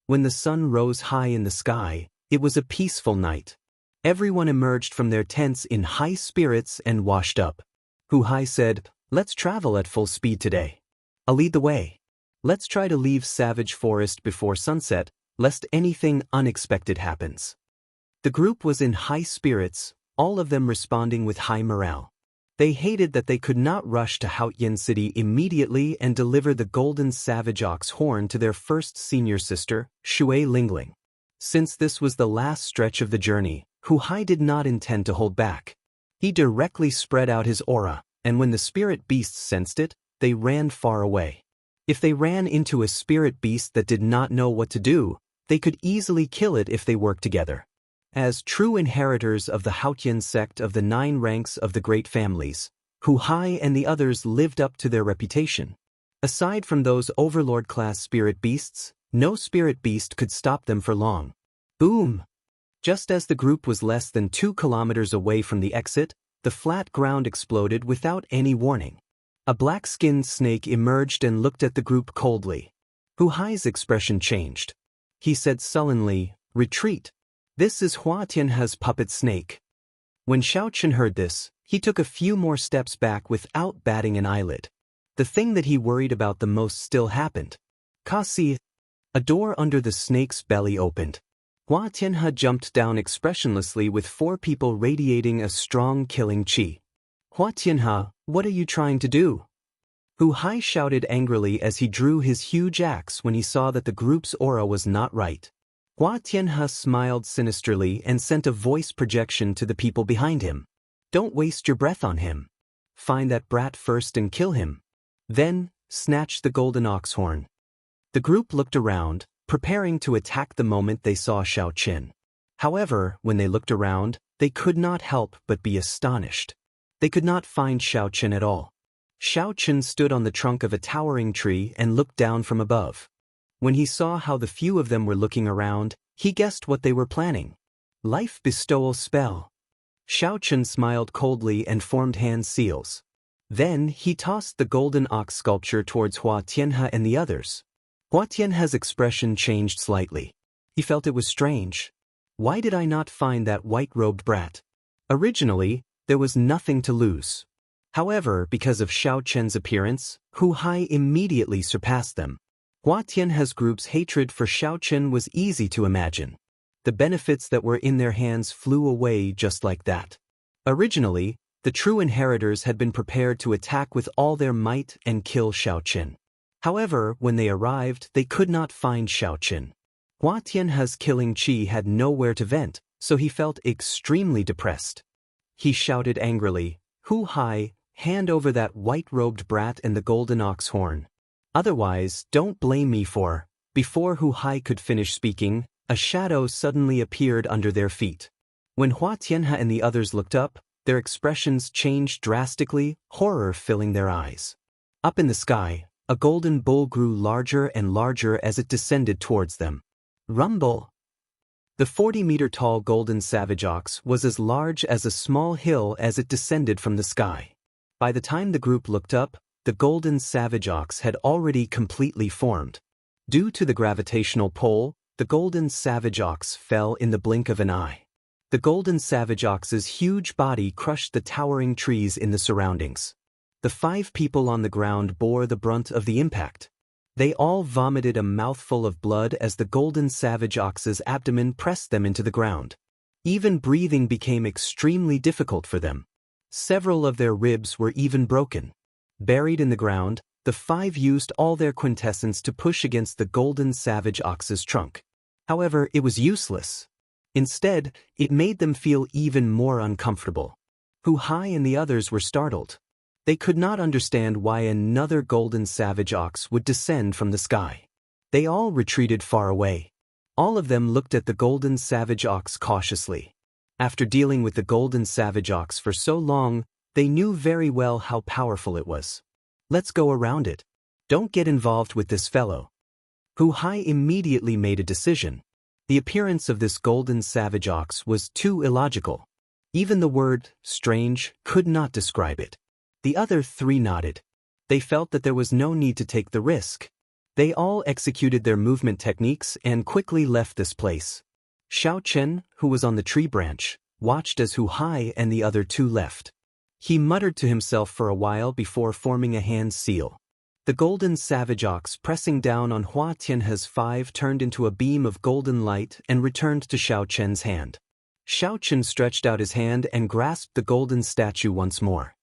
When the sun rose high in the sky, It was a peaceful night. Everyone emerged from their tents in high spirits and washed up. Hu Hai said, "Let's travel at full speed today. I'll lead the way. Let's try to leave Savage Forest before sunset, lest anything unexpected happens." The group was in high spirits, all of them responding with high morale. They hated that they could not rush to Haotian City immediately and deliver the golden savage ox horn to their first senior sister, Shui Lingling. Since this was the last stretch of the journey, Hu Hai did not intend to hold back. He directly spread out his aura, and when the spirit beasts sensed it, they ran far away. If they ran into a spirit beast that did not know what to do, they could easily kill it if they worked together. As true inheritors of the Haotian sect of the 9 ranks of the great families, Hu Hai and the others lived up to their reputation. Aside from those overlord-class spirit beasts, no spirit beast could stop them for long. Boom! Just as the group was less than 2 kilometers away from the exit, the flat ground exploded without any warning. A black-skinned snake emerged and looked at the group coldly. Hu Hai's expression changed. He said sullenly, "Retreat. This is Hua Tianhe's puppet snake." When Xiaochen heard this, he took a few more steps back without batting an eyelid. The thing that he worried about the most still happened. Kasi. A door under the snake's belly opened. Hua Tianhe jumped down expressionlessly with 4 people radiating a strong killing qi. "Hua Tianhe, what are you trying to do?" Hu Hai shouted angrily as he drew his huge axe when he saw that the group's aura was not right. Hua Tianhe smiled sinisterly and sent a voice projection to the people behind him. "Don't waste your breath on him. Find that brat first and kill him. Then, snatch the golden ox horn." The group looked around, preparing to attack the moment they saw Xiaochen. However, when they looked around, they could not help but be astonished. They could not find Xiaochen at all. Xiaochen stood on the trunk of a towering tree and looked down from above. When he saw how the few of them were looking around, he guessed what they were planning. Life bestowal spell. Xiaochen smiled coldly and formed hand seals. Then he tossed the golden ox sculpture towards Hua Tianhe and the others. Hua Tianhe's expression changed slightly. He felt it was strange. Why did I not find that white-robed brat? Originally, there was nothing to lose. However, because of Xiaochen's appearance, Hu Hai immediately surpassed them. Hua Tianhe's group's hatred for Xiaochen was easy to imagine. The benefits that were in their hands flew away just like that. Originally, the true inheritors had been prepared to attack with all their might and kill Xiaochen. However, when they arrived, they could not find Xiaochen. Hua Tianhe's killing qi had nowhere to vent, so he felt extremely depressed. He shouted angrily, "Hu Hai, hand over that white-robed brat and the golden ox horn. Otherwise, don't blame me for." Before Hu Hai could finish speaking, a shadow suddenly appeared under their feet. When Hua Tianhe and the others looked up, their expressions changed drastically, horror filling their eyes. Up in the sky, a golden bull grew larger and larger as it descended towards them. Rumble! The 40-meter-tall golden savage ox was as large as a small hill as it descended from the sky. By the time the group looked up, the golden savage ox had already completely formed. Due to the gravitational pull, the golden savage ox fell in the blink of an eye. The golden savage ox's huge body crushed the towering trees in the surroundings. The 5 people on the ground bore the brunt of the impact. They all vomited a mouthful of blood as the golden savage ox's abdomen pressed them into the ground. Even breathing became extremely difficult for them. Several of their ribs were even broken. Buried in the ground, the 5 used all their quintessence to push against the golden savage ox's trunk. However, it was useless. Instead, it made them feel even more uncomfortable. Hu Hai and the others were startled. They could not understand why another golden savage ox would descend from the sky. They all retreated far away. All of them looked at the golden savage ox cautiously. After dealing with the golden savage ox for so long, they knew very well how powerful it was. "Let's go around it. Don't get involved with this fellow." Hu Hai immediately made a decision. The appearance of this golden savage ox was too illogical. Even the word strange could not describe it. The other 3 nodded. They felt that there was no need to take the risk. They all executed their movement techniques and quickly left this place. Xiao Chen, who was on the tree branch, watched as Hu Hai and the other two left. He muttered to himself for a while before forming a hand seal. The golden savage ox pressing down on Hua Tianhe's 5 turned into a beam of golden light and returned to Xiao Chen's hand. Xiao Chen stretched out his hand and grasped the golden statue once more.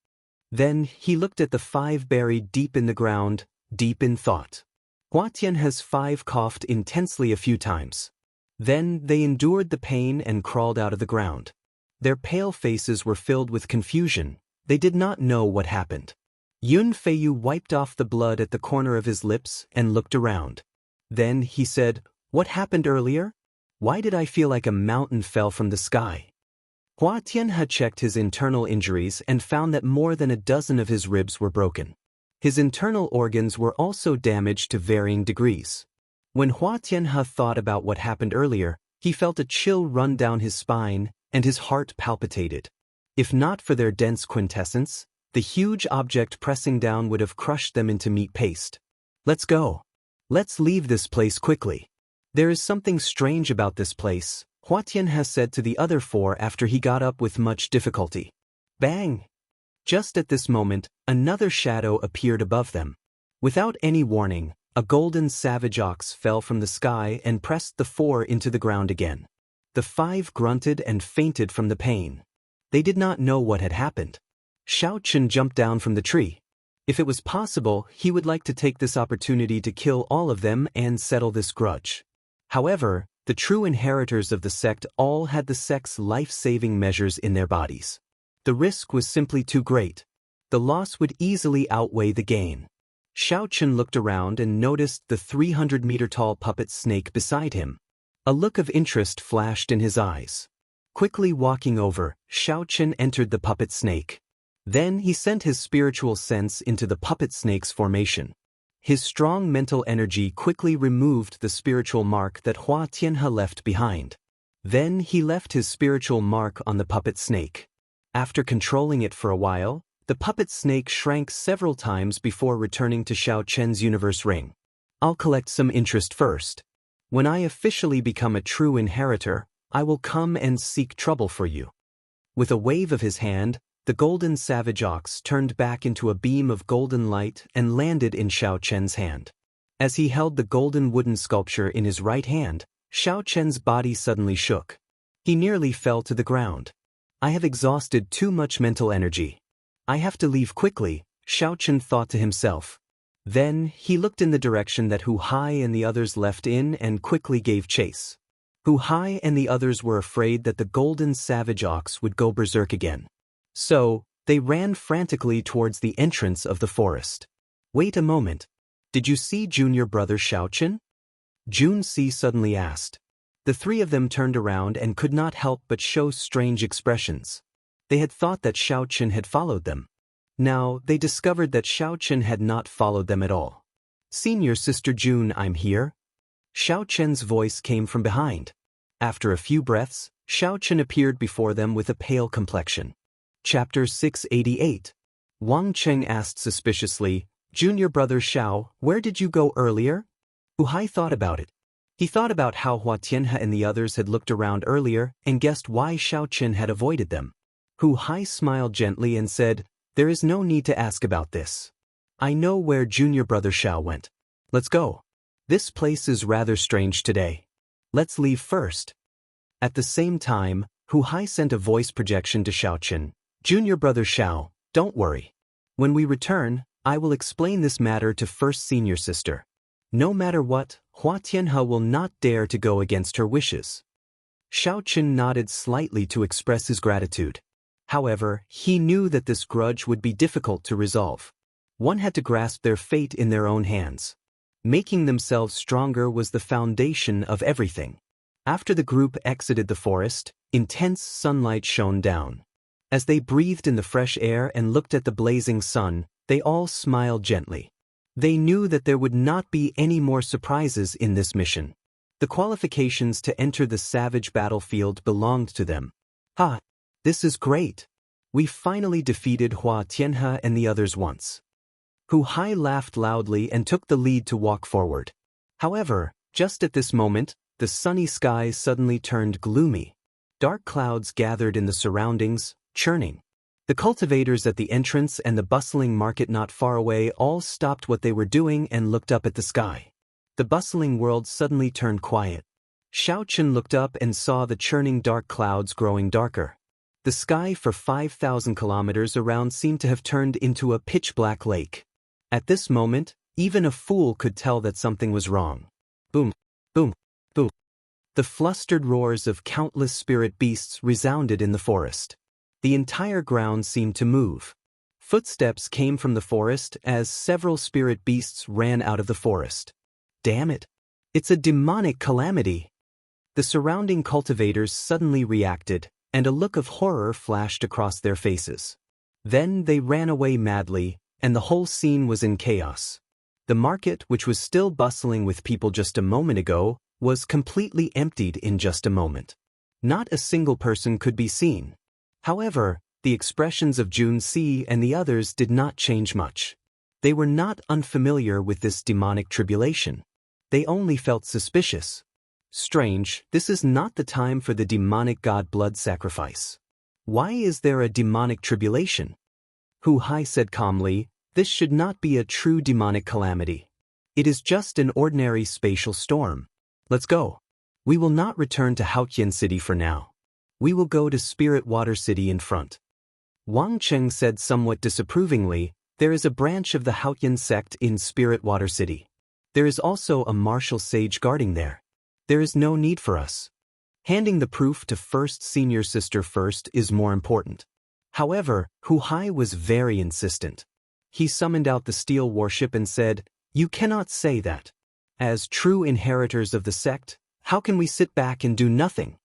Then he looked at the 5 buried deep in the ground, deep in thought. Hua Tianhe's 5 coughed intensely a few times. Then they endured the pain and crawled out of the ground. Their pale faces were filled with confusion. They did not know what happened. Yun Feiyu wiped off the blood at the corner of his lips and looked around. Then he said, "What happened earlier? Why did I feel like a mountain fell from the sky?" Hua Tianhe checked his internal injuries and found that more than a dozen of his ribs were broken. His internal organs were also damaged to varying degrees. When Hua Tianhe thought about what happened earlier, he felt a chill run down his spine, and his heart palpitated. If not for their dense quintessence, the huge object pressing down would have crushed them into meat paste. "Let's go. Let's leave this place quickly. There is something strange about this place," Hua Tianhe said to the other 4 after he got up with much difficulty. Bang! Just at this moment, another shadow appeared above them. Without any warning, a golden savage ox fell from the sky and pressed the 4 into the ground again. The 5 grunted and fainted from the pain. They did not know what had happened. Xiao Chen jumped down from the tree. If it was possible, he would like to take this opportunity to kill all of them and settle this grudge. However, the true inheritors of the sect all had the sect's life-saving measures in their bodies. The risk was simply too great. The loss would easily outweigh the gain. Xiao Chen looked around and noticed the 300-meter-tall puppet snake beside him. A look of interest flashed in his eyes. Quickly walking over, Xiao Chen entered the puppet snake. Then he sent his spiritual sense into the puppet snake's formation. His strong mental energy quickly removed the spiritual mark that Hua Tianhe left behind. Then he left his spiritual mark on the puppet snake. After controlling it for a while, the puppet snake shrank several times before returning to Xiao Chen's universe ring. "I'll collect some interest first. When I officially become a true inheritor, I will come and seek trouble for you." With a wave of his hand, the golden savage ox turned back into a beam of golden light and landed in Xiao Chen's hand. As he held the golden wooden sculpture in his right hand, Xiao Chen's body suddenly shook. He nearly fell to the ground. "I have exhausted too much mental energy. I have to leave quickly," Xiao Chen thought to himself. Then he looked in the direction that Hu Hai and the others left in and quickly gave chase. Hu Hai and the others were afraid that the golden savage ox would go berserk again. So, they ran frantically towards the entrance of the forest. "Wait a moment. Did you see junior brother Xiao Chen?" Jun Si suddenly asked. The 3 of them turned around and could not help but show strange expressions. They had thought that Xiao Chen had followed them. Now, they discovered that Xiao Chen had not followed them at all. "Senior sister Jun, I'm here." Xiao Chen's voice came from behind. After a few breaths, Xiao Chen appeared before them with a pale complexion. Chapter 688. Wang Cheng asked suspiciously, "Junior brother Xiao, where did you go earlier?" Hu Hai thought about it. He thought about how Hua Tianhe and the others had looked around earlier and guessed why Xiao Chen had avoided them. Hu Hai smiled gently and said, "There is no need to ask about this. I know where junior brother Xiao went. Let's go. This place is rather strange today. Let's leave first." At the same time, Hu Hai sent a voice projection to Xiao Chen. "Junior brother Xiao, don't worry. When we return, I will explain this matter to first senior sister. No matter what, Hua Tianhe will not dare to go against her wishes." Xiao Chen nodded slightly to express his gratitude. However, he knew that this grudge would be difficult to resolve. One had to grasp their fate in their own hands. Making themselves stronger was the foundation of everything. After the group exited the forest, intense sunlight shone down. As they breathed in the fresh air and looked at the blazing sun, they all smiled gently. They knew that there would not be any more surprises in this mission. The qualifications to enter the savage battlefield belonged to them. "Ha! This is great. We finally defeated Hua Tianhe and the others once." Hu Hai laughed loudly and took the lead to walk forward. However, just at this moment, the sunny sky suddenly turned gloomy. Dark clouds gathered in the surroundings, churning. The cultivators at the entrance and the bustling market not far away all stopped what they were doing and looked up at the sky. The bustling world suddenly turned quiet. Xiaochen looked up and saw the churning dark clouds growing darker. The sky for 5,000 kilometers around seemed to have turned into a pitch-black lake. At this moment, even a fool could tell that something was wrong. Boom, boom, boom. The flustered roars of countless spirit beasts resounded in the forest. The entire ground seemed to move. Footsteps came from the forest as several spirit beasts ran out of the forest. Damn it! It's a demonic calamity! The surrounding cultivators suddenly reacted, and a look of horror flashed across their faces. Then they ran away madly, and the whole scene was in chaos. The market, which was still bustling with people just a moment ago, was completely emptied in just a moment. Not a single person could be seen. However, the expressions of Junci and the others did not change much. They were not unfamiliar with this demonic tribulation. They only felt suspicious. Strange, this is not the time for the demonic god blood sacrifice. Why is there a demonic tribulation? Hu Hai said calmly, this should not be a true demonic calamity. It is just an ordinary spatial storm. Let's go. We will not return to Haotian City for now. We will go to Spirit Water City in front. Wang Cheng said somewhat disapprovingly, there is a branch of the Haotian sect in Spirit Water City. There is also a martial sage guarding there. There is no need for us. Handing the proof to first senior sister first is more important. However, Hu Hai was very insistent. He summoned out the steel warship and said, you cannot say that. As true inheritors of the sect, how can we sit back and do nothing?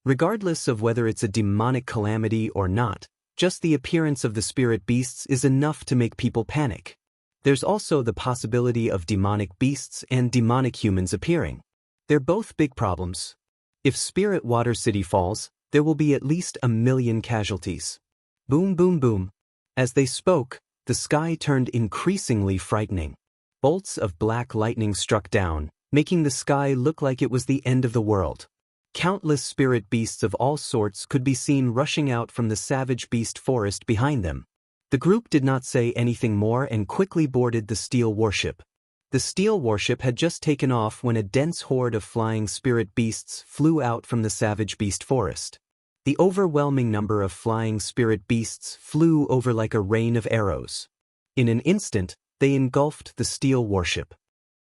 Regardless of whether it's a demonic calamity or not, just the appearance of the spirit beasts is enough to make people panic. There's also the possibility of demonic beasts and demonic humans appearing. They're both big problems. If Spirit Water City falls, there will be at least 1 million casualties. Boom, boom, boom. As they spoke, the sky turned increasingly frightening. Bolts of black lightning struck down, making the sky look like it was the end of the world. Countless spirit beasts of all sorts could be seen rushing out from the savage beast forest behind them. The group did not say anything more and quickly boarded the steel warship. The steel warship had just taken off when a dense horde of flying spirit beasts flew out from the savage beast forest. The overwhelming number of flying spirit beasts flew over like a rain of arrows. In an instant, they engulfed the steel warship.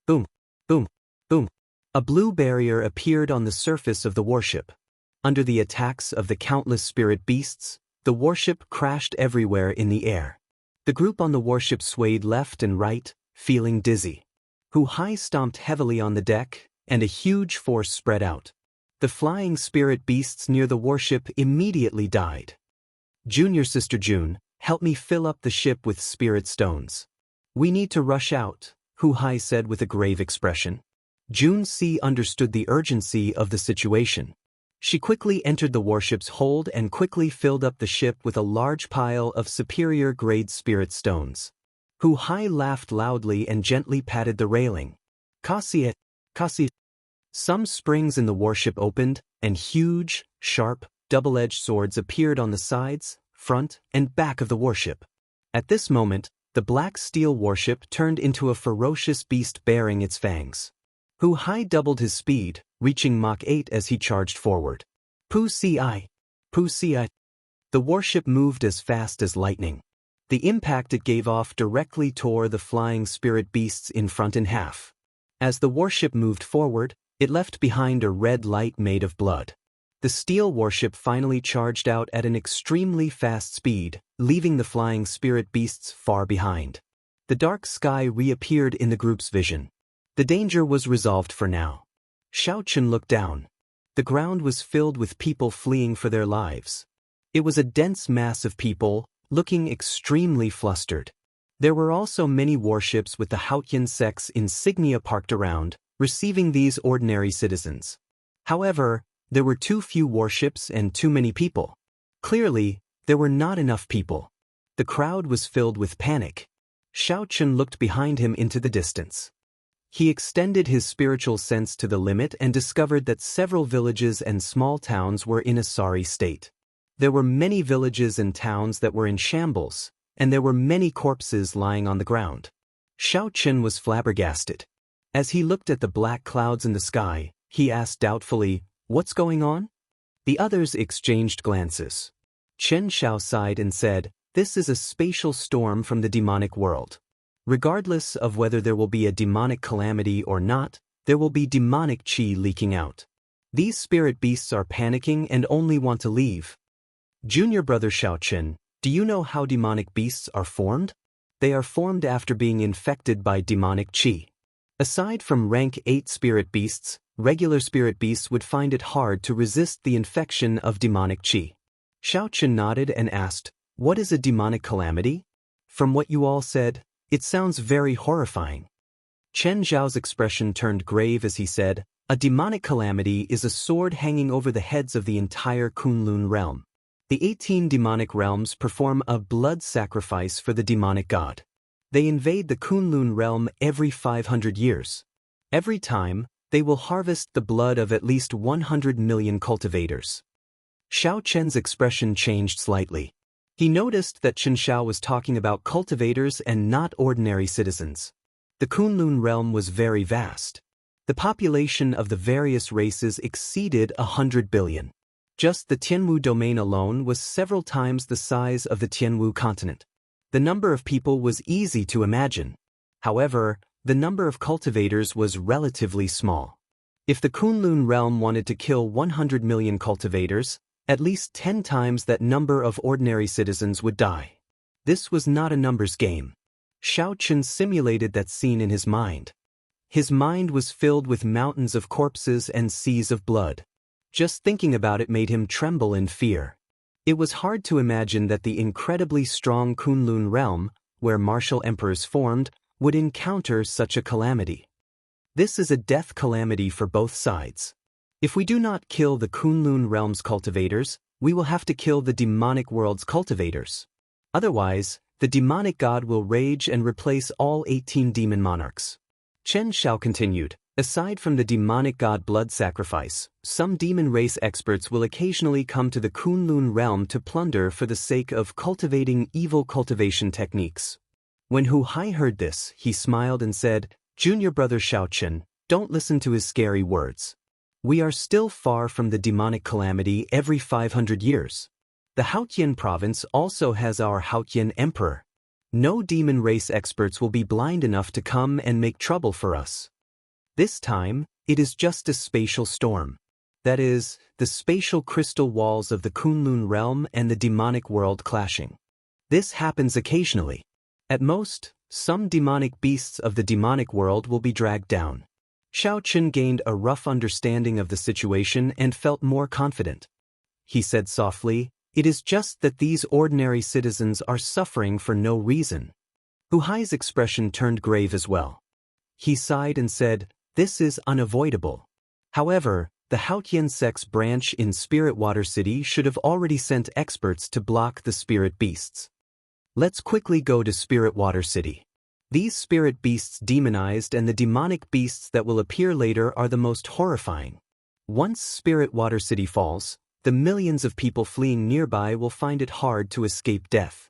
Boom, boom, boom. A blue barrier appeared on the surface of the warship. Under the attacks of the countless spirit beasts, the warship crashed everywhere in the air. The group on the warship swayed left and right, feeling dizzy. Hu Hai stomped heavily on the deck, and a huge force spread out. The flying spirit beasts near the warship immediately died. Junior Sister June, help me fill up the ship with spirit stones. We need to rush out, Hu Hai said with a grave expression. June C understood the urgency of the situation. She quickly entered the warship's hold and quickly filled up the ship with a large pile of superior-grade spirit stones. Hu Hai laughed loudly and gently patted the railing. Kasi. Some springs in the warship opened, and huge, sharp, double-edged swords appeared on the sides, front, and back of the warship. At this moment, the black steel warship turned into a ferocious beast bearing its fangs. Hu Hai doubled his speed, reaching Mach 8 as he charged forward. Pu ci. The warship moved as fast as lightning. The impact it gave off directly tore the flying spirit beasts in front in half. As the warship moved forward, it left behind a red light made of blood. The steel warship finally charged out at an extremely fast speed, leaving the flying spirit beasts far behind. The dark sky reappeared in the group's vision. The danger was resolved for now. Xiaochen looked down. The ground was filled with people fleeing for their lives. It was a dense mass of people, looking extremely flustered. There were also many warships with the Haotian sect's insignia parked around, receiving these ordinary citizens. However, there were too few warships and too many people. Clearly, there were not enough people. The crowd was filled with panic. Xiaochen looked behind him into the distance. He extended his spiritual sense to the limit and discovered that several villages and small towns were in a sorry state. There were many villages and towns that were in shambles, and there were many corpses lying on the ground. Xiao Qin was flabbergasted. As he looked at the black clouds in the sky, he asked doubtfully, "What's going on?" The others exchanged glances. Chen Xiao sighed and said, "This is a spatial storm from the demonic world. Regardless of whether there will be a demonic calamity or not, there will be demonic qi leaking out. These spirit beasts are panicking and only want to leave." Junior brother Xiaoqin, do you know how demonic beasts are formed? They are formed after being infected by demonic qi. Aside from rank 8 spirit beasts, regular spirit beasts would find it hard to resist the infection of demonic qi. Xiaoqin nodded and asked, "What is a demonic calamity?" "From what you all said, it sounds very horrifying." Chen Zhao's expression turned grave as he said, "A demonic calamity is a sword hanging over the heads of the entire Kunlun realm. The 18 demonic realms perform a blood sacrifice for the demonic god. They invade the Kunlun realm every 500 years. Every time, they will harvest the blood of at least 100 million cultivators." Xiao Chen's expression changed slightly. He noticed that Chen Xiao was talking about cultivators and not ordinary citizens. The Kunlun realm was very vast. The population of the various races exceeded 100 billion. Just the Tianwu domain alone was several times the size of the Tianwu continent. The number of people was easy to imagine. However, the number of cultivators was relatively small. If the Kunlun realm wanted to kill 100 million cultivators, at least 10 times that number of ordinary citizens would die. This was not a numbers game. Xiao Qin simulated that scene in his mind. His mind was filled with mountains of corpses and seas of blood. Just thinking about it made him tremble in fear. It was hard to imagine that the incredibly strong Kunlun realm, where martial emperors formed, would encounter such a calamity. This is a death calamity for both sides. If we do not kill the Kunlun realm's cultivators, we will have to kill the demonic world's cultivators. Otherwise, the demonic god will rage and replace all 18 demon monarchs. Chen Xiao continued, "Aside from the demonic god blood sacrifice, some demon race experts will occasionally come to the Kunlun realm to plunder for the sake of cultivating evil cultivation techniques." When Hu Hai heard this, he smiled and said, "Junior brother Xiaoqin, don't listen to his scary words. We are still far from the demonic calamity every 500 years. The Haotian province also has our Haotian emperor. No demon race experts will be blind enough to come and make trouble for us. This time, it is just a spatial storm. That is, the spatial crystal walls of the Kunlun realm and the demonic world clashing. This happens occasionally. At most, some demonic beasts of the demonic world will be dragged down." Xiao Qin gained a rough understanding of the situation and felt more confident. He said softly, "It is just that these ordinary citizens are suffering for no reason." Hu Hai's expression turned grave as well. He sighed and said, "This is unavoidable. However, the Haotian sect's branch in Spirit Water City should have already sent experts to block the spirit beasts. Let's quickly go to Spirit Water City. These spirit beasts demonized and the demonic beasts that will appear later are the most horrifying. Once Spirit Water City falls, the millions of people fleeing nearby will find it hard to escape death."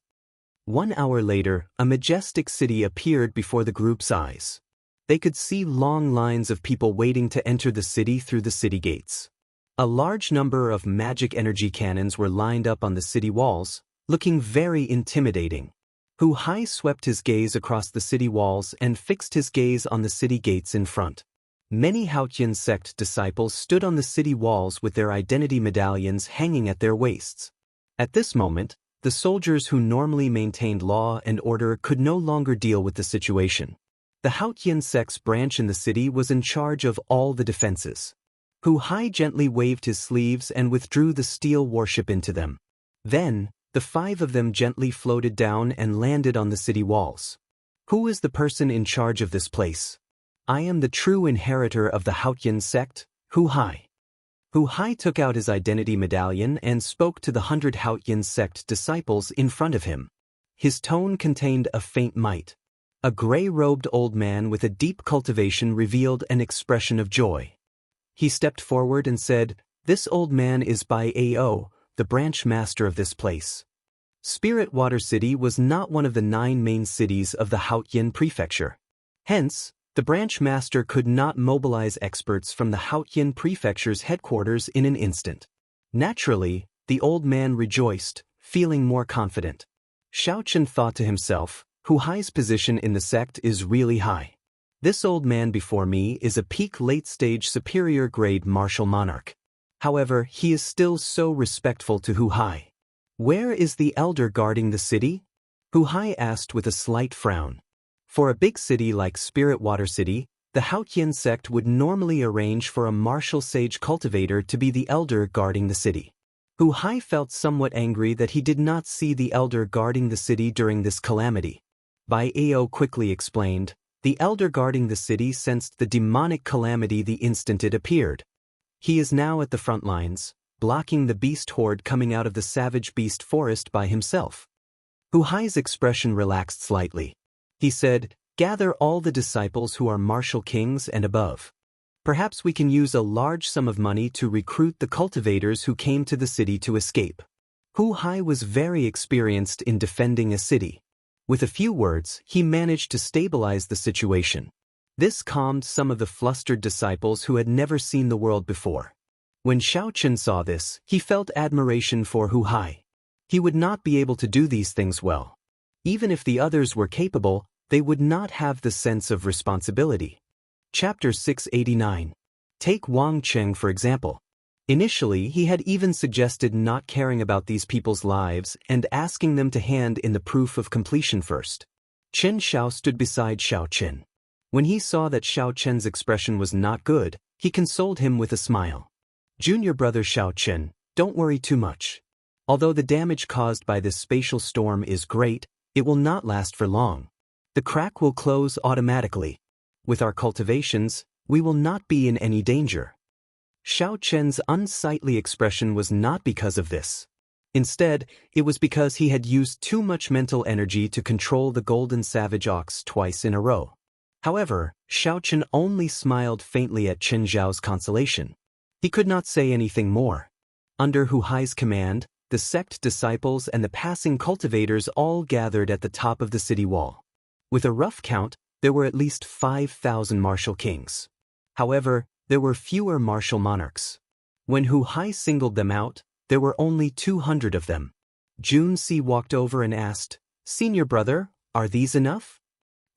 1 hour later, a majestic city appeared before the group's eyes. They could see long lines of people waiting to enter the city through the city gates. A large number of magic energy cannons were lined up on the city walls, looking very intimidating. Hu Hai swept his gaze across the city walls and fixed his gaze on the city gates in front. Many Haotian sect disciples stood on the city walls with their identity medallions hanging at their waists. At this moment, the soldiers who normally maintained law and order could no longer deal with the situation. The Haotian sect's branch in the city was in charge of all the defenses. Hu Hai gently waved his sleeves and withdrew the steel warship into them. Then, the 5 of them gently floated down and landed on the city walls. "Who is the person in charge of this place?" "I am the true inheritor of the Haotian sect, Hu Hai." Hu Hai took out his identity medallion and spoke to the 100 Haotian sect disciples in front of him. His tone contained a faint might. A gray-robed old man with a deep cultivation revealed an expression of joy. He stepped forward and said, "This old man is Bai Ao, the branch master of this place." Spirit Water City was not one of the 9 main cities of the Haotian prefecture. Hence, the branch master could not mobilize experts from the Haotian prefecture's headquarters in an instant. Naturally, the old man rejoiced, feeling more confident. Xiao Chen thought to himself, Hu Hai's position in the sect is really high. This old man before me is a peak late-stage superior-grade martial monarch. However, he is still so respectful to Hu Hai. Where is the elder guarding the city? Hu Hai asked with a slight frown. For a big city like Spirit Water City, the Haotian sect would normally arrange for a martial sage cultivator to be the elder guarding the city. Hu Hai felt somewhat angry that he did not see the elder guarding the city during this calamity. Bai Ao quickly explained, the elder guarding the city sensed the demonic calamity the instant it appeared. He is now at the front lines, blocking the beast horde coming out of the savage beast forest by himself. Hu Hai's expression relaxed slightly. He said, "Gather all the disciples who are martial kings and above. Perhaps we can use a large sum of money to recruit the cultivators who came to the city to escape." Hu Hai was very experienced in defending a city. With a few words, he managed to stabilize the situation. This calmed some of the flustered disciples who had never seen the world before. When Xiao Chen saw this, he felt admiration for Hu Hai. He would not be able to do these things well. Even if the others were capable, they would not have the sense of responsibility. Chapter 689. Take Wang Cheng for example. Initially, he had even suggested not caring about these people's lives and asking them to hand in the proof of completion first. Chen Xiao stood beside Xiao Chen. When he saw that Xiao Chen's expression was not good, he consoled him with a smile. "Junior brother Xiao Chen, don't worry too much. Although the damage caused by this spatial storm is great, it will not last for long. The crack will close automatically. With our cultivations, we will not be in any danger." Xiao Chen's unsightly expression was not because of this. Instead, it was because he had used too much mental energy to control the golden savage ox twice in a row. However, Xiao Chen only smiled faintly at Chen Zhao's consolation. He could not say anything more. Under Hu Hai's command, the sect disciples and the passing cultivators all gathered at the top of the city wall. With a rough count, there were at least 5,000 martial kings. However, there were fewer martial monarchs. When Hu Hai singled them out, there were only 200 of them. Jun Si walked over and asked, "Senior brother, are these enough?"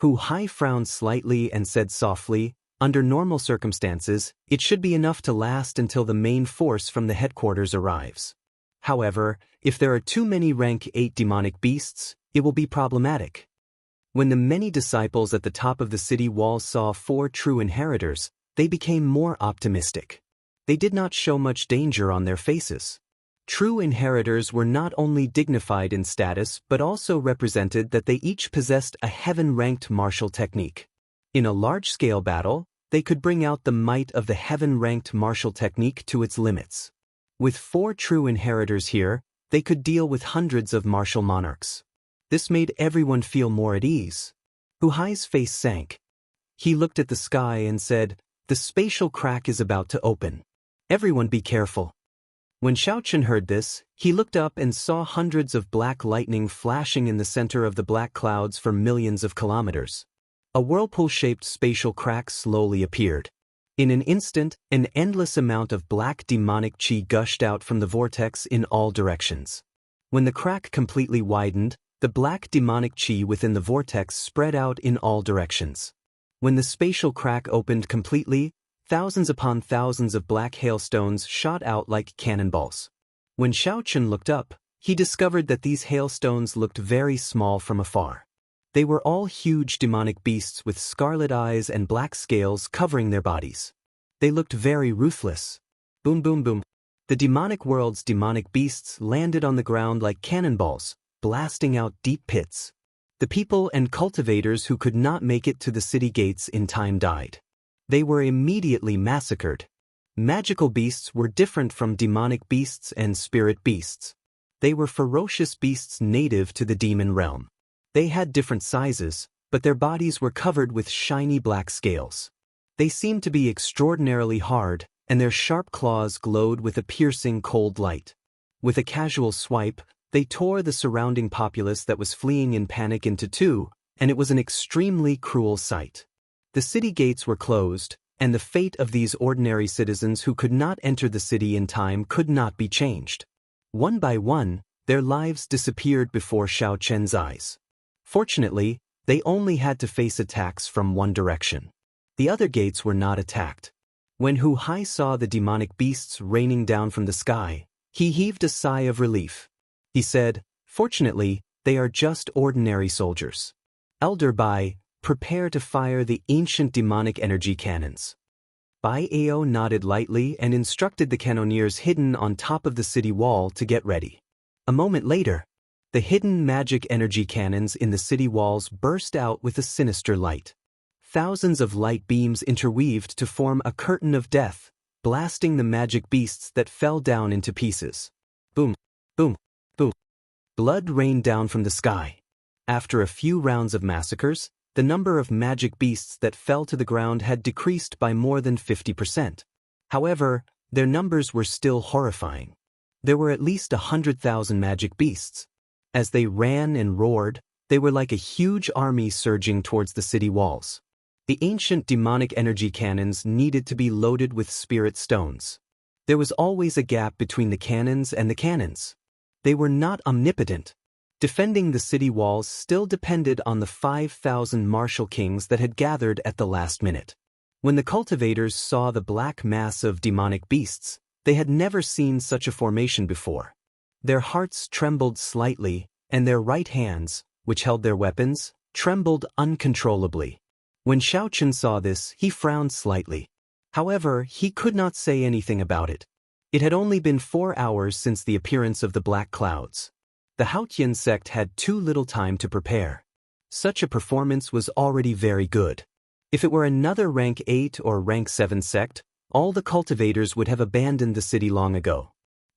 Hu Hai frowned slightly and said softly, "Under normal circumstances, it should be enough to last until the main force from the headquarters arrives. However, if there are too many rank 8 demonic beasts, it will be problematic." When the many disciples at the top of the city wall saw 4 true inheritors, they became more optimistic. They did not show much danger on their faces. True inheritors were not only dignified in status but also represented that they each possessed a heaven-ranked martial technique. In a large-scale battle, they could bring out the might of the heaven-ranked martial technique to its limits. With 4 true inheritors here, they could deal with hundreds of martial monarchs. This made everyone feel more at ease. Hu Hai's face sank. He looked at the sky and said, "The spatial crack is about to open. Everyone be careful." When Xiao Chen heard this, he looked up and saw hundreds of black lightning flashing in the center of the black clouds for millions of kilometers. A whirlpool-shaped spatial crack slowly appeared. In an instant, an endless amount of black demonic qi gushed out from the vortex in all directions. When the crack completely widened, the black demonic qi within the vortex spread out in all directions. When the spatial crack opened completely, thousands upon thousands of black hailstones shot out like cannonballs. When Xiao Chen looked up, he discovered that these hailstones looked very small from afar. They were all huge demonic beasts with scarlet eyes and black scales covering their bodies. They looked very ruthless. Boom boom boom. The demonic world's demonic beasts landed on the ground like cannonballs, blasting out deep pits. The people and cultivators who could not make it to the city gates in time died. They were immediately massacred. Magical beasts were different from demonic beasts and spirit beasts. They were ferocious beasts native to the demon realm. They had different sizes, but their bodies were covered with shiny black scales. They seemed to be extraordinarily hard, and their sharp claws glowed with a piercing cold light. With a casual swipe, they tore the surrounding populace that was fleeing in panic into two, and it was an extremely cruel sight. The city gates were closed, and the fate of these ordinary citizens who could not enter the city in time could not be changed. One by one, their lives disappeared before Xiao Chen's eyes. Fortunately, they only had to face attacks from one direction. The other gates were not attacked. When Hu Hai saw the demonic beasts raining down from the sky, he heaved a sigh of relief. He said, "Fortunately, they are just ordinary soldiers. Elder Bai, prepare to fire the ancient demonic energy cannons." Bai Ao nodded lightly and instructed the cannoneers hidden on top of the city wall to get ready. A moment later, the hidden magic energy cannons in the city walls burst out with a sinister light. Thousands of light beams interweaved to form a curtain of death, blasting the magic beasts that fell down into pieces. Boom, boom, boom. Blood rained down from the sky. After a few rounds of massacres, the number of magic beasts that fell to the ground had decreased by more than 50%. However, their numbers were still horrifying. There were at least 100,000 magic beasts. As they ran and roared, they were like a huge army surging towards the city walls. The ancient demonic energy cannons needed to be loaded with spirit stones. There was always a gap between the cannons and the cannons. They were not omnipotent. Defending the city walls still depended on the 5,000 martial kings that had gathered at the last minute. When the cultivators saw the black mass of demonic beasts, they had never seen such a formation before. Their hearts trembled slightly, and their right hands, which held their weapons, trembled uncontrollably. When Xiao Chen saw this, he frowned slightly. However, he could not say anything about it. It had only been 4 hours since the appearance of the black clouds. The Haotian sect had too little time to prepare. Such a performance was already very good. If it were another rank 8 or rank 7 sect, all the cultivators would have abandoned the city long ago.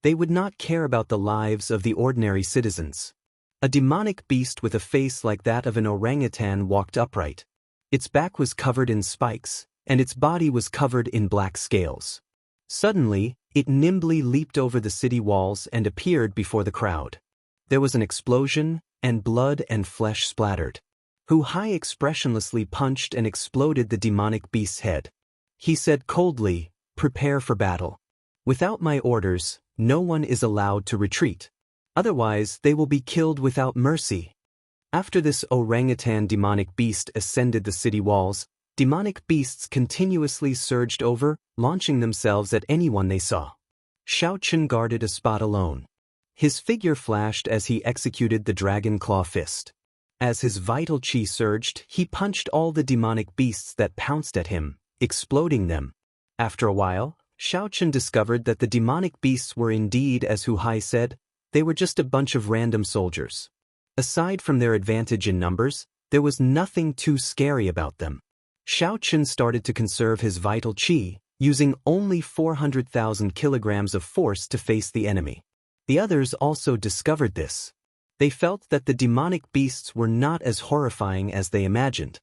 They would not care about the lives of the ordinary citizens. A demonic beast with a face like that of an orangutan walked upright. Its back was covered in spikes, and its body was covered in black scales. Suddenly, it nimbly leaped over the city walls and appeared before the crowd. There was an explosion, and blood and flesh splattered. Hu Hai expressionlessly punched and exploded the demonic beast's head. He said coldly, "Prepare for battle. Without my orders, no one is allowed to retreat. Otherwise, they will be killed without mercy." After this orangutan demonic beast ascended the city walls, demonic beasts continuously surged over, launching themselves at anyone they saw. Xiao Chen guarded a spot alone. His figure flashed as he executed the dragon claw fist. As his vital qi surged, he punched all the demonic beasts that pounced at him, exploding them. After a while, Xiao Chen discovered that the demonic beasts were indeed, as Hu Hai said, they were just a bunch of random soldiers. Aside from their advantage in numbers, there was nothing too scary about them. Xiao Chen started to conserve his vital qi, using only 400,000 kilograms of force to face the enemy. The others also discovered this. They felt that the demonic beasts were not as horrifying as they imagined.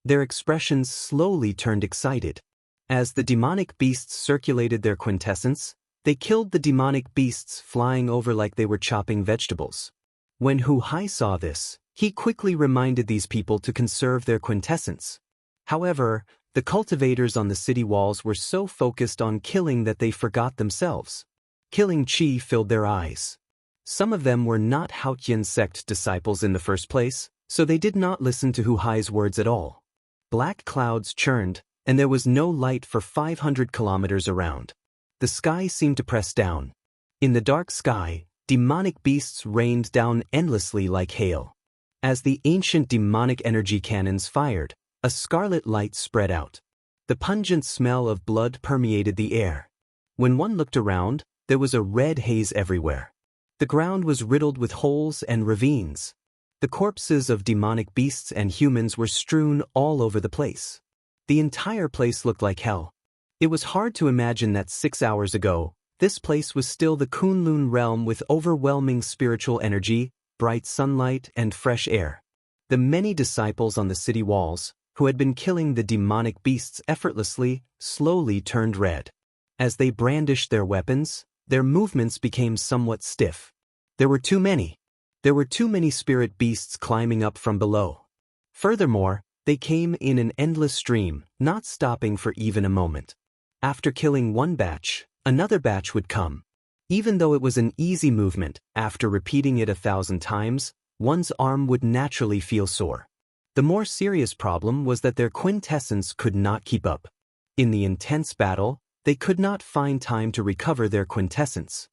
Their expressions slowly turned excited. As the demonic beasts circulated their quintessence, they killed the demonic beasts flying over like they were chopping vegetables. When Hu Hai saw this, he quickly reminded these people to conserve their quintessence. However, the cultivators on the city walls were so focused on killing that they forgot themselves. Killing qi filled their eyes. Some of them were not Haotian sect disciples in the first place, so they did not listen to Hu Hai's words at all. Black clouds churned, and there was no light for 500 kilometers around. The sky seemed to press down. In the dark sky, demonic beasts rained down endlessly like hail. As the ancient demonic energy cannons fired, a scarlet light spread out. The pungent smell of blood permeated the air. When one looked around, there was a red haze everywhere. The ground was riddled with holes and ravines. The corpses of demonic beasts and humans were strewn all over the place. The entire place looked like hell. It was hard to imagine that 6 hours ago, this place was still the Kunlun realm with overwhelming spiritual energy, bright sunlight, and fresh air. The many disciples on the city walls, who had been killing the demonic beasts effortlessly, slowly turned red. As they brandished their weapons, their movements became somewhat stiff. There were too many. There were too many spirit beasts climbing up from below. Furthermore, they came in an endless stream, not stopping for even a moment. After killing one batch, another batch would come. Even though it was an easy movement, after repeating it 1,000 times, one's arm would naturally feel sore. The more serious problem was that their quintessence could not keep up. In the intense battle, they could not find time to recover their quintessence.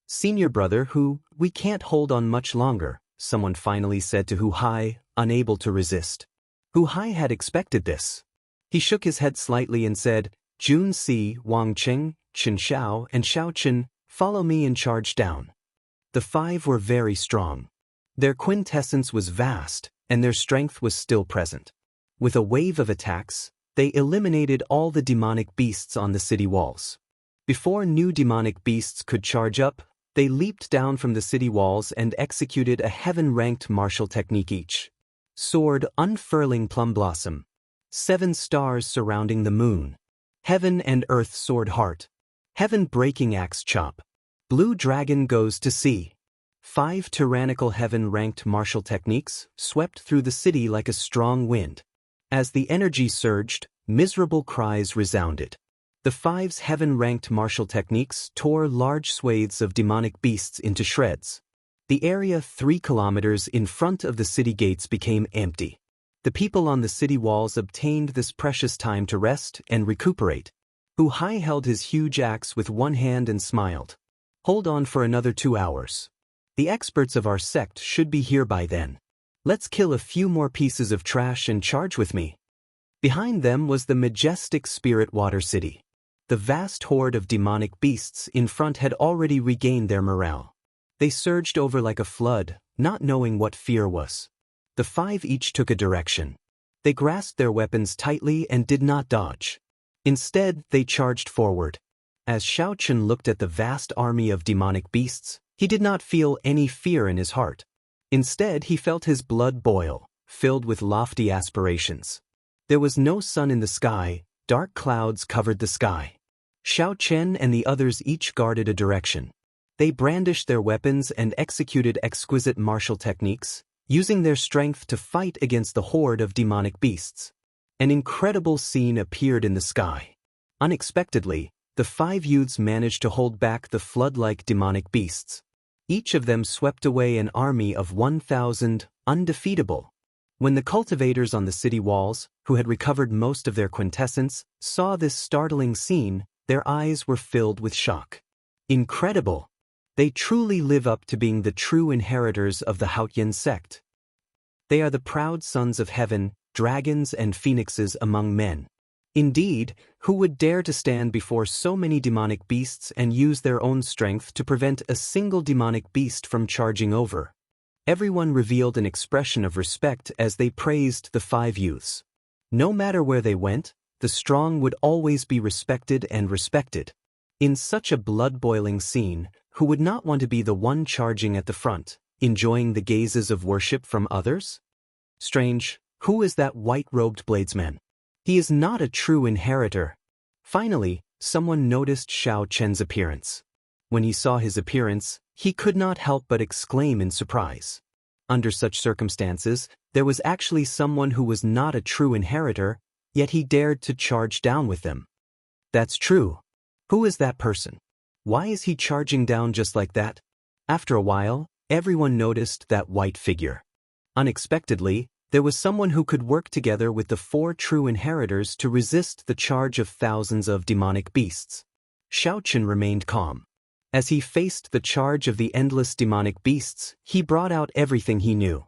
"Senior brother we can't hold on much longer," someone finally said to Hu Hai, unable to resist. Hu Hai had expected this. He shook his head slightly and said, "Jun Si, Wang Cheng, Chen Xiao, and Xiao Chen, follow me and charge down." The 5 were very strong. Their quintessence was vast, and their strength was still present. With a wave of attacks, they eliminated all the demonic beasts on the city walls. Before new demonic beasts could charge up, they leaped down from the city walls and executed a heaven-ranked martial technique each. Sword unfurling plum blossom. 7 stars surrounding the moon. Heaven and earth sword heart. Heaven breaking axe chop. Blue dragon goes to sea. 5 tyrannical heaven-ranked martial techniques swept through the city like a strong wind. As the energy surged, miserable cries resounded. The 5's heaven-ranked martial techniques tore large swathes of demonic beasts into shreds. The area 3 kilometers in front of the city gates became empty. The people on the city walls obtained this precious time to rest and recuperate. Hu Hai held his huge axe with one hand and smiled. "Hold on for another 2 hours. The experts of our sect should be here by then. Let's kill a few more pieces of trash and charge with me." Behind them was the majestic Spirit Water City. The vast horde of demonic beasts in front had already regained their morale. They surged over like a flood, not knowing what fear was. The 5 each took a direction. They grasped their weapons tightly and did not dodge. Instead, they charged forward. As Xiao Chen looked at the vast army of demonic beasts, he did not feel any fear in his heart. Instead, he felt his blood boil, filled with lofty aspirations. There was no sun in the sky, dark clouds covered the sky. Xiao Chen and the others each guarded a direction. They brandished their weapons and executed exquisite martial techniques, using their strength to fight against the horde of demonic beasts. An incredible scene appeared in the sky. Unexpectedly, the 5 youths managed to hold back the flood-like demonic beasts. Each of them swept away an army of 1,000, undefeatable. When the cultivators on the city walls, who had recovered most of their quintessence, saw this startling scene, their eyes were filled with shock. Incredible! They truly live up to being the true inheritors of the Haotian sect. They are the proud sons of heaven, dragons and phoenixes among men. Indeed, who would dare to stand before so many demonic beasts and use their own strength to prevent a single demonic beast from charging over? Everyone revealed an expression of respect as they praised the 5 youths. No matter where they went, the strong would always be respected and respected. In such a blood-boiling scene, who would not want to be the one charging at the front, enjoying the gazes of worship from others? Strange, who is that white-robed bladesman? He is not a true inheritor. Finally, someone noticed Xiao Chen's appearance. When he saw his appearance, he could not help but exclaim in surprise. Under such circumstances, there was actually someone who was not a true inheritor, yet he dared to charge down with them. That's true. Who is that person? Why is he charging down just like that? After a while, everyone noticed that white figure. Unexpectedly, there was someone who could work together with the 4 true inheritors to resist the charge of thousands of demonic beasts. Xiao Chen remained calm. As he faced the charge of the endless demonic beasts, he brought out everything he knew.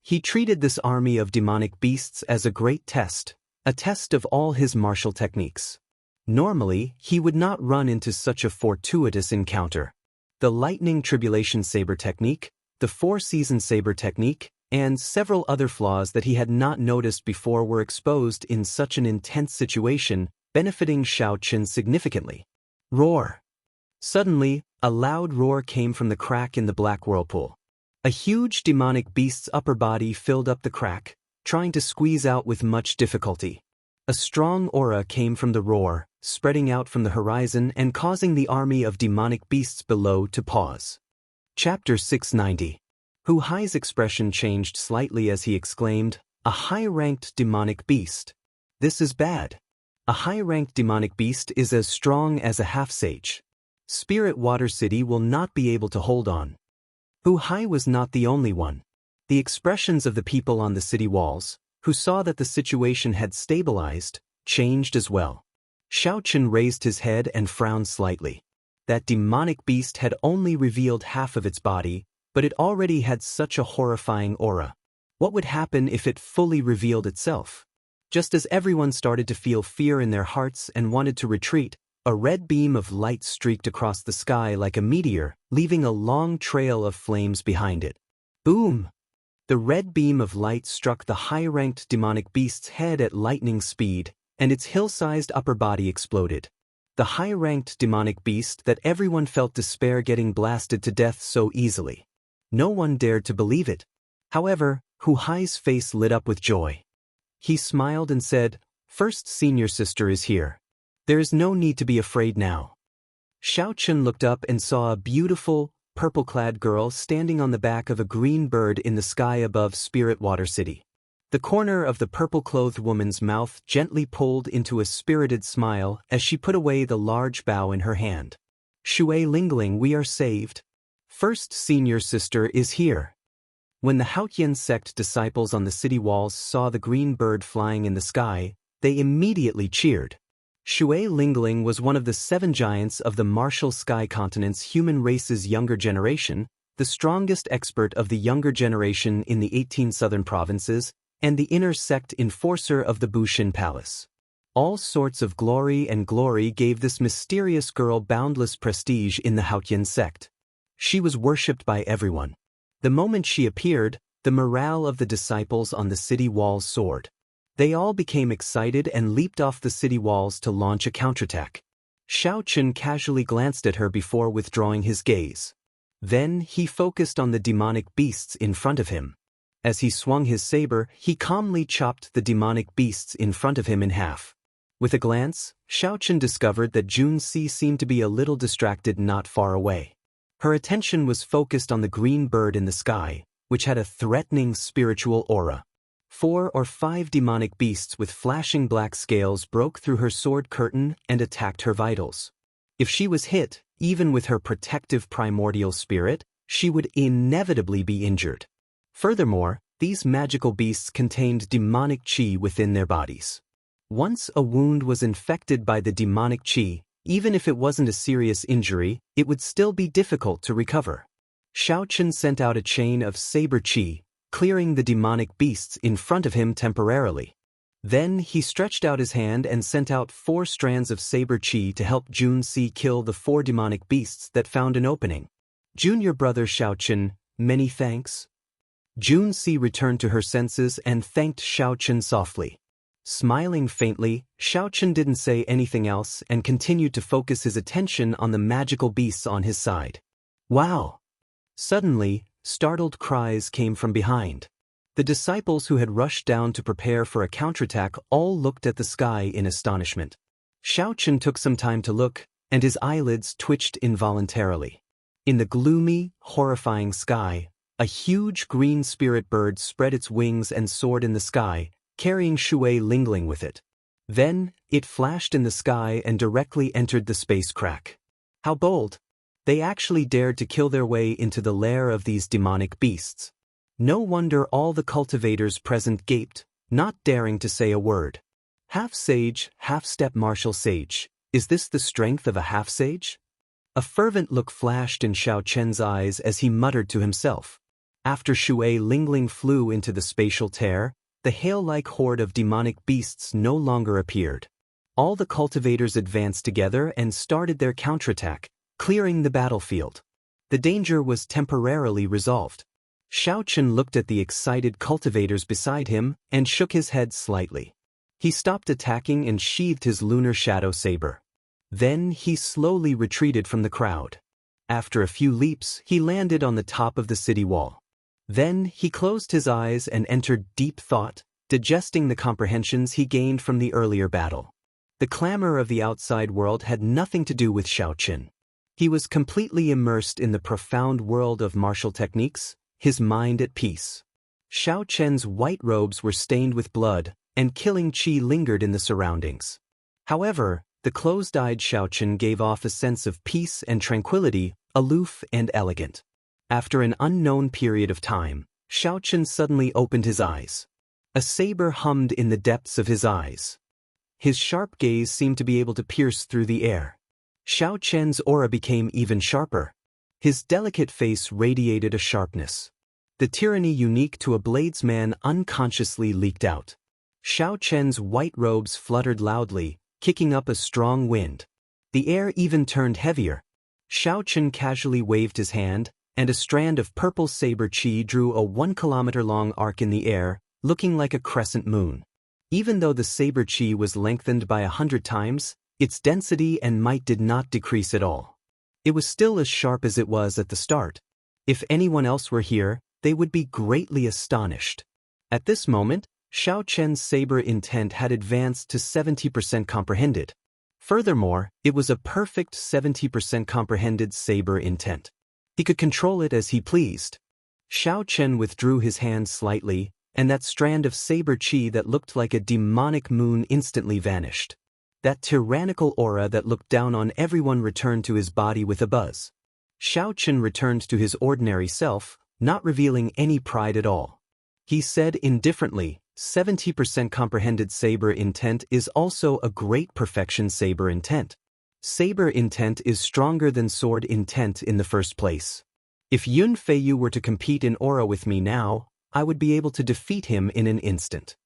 He treated this army of demonic beasts as a great test, a test of all his martial techniques. Normally, he would not run into such a fortuitous encounter. The lightning tribulation saber technique, the 4-season saber technique, and several other flaws that he had not noticed before were exposed in such an intense situation, benefiting Xiao Chen significantly. Roar! Suddenly, a loud roar came from the crack in the black whirlpool. A huge demonic beast's upper body filled up the crack, trying to squeeze out with much difficulty. A strong aura came from the roar, spreading out from the horizon and causing the army of demonic beasts below to pause. Chapter 690. Hu Hai's expression changed slightly as he exclaimed, "A high-ranked demonic beast. This is bad. A high-ranked demonic beast is as strong as a half-sage. Spirit Water City will not be able to hold on." Hu Hai was not the only one. The expressions of the people on the city walls, who saw that the situation had stabilized, changed as well. Xiao Chen raised his head and frowned slightly. That demonic beast had only revealed half of its body, but it already had such a horrifying aura. What would happen if it fully revealed itself? Just as everyone started to feel fear in their hearts and wanted to retreat, a red beam of light streaked across the sky like a meteor, leaving a long trail of flames behind it. Boom! The red beam of light struck the high-ranked demonic beast's head at lightning speed, and its hill-sized upper body exploded. The high-ranked demonic beast that everyone felt despair getting blasted to death so easily. No one dared to believe it. However, Hu Hai's face lit up with joy. He smiled and said, "First senior sister is here. There is no need to be afraid now." Xiao Chen looked up and saw a beautiful, purple-clad girl standing on the back of a green bird in the sky above Spirit Water City. The corner of the purple-clothed woman's mouth gently pulled into a spirited smile as she put away the large bow in her hand. "Shui Lingling, we are saved. First senior sister is here." When the Haotian sect disciples on the city walls saw the green bird flying in the sky, they immediately cheered. Shui Lingling was one of the 7 giants of the martial sky continent's human race's younger generation, the strongest expert of the younger generation in the 18 southern provinces, and the inner sect enforcer of the Bushin Palace. All sorts of glory gave this mysterious girl boundless prestige in the Haotian sect. She was worshipped by everyone. The moment she appeared, the morale of the disciples on the city walls soared. They all became excited and leaped off the city walls to launch a counterattack. Xiao Chen casually glanced at her before withdrawing his gaze. Then he focused on the demonic beasts in front of him. As he swung his saber, he calmly chopped the demonic beasts in front of him in half. With a glance, Xiao Chen discovered that Jun Si seemed to be a little distracted not far away. Her attention was focused on the green bird in the sky, which had a threatening spiritual aura. 4 or 5 demonic beasts with flashing black scales broke through her sword curtain and attacked her vitals. If she was hit, even with her protective primordial spirit, she would inevitably be injured. Furthermore, these magical beasts contained demonic qi within their bodies. Once a wound was infected by the demonic qi, even if it wasn't a serious injury, it would still be difficult to recover. Xiao Chen sent out a chain of saber qi, clearing the demonic beasts in front of him temporarily. Then he stretched out his hand and sent out 4 strands of saber qi to help Jun Si kill the 4 demonic beasts that found an opening. "Junior brother Xiao Chen, many thanks." Jun Si returned to her senses and thanked Xiao Chen softly. Smiling faintly, Xiao Chen didn't say anything else and continued to focus his attention on the magical beasts on his side. "Wow!" Suddenly, startled cries came from behind. The disciples who had rushed down to prepare for a counterattack all looked at the sky in astonishment. Xiao Chen took some time to look, and his eyelids twitched involuntarily. In the gloomy, horrifying sky, a huge green spirit bird spread its wings and soared in the sky, carrying Shui Lingling with it. Then, it flashed in the sky and directly entered the space crack. How bold! They actually dared to kill their way into the lair of these demonic beasts. No wonder all the cultivators present gaped, not daring to say a word. Half-sage, half-step martial sage. Is this the strength of a half-sage? A fervent look flashed in Xiao Chen's eyes as he muttered to himself. After Shui Lingling flew into the spatial tear, the hail-like horde of demonic beasts no longer appeared. All the cultivators advanced together and started their counterattack, clearing the battlefield. The danger was temporarily resolved. Xiao Chen looked at the excited cultivators beside him and shook his head slightly. He stopped attacking and sheathed his lunar shadow saber. Then he slowly retreated from the crowd. After a few leaps, he landed on the top of the city wall. Then he closed his eyes and entered deep thought, digesting the comprehensions he gained from the earlier battle. The clamor of the outside world had nothing to do with Xiao Qin. He was completely immersed in the profound world of martial techniques, his mind at peace. Xiao Qian's white robes were stained with blood, and killing qi lingered in the surroundings. However, the closed-eyed Xiao Qin gave off a sense of peace and tranquility, aloof and elegant. After an unknown period of time, Xiao Qin suddenly opened his eyes. A saber hummed in the depths of his eyes. His sharp gaze seemed to be able to pierce through the air. Xiao Qian's aura became even sharper. His delicate face radiated a sharpness. The tyranny unique to a bladesman unconsciously leaked out. Xiao Qian's white robes fluttered loudly, kicking up a strong wind. The air even turned heavier. Xiao Qin casually waved his hand, and a strand of purple saber qi drew a 1-kilometer-long arc in the air, looking like a crescent moon. Even though the saber qi was lengthened by 100 times, its density and might did not decrease at all. It was still as sharp as it was at the start. If anyone else were here, they would be greatly astonished. At this moment, Xiao Qian's saber intent had advanced to 70% comprehended. Furthermore, it was a perfect 70% comprehended saber intent. He could control it as he pleased. Xiao Qian withdrew his hand slightly, and that strand of saber qi that looked like a demonic moon instantly vanished. That tyrannical aura that looked down on everyone returned to his body with a buzz. Xiao Qin returned to his ordinary self, not revealing any pride at all. He said indifferently, 70% comprehended saber intent is also a great perfection saber intent. Saber intent is stronger than sword intent in the first place. If Yun Feiyu were to compete in aura with me now, I would be able to defeat him in an instant.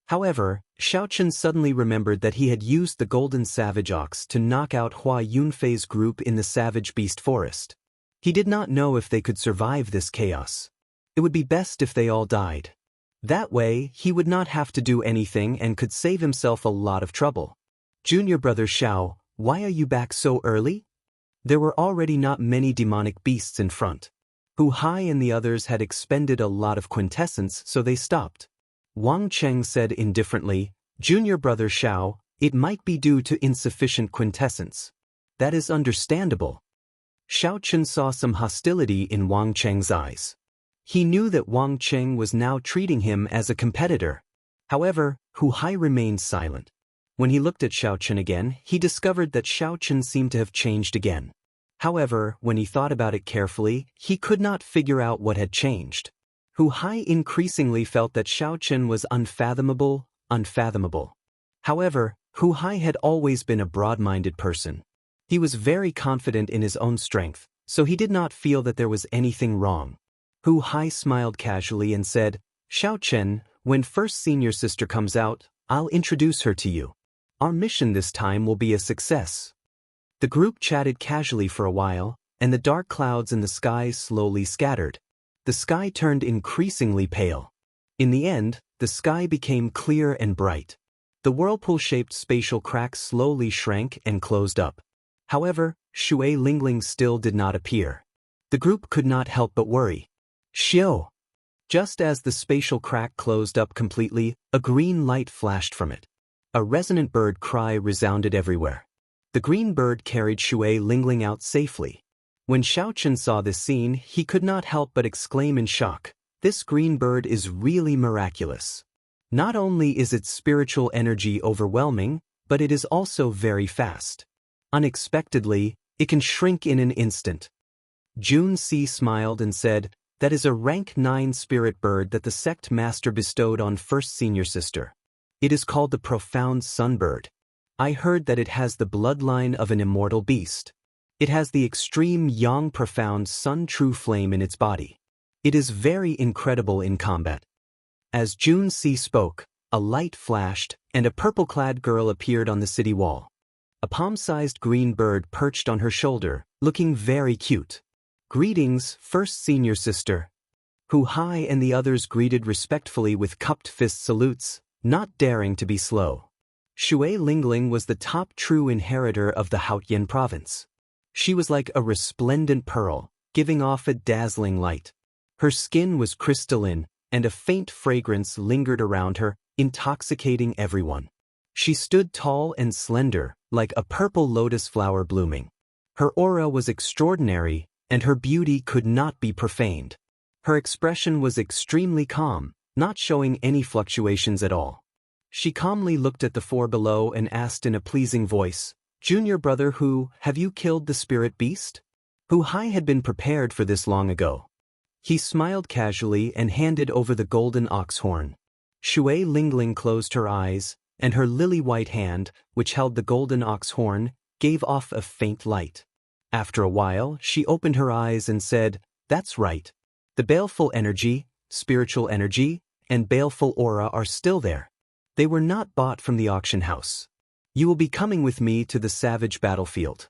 However, Xiao Qin suddenly remembered that he had used the golden savage ox to knock out Hua Yunfei's group in the savage beast forest. He did not know if they could survive this chaos. It would be best if they all died. That way, he would not have to do anything and could save himself a lot of trouble. Junior brother Xiao, why are you back so early? There were already not many demonic beasts in front. Hu Hai and the others had expended a lot of quintessence, so they stopped. Wang Cheng said indifferently, Junior brother Xiao, it might be due to insufficient quintessence. That is understandable. Xiao Qin saw some hostility in Wang Cheng's eyes. He knew that Wang Cheng was now treating him as a competitor. However, Hu Hai remained silent. When he looked at Xiao Qin again, he discovered that Xiao Qin seemed to have changed again. However, when he thought about it carefully, he could not figure out what had changed. Hu Hai increasingly felt that Xiao Qin was unfathomable. However, Hu Hai had always been a broad-minded person. He was very confident in his own strength, so he did not feel that there was anything wrong. Hu Hai smiled casually and said, Xiao Qin, when first senior sister comes out, I'll introduce her to you. Our mission this time will be a success. The group chatted casually for a while, and the dark clouds in the sky slowly scattered. The sky turned increasingly pale. In the end, the sky became clear and bright. The whirlpool-shaped spatial crack slowly shrank and closed up. However, Shui Lingling still did not appear. The group could not help but worry. Xiao! Just as the spatial crack closed up completely, a green light flashed from it. A resonant bird cry resounded everywhere. The green bird carried Shui Lingling out safely. When Xiao Qin saw this scene, he could not help but exclaim in shock, this green bird is really miraculous. Not only is its spiritual energy overwhelming, but it is also very fast. Unexpectedly, it can shrink in an instant. Jun Si smiled and said, that is a rank 9 spirit bird that the sect master bestowed on first senior sister. It is called the profound sunbird. I heard that it has the bloodline of an immortal beast. It has the extreme yang profound sun true flame in its body. It is very incredible in combat. As Jun Si spoke, a light flashed, and a purple-clad girl appeared on the city wall. A palm-sized green bird perched on her shoulder, looking very cute. Greetings, first senior sister. Hu Hai and the others greeted respectfully with cupped fist salutes, not daring to be slow. Shui Lingling was the top true inheritor of the Haotian province. She was like a resplendent pearl, giving off a dazzling light. Her skin was crystalline, and a faint fragrance lingered around her, intoxicating everyone. She stood tall and slender, like a purple lotus flower blooming. Her aura was extraordinary, and her beauty could not be profaned. Her expression was extremely calm, not showing any fluctuations at all. She calmly looked at the four below and asked in a pleasing voice, "Junior brother Hu, have you killed the spirit beast?" Hu Hai had been prepared for this long ago. He smiled casually and handed over the golden ox horn. Shui Lingling closed her eyes, and her lily-white hand, which held the golden ox horn, gave off a faint light. After a while, she opened her eyes and said, "That's right. The baleful energy, spiritual energy, and baleful aura are still there. They were not bought from the auction house. You will be coming with me to the savage battlefield."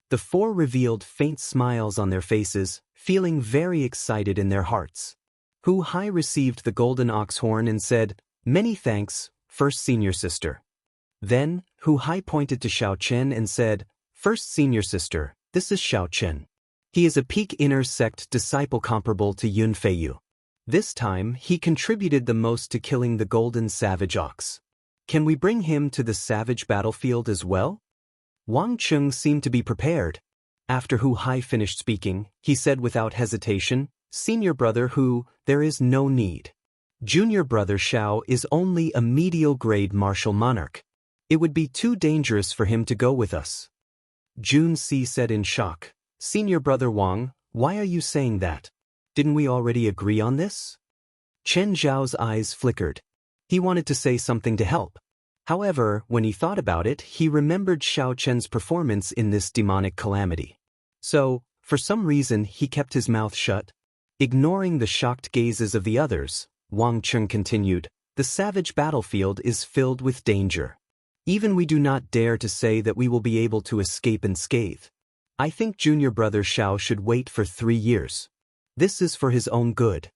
The four revealed faint smiles on their faces, feeling very excited in their hearts. Hu Hai received the golden ox horn and said, "Many thanks, first senior sister." Then, Hu Hai pointed to Xiao Chen and said, "First senior sister, this is Xiao Chen. He is a peak inner sect disciple comparable to Yun Feiyu. This time, he contributed the most to killing the golden savage ox. Can we bring him to the savage battlefield as well?" Wang Chung seemed to be prepared. After Hu Hai finished speaking, he said without hesitation, "Senior brother Hu, there is no need. Junior brother Xiao is only a medial grade martial monarch. It would be too dangerous for him to go with us." Jun Si said in shock, "Senior brother Wang, why are you saying that? Didn't we already agree on this?" Chen Zhao's eyes flickered. He wanted to say something to help. However, when he thought about it, he remembered Xiao Chen's performance in this demonic calamity. So, for some reason, he kept his mouth shut. Ignoring the shocked gazes of the others, Wang Chung continued, "The savage battlefield is filled with danger. Even we do not dare to say that we will be able to escape unscathed. I think junior brother Xiao should wait for 3 years. This is for his own good."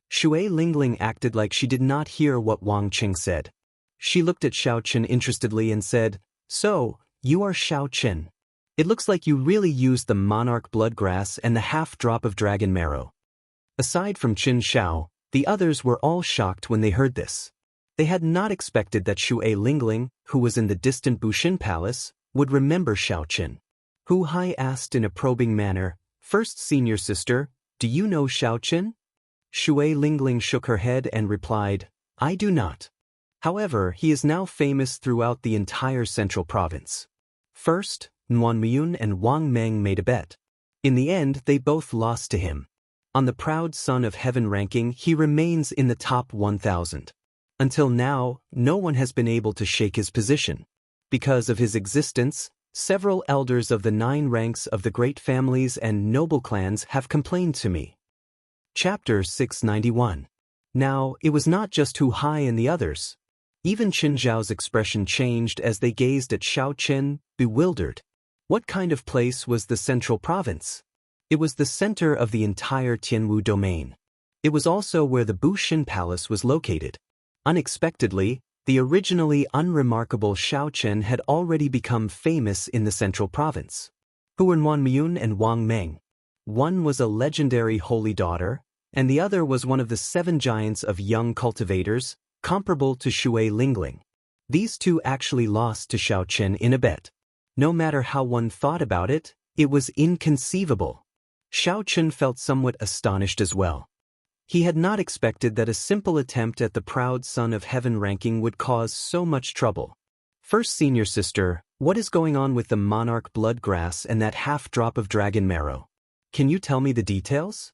Shui Lingling acted like she did not hear what Wang Chung said. She looked at Xiao Chen interestedly and said, "So, you are Xiao Chen. It looks like you really used the monarch bloodgrass and the half-drop of dragon marrow." Aside from Qin Xiao, the others were all shocked when they heard this. They had not expected that Shui Lingling, who was in the distant Bushin Palace, would remember Xiao Chen. Hu Hai asked in a probing manner, "First senior sister, do you know Xiao Chen?" Shui Lingling shook her head and replied, "I do not. However, he is now famous throughout the entire central province." First, Nguyen Muyun and Wang Meng made a bet. In the end, they both lost to him. On the proud son of heaven ranking, he remains in the top 1,000. Until now, no one has been able to shake his position. Because of his existence, several elders of the 9 ranks of the great families and noble clans have complained to me. Chapter 691. Now, it was not just Hu Hai and the others. Even Qin Zhao's expression changed as they gazed at Xiao Chen, bewildered. What kind of place was the central province? It was the center of the entire Tianwu domain. It was also where the Bushin Palace was located. Unexpectedly, the originally unremarkable Xiao Chen had already become famous in the central province. Who were Nguyen Muyun and Wang Meng? One was a legendary holy daughter, and the other was one of the 7 giants of young cultivators, comparable to Shui Lingling. These two actually lost to Xiao Chen in a bet. No matter how one thought about it, it was inconceivable. Xiao Chen felt somewhat astonished as well. He had not expected that a simple attempt at the proud son of heaven ranking would cause so much trouble. First senior sister, what is going on with the monarch bloodgrass and that half-drop of dragon marrow? Can you tell me the details?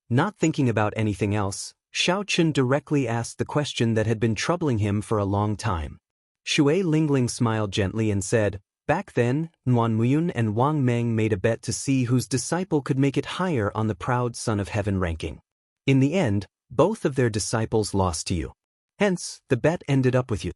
Not thinking about anything else, Xiao Chen directly asked the question that had been troubling him for a long time. Shui Lingling smiled gently and said, "Back then, Nguyen Muyun and Wang Meng made a bet to see whose disciple could make it higher on the proud son of heaven ranking. In the end, both of their disciples lost to you. Hence, the bet ended up with you."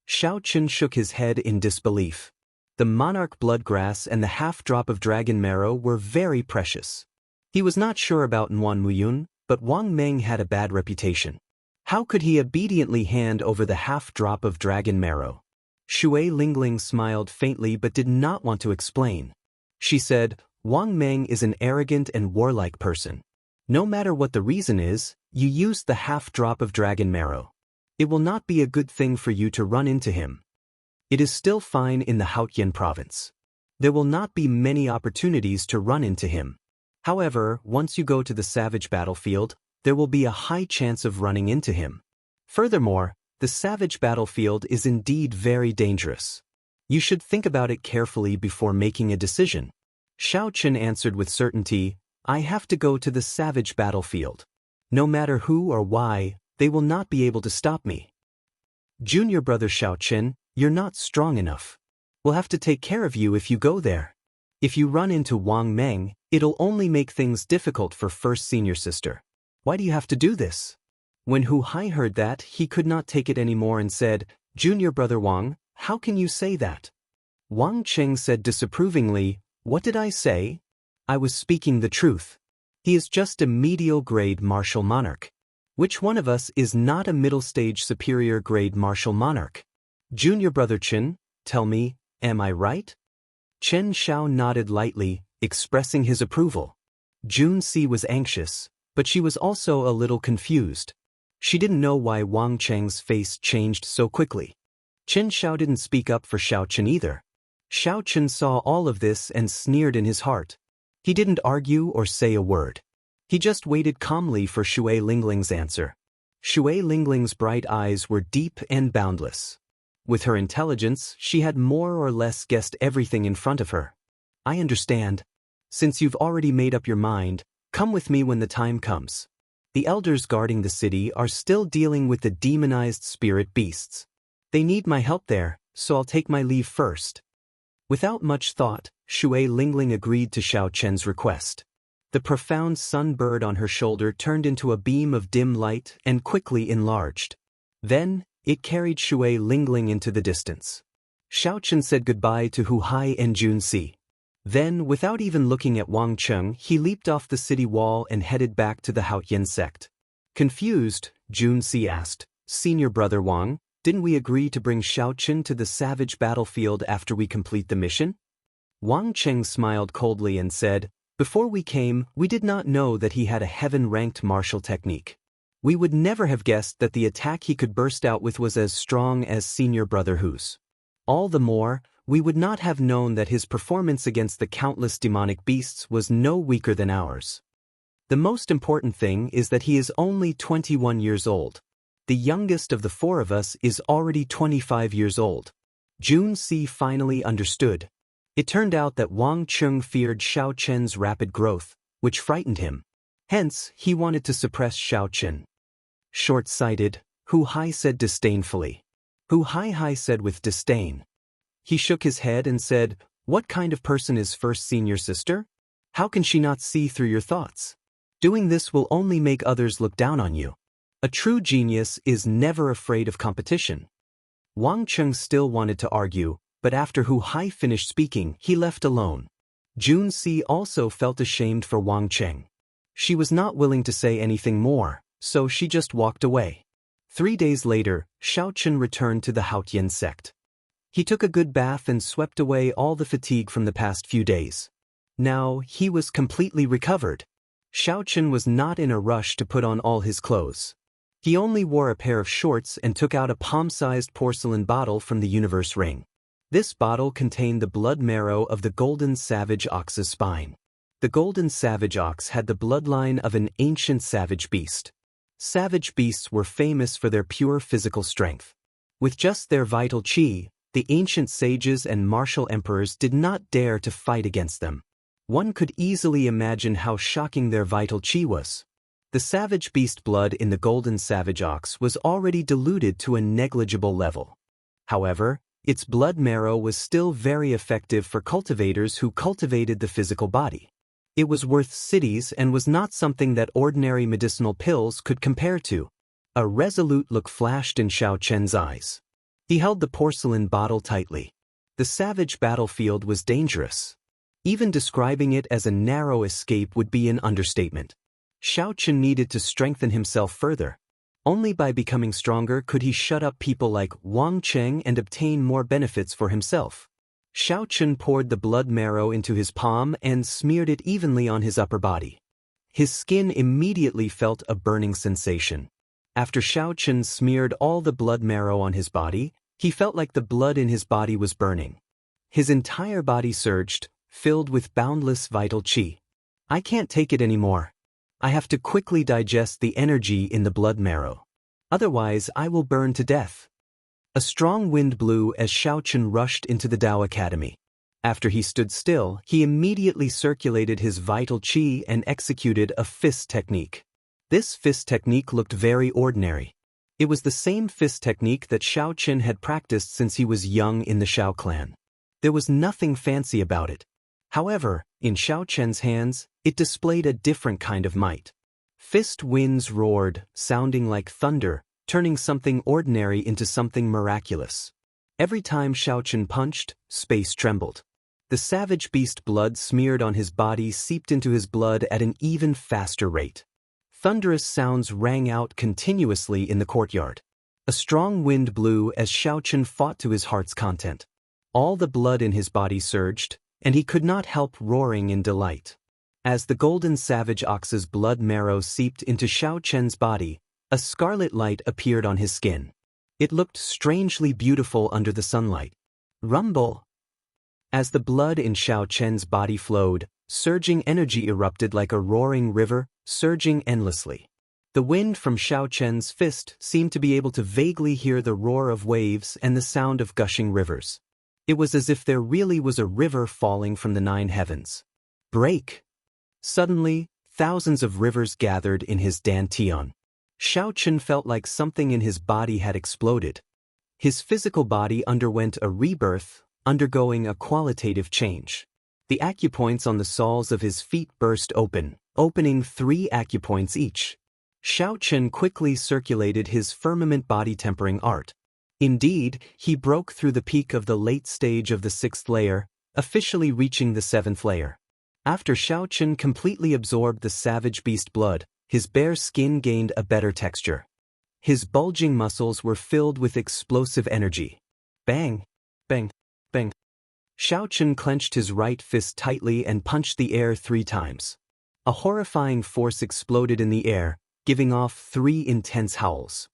Xiao Chen shook his head in disbelief. The monarch bloodgrass and the half-drop of dragon marrow were very precious. He was not sure about Nguyen Muyun, but Wang Meng had a bad reputation. How could he obediently hand over the half-drop of dragon marrow? Shui Lingling smiled faintly but did not want to explain. She said, "Wang Meng is an arrogant and warlike person. No matter what the reason is, you used the half drop of dragon marrow. It will not be a good thing for you to run into him. It is still fine in the Haotian province. There will not be many opportunities to run into him. However, once you go to the savage battlefield, there will be a high chance of running into him. Furthermore, the savage battlefield is indeed very dangerous. You should think about it carefully before making a decision. Xiao Chen answered with certainty, I have to go to the savage battlefield. No matter who or why, they will not be able to stop me. Junior brother Xiao Chen, you're not strong enough. We'll have to take care of you if you go there. If you run into Wang Meng, it'll only make things difficult for first senior sister. Why do you have to do this? When Hu Hai heard that, he could not take it anymore and said, Junior brother Wang, how can you say that? Wang Cheng said disapprovingly, What did I say? I was speaking the truth. He is just a medial grade martial monarch. Which one of us is not a middle stage superior grade martial monarch? Junior brother Chen, tell me, am I right? Chen Xiao nodded lightly, expressing his approval. Jun Si was anxious, but she was also a little confused. She didn't know why Wang Cheng's face changed so quickly. Chen Xiao didn't speak up for Xiao Chen either. Xiao Chen saw all of this and sneered in his heart. He didn't argue or say a word. He just waited calmly for Shui Lingling's answer. Shui Lingling's bright eyes were deep and boundless. With her intelligence, she had more or less guessed everything in front of her. I understand. Since you've already made up your mind, come with me when the time comes. The elders guarding the city are still dealing with the demonized spirit beasts. They need my help there, so I'll take my leave first. Without much thought, Shui Lingling agreed to Xiao Chen's request. The profound sun bird on her shoulder turned into a beam of dim light and quickly enlarged. Then, it carried Shui Lingling into the distance. Xiao Chen said goodbye to Hu Hai and Jun Si. Then, without even looking at Wang Cheng, he leaped off the city wall and headed back to the Haotian sect. Confused, Jun Si asked, Senior brother Wang, didn't we agree to bring Xiao Chen to the savage battlefield after we complete the mission? Wang Cheng smiled coldly and said, Before we came, we did not know that he had a heaven-ranked martial technique. We would never have guessed that the attack he could burst out with was as strong as Senior Brother Hu's. All the more, we would not have known that his performance against the countless demonic beasts was no weaker than ours. The most important thing is that he is only 21 years old. The youngest of the four of us is already 25 years old. Jun Si finally understood. It turned out that Wang Cheng feared Xiao Chen's rapid growth, which frightened him. Hence, he wanted to suppress Xiao Chen. Short-sighted, Hu Hai said disdainfully. Hu Hai said with disdain. He shook his head and said, What kind of person is first senior sister? How can she not see through your thoughts? Doing this will only make others look down on you. A true genius is never afraid of competition. Wang Cheng still wanted to argue, but after Hu Hai finished speaking, he left alone. Jun Si also felt ashamed for Wang Cheng. She was not willing to say anything more, so she just walked away. 3 days later, Xiao Chen returned to the Haotian sect. He took a good bath and swept away all the fatigue from the past few days. Now, he was completely recovered. Xiao Chen was not in a rush to put on all his clothes. He only wore a pair of shorts and took out a palm-sized porcelain bottle from the universe ring. This bottle contained the blood marrow of the golden savage ox's spine. The golden savage ox had the bloodline of an ancient savage beast. Savage beasts were famous for their pure physical strength. With just their vital qi, the ancient sages and martial emperors did not dare to fight against them. One could easily imagine how shocking their vital qi was. The savage beast blood in the golden savage ox was already diluted to a negligible level. However, its blood marrow was still very effective for cultivators who cultivated the physical body. It was worth cities and was not something that ordinary medicinal pills could compare to. A resolute look flashed in Xiao Chen's eyes. He held the porcelain bottle tightly. The savage battlefield was dangerous. Even describing it as a narrow escape would be an understatement. Xiao Chen needed to strengthen himself further. Only by becoming stronger could he shut up people like Wang Cheng and obtain more benefits for himself. Xiao Chen poured the blood marrow into his palm and smeared it evenly on his upper body. His skin immediately felt a burning sensation. After Xiao Chen smeared all the blood marrow on his body, he felt like the blood in his body was burning. His entire body surged, filled with boundless vital qi. I can't take it anymore. I have to quickly digest the energy in the blood marrow. Otherwise, I will burn to death. A strong wind blew as Xiao Chen rushed into the Tao Academy. After he stood still, he immediately circulated his vital qi and executed a fist technique. This fist technique looked very ordinary. It was the same fist technique that Xiao Chen had practiced since he was young in the Xiao clan. There was nothing fancy about it. However, in Xiao Chen's hands, it displayed a different kind of might. Fist winds roared, sounding like thunder, turning something ordinary into something miraculous. Every time Xiao Chen punched, space trembled. The savage beast blood smeared on his body seeped into his blood at an even faster rate. Thunderous sounds rang out continuously in the courtyard. A strong wind blew as Xiao Chen fought to his heart's content. All the blood in his body surged, and he could not help roaring in delight. As the golden savage ox's blood marrow seeped into Xiao Chen's body, a scarlet light appeared on his skin. It looked strangely beautiful under the sunlight. Rumble! As the blood in Xiao Chen's body flowed, surging energy erupted like a roaring river, surging endlessly. The wind from Xiao Chen's fist seemed to be able to vaguely hear the roar of waves and the sound of gushing rivers. It was as if there really was a river falling from the 9 heavens. Break! Suddenly, thousands of rivers gathered in his dantian. Xiao Chen felt like something in his body had exploded. His physical body underwent a rebirth, undergoing a qualitative change. The acupoints on the soles of his feet burst open, opening 3 acupoints each. Xiao Chen quickly circulated his firmament body tempering art. Indeed, he broke through the peak of the late stage of the 6th layer, officially reaching the 7th layer. After Xiao Chen completely absorbed the savage beast blood, his bare skin gained a better texture. His bulging muscles were filled with explosive energy. Bang! Bang! Bang! Xiao Chen clenched his right fist tightly and punched the air 3 times. A horrifying force exploded in the air, giving off 3 intense howls.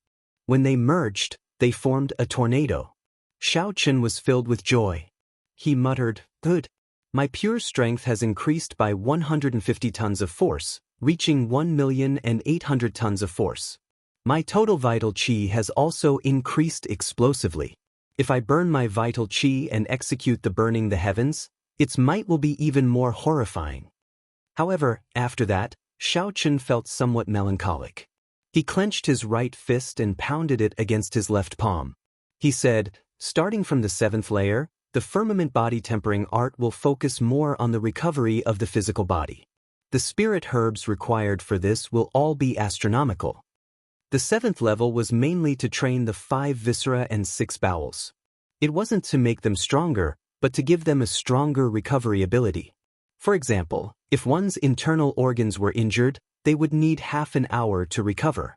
When they merged, they formed a tornado. Xiao Chen was filled with joy. He muttered, "Good. My pure strength has increased by 150 tons of force, reaching 1,800,000 tons of force. My total vital qi has also increased explosively. If I burn my vital qi and execute the burning the heavens, its might will be even more horrifying." However, after that, Xiao Chen felt somewhat melancholic. He clenched his right fist and pounded it against his left palm. He said, "Starting from the 7th layer, the firmament body tempering art will focus more on the recovery of the physical body. The spirit herbs required for this will all be astronomical." The 7th level was mainly to train the 5 viscera and 6 bowels. It wasn't to make them stronger, but to give them a stronger recovery ability. For example, if one's internal organs were injured, they would need half an hour to recover.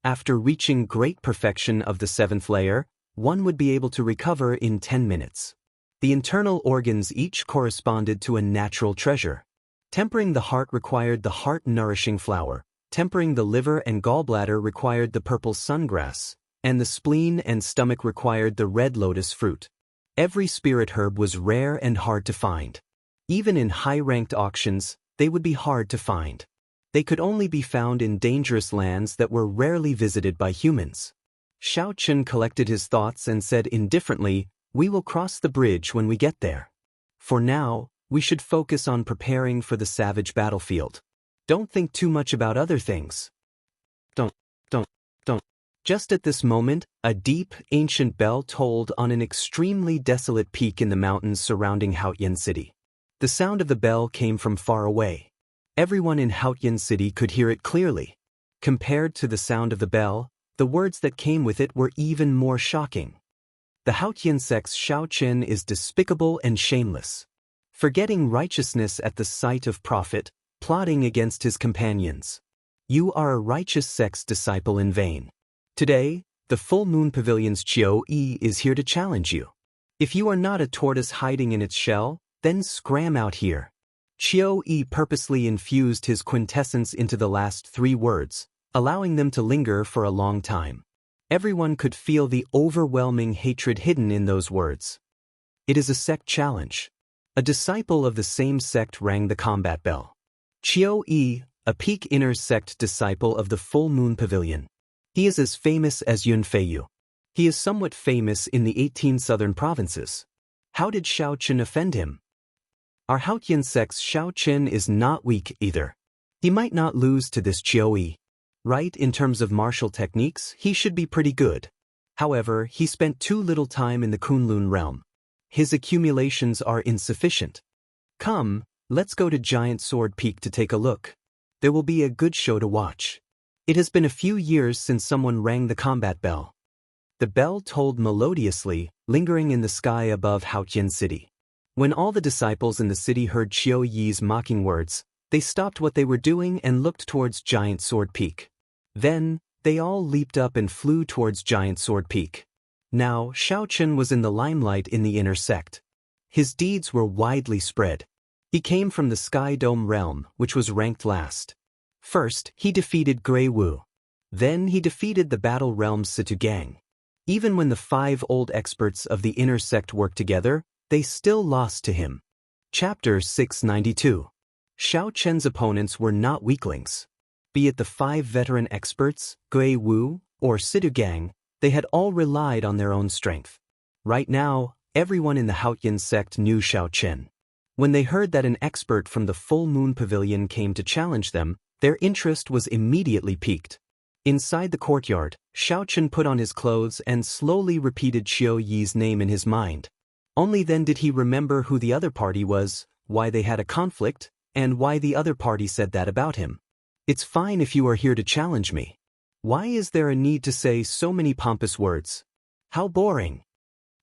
After reaching great perfection of the 7th layer, one would be able to recover in 10 minutes. The internal organs each corresponded to a natural treasure. Tempering the heart required the heart-nourishing flower, tempering the liver and gallbladder required the purple sungrass, and the spleen and stomach required the red lotus fruit. Every spirit herb was rare and hard to find. Even in high-ranked auctions, they would be hard to find. They could only be found in dangerous lands that were rarely visited by humans. Xiao Chen collected his thoughts and said indifferently, "We will cross the bridge when we get there. For now, we should focus on preparing for the savage battlefield. Don't think too much about other things." Don't. Just at this moment, a deep, ancient bell tolled on an extremely desolate peak in the mountains surrounding Haotian City. The sound of the bell came from far away. Everyone in Haotian City could hear it clearly. Compared to the sound of the bell, the words that came with it were even more shocking. The Haotian sect's Xiao Chen is despicable and shameless. Forgetting righteousness at the sight of profit, plotting against his companions. You are a righteous sect's disciple in vain. Today, the Full Moon Pavilion's Qiu Yi is here to challenge you. If you are not a tortoise hiding in its shell, then scram out here. Qiu Yi purposely infused his quintessence into the last 3 words, allowing them to linger for a long time. Everyone could feel the overwhelming hatred hidden in those words. It is a sect challenge. A disciple of the same sect rang the combat bell. Qiu Yi, a peak inner sect disciple of the Full Moon Pavilion. He is as famous as Yun Feiyu. He is somewhat famous in the 18 southern provinces. How did Xiao Qin offend him? Our Haotian sect's Xiao Qin is not weak either. He might not lose to this Qiu Yi. Right, in terms of martial techniques, he should be pretty good. However, he spent too little time in the Kunlun realm. His accumulations are insufficient. Come, let's go to Giant Sword Peak to take a look. There will be a good show to watch. It has been a few years since someone rang the combat bell. The bell tolled melodiously, lingering in the sky above Haotian City. When all the disciples in the city heard Qiu Yi's mocking words, they stopped what they were doing and looked towards Giant Sword Peak. Then, they all leaped up and flew towards Giant Sword Peak. Now, Xiao Qin was in the limelight in the inner sect. His deeds were widely spread. He came from the Sky Dome realm, which was ranked last. First, he defeated Grey Wu. Then he defeated the battle realm's Situ Gang. Even when the 5 old experts of the inner sect worked together, they still lost to him. Chapter 692. Xiao Qin's opponents were not weaklings. Be it the 5 veteran experts, Grey Wu, or Situ Gang, they had all relied on their own strength. Right now, everyone in the Haotian sect knew Xiao Qin. When they heard that an expert from the Full Moon Pavilion came to challenge them, their interest was immediately piqued. Inside the courtyard, Xiao Qin put on his clothes and slowly repeated Qiu Yi's name in his mind. Only then did he remember who the other party was, why they had a conflict, and why the other party said that about him. It's fine if you are here to challenge me. Why is there a need to say so many pompous words? How boring.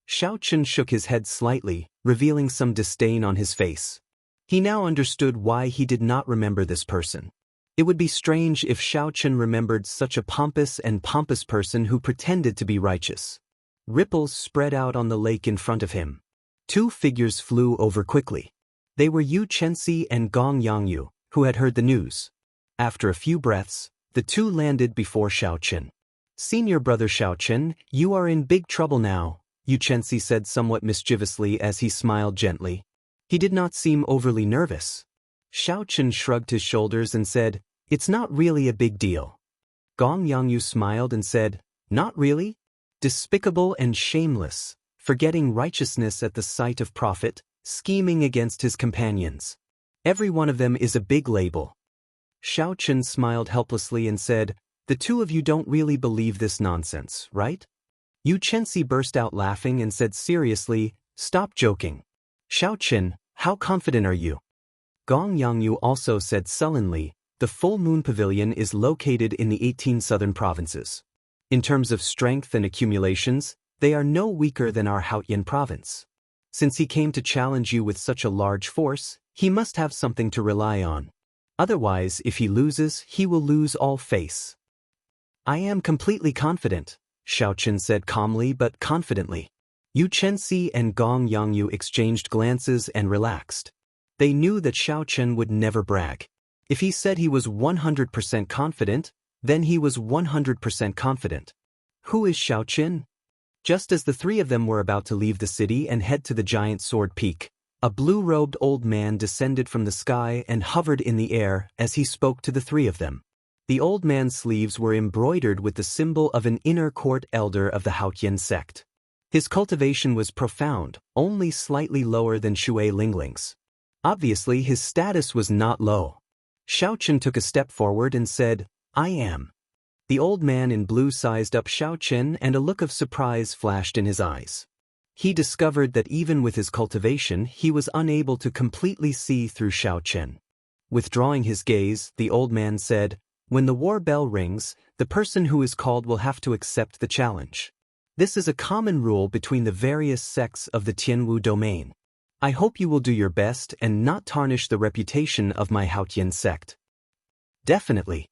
Xiao Qin shook his head slightly, revealing some disdain on his face. He now understood why he did not remember this person. It would be strange if Xiao Qin remembered such a pompous person who pretended to be righteous. Ripples spread out on the lake in front of him. 2 figures flew over quickly. They were Yu Chenxi and Gong Yangyu, who had heard the news. After a few breaths, the 2 landed before Xiao Qin. Senior brother Xiao Qin, you are in big trouble now, Yu Chenxi said somewhat mischievously as he smiled gently. He did not seem overly nervous. Xiao Qin shrugged his shoulders and said, "It's not really a big deal." Gong Yangyu smiled and said, "Not really? Despicable and shameless, forgetting righteousness at the sight of profit, scheming against his companions. Every one of them is a big label." Xiao Qin smiled helplessly and said, "The 2 of you don't really believe this nonsense, right?" Yu Chenxi burst out laughing and said seriously, "Stop joking. Xiao Qin, how confident are you?" Gong Yangyu also said sullenly, "The Full Moon Pavilion is located in the 18 southern provinces. In terms of strength and accumulations, they are no weaker than our Haotian province. Since he came to challenge you with such a large force, he must have something to rely on. Otherwise, if he loses, he will lose all face." "I am completely confident," Xiao Qin said calmly but confidently. Yu Chenxi and Gong Yangyu exchanged glances and relaxed. They knew that Xiao Qin would never brag. If he said he was 100% confident, then he was 100% confident. Who is Xiao Qin? Just as the 3 of them were about to leave the city and head to the Giant Sword Peak, a blue-robed old man descended from the sky and hovered in the air as he spoke to the 3 of them. The old man's sleeves were embroidered with the symbol of an inner court elder of the Haotian sect. His cultivation was profound, only slightly lower than Shui Lingling's. Obviously, his status was not low. Xiao Qin took a step forward and said, "I am." The old man in blue sized up Xiao Qin and a look of surprise flashed in his eyes. He discovered that even with his cultivation, he was unable to completely see through Xiao Qin. Withdrawing his gaze, the old man said, "When the war bell rings, the person who is called will have to accept the challenge. This is a common rule between the various sects of the Tianwu domain. I hope you will do your best and not tarnish the reputation of my Haotian sect." "Definitely."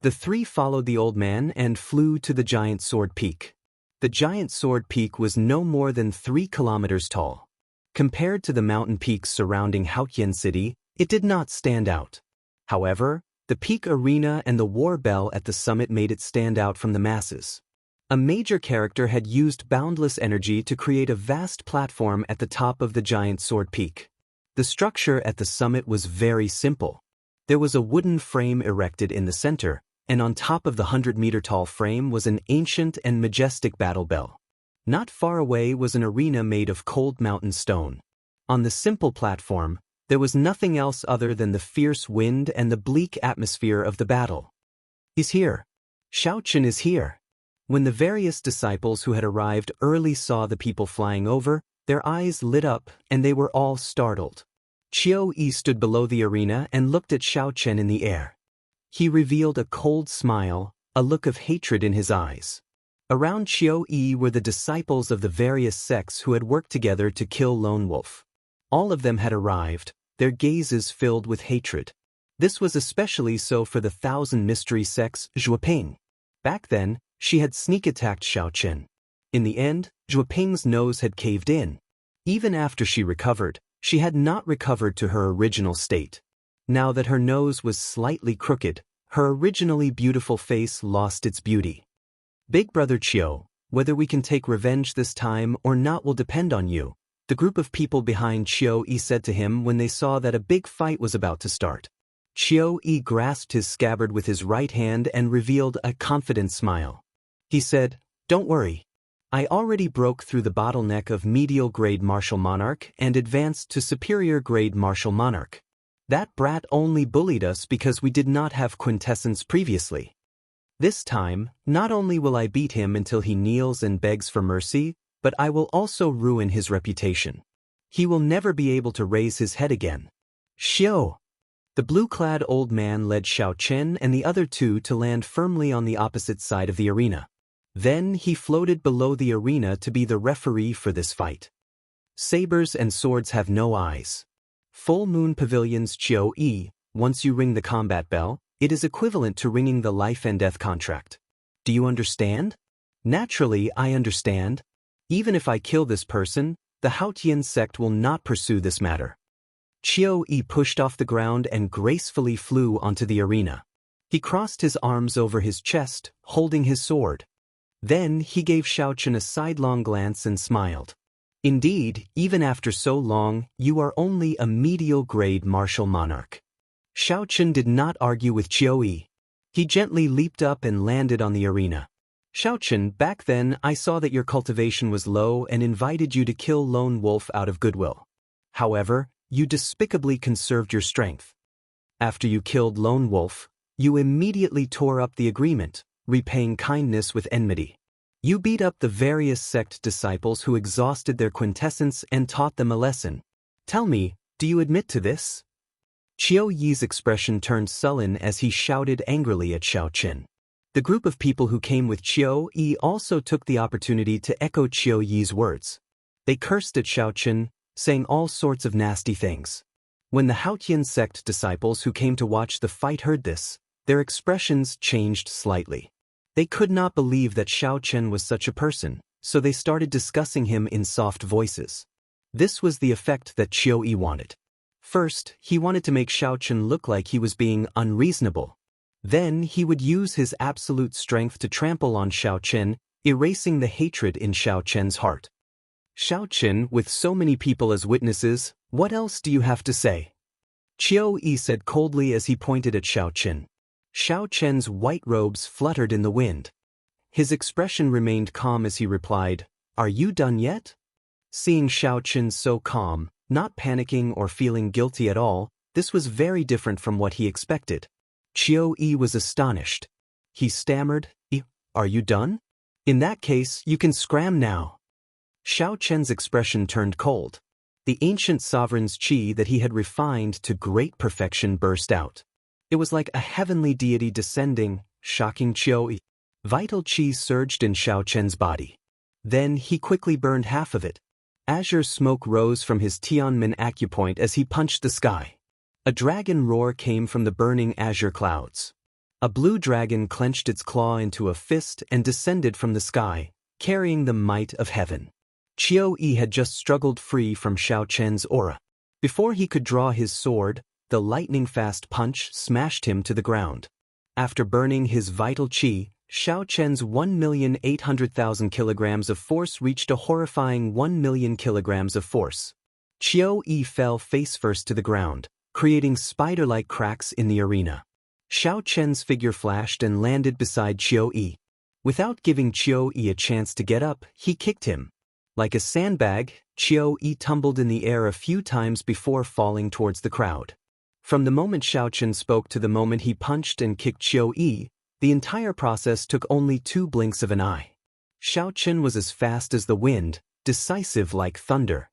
The 3 followed the old man and flew to the Giant Sword Peak. The Giant Sword Peak was no more than 3 kilometers tall. Compared to the mountain peaks surrounding Haotian City, It did not stand out. However, the peak arena and the war bell at the summit made it stand out from the masses. A major character had used boundless energy to create a vast platform at the top of the giant sword peak. The structure at the summit was very simple. There was a wooden frame erected in the center, and on top of the 100-meter-tall frame was an ancient and majestic battle bell. Not far away was an arena made of cold mountain stone. On the simple platform, there was nothing else other than the fierce wind and the bleak atmosphere of the battle. "He's here. Shao Chen is here." When the various disciples who had arrived early saw the people flying over, their eyes lit up and they were all startled. Qiu Yi stood below the arena and looked at Shao Chen in the air. He revealed a cold smile, a look of hatred in his eyes. Around Qiu Yi were the disciples of the various sects who had worked together to kill Lone Wolf. All of them had arrived, their gazes filled with hatred. This was especially so for the 1,000 mystery sects Zhuoping. Back then, she had sneak-attacked Shao Chen. In the end, Zhuoping's nose had caved in. Even after she recovered, she had not recovered to her original state. Now that her nose was slightly crooked, her originally beautiful face lost its beauty. "Big Brother Qiu, whether we can take revenge this time or not will depend on you," the group of people behind Qiu Yi said to him when they saw that a big fight was about to start. Qiu Yi grasped his scabbard with his right hand and revealed a confident smile. He said, "Don't worry. I already broke through the bottleneck of medial-grade martial monarch and advanced to superior-grade martial monarch. That brat only bullied us because we did not have quintessence previously. This time, not only will I beat him until he kneels and begs for mercy, but I will also ruin his reputation. He will never be able to raise his head again." "Xiu!" The blue-clad old man led Shao Chen and the other two to land firmly on the opposite side of the arena. Then he floated below the arena to be the referee for this fight. "Sabers and swords have no eyes. Full Moon Pavilion's Qiu Yi, once you ring the combat bell, it is equivalent to ringing the life and death contract. Do you understand?" "Naturally, I understand. Even if I kill this person, the Haotian sect will not pursue this matter." Qiu Yi pushed off the ground and gracefully flew onto the arena. He crossed his arms over his chest, holding his sword. Then he gave Shao Chen a sidelong glance and smiled. "Indeed, even after so long, you are only a medial-grade martial monarch." Shao Chen did not argue with Qiu Yi. He gently leaped up and landed on the arena. "Shao Chen, back then I saw that your cultivation was low and invited you to kill Lone Wolf out of goodwill. However, you despicably conserved your strength. After you killed Lone Wolf, you immediately tore up the agreement, repaying kindness with enmity. You beat up the various sect disciples who exhausted their quintessence and taught them a lesson. Tell me, do you admit to this?" Qiu Yi's expression turned sullen as he shouted angrily at Shao Chen. The group of people who came with Qiu Yi also took the opportunity to echo Qiu Yi's words. They cursed at Shao Chen, saying all sorts of nasty things. When the Haotian sect disciples who came to watch the fight heard this, their expressions changed slightly. They could not believe that Shao Chen was such a person, so they started discussing him in soft voices. This was the effect that Qiu Yi wanted. First, he wanted to make Shao Chen look like he was being unreasonable. Then he would use his absolute strength to trample on Shao Chen, erasing the hatred in Shao Chen's heart. "Shao Chen, with so many people as witnesses, what else do you have to say?" Qiu Yi said coldly as he pointed at Shao Chen. Shao Chen's white robes fluttered in the wind. His expression remained calm as he replied, "Are you done yet?" Seeing Shao Chen so calm, not panicking or feeling guilty at all, this was very different from what he expected. Qiu Yi was astonished. He stammered, "Are you done? In that case, you can scram now." Shao Chen's expression turned cold. The ancient sovereign's qi that he had refined to great perfection burst out. It was like a heavenly deity descending, shocking Qiu Yi. Vital qi surged in Shao Chen's body. Then he quickly burned half of it. Azure smoke rose from his Tianmen acupoint as he punched the sky. A dragon roar came from the burning azure clouds. A blue dragon clenched its claw into a fist and descended from the sky, carrying the might of heaven. Qiu Yi had just struggled free from Shao Chen's aura. Before he could draw his sword, the lightning-fast punch smashed him to the ground. After burning his vital qi, Xiao Chen's 1,800,000 kilograms of force reached a horrifying 1 million kilograms of force. Qiu Yi fell face-first to the ground, creating spider-like cracks in the arena. Xiao Chen's figure flashed and landed beside Qiu Yi. Without giving Qiu Yi a chance to get up, he kicked him. Like a sandbag, Qiu Yi tumbled in the air a few times before falling towards the crowd. From the moment Xiao Chen spoke to the moment he punched and kicked Qiu Yi, the entire process took only 2 blinks of an eye. Xiao Chen was as fast as the wind, decisive like thunder.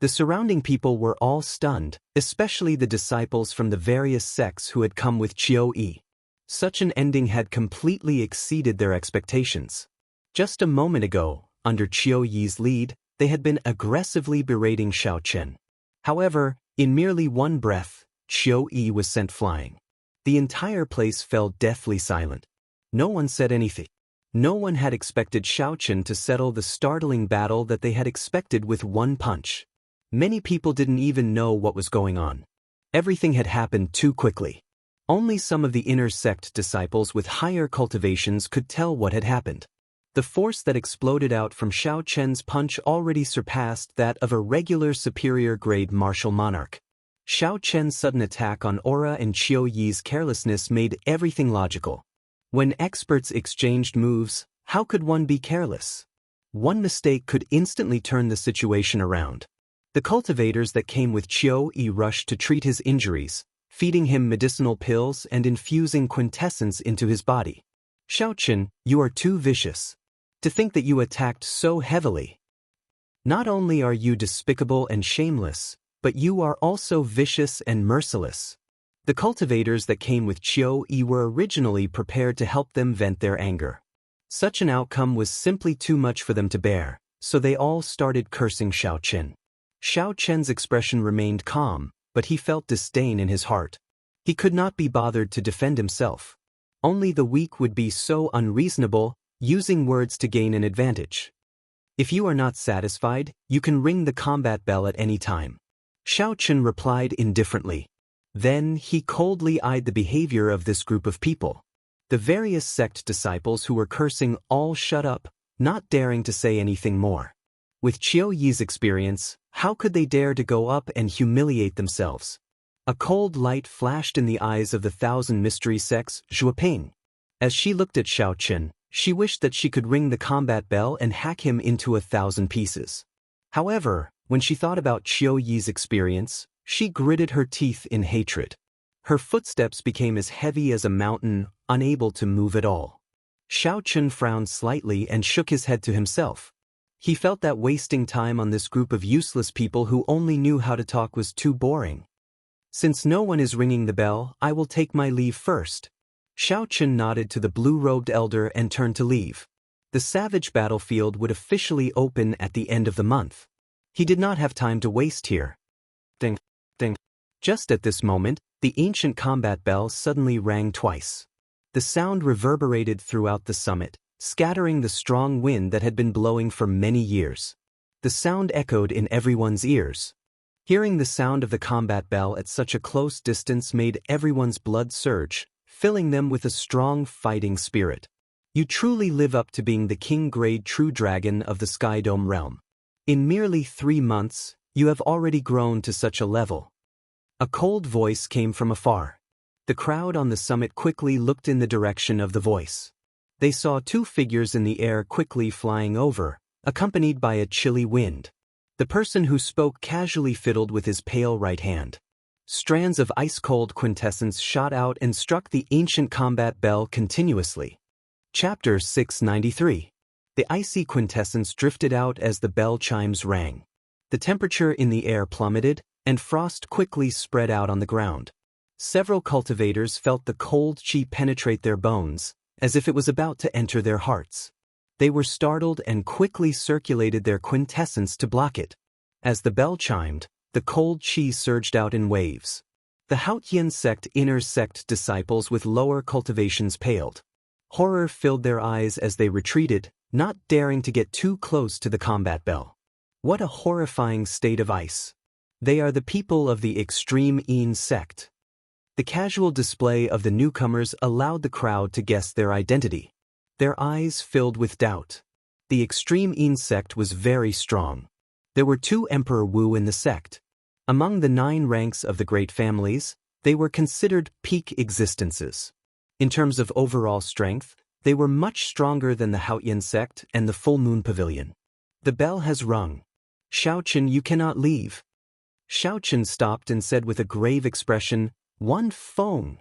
The surrounding people were all stunned, especially the disciples from the various sects who had come with Qiu Yi. Such an ending had completely exceeded their expectations. Just a moment ago, under Qiu Yi's lead, they had been aggressively berating Xiao Chen. However, in merely one breath, Qiu Yi was sent flying. The entire place fell deathly silent. No one said anything. No one had expected Xiao Chen to settle the startling battle that they had expected with one punch. Many people didn't even know what was going on. Everything had happened too quickly. Only some of the inner sect disciples with higher cultivations could tell what had happened. The force that exploded out from Xiao Chen's punch already surpassed that of a regular superior-grade martial monarch. Xiao Chen's sudden attack on aura and Qiu Yi's carelessness made everything logical. When experts exchanged moves, how could one be careless? One mistake could instantly turn the situation around. The cultivators that came with Qiu Yi rushed to treat his injuries, feeding him medicinal pills and infusing quintessence into his body. Xiao Chen, you are too vicious. To think that you attacked so heavily. Not only are you despicable and shameless, but you are also vicious and merciless. The cultivators that came with Qiu Yi were originally prepared to help them vent their anger. Such an outcome was simply too much for them to bear, so they all started cursing Xiao Chen. Xiao Chen's expression remained calm, but he felt disdain in his heart. He could not be bothered to defend himself. Only the weak would be so unreasonable, using words to gain an advantage. If you are not satisfied, you can ring the combat bell at any time. Xiao Chen replied indifferently. Then he coldly eyed the behavior of this group of people. The various sect disciples who were cursing all shut up, not daring to say anything more. With Qiu Yi's experience, how could they dare to go up and humiliate themselves? A cold light flashed in the eyes of the 1,000 mystery sects, Zhuoping. As she looked at Xiao Chen, she wished that she could ring the combat bell and hack him into 1,000 pieces. However, when she thought about Qiu Yi's experience, she gritted her teeth in hatred. Her footsteps became as heavy as a mountain, unable to move at all. Xiao Chen frowned slightly and shook his head to himself. He felt that wasting time on this group of useless people who only knew how to talk was too boring. Since no one is ringing the bell, I will take my leave first. Xiao Chen nodded to the blue-robed elder and turned to leave. The savage battlefield would officially open at the end of the month. He did not have time to waste here. Ding, ding. Just at this moment, the ancient combat bell suddenly rang twice. The sound reverberated throughout the summit, scattering the strong wind that had been blowing for many years. The sound echoed in everyone's ears. Hearing the sound of the combat bell at such a close distance made everyone's blood surge, filling them with a strong fighting spirit. You truly live up to being the king-grade true dragon of the Sky Dome realm. In merely 3 months, you have already grown to such a level. A cold voice came from afar. The crowd on the summit quickly looked in the direction of the voice. They saw 2 figures in the air quickly flying over, accompanied by a chilly wind. The person who spoke casually fiddled with his pale right hand. Strands of ice-cold quintessence shot out and struck the ancient combat bell continuously. Chapter 693. The icy quintessence drifted out as the bell chimes rang. The temperature in the air plummeted, and frost quickly spread out on the ground. Several cultivators felt the cold chi penetrate their bones, as if it was about to enter their hearts. They were startled and quickly circulated their quintessence to block it. As the bell chimed, the cold chi surged out in waves. The Haotian sect inner sect disciples with lower cultivations paled. Horror filled their eyes as they retreated, not daring to get too close to the combat bell. What a horrifying state of ice. They are the people of the extreme Yin sect. The casual display of the newcomers allowed the crowd to guess their identity. Their eyes filled with doubt. The extreme Yin sect was very strong. There were 2 Emperor Wu in the sect. Among the 9 ranks of the great families, they were considered peak existences. In terms of overall strength, they were much stronger than the Haotian sect and the Full Moon Pavilion. The bell has rung. Xiaochen, you cannot leave. Xiaochen stopped and said with a grave expression, Wan Feng.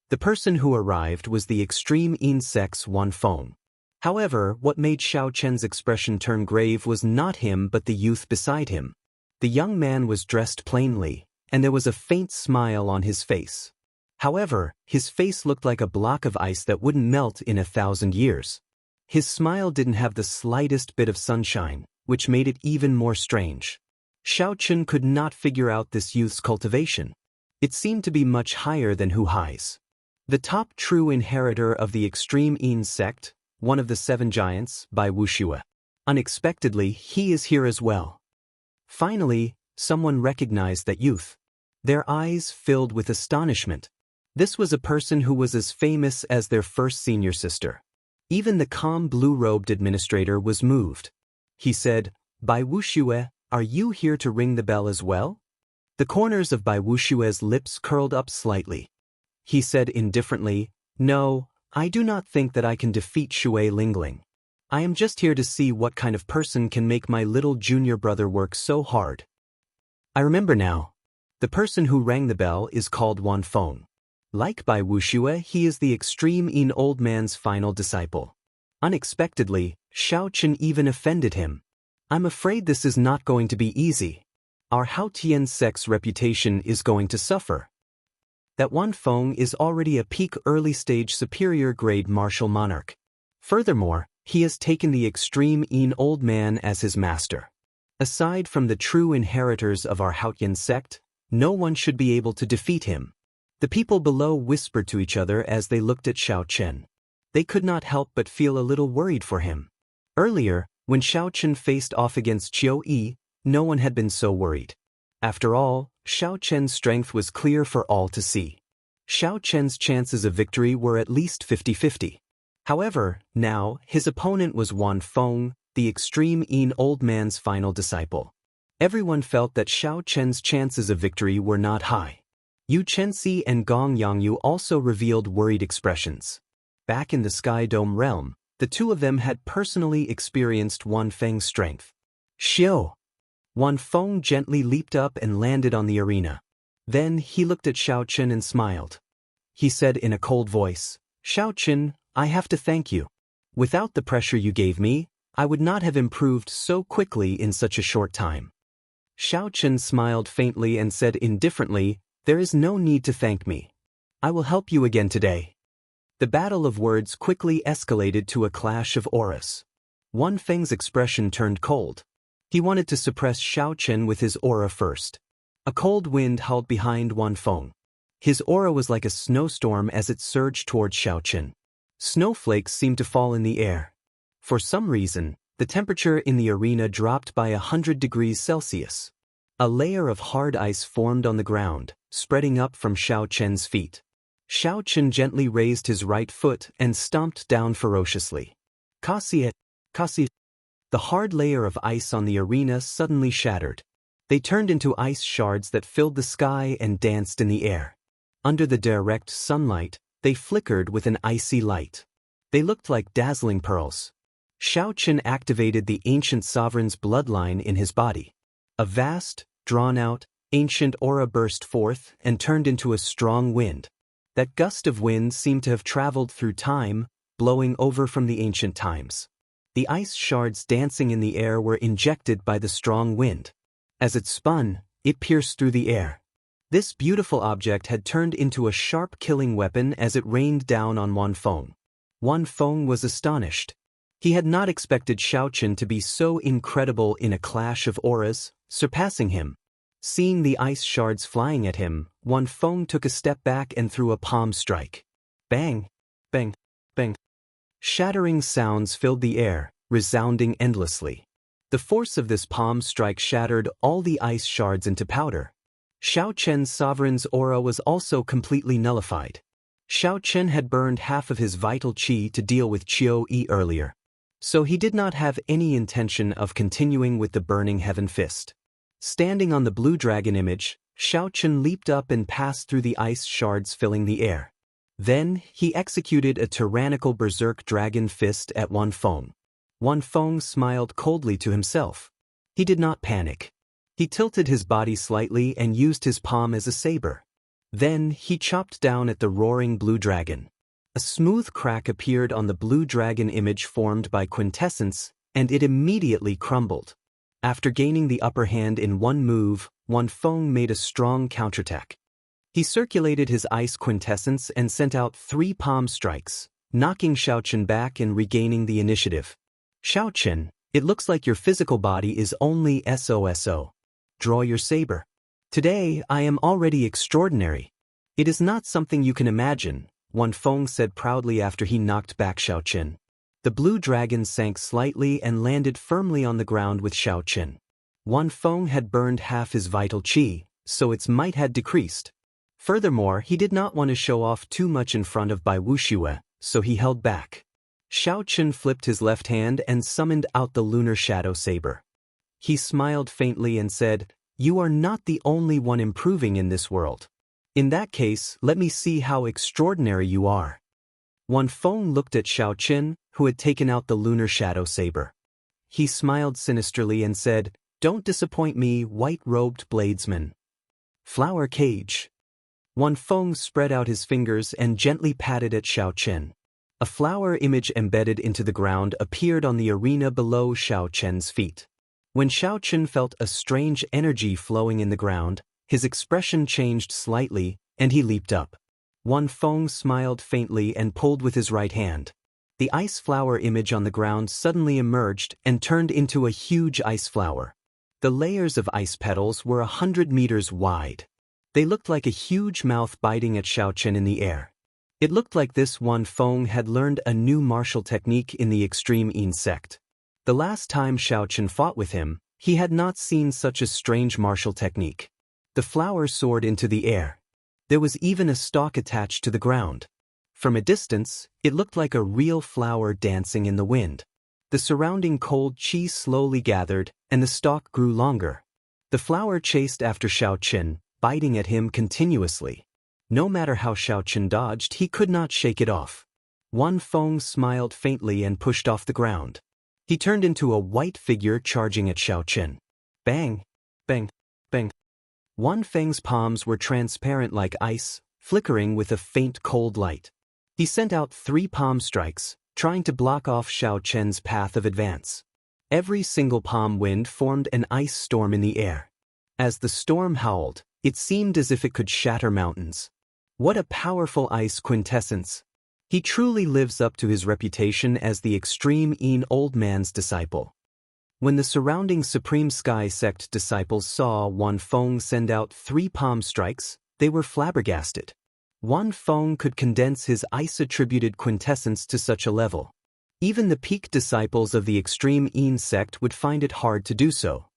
The person who arrived was the extreme Yin sect's Wan Feng. However, what made Xiaochen's expression turn grave was not him but the youth beside him. The young man was dressed plainly, and there was a faint smile on his face. However, his face looked like a block of ice that wouldn't melt in 1,000 years. His smile didn't have the slightest bit of sunshine, which made it even more strange. Xiaochen could not figure out this youth's cultivation. It seemed to be much higher than Hu Hai's. The top true inheritor of the extreme Yin sect, one of the 7 giants, Bai Wuxue. Unexpectedly, he is here as well. Finally, someone recognized that youth. Their eyes filled with astonishment. This was a person who was as famous as their first senior sister. Even the calm blue-robed administrator was moved. He said, Bai Wuxue, are you here to ring the bell as well? The corners of Bai Wuxue's lips curled up slightly. He said indifferently, No, I do not think that I can defeat Shui Lingling. I am just here to see what kind of person can make my little junior brother work so hard. I remember now. The person who rang the bell is called Wan Feng. Like Bai Wuxue, he is the extreme Yin old man's final disciple. Unexpectedly, Xiaochen even offended him. I'm afraid this is not going to be easy. Our Haotian sect's reputation is going to suffer. That Wan Feng is already a peak early-stage superior-grade martial monarch. Furthermore, he has taken the extreme Yin old man as his master. Aside from the true inheritors of our Haotian sect, no one should be able to defeat him. The people below whispered to each other as they looked at Xiaochen. They could not help but feel a little worried for him. Earlier, when Xiaochen faced off against Qiu Yi, no one had been so worried. After all, Xiaochen's strength was clear for all to see. Xiaochen's chances of victory were at least 50-50. However, now, his opponent was Wan Feng, the extreme Yin old man's final disciple. Everyone felt that Xiaochen's chances of victory were not high. Yu Chenxi and Gong Yangyu also revealed worried expressions. Back in the Sky Dome realm, the 2 of them had personally experienced Wan Feng's strength. Xiao! Wan Feng gently leaped up and landed on the arena. Then he looked at Xiaochen and smiled. He said in a cold voice, Xiaochen, I have to thank you. Without the pressure you gave me, I would not have improved so quickly in such a short time. Xiaochen smiled faintly and said indifferently, There is no need to thank me. I will help you again today. The battle of words quickly escalated to a clash of auras. Wan Feng's expression turned cold. He wanted to suppress Xiaochen with his aura first. A cold wind howled behind Wan Feng. His aura was like a snowstorm as it surged towards Xiaochen. Snowflakes seemed to fall in the air. For some reason, the temperature in the arena dropped by 100 degrees Celsius. A layer of hard ice formed on the ground, spreading up from Xiaochen's feet. Xiaochen gently raised his right foot and stomped down ferociously. Kasi. The hard layer of ice on the arena suddenly shattered. They turned into ice shards that filled the sky and danced in the air. Under the direct sunlight, they flickered with an icy light. They looked like dazzling pearls. Xiaochen activated the ancient sovereign's bloodline in his body. A vast, drawn-out, ancient aura burst forth and turned into a strong wind. That gust of wind seemed to have traveled through time, blowing over from the ancient times. The ice shards dancing in the air were injected by the strong wind. As it spun, it pierced through the air. This beautiful object had turned into a sharp killing weapon as it rained down on Wan Feng. Wan Feng was astonished. He had not expected Xiaochen to be so incredible in a clash of auras, surpassing him. Seeing the ice shards flying at him, Wan Feng took a step back and threw a palm strike. Bang! Bang! Bang! Shattering sounds filled the air, resounding endlessly. The force of this palm strike shattered all the ice shards into powder. Xiao Chen's sovereign's aura was also completely nullified. Xiao Chen had burned half of his vital qi to deal with Qiu Yi earlier, so he did not have any intention of continuing with the Burning Heaven Fist. Standing on the blue dragon image, Xiao Chen leaped up and passed through the ice shards filling the air. Then, he executed a tyrannical berserk dragon fist at Wan Feng. Wan Feng smiled coldly to himself. He did not panic. He tilted his body slightly and used his palm as a saber. Then, he chopped down at the roaring blue dragon. A smooth crack appeared on the blue dragon image formed by quintessence, and it immediately crumbled. After gaining the upper hand in one move, Wan Feng made a strong counterattack. He circulated his ice quintessence and sent out 3 palm strikes, knocking Xiao Chen back and regaining the initiative. Xiao Chen, it looks like your physical body is only SOSO. Draw your saber. Today, I am already extraordinary. It is not something you can imagine, Wan Feng said proudly after he knocked back Xiao Chen. The blue dragon sank slightly and landed firmly on the ground with Xiao Chen. Wan Feng had burned half his vital qi, so its might had decreased. Furthermore, he did not want to show off too much in front of Bai Wuxue, so he held back. Xiao Chen flipped his left hand and summoned out the lunar shadow saber. He smiled faintly and said, "You are not the only one improving in this world. In that case, let me see how extraordinary you are." Wan Feng looked at Xiao Chen, who had taken out the lunar shadow saber. He smiled sinisterly and said, "Don't disappoint me, white-robed bladesman." Flower cage. Wan Feng spread out his fingers and gently patted at Xiao Chen. A flower image embedded into the ground appeared on the arena below Xiao Chen's feet. When Xiao Chen felt a strange energy flowing in the ground, his expression changed slightly, and he leaped up. Wan Feng smiled faintly and pulled with his right hand. The ice flower image on the ground suddenly emerged and turned into a huge ice flower. The layers of ice petals were 100 meters wide. They looked like a huge mouth biting at Xiao Chen in the air. It looked like this Wan Feng had learned a new martial technique in the extreme Yin sect. The last time Xiao Chen fought with him, he had not seen such a strange martial technique. The flower soared into the air. There was even a stalk attached to the ground. From a distance, it looked like a real flower dancing in the wind. The surrounding cold qi slowly gathered, and the stalk grew longer. The flower chased after Xiao Chen, biting at him continuously. No matter how Xiao Chen dodged, he could not shake it off. Wan Feng smiled faintly and pushed off the ground. He turned into a white figure charging at Xiao Chen. Bang! Bang! Bang! Wan Feng's palms were transparent like ice, flickering with a faint cold light. He sent out 3 palm strikes, trying to block off Xiao Chen's path of advance. Every single palm wind formed an ice storm in the air. As the storm howled, it seemed as if it could shatter mountains. What a powerful ice quintessence! He truly lives up to his reputation as the extreme Yin old man's disciple. When the surrounding Supreme Sky Sect disciples saw Wan Feng send out 3 palm strikes, they were flabbergasted. Wan Feng could condense his ice-attributed quintessence to such a level. Even the peak disciples of the extreme Yin sect would find it hard to do so.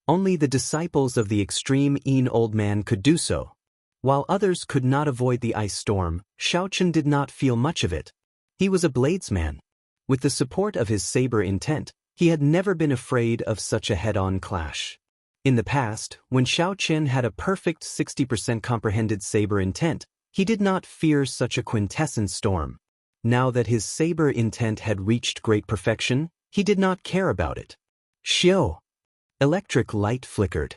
Only the disciples of the extreme Yin old man could do so. While others could not avoid the ice storm, Xiao Chen did not feel much of it. He was a bladesman. With the support of his saber intent, he had never been afraid of such a head-on clash. In the past, when Xiao Chen had a perfect 60% comprehended saber intent, he did not fear such a quintessence storm. Now that his saber intent had reached great perfection, he did not care about it. Xiao! Electric light flickered.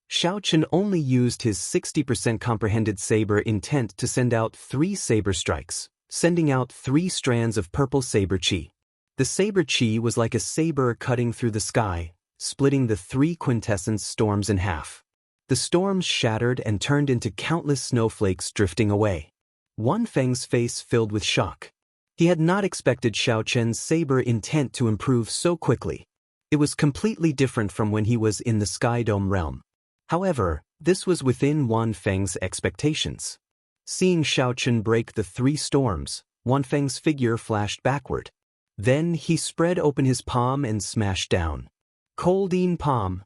Xiao Chen only used his 60% comprehended saber intent to send out 3 saber strikes, sending out 3 strands of purple saber qi. The saber qi was like a saber cutting through the sky, splitting the 3 quintessence storms in half. The storms shattered and turned into countless snowflakes drifting away. Wan Feng's face filled with shock. He had not expected Xiao Chen's saber intent to improve so quickly. It was completely different from when he was in the Sky Dome realm. However, this was within Wan Feng's expectations. Seeing Xiao Chen break the 3 storms, Wan Feng's figure flashed backward. Then he spread open his palm and smashed down. Cold Yin palm.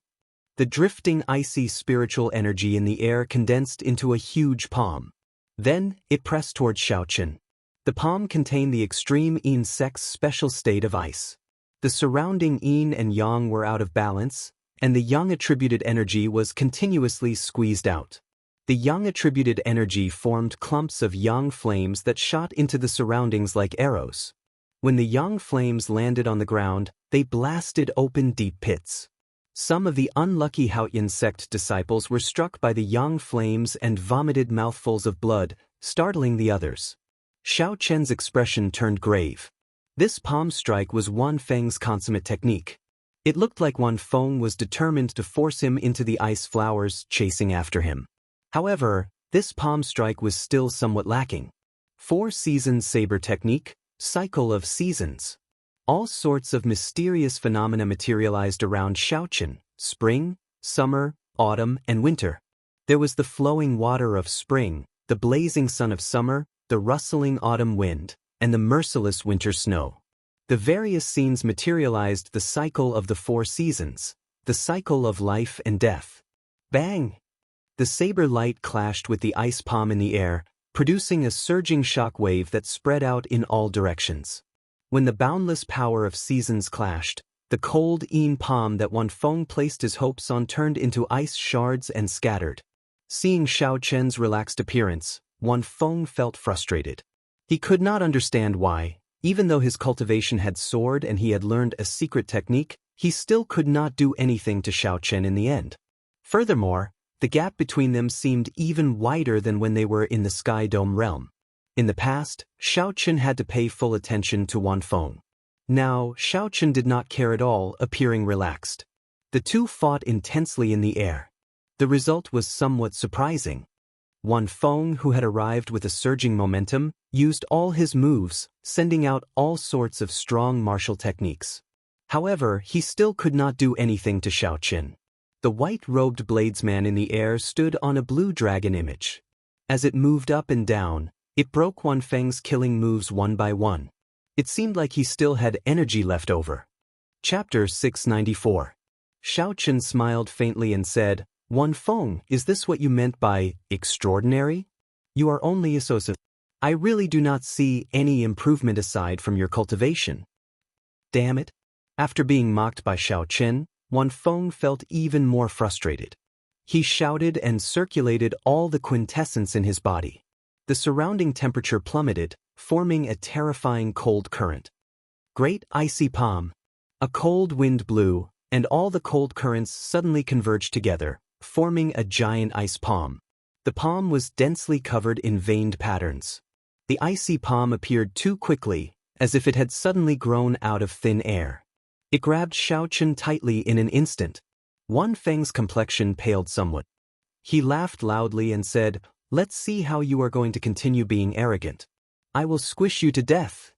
The drifting icy spiritual energy in the air condensed into a huge palm. Then, it pressed toward Xiaochen. The palm contained the extreme yin sect's special state of ice. The surrounding yin and yang were out of balance, and the yang-attributed energy was continuously squeezed out. The yang-attributed energy formed clumps of yang flames that shot into the surroundings like arrows. When the yang flames landed on the ground, they blasted open deep pits. Some of the unlucky Haoyan sect disciples were struck by the yang flames and vomited mouthfuls of blood, startling the others. Xiaochen's expression turned grave. This palm strike was Wan Feng's consummate technique. It looked like Wan Feng was determined to force him into the ice flowers chasing after him. However, this palm strike was still somewhat lacking. 4-season saber technique, cycle of seasons. All sorts of mysterious phenomena materialized around Xiaochen: spring, summer, autumn, and winter. There was the flowing water of spring, the blazing sun of summer, the rustling autumn wind, and the merciless winter snow. The various scenes materialized the cycle of the 4 seasons, the cycle of life and death. Bang! The saber light clashed with the ice palm in the air, producing a surging shock wave that spread out in all directions. When the boundless power of seasons clashed, the cold yin palm that Wan Feng placed his hopes on turned into ice shards and scattered. Seeing Xiaochen's relaxed appearance, Wan Feng felt frustrated. He could not understand why, even though his cultivation had soared and he had learned a secret technique, he still could not do anything to Xiaochen in the end. Furthermore, the gap between them seemed even wider than when they were in the Sky Dome realm. In the past, Xiaochen had to pay full attention to Wan Feng. Now, Xiaochen did not care at all, appearing relaxed. The two fought intensely in the air. The result was somewhat surprising. Wan Feng, who had arrived with a surging momentum, used all his moves, sending out all sorts of strong martial techniques. However, he still could not do anything to Xiaochen. The white-robed bladesman in the air stood on a blue dragon image. As it moved up and down, it broke Wan Feng's killing moves one by one. It seemed like he still had energy left over. Chapter 694. Xiaochen smiled faintly and said, "Wan Feng, is this what you meant by extraordinary? You are only a sosa. I really do not see any improvement aside from your cultivation." Damn it. After being mocked by Xiaochen, Wan Feng felt even more frustrated. He shouted and circulated all the quintessence in his body. The surrounding temperature plummeted, forming a terrifying cold current. Great icy palm. A cold wind blew, and all the cold currents suddenly converged together, forming a giant ice palm. The palm was densely covered in veined patterns. The icy palm appeared too quickly, as if it had suddenly grown out of thin air. It grabbed Xiaochen tightly in an instant. Wan Feng's complexion paled somewhat. He laughed loudly and said, "Let's see how you are going to continue being arrogant. I will squish you to death."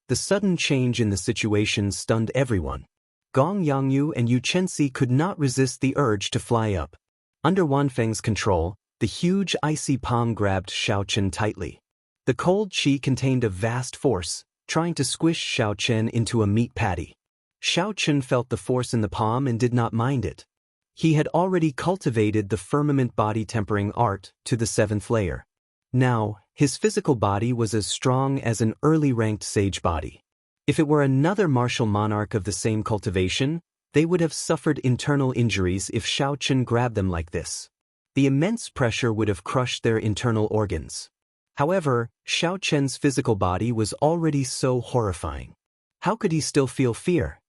The sudden change in the situation stunned everyone. Gong Yangyu and Yu Chenxi could not resist the urge to fly up. Under Wan Feng's control, the huge icy palm grabbed Xiaochen tightly. The cold chi contained a vast force, trying to squish Xiaochen into a meat patty. Xiaochen felt the force in the palm and did not mind it. He had already cultivated the firmament body tempering art to the 7th layer. Now, his physical body was as strong as an early-ranked sage body. If it were another martial monarch of the same cultivation, they would have suffered internal injuries if Xiaochen grabbed them like this. The immense pressure would have crushed their internal organs. However, Xiaochen's physical body was already so horrifying. How could he still feel fear?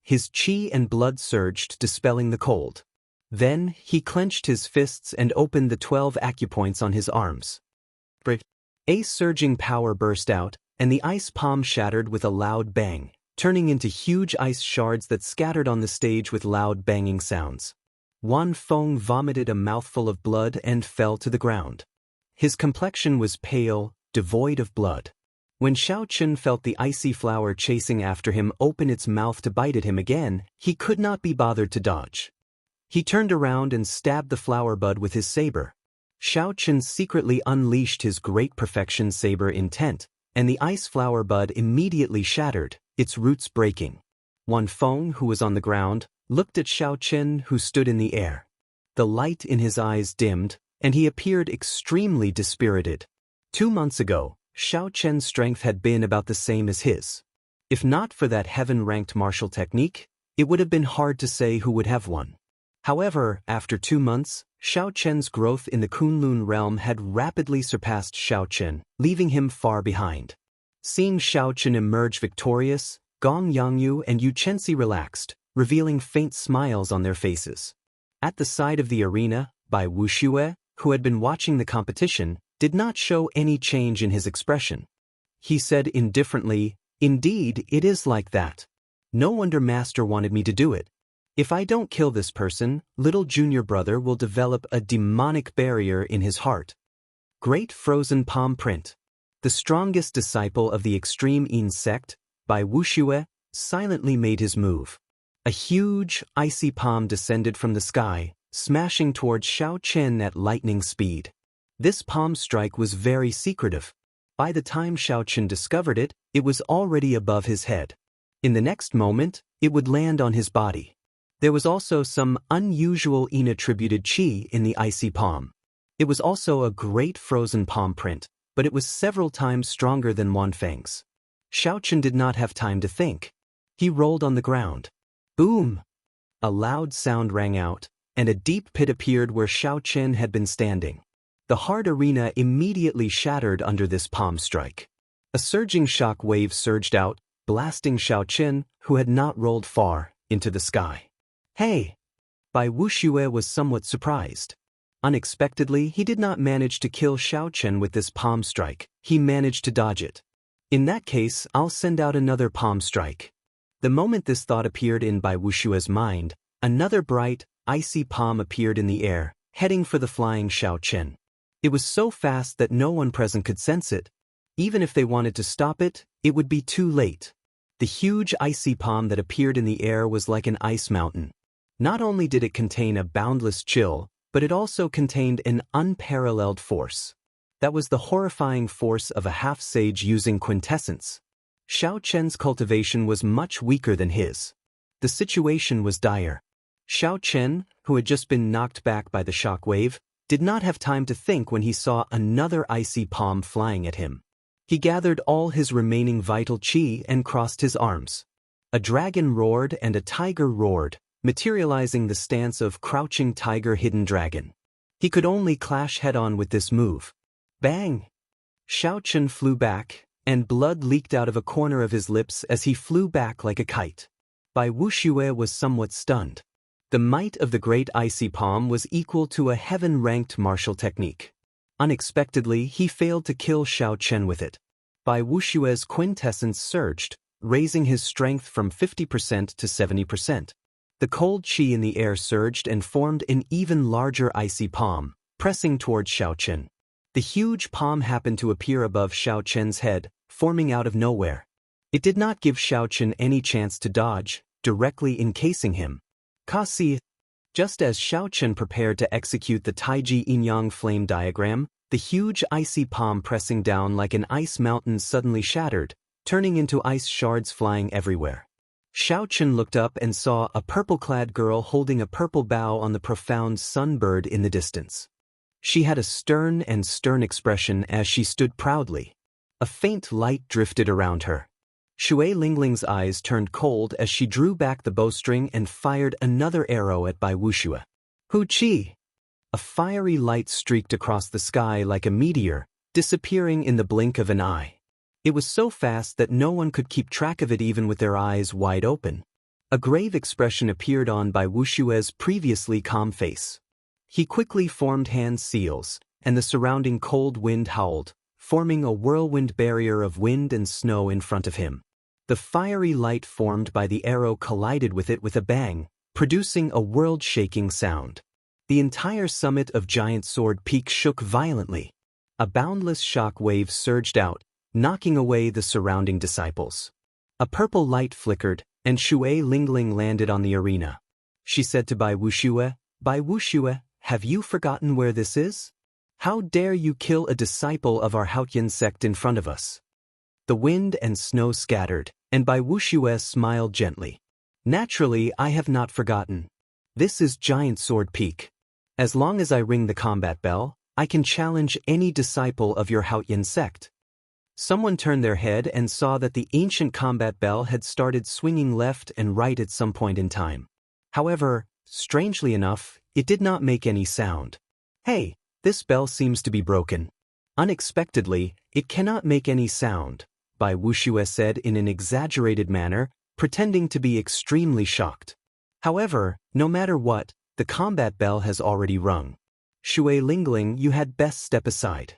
His chi and blood surged, dispelling the cold. Then, he clenched his fists and opened the 12 acupoints on his arms. A surging power burst out, and the ice palm shattered with a loud bang, turning into huge ice shards that scattered on the stage with loud banging sounds. Wan Feng vomited a mouthful of blood and fell to the ground. His complexion was pale, devoid of blood. When Xiaochen felt the icy flower chasing after him open its mouth to bite at him again, he could not be bothered to dodge. He turned around and stabbed the flower bud with his saber. Xiaochen secretly unleashed his great perfection saber intent, and the ice flower bud immediately shattered, its roots breaking. Wan Feng, who was on the ground, looked at Xiao Chen, who stood in the air. The light in his eyes dimmed, and he appeared extremely dispirited. 2 months ago, Xiao Chen's strength had been about the same as his. If not for that heaven-ranked martial technique, it would have been hard to say who would have won. However, after 2 months, Xiao Chen's growth in the Kunlun realm had rapidly surpassed Xiao Chen, leaving him far behind. Seeing Xiao Chen emerge victorious, Gong Yangyu and Yu Chenxi relaxed, revealing faint smiles on their faces. At the side of the arena, Bai Wuxue, who had been watching the competition, did not show any change in his expression. He said indifferently, "Indeed, it is like that. No wonder Master wanted me to do it. If I don't kill this person, little junior brother will develop a demonic barrier in his heart." Great Frozen Palm Print. The strongest disciple of the extreme Yin sect, Bai Wuxue, silently made his move. A huge, icy palm descended from the sky, smashing towards Xiao Chen at lightning speed. This palm strike was very secretive. By the time Xiao Chen discovered it, it was already above his head. In the next moment, it would land on his body. There was also some unusual Yin-attributed qi in the icy palm. It was also a great frozen palm print, but it was several times stronger than Wanfeng's. Xiao Chen did not have time to think. He rolled on the ground. Boom! A loud sound rang out, and a deep pit appeared where Xiao Chen had been standing. The hard arena immediately shattered under this palm strike. A surging shock wave surged out, blasting Xiao Chen, who had not rolled far, into the sky. Hey! Bai Wuxue was somewhat surprised. Unexpectedly, he did not manage to kill Xiao Chen with this palm strike. He managed to dodge it. In that case, I'll send out another palm strike. The moment this thought appeared in Bai Wuxue's mind, another bright, icy palm appeared in the air, heading for the flying Xiao Chen. It was so fast that no one present could sense it. Even if they wanted to stop it, it would be too late. The huge icy palm that appeared in the air was like an ice mountain. Not only did it contain a boundless chill, but it also contained an unparalleled force. That was the horrifying force of a half-sage using quintessence. Xiao Chen's cultivation was much weaker than his. The situation was dire. Xiao Chen, who had just been knocked back by the shock wave, did not have time to think when he saw another icy palm flying at him. He gathered all his remaining vital qi and crossed his arms. A dragon roared and a tiger roared, materializing the stance of crouching tiger hidden dragon. He could only clash head-on with this move. Bang! Xiao Chen flew back, and blood leaked out of a corner of his lips as he flew back like a kite. Bai Wuxue was somewhat stunned. The might of the great icy palm was equal to a heaven-ranked martial technique. Unexpectedly, he failed to kill Xiao Chen with it. Bai Wuxue's quintessence surged, raising his strength from 50% to 70%. The cold qi in the air surged and formed an even larger icy palm, pressing towards Xiao Chen. The huge palm happened to appear above Xiao Chen's head, forming out of nowhere. It did not give Xiao Chen any chance to dodge, directly encasing him. Kasi. Just as Xiao Chen prepared to execute the Taiji Yin-Yang flame diagram, the huge icy palm pressing down like an ice mountain suddenly shattered, turning into ice shards flying everywhere. Xiao Chen looked up and saw a purple-clad girl holding a purple bough on the profound sunbird in the distance. She had a stern expression as she stood proudly. A faint light drifted around her. Shui Lingling's eyes turned cold as she drew back the bowstring and fired another arrow at Bai Wuxue. Hu Qi! A fiery light streaked across the sky like a meteor, disappearing in the blink of an eye. It was so fast that no one could keep track of it even with their eyes wide open. A grave expression appeared on Bai Wuxue's previously calm face. He quickly formed hand seals, and the surrounding cold wind howled, forming a whirlwind barrier of wind and snow in front of him. The fiery light formed by the arrow collided with it with a bang, producing a world-shaking sound. The entire summit of Giant Sword Peak shook violently. A boundless shock wave surged out, knocking away the surrounding disciples. A purple light flickered, and Shui Lingling landed on the arena. She said to Bai Wuxue, "Bai Wuxue, have you forgotten where this is? How dare you kill a disciple of our Haotian sect in front of us?" The wind and snow scattered, and Bai Wuxue smiled gently. Naturally, I have not forgotten. This is Giant Sword Peak. As long as I ring the combat bell, I can challenge any disciple of your Haotian sect. Someone turned their head and saw that the ancient combat bell had started swinging left and right at some point in time. However, strangely enough, it did not make any sound. Hey, this bell seems to be broken. Unexpectedly, it cannot make any sound, Bai Wuxue said in an exaggerated manner, pretending to be extremely shocked. However, no matter what, the combat bell has already rung. Shui Lingling, you had best step aside.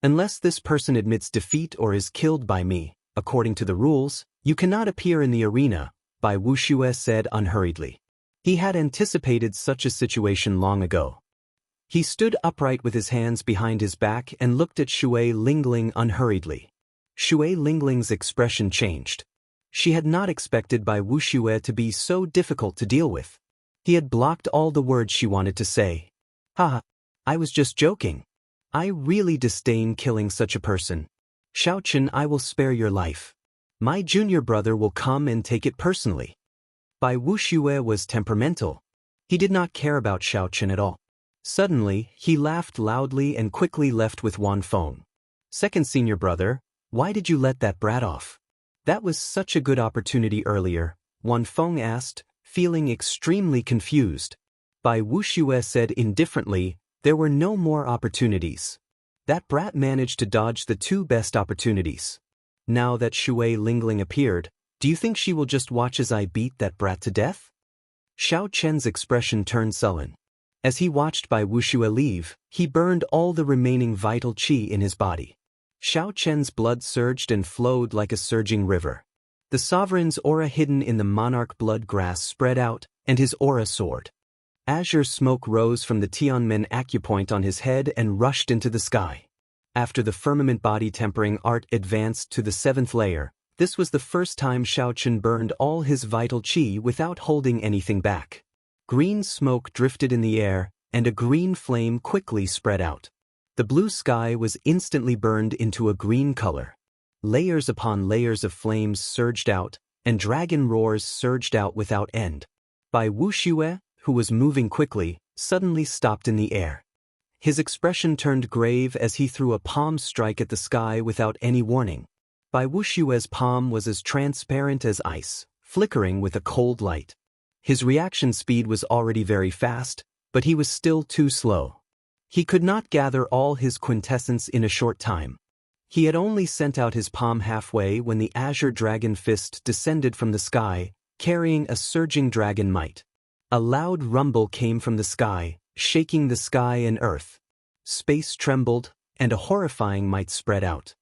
Unless this person admits defeat or is killed by me, according to the rules, you cannot appear in the arena, Bai Wuxue said unhurriedly. He had anticipated such a situation long ago. He stood upright with his hands behind his back and looked at Shui Lingling unhurriedly. Shui Lingling's expression changed. She had not expected Bai Wuxue to be so difficult to deal with. He had blocked all the words she wanted to say. Haha, I was just joking. I really disdain killing such a person. Xiaochen, I will spare your life. My junior brother will come and take it personally. Bai Wuxue was temperamental. He did not care about Xiaochen at all. Suddenly, he laughed loudly and quickly left with Wan Feng. Second senior brother, why did you let that brat off? That was such a good opportunity earlier, Wan Feng asked, feeling extremely confused. Bai Wuxue said indifferently, there were no more opportunities. That brat managed to dodge the two best opportunities. Now that Shui Lingling appeared, do you think she will just watch as I beat that brat to death? Xiao Chen's expression turned sullen. As he watched Bai Wuxue leave, he burned all the remaining vital qi in his body. Xiao Chen's blood surged and flowed like a surging river. The sovereign's aura hidden in the monarch blood grass spread out, and his aura soared. Azure smoke rose from the Tianmen acupoint on his head and rushed into the sky. After the firmament body tempering art advanced to the 7th layer, this was the first time Xiaochen burned all his vital qi without holding anything back. Green smoke drifted in the air, and a green flame quickly spread out. The blue sky was instantly burned into a green color. Layers upon layers of flames surged out, and dragon roars surged out without end. Bai Wuxue, who was moving quickly, suddenly stopped in the air. His expression turned grave as he threw a palm strike at the sky without any warning. Bai Wuxue's palm was as transparent as ice, flickering with a cold light. His reaction speed was already very fast, but he was still too slow. He could not gather all his quintessence in a short time. He had only sent out his palm halfway when the azure dragon fist descended from the sky, carrying a surging dragon might. A loud rumble came from the sky, shaking the sky and earth. Space trembled, and a horrifying might spread out.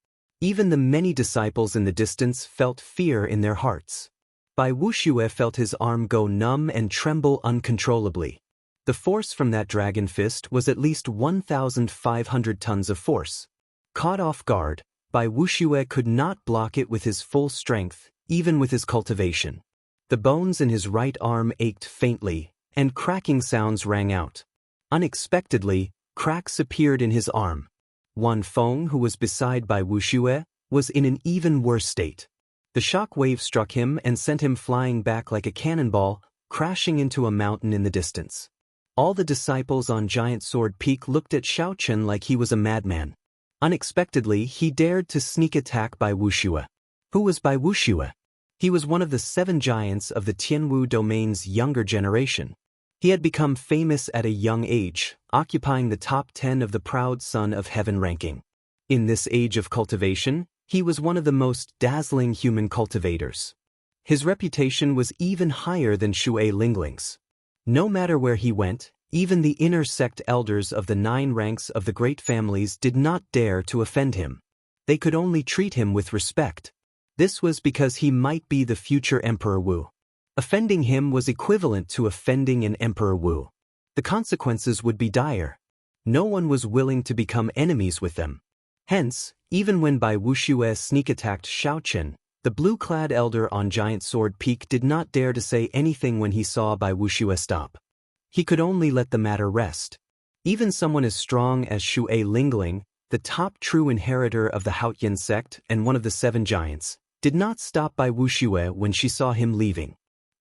Even the many disciples in the distance felt fear in their hearts. Bai Wuxue felt his arm go numb and tremble uncontrollably. The force from that dragon fist was at least 1,500 tons of force. Caught off guard, Bai Wuxue could not block it with his full strength, even with his cultivation. The bones in his right arm ached faintly, and cracking sounds rang out. Unexpectedly, cracks appeared in his arm. Wan Feng, who was beside Bai Wuxue, was in an even worse state. The shock wave struck him and sent him flying back like a cannonball, crashing into a mountain in the distance. All the disciples on Giant Sword Peak looked at Xiaochen like he was a madman. Unexpectedly, he dared to sneak attack Bai Wuxue. Who was Bai Wuxue? He was one of the 7 giants of the Tianwu domain's younger generation. He had become famous at a young age, occupying the top 10 of the Proud Son of Heaven ranking. In this age of cultivation, he was one of the most dazzling human cultivators. His reputation was even higher than Shui Lingling's. No matter where he went, even the inner sect elders of the 9 ranks of the great families did not dare to offend him. They could only treat him with respect. This was because he might be the future Emperor Wu. Offending him was equivalent to offending an Emperor Wu. The consequences would be dire. No one was willing to become enemies with them. Hence, even when Bai Wuxue sneak-attacked Xiaochen, the blue-clad elder on Giant Sword Peak did not dare to say anything when he saw Bai Wuxue stop. He could only let the matter rest. Even someone as strong as Shui Lingling, the top true inheritor of the Haotian sect and one of the 7 giants, did not stop Bai Wuxue when she saw him leaving.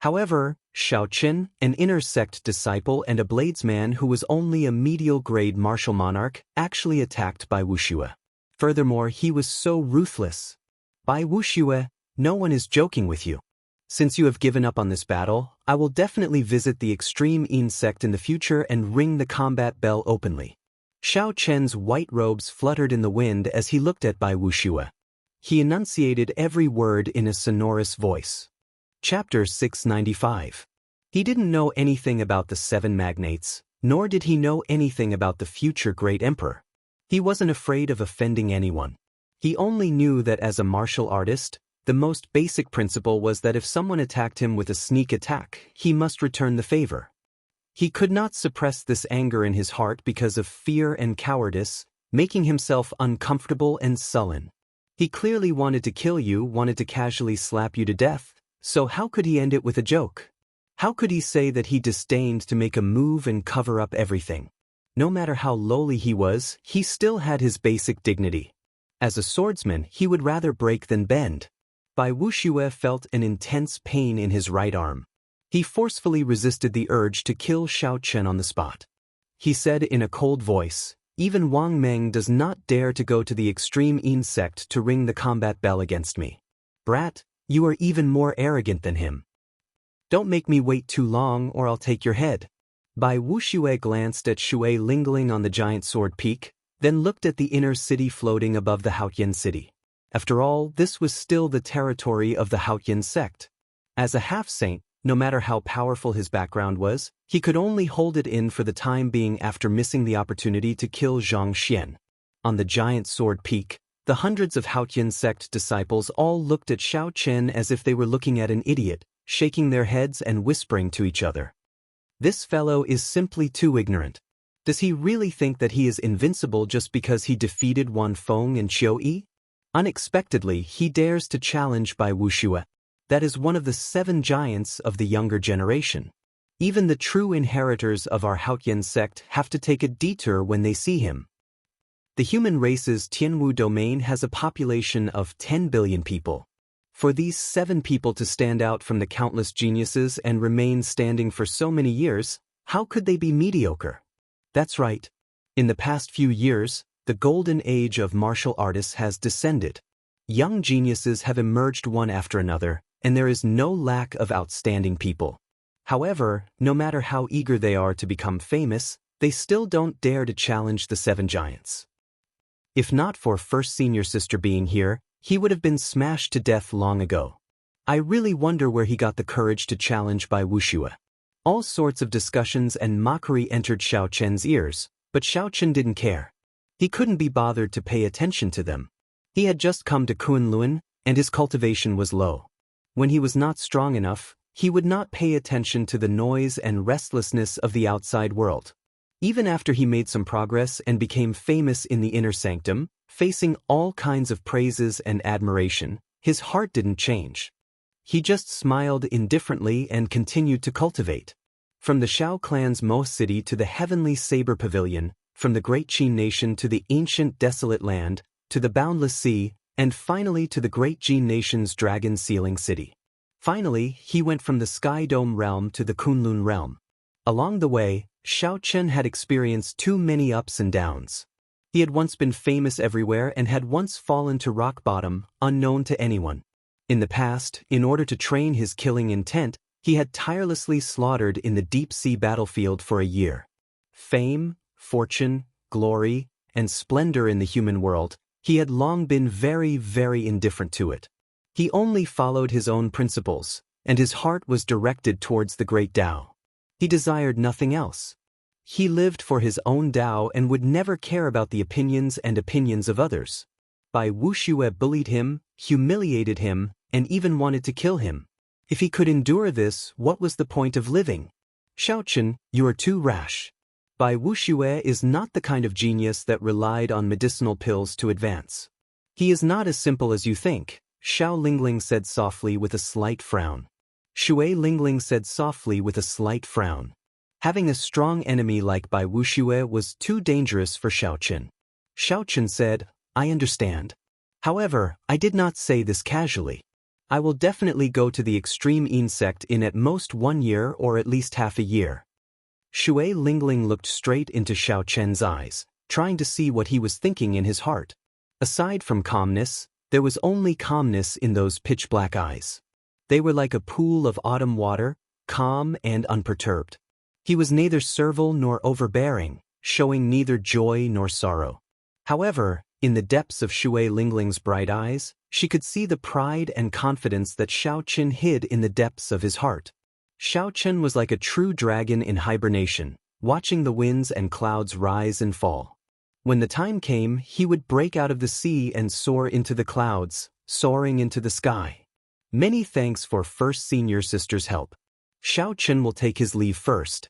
However, Xiao Qin, an inner sect disciple and a bladesman who was only a medial grade martial monarch, actually attacked Bai Wuxue. Furthermore, he was so ruthless. Bai Wuxue, no one is joking with you. Since you have given up on this battle, I will definitely visit the extreme Yin sect in the future and ring the combat bell openly. Xiao Chen's white robes fluttered in the wind as he looked at Bai Wuxue. He enunciated every word in a sonorous voice. Chapter 695. He didn't know anything about the 7 magnates, nor did he know anything about the future great emperor. He wasn't afraid of offending anyone. He only knew that as a martial artist, the most basic principle was that if someone attacked him with a sneak attack, he must return the favor. He could not suppress this anger in his heart because of fear and cowardice, making himself uncomfortable and sullen. He clearly wanted to kill you, wanted to casually slap you to death, so how could he end it with a joke? How could he say that he disdained to make a move and cover up everything? No matter how lowly he was, he still had his basic dignity. As a swordsman, he would rather break than bend. Bai Wuxue felt an intense pain in his right arm. He forcefully resisted the urge to kill Xiao Chen on the spot. He said in a cold voice, "Even Wang Meng does not dare to go to the extreme Yin sect to ring the combat bell against me. Brat, you are even more arrogant than him. Don't make me wait too long or I'll take your head." Bai Wuxue glanced at Shui Lingling on the giant sword peak, then looked at the inner city floating above the Haotian city. After all, this was still the territory of the Haotian sect. As a half-saint, no matter how powerful his background was, he could only hold it in for the time being after missing the opportunity to kill Zhang Xian. On the giant sword peak, the hundreds of Haotian sect disciples all looked at Xiao Chen as if they were looking at an idiot, shaking their heads and whispering to each other. This fellow is simply too ignorant. Does he really think that he is invincible just because he defeated Wan Feng and Qiu Yi? Unexpectedly, he dares to challenge Bai Wuxue. That is one of the 7 giants of the younger generation. Even the true inheritors of our Haotian sect have to take a detour when they see him. The human race's Tianwu domain has a population of 10 billion people. For these 7 people to stand out from the countless geniuses and remain standing for so many years, how could they be mediocre? That's right. In the past few years, the golden age of martial artists has descended. Young geniuses have emerged one after another, and there is no lack of outstanding people. However, no matter how eager they are to become famous, they still don't dare to challenge the 7 giants. If not for First Senior Sister being here, he would have been smashed to death long ago. I really wonder where he got the courage to challenge Bai Wuxue. All sorts of discussions and mockery entered Xiao Chen's ears, but Xiao Chen didn't care. He couldn't be bothered to pay attention to them. He had just come to Kunlun, and his cultivation was low. When he was not strong enough, he would not pay attention to the noise and restlessness of the outside world. Even after he made some progress and became famous in the inner sanctum, facing all kinds of praises and admiration, his heart didn't change. He just smiled indifferently and continued to cultivate. From the Shao clan's Mo city to the heavenly saber pavilion, from the great Qin nation to the ancient desolate land, to the boundless sea, and finally to the great Jin nation's dragon sealing city. Finally, he went from the Sky Dome realm to the Kunlun realm. Along the way, Xiao Chen had experienced too many ups and downs. He had once been famous everywhere and had once fallen to rock bottom, unknown to anyone. In the past, in order to train his killing intent, he had tirelessly slaughtered in the deep-sea battlefield for a year. Fame, fortune, glory, and splendor in the human world, he had long been very, very indifferent to it. He only followed his own principles, and his heart was directed towards the great Tao. He desired nothing else. He lived for his own Tao and would never care about the opinions of others. Bai Wuxue bullied him, humiliated him, and even wanted to kill him. If he could endure this, what was the point of living? Xiao Chen, you are too rash. Bai Wuxue is not the kind of genius that relied on medicinal pills to advance. He is not as simple as you think, Xiao Lingling said softly with a slight frown. Shui Lingling said softly with a slight frown. Having a strong enemy like Bai Wuxue was too dangerous for Xiao Chen. Xiao Chen said, I understand. However, I did not say this casually. I will definitely go to the extreme insect in at most 1 year or at least half a year. Shui Lingling looked straight into Xiao Chen's eyes, trying to see what he was thinking in his heart. Aside from calmness, there was only calmness in those pitch-black eyes. They were like a pool of autumn water, calm and unperturbed. He was neither servile nor overbearing, showing neither joy nor sorrow. However, in the depths of Shui Lingling's bright eyes, she could see the pride and confidence that Xiao Chen hid in the depths of his heart. Xiao Chen was like a true dragon in hibernation, watching the winds and clouds rise and fall. When the time came, he would break out of the sea and soar into the clouds, soaring into the sky. Many thanks for First Senior Sister's help. Xiao Chen will take his leave first.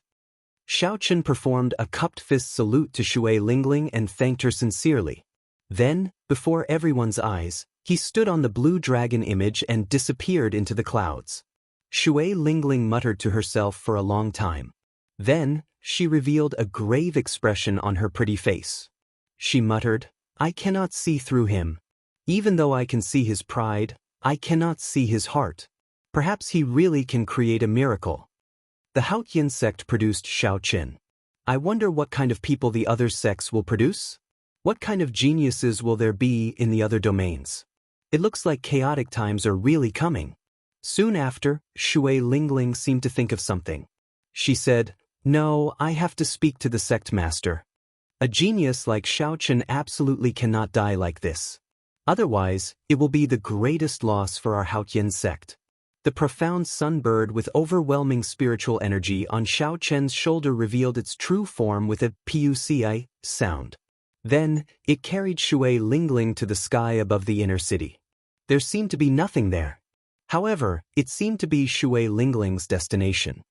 Xiao Chen performed a cupped fist salute to Shui Lingling and thanked her sincerely. Then, before everyone's eyes, he stood on the blue dragon image and disappeared into the clouds. Shui Lingling muttered to herself for a long time. Then, she revealed a grave expression on her pretty face. She muttered, "I cannot see through him. Even though I can see his pride, I cannot see his heart. Perhaps he really can create a miracle." The Haotian sect produced Xiao Chen. I wonder what kind of people the other sects will produce? What kind of geniuses will there be in the other domains? It looks like chaotic times are really coming. Soon after, Shui Lingling seemed to think of something. She said, "No, I have to speak to the sect master. A genius like Xiao Chen absolutely cannot die like this. Otherwise, it will be the greatest loss for our Haotian sect." The profound sunbird with overwhelming spiritual energy on Xiao Chen's shoulder revealed its true form with a puci sound. Then, it carried Shui Lingling to the sky above the inner city. There seemed to be nothing there. However, it seemed to be Shui Lingling's destination.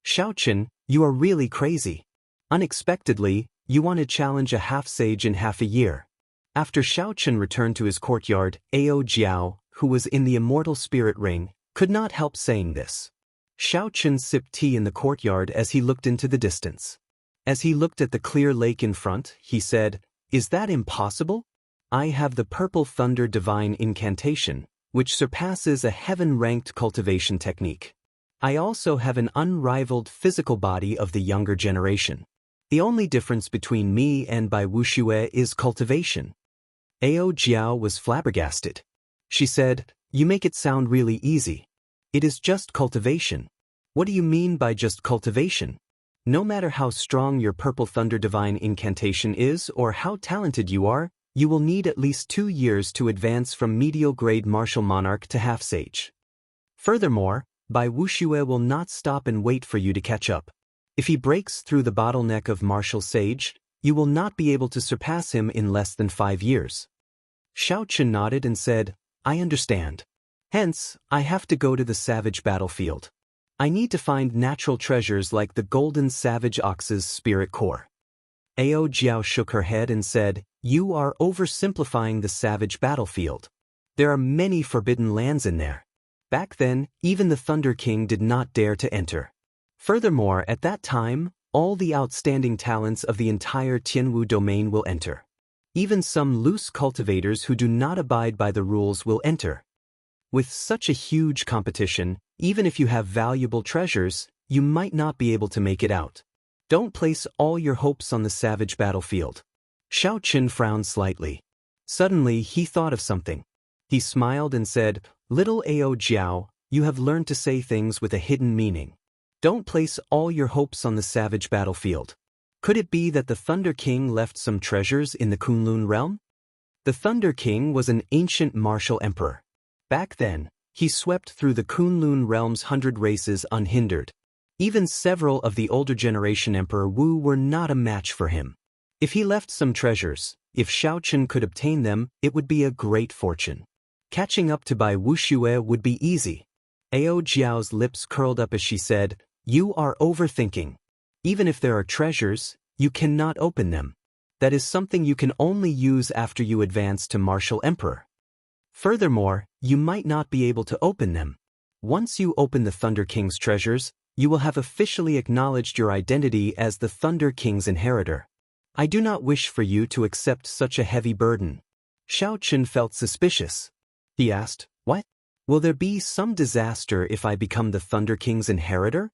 "Xiao Chen, you are really crazy. Unexpectedly, you want to challenge a half-sage in half a year." After Xiao Chen returned to his courtyard, Ao Jiao, who was in the immortal spirit ring, could not help saying this. Xiao Chen sipped tea in the courtyard as he looked into the distance. As he looked at the clear lake in front, he said, "Is that impossible? I have the Purple Thunder Divine Incantation, which surpasses a heaven-ranked cultivation technique. I also have an unrivaled physical body of the younger generation. The only difference between me and Bai Wuxue is cultivation." Ao Jiao was flabbergasted. She said, "You make it sound really easy. It is just cultivation." "What do you mean by just cultivation? No matter how strong your Purple Thunder Divine Incantation is or how talented you are, you will need at least 2 years to advance from medial-grade martial monarch to half-sage. Furthermore, Bai Wuxue will not stop and wait for you to catch up. If he breaks through the bottleneck of martial sage, you will not be able to surpass him in less than 5 years." Xiao Chen nodded and said, "I understand. Hence, I have to go to the savage battlefield. I need to find natural treasures like the golden savage ox's spirit core." Ao Jiao shook her head and said, "You are oversimplifying the savage battlefield. There are many forbidden lands in there. Back then, even the Thunder King did not dare to enter. Furthermore, at that time, all the outstanding talents of the entire Tianwu domain will enter. Even some loose cultivators who do not abide by the rules will enter. With such a huge competition, even if you have valuable treasures, you might not be able to make it out. Don't place all your hopes on the savage battlefield." Xiao Chen frowned slightly. Suddenly, he thought of something. He smiled and said, "Little Ao Jiao, you have learned to say things with a hidden meaning. Don't place all your hopes on the savage battlefield. Could it be that the Thunder King left some treasures in the Kunlun realm?" The Thunder King was an ancient martial emperor. Back then, he swept through the Kunlun realm's 100 races unhindered. Even several of the older generation Emperor Wu were not a match for him. If he left some treasures, if Xiao Chen could obtain them, it would be a great fortune. Catching up to Bai Wuxue would be easy. Ao Jiao's lips curled up as she said, "You are overthinking. Even if there are treasures, you cannot open them. That is something you can only use after you advance to Martial Emperor. Furthermore, you might not be able to open them. Once you open the Thunder King's treasures, you will have officially acknowledged your identity as the Thunder King's inheritor. I do not wish for you to accept such a heavy burden." Xiao Chen felt suspicious. He asked, "What? Will there be some disaster if I become the Thunder King's inheritor?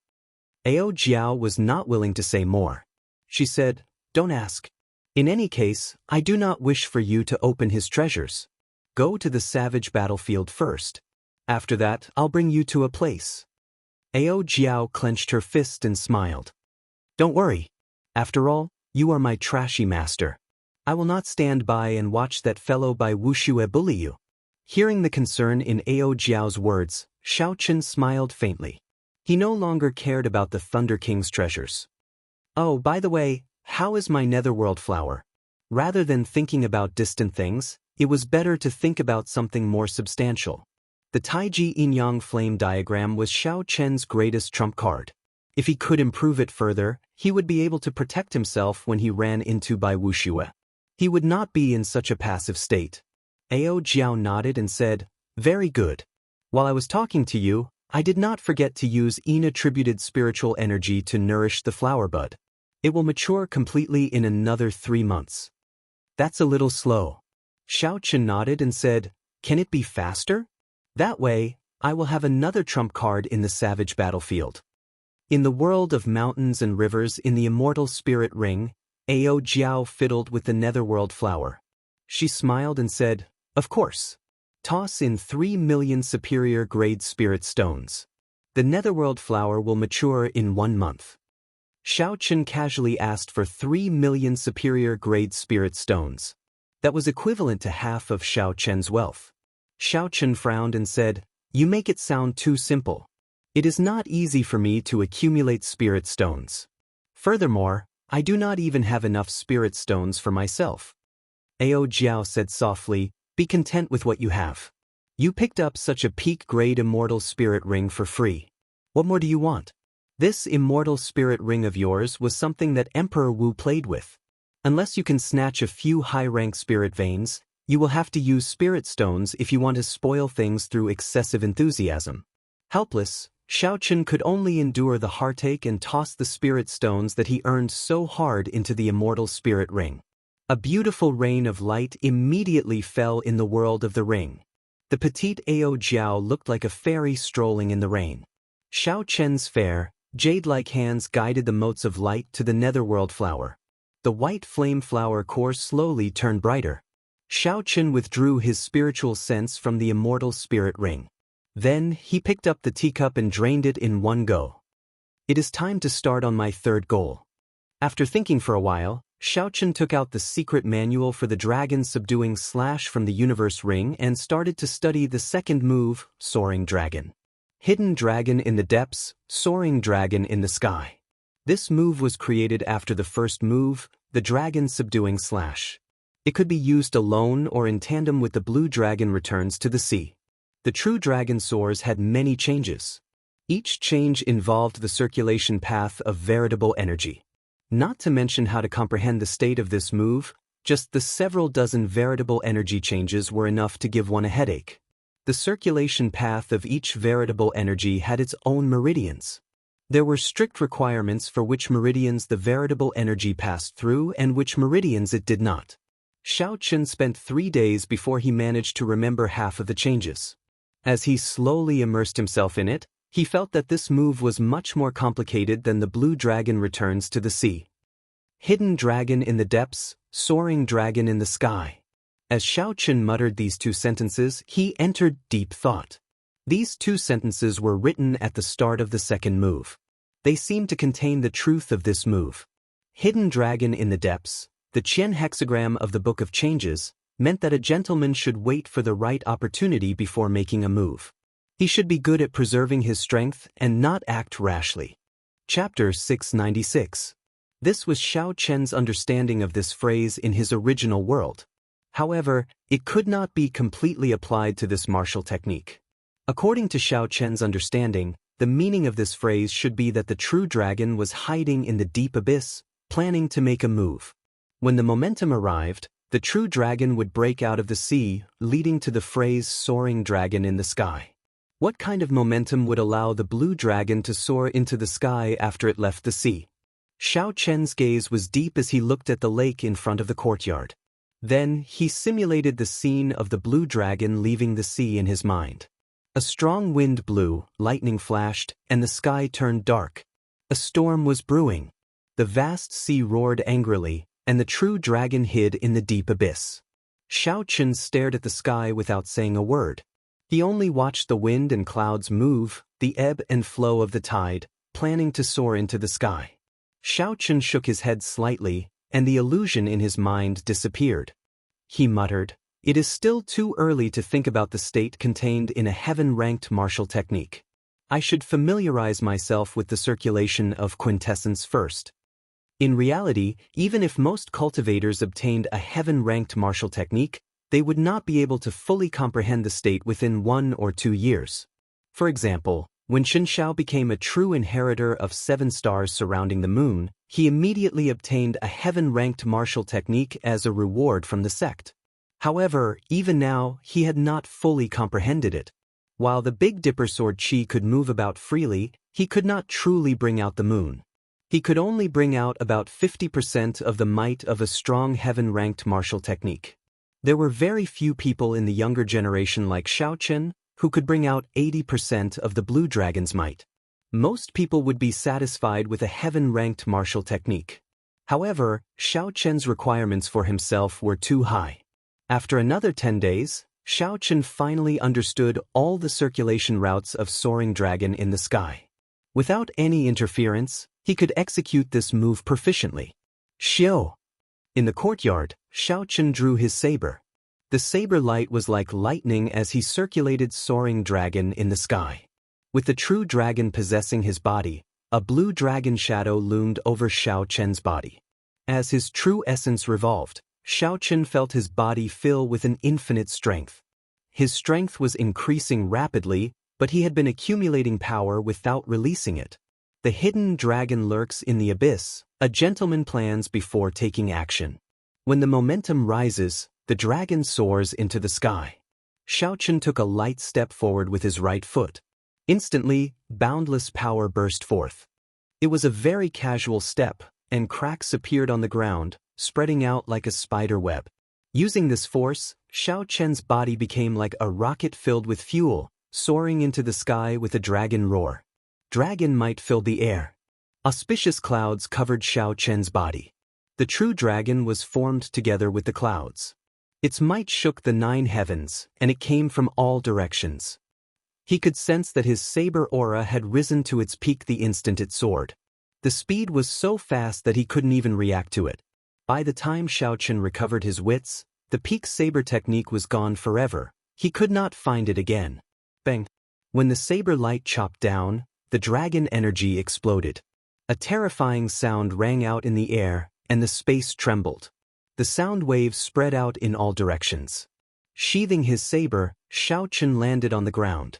Ao Jiao was not willing to say more. She said, "Don't ask. In any case, I do not wish for you to open his treasures. Go to the savage battlefield first. After that, I'll bring you to a place." Ao Jiao clenched her fist and smiled. "Don't worry. After all, you are my trashy master. I will not stand by and watch that fellow Bai Wuxue bully you." Hearing the concern in Ao Jiao's words, Xiaochen smiled faintly. He no longer cared about the Thunder King's treasures. "Oh, by the way, how is my netherworld flower?" Rather than thinking about distant things, it was better to think about something more substantial. The Taiji Yin-Yang flame diagram was Xiao Chen's greatest trump card. If he could improve it further, he would be able to protect himself when he ran into Bai Wuxue. He would not be in such a passive state. Ao Jiao nodded and said, "Very good. While I was talking to you, I did not forget to use Yin-attributed spiritual energy to nourish the flower bud. It will mature completely in another 3 months." "That's a little slow." Xiaochen nodded and said, "Can it be faster? That way, I will have another trump card in the savage battlefield." In the world of mountains and rivers in the immortal spirit ring, Ao Jiao fiddled with the netherworld flower. She smiled and said, "Of course. Toss in 3 million superior grade spirit stones. The netherworld flower will mature in 1 month." Xiaochen casually asked for 3 million superior grade spirit stones. That was equivalent to half of Xiaochen's wealth. Xiaochen frowned and said, "You make it sound too simple. It is not easy for me to accumulate spirit stones. Furthermore, I do not even have enough spirit stones for myself." Ao Jiao said softly, "Be content with what you have. You picked up such a peak-grade immortal spirit ring for free. What more do you want? This immortal spirit ring of yours was something that Emperor Wu played with. Unless you can snatch a few high-rank spirit veins, you will have to use spirit stones if you want to spoil things through excessive enthusiasm." Helpless, Xiaochen could only endure the heartache and toss the spirit stones that he earned so hard into the immortal spirit ring. A beautiful rain of light immediately fell in the world of the ring. The petite Ao Jiao looked like a fairy strolling in the rain. Xiaochen's fair, jade-like hands guided the motes of light to the netherworld flower. The white flame flower core slowly turned brighter. Xiaochen withdrew his spiritual sense from the immortal spirit ring. Then, he picked up the teacup and drained it in one go. "It is time to start on my third goal." After thinking for a while, Xiaochen took out the secret manual for the dragon subduing slash from the universe ring and started to study the second move, Soaring Dragon. Hidden dragon in the depths, soaring dragon in the sky. This move was created after the first move, the dragon subduing slash. It could be used alone or in tandem with the blue dragon returns to the sea. The true dragon soars had many changes. Each change involved the circulation path of veritable energy. Not to mention how to comprehend the state of this move, just the several dozen veritable energy changes were enough to give one a headache. The circulation path of each veritable energy had its own meridians. There were strict requirements for which meridians the veritable energy passed through and which meridians it did not. Xiaochen spent 3 days before he managed to remember half of the changes. As he slowly immersed himself in it, he felt that this move was much more complicated than the blue dragon returns to the sea. Hidden dragon in the depths, soaring dragon in the sky. As Xiaochen muttered these 2 sentences, he entered deep thought. These 2 sentences were written at the start of the second move. They seemed to contain the truth of this move. Hidden dragon in the depths, the Qian hexagram of the Book of Changes, meant that a gentleman should wait for the right opportunity before making a move. He should be good at preserving his strength and not act rashly. Chapter 696. This was Xiaochen's understanding of this phrase in his original world. However, it could not be completely applied to this martial technique. According to Xiaochen's understanding, the meaning of this phrase should be that the true dragon was hiding in the deep abyss, planning to make a move. When the momentum arrived, the true dragon would break out of the sea, leading to the phrase soaring dragon in the sky. What kind of momentum would allow the blue dragon to soar into the sky after it left the sea? Xiaochen's gaze was deep as he looked at the lake in front of the courtyard. Then, he simulated the scene of the blue dragon leaving the sea in his mind. A strong wind blew, lightning flashed, and the sky turned dark. A storm was brewing. The vast sea roared angrily, and the true dragon hid in the deep abyss. Xiao Chen stared at the sky without saying a word. He only watched the wind and clouds move, the ebb and flow of the tide, planning to soar into the sky. Xiao Chen shook his head slightly, and the illusion in his mind disappeared. He muttered, "It is still too early to think about the state contained in a heaven-ranked martial technique. I should familiarize myself with the circulation of quintessence first." In reality, even if most cultivators obtained a heaven-ranked martial technique, they would not be able to fully comprehend the state within 1 or 2 years. For example, when Chen Xiao became a true inheritor of 7 stars surrounding the moon, he immediately obtained a heaven-ranked martial technique as a reward from the sect. However, even now, he had not fully comprehended it. While the Big Dipper sword chi could move about freely, he could not truly bring out the moon. He could only bring out about 50% of the might of a strong heaven-ranked martial technique. There were very few people in the younger generation like Xiao Chen who could bring out 80% of the blue dragon's might. Most people would be satisfied with a heaven-ranked martial technique. However, Xiao Chen's requirements for himself were too high. After another 10 days, Xiao Chen finally understood all the circulation routes of Soaring Dragon in the sky. Without any interference, he could execute this move proficiently. Xiao! In the courtyard, Xiao Chen drew his saber. The saber light was like lightning as he circulated Soaring Dragon in the sky. With the true dragon possessing his body, a blue dragon shadow loomed over Xiao Chen's body. As his true essence revolved, Xiao Chen felt his body fill with an infinite strength. His strength was increasing rapidly, but he had been accumulating power without releasing it. The hidden dragon lurks in the abyss, a gentleman plans before taking action. When the momentum rises, the dragon soars into the sky. Xiao Chen took a light step forward with his right foot. Instantly, boundless power burst forth. It was a very casual step, and cracks appeared on the ground, spreading out like a spider web. Using this force, Xiao Chen's body became like a rocket filled with fuel, soaring into the sky with a dragon roar. Dragon might filled the air. Auspicious clouds covered Xiao Chen's body. The true dragon was formed together with the clouds. Its might shook the 9 heavens, and it came from all directions. He could sense that his saber aura had risen to its peak the instant it soared. The speed was so fast that he couldn't even react to it. By the time Xiao Chen recovered his wits, the peak saber technique was gone forever. He could not find it again. Bang! When the saber light chopped down, the dragon energy exploded. A terrifying sound rang out in the air, and the space trembled. The sound waves spread out in all directions. Sheathing his saber, Xiao Chen landed on the ground.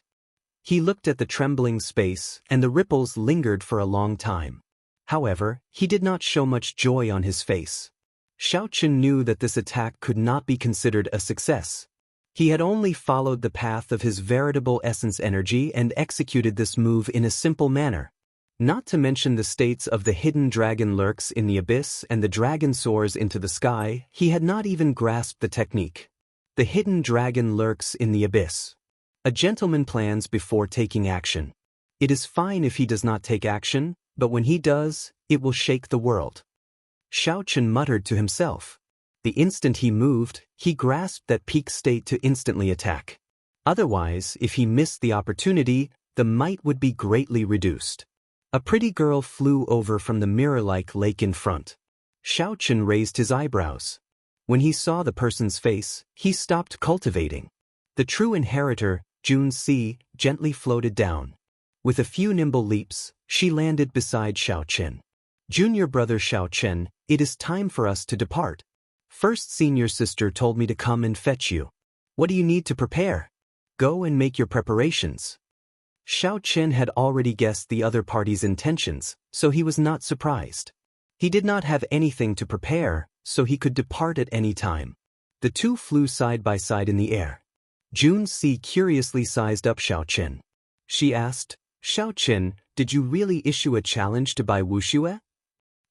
He looked at the trembling space, and the ripples lingered for a long time. However, he did not show much joy on his face. Xiao Chen knew that this attack could not be considered a success. He had only followed the path of his veritable essence energy and executed this move in a simple manner. Not to mention the states of the hidden dragon lurks in the abyss and the dragon soars into the sky, he had not even grasped the technique. The hidden dragon lurks in the abyss. A gentleman plans before taking action. It is fine if he does not take action, but when he does, it will shake the world. Xiao Chen muttered to himself. The instant he moved, he grasped that peak state to instantly attack. Otherwise, if he missed the opportunity, the might would be greatly reduced. A pretty girl flew over from the mirror-like lake in front. Xiao Chen raised his eyebrows. When he saw the person's face, he stopped cultivating. The true inheritor, Jun Si, gently floated down. With a few nimble leaps, she landed beside Xiao Chen. Junior brother Xiao Chen, it is time for us to depart. First senior sister told me to come and fetch you. What do you need to prepare? Go and make your preparations. Xiao Chen had already guessed the other party's intentions, so he was not surprised. He did not have anything to prepare, so he could depart at any time. The two flew side by side in the air. Jun Si curiously sized up Xiao Chen. She asked, Xiao Chen, did you really issue a challenge to Bai Wuxue?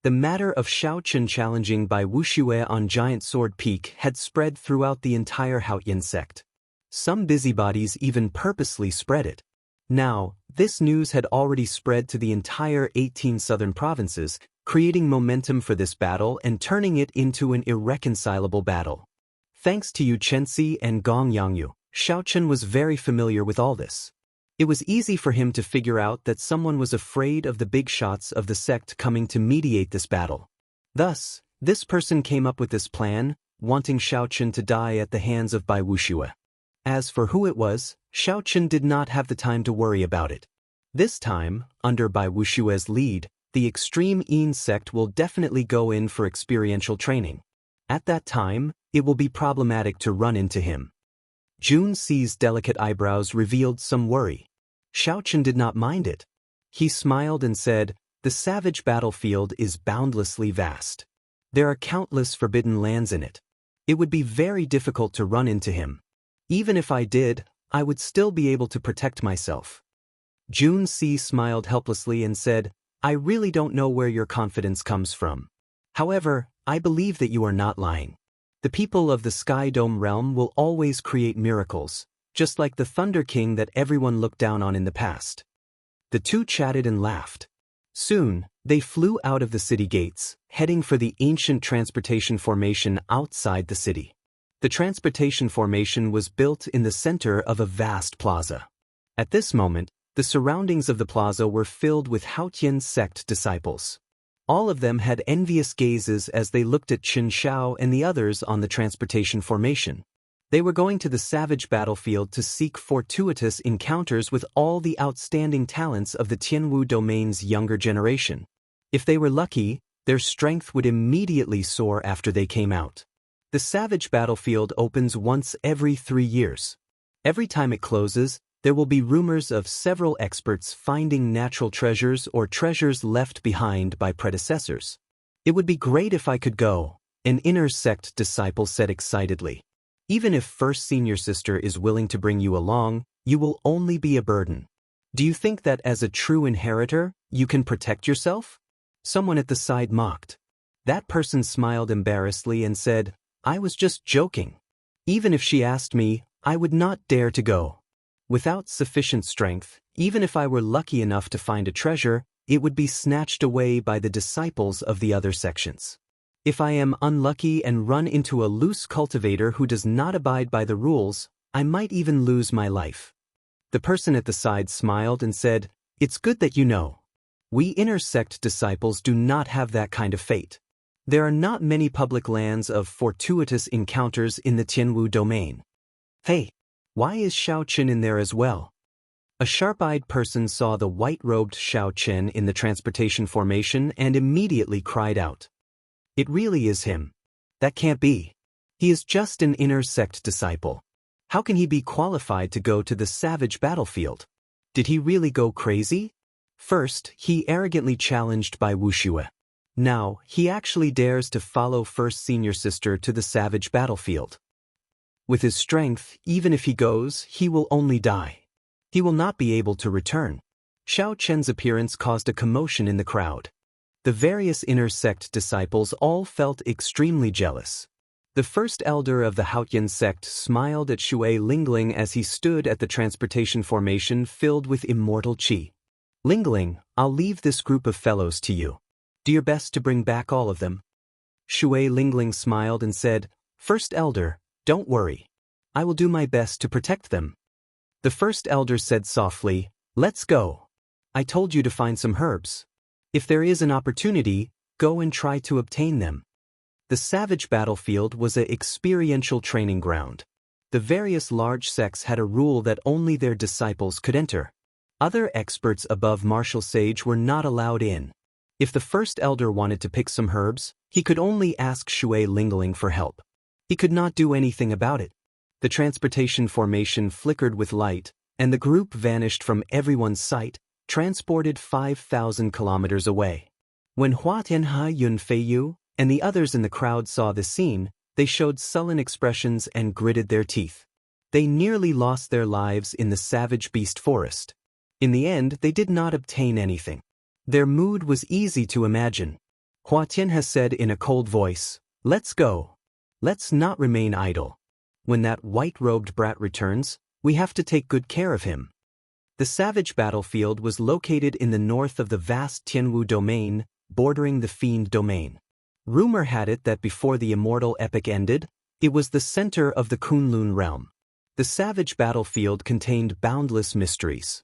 The matter of Xiao Chen challenging Bai Wuxue on Giant Sword Peak had spread throughout the entire Haoyan sect. Some busybodies even purposely spread it. Now, this news had already spread to the entire 18 southern provinces, creating momentum for this battle and turning it into an irreconcilable battle. Thanks to Yu Chenxi and Gong Yangyu, Xiaochen was very familiar with all this. It was easy for him to figure out that someone was afraid of the big shots of the sect coming to mediate this battle. Thus, this person came up with this plan, wanting Xiaochen to die at the hands of Bai Wuxue. As for who it was, Xiaochen did not have the time to worry about it. This time, under Bai Wuxue's lead, the extreme Yin sect will definitely go in for experiential training. At that time, it will be problematic to run into him. Jun Si's delicate eyebrows revealed some worry. Xiaochen did not mind it. He smiled and said, "The savage battlefield is boundlessly vast. There are countless forbidden lands in it. It would be very difficult to run into him. Even if I did, I would still be able to protect myself." Jun Si smiled helplessly and said, "I really don't know where your confidence comes from. However, I believe that you are not lying. The people of the Sky Dome realm will always create miracles, just like the Thunder King that everyone looked down on in the past." The two chatted and laughed. Soon, they flew out of the city gates, heading for the ancient transportation formation outside the city. The transportation formation was built in the center of a vast plaza. At this moment, the surroundings of the plaza were filled with Haotian sect disciples. All of them had envious gazes as they looked at Chen Xiao and the others on the transportation formation. They were going to the savage battlefield to seek fortuitous encounters with all the outstanding talents of the Tianwu domain's younger generation. If they were lucky, their strength would immediately soar after they came out. The savage battlefield opens once every 3 years. Every time it closes, there will be rumors of several experts finding natural treasures or treasures left behind by predecessors. "It would be great if I could go," an inner sect disciple said excitedly. "Even if First Senior Sister is willing to bring you along, you will only be a burden. Do you think that as a true inheritor, you can protect yourself?" Someone at the side mocked. That person smiled embarrassedly and said, "I was just joking. Even if she asked me, I would not dare to go. Without sufficient strength, even if I were lucky enough to find a treasure, it would be snatched away by the disciples of the other sections. If I am unlucky and run into a loose cultivator who does not abide by the rules, I might even lose my life." The person at the side smiled and said, "It's good that you know. We inner sect disciples do not have that kind of fate. There are not many public lands of fortuitous encounters in the Tianwu domain. Hey, why is Xiaochen in there as well?" A sharp-eyed person saw the white-robed Xiaochen in the transportation formation and immediately cried out. "It really is him. That can't be. He is just an inner sect disciple. How can he be qualified to go to the savage battlefield? Did he really go crazy? First, he arrogantly challenged Bai Wuxue. Now, he actually dares to follow First Senior Sister to the savage battlefield. With his strength, even if he goes, he will only die. He will not be able to return." Xiaochen's appearance caused a commotion in the crowd. The various inner sect disciples all felt extremely jealous. The first elder of the Haotian sect smiled at Shui Lingling as he stood at the transportation formation filled with immortal qi. "Lingling, I'll leave this group of fellows to you. Do your best to bring back all of them." Shui Lingling smiled and said, "First elder, don't worry. I will do my best to protect them." The first elder said softly, "Let's go. I told you to find some herbs. If there is an opportunity, go and try to obtain them." The savage battlefield was an experiential training ground. The various large sects had a rule that only their disciples could enter. Other experts above martial sage were not allowed in. If the first elder wanted to pick some herbs, he could only ask Shui Lingling for help. He could not do anything about it. The transportation formation flickered with light, and the group vanished from everyone's sight, transported 5,000 kilometers away. When Hua Tianhe Yunfeiyu and the others in the crowd saw the scene, they showed sullen expressions and gritted their teeth. They nearly lost their lives in the savage beast forest. In the end, they did not obtain anything. Their mood was easy to imagine. Hua Tianhe said in a cold voice, "Let's go. Let's not remain idle." When that white-robed brat returns, we have to take good care of him. The savage battlefield was located in the north of the vast Tianwu domain, bordering the Fiend domain. Rumor had it that before the immortal epic ended, it was the center of the Kunlun realm. The savage battlefield contained boundless mysteries.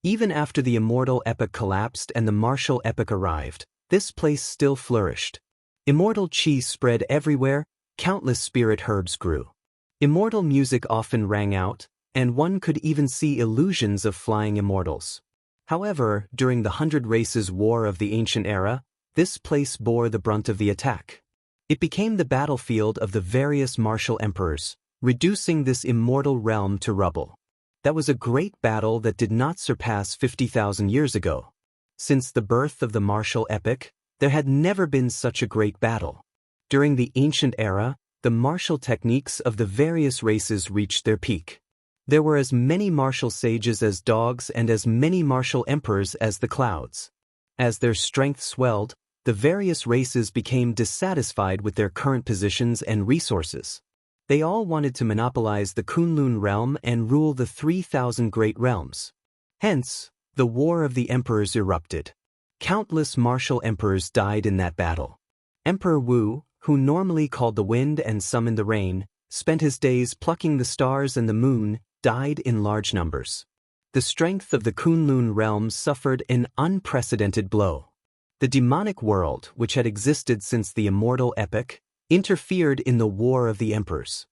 Even after the immortal epic collapsed and the martial epic arrived, this place still flourished. Immortal chi spread everywhere, countless spirit herbs grew. Immortal music often rang out, and one could even see illusions of flying immortals. However, during the 100 Races War of the ancient era, this place bore the brunt of the attack. It became the battlefield of the various martial emperors, reducing this immortal realm to rubble. That was a great battle that did not surpass 50,000 years ago. Since the birth of the martial epic, there had never been such a great battle. During the ancient era, the martial techniques of the various races reached their peak. There were as many martial sages as dogs and as many martial emperors as the clouds. As their strength swelled, the various races became dissatisfied with their current positions and resources. They all wanted to monopolize the Kunlun realm and rule the 3,000 great realms. Hence, the War of the Emperors erupted. Countless martial emperors died in that battle. Emperor Wu, who normally called the wind and summoned the rain, spent his days plucking the stars and the moon, died in large numbers. The strength of the Kunlun realm suffered an unprecedented blow. The demonic world, which had existed since the immortal epic, interfered in the War of the Emperors.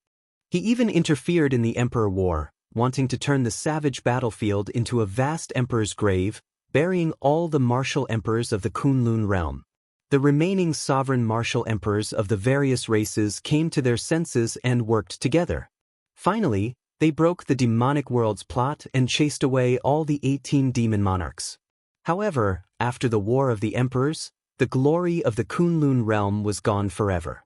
He even interfered in the Emperor War, wanting to turn the savage battlefield into a vast emperor's grave, burying all the martial emperors of the Kunlun realm. The remaining sovereign martial emperors of the various races came to their senses and worked together. Finally, they broke the demonic world's plot and chased away all the 18 demon monarchs. However, after the War of the Emperors, the glory of the Kunlun realm was gone forever.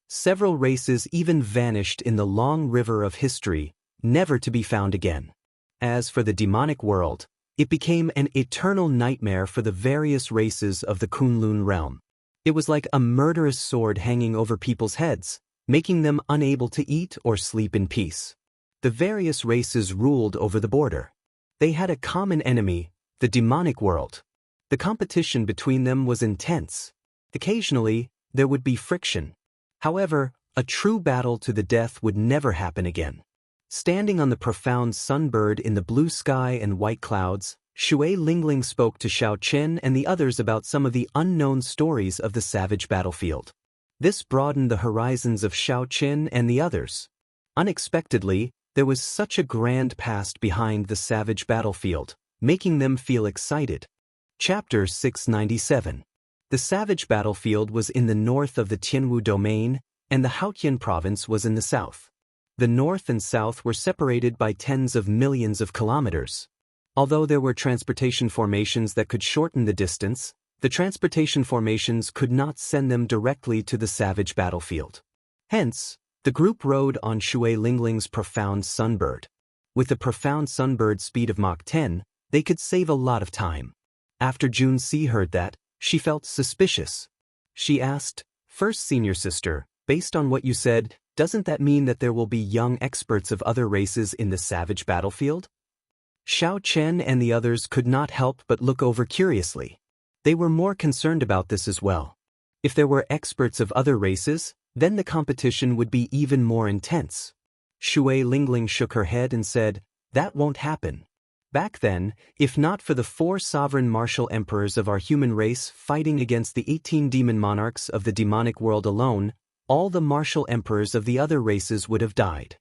Several races even vanished in the long river of history, never to be found again. As for the demonic world, it became an eternal nightmare for the various races of the Kunlun realm. It was like a murderous sword hanging over people's heads, making them unable to eat or sleep in peace. The various races ruled over the border. They had a common enemy, the demonic world. The competition between them was intense. Occasionally, there would be friction. However, a true battle to the death would never happen again. Standing on the profound sunbird in the blue sky and white clouds, Shui Lingling spoke to Xiao Qian and the others about some of the unknown stories of the savage battlefield. This broadened the horizons of Xiao Qian and the others. Unexpectedly, there was such a grand past behind the savage battlefield, making them feel excited. Chapter 697. The savage battlefield was in the north of the Tianwu domain, and the Haotian province was in the south. The north and south were separated by tens of millions of kilometers. Although there were transportation formations that could shorten the distance, the transportation formations could not send them directly to the savage battlefield. Hence, the group rode on Shui Lingling's profound sunbird. With the profound sunbird speed of Mach 10, they could save a lot of time. After Jun Si heard that, she felt suspicious. She asked, "First senior sister, based on what you said, doesn't that mean that there will be young experts of other races in the savage battlefield?" Xiao Chen and the others could not help but look over curiously. They were more concerned about this as well. If there were experts of other races, then the competition would be even more intense. Shui Lingling shook her head and said, "That won't happen. Back then, if not for the 4 sovereign martial emperors of our human race fighting against the 18 demon monarchs of the demonic world alone, all the martial emperors of the other races would have died.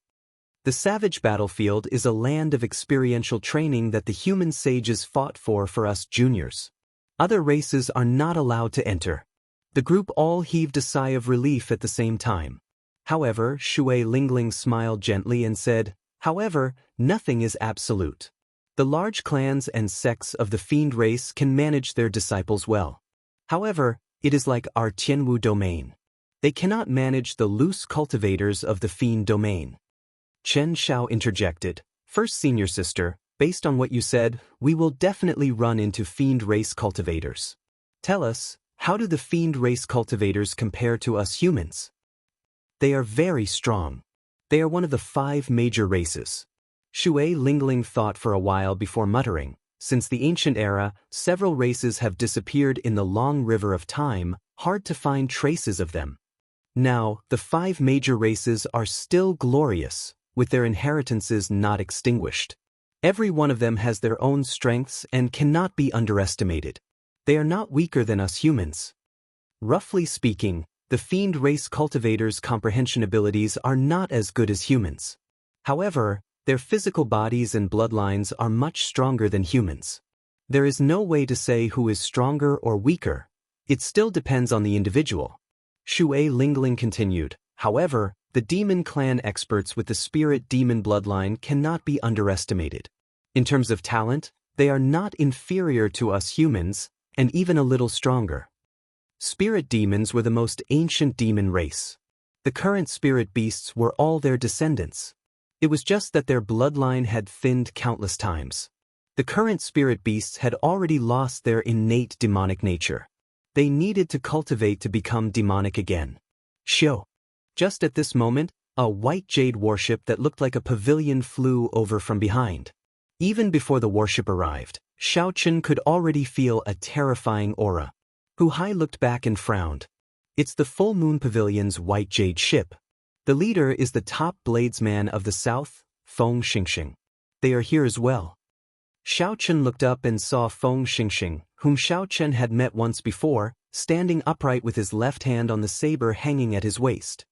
The savage battlefield is a land of experiential training that the human sages fought for us juniors. Other races are not allowed to enter." The group all heaved a sigh of relief at the same time. However, Shui Lingling smiled gently and said, "However, nothing is absolute. The large clans and sects of the Fiend race can manage their disciples well. However, it is like our Tianwu domain. They cannot manage the loose cultivators of the Fiend domain." Chen Xiao interjected, "First senior sister, based on what you said, we will definitely run into Fiend race cultivators. Tell us, how do the Fiend race cultivators compare to us humans?" "They are very strong. They are one of the 5 major races. Shui Lingling thought for a while before muttering, since the ancient era, several races have disappeared in the long river of time, hard to find traces of them. Now, the 5 major races are still glorious, with their inheritances not extinguished. Every one of them has their own strengths and cannot be underestimated. They are not weaker than us humans. Roughly speaking, the fiend race cultivators' comprehension abilities are not as good as humans. However, their physical bodies and bloodlines are much stronger than humans. There is no way to say who is stronger or weaker. It still depends on the individual. Shui Lingling continued, however, the demon clan experts with the spirit demon bloodline cannot be underestimated. In terms of talent, they are not inferior to us humans, and even a little stronger. Spirit demons were the most ancient demon race. The current spirit beasts were all their descendants. It was just that their bloodline had thinned countless times. The current spirit beasts had already lost their innate demonic nature. They needed to cultivate to become demonic again. Shio. Just at this moment, a white jade warship that looked like a pavilion flew over from behind. Even before the warship arrived, Xiaochen could already feel a terrifying aura. Hu Hai looked back and frowned. It's the Full Moon Pavilion's white jade ship. The leader is the top bladesman of the south, Feng Xingxing. They are here as well. Xiaochen looked up and saw Feng Xingxing, whom Xiaochen had met once before, standing upright with his left hand on the saber hanging at his waist.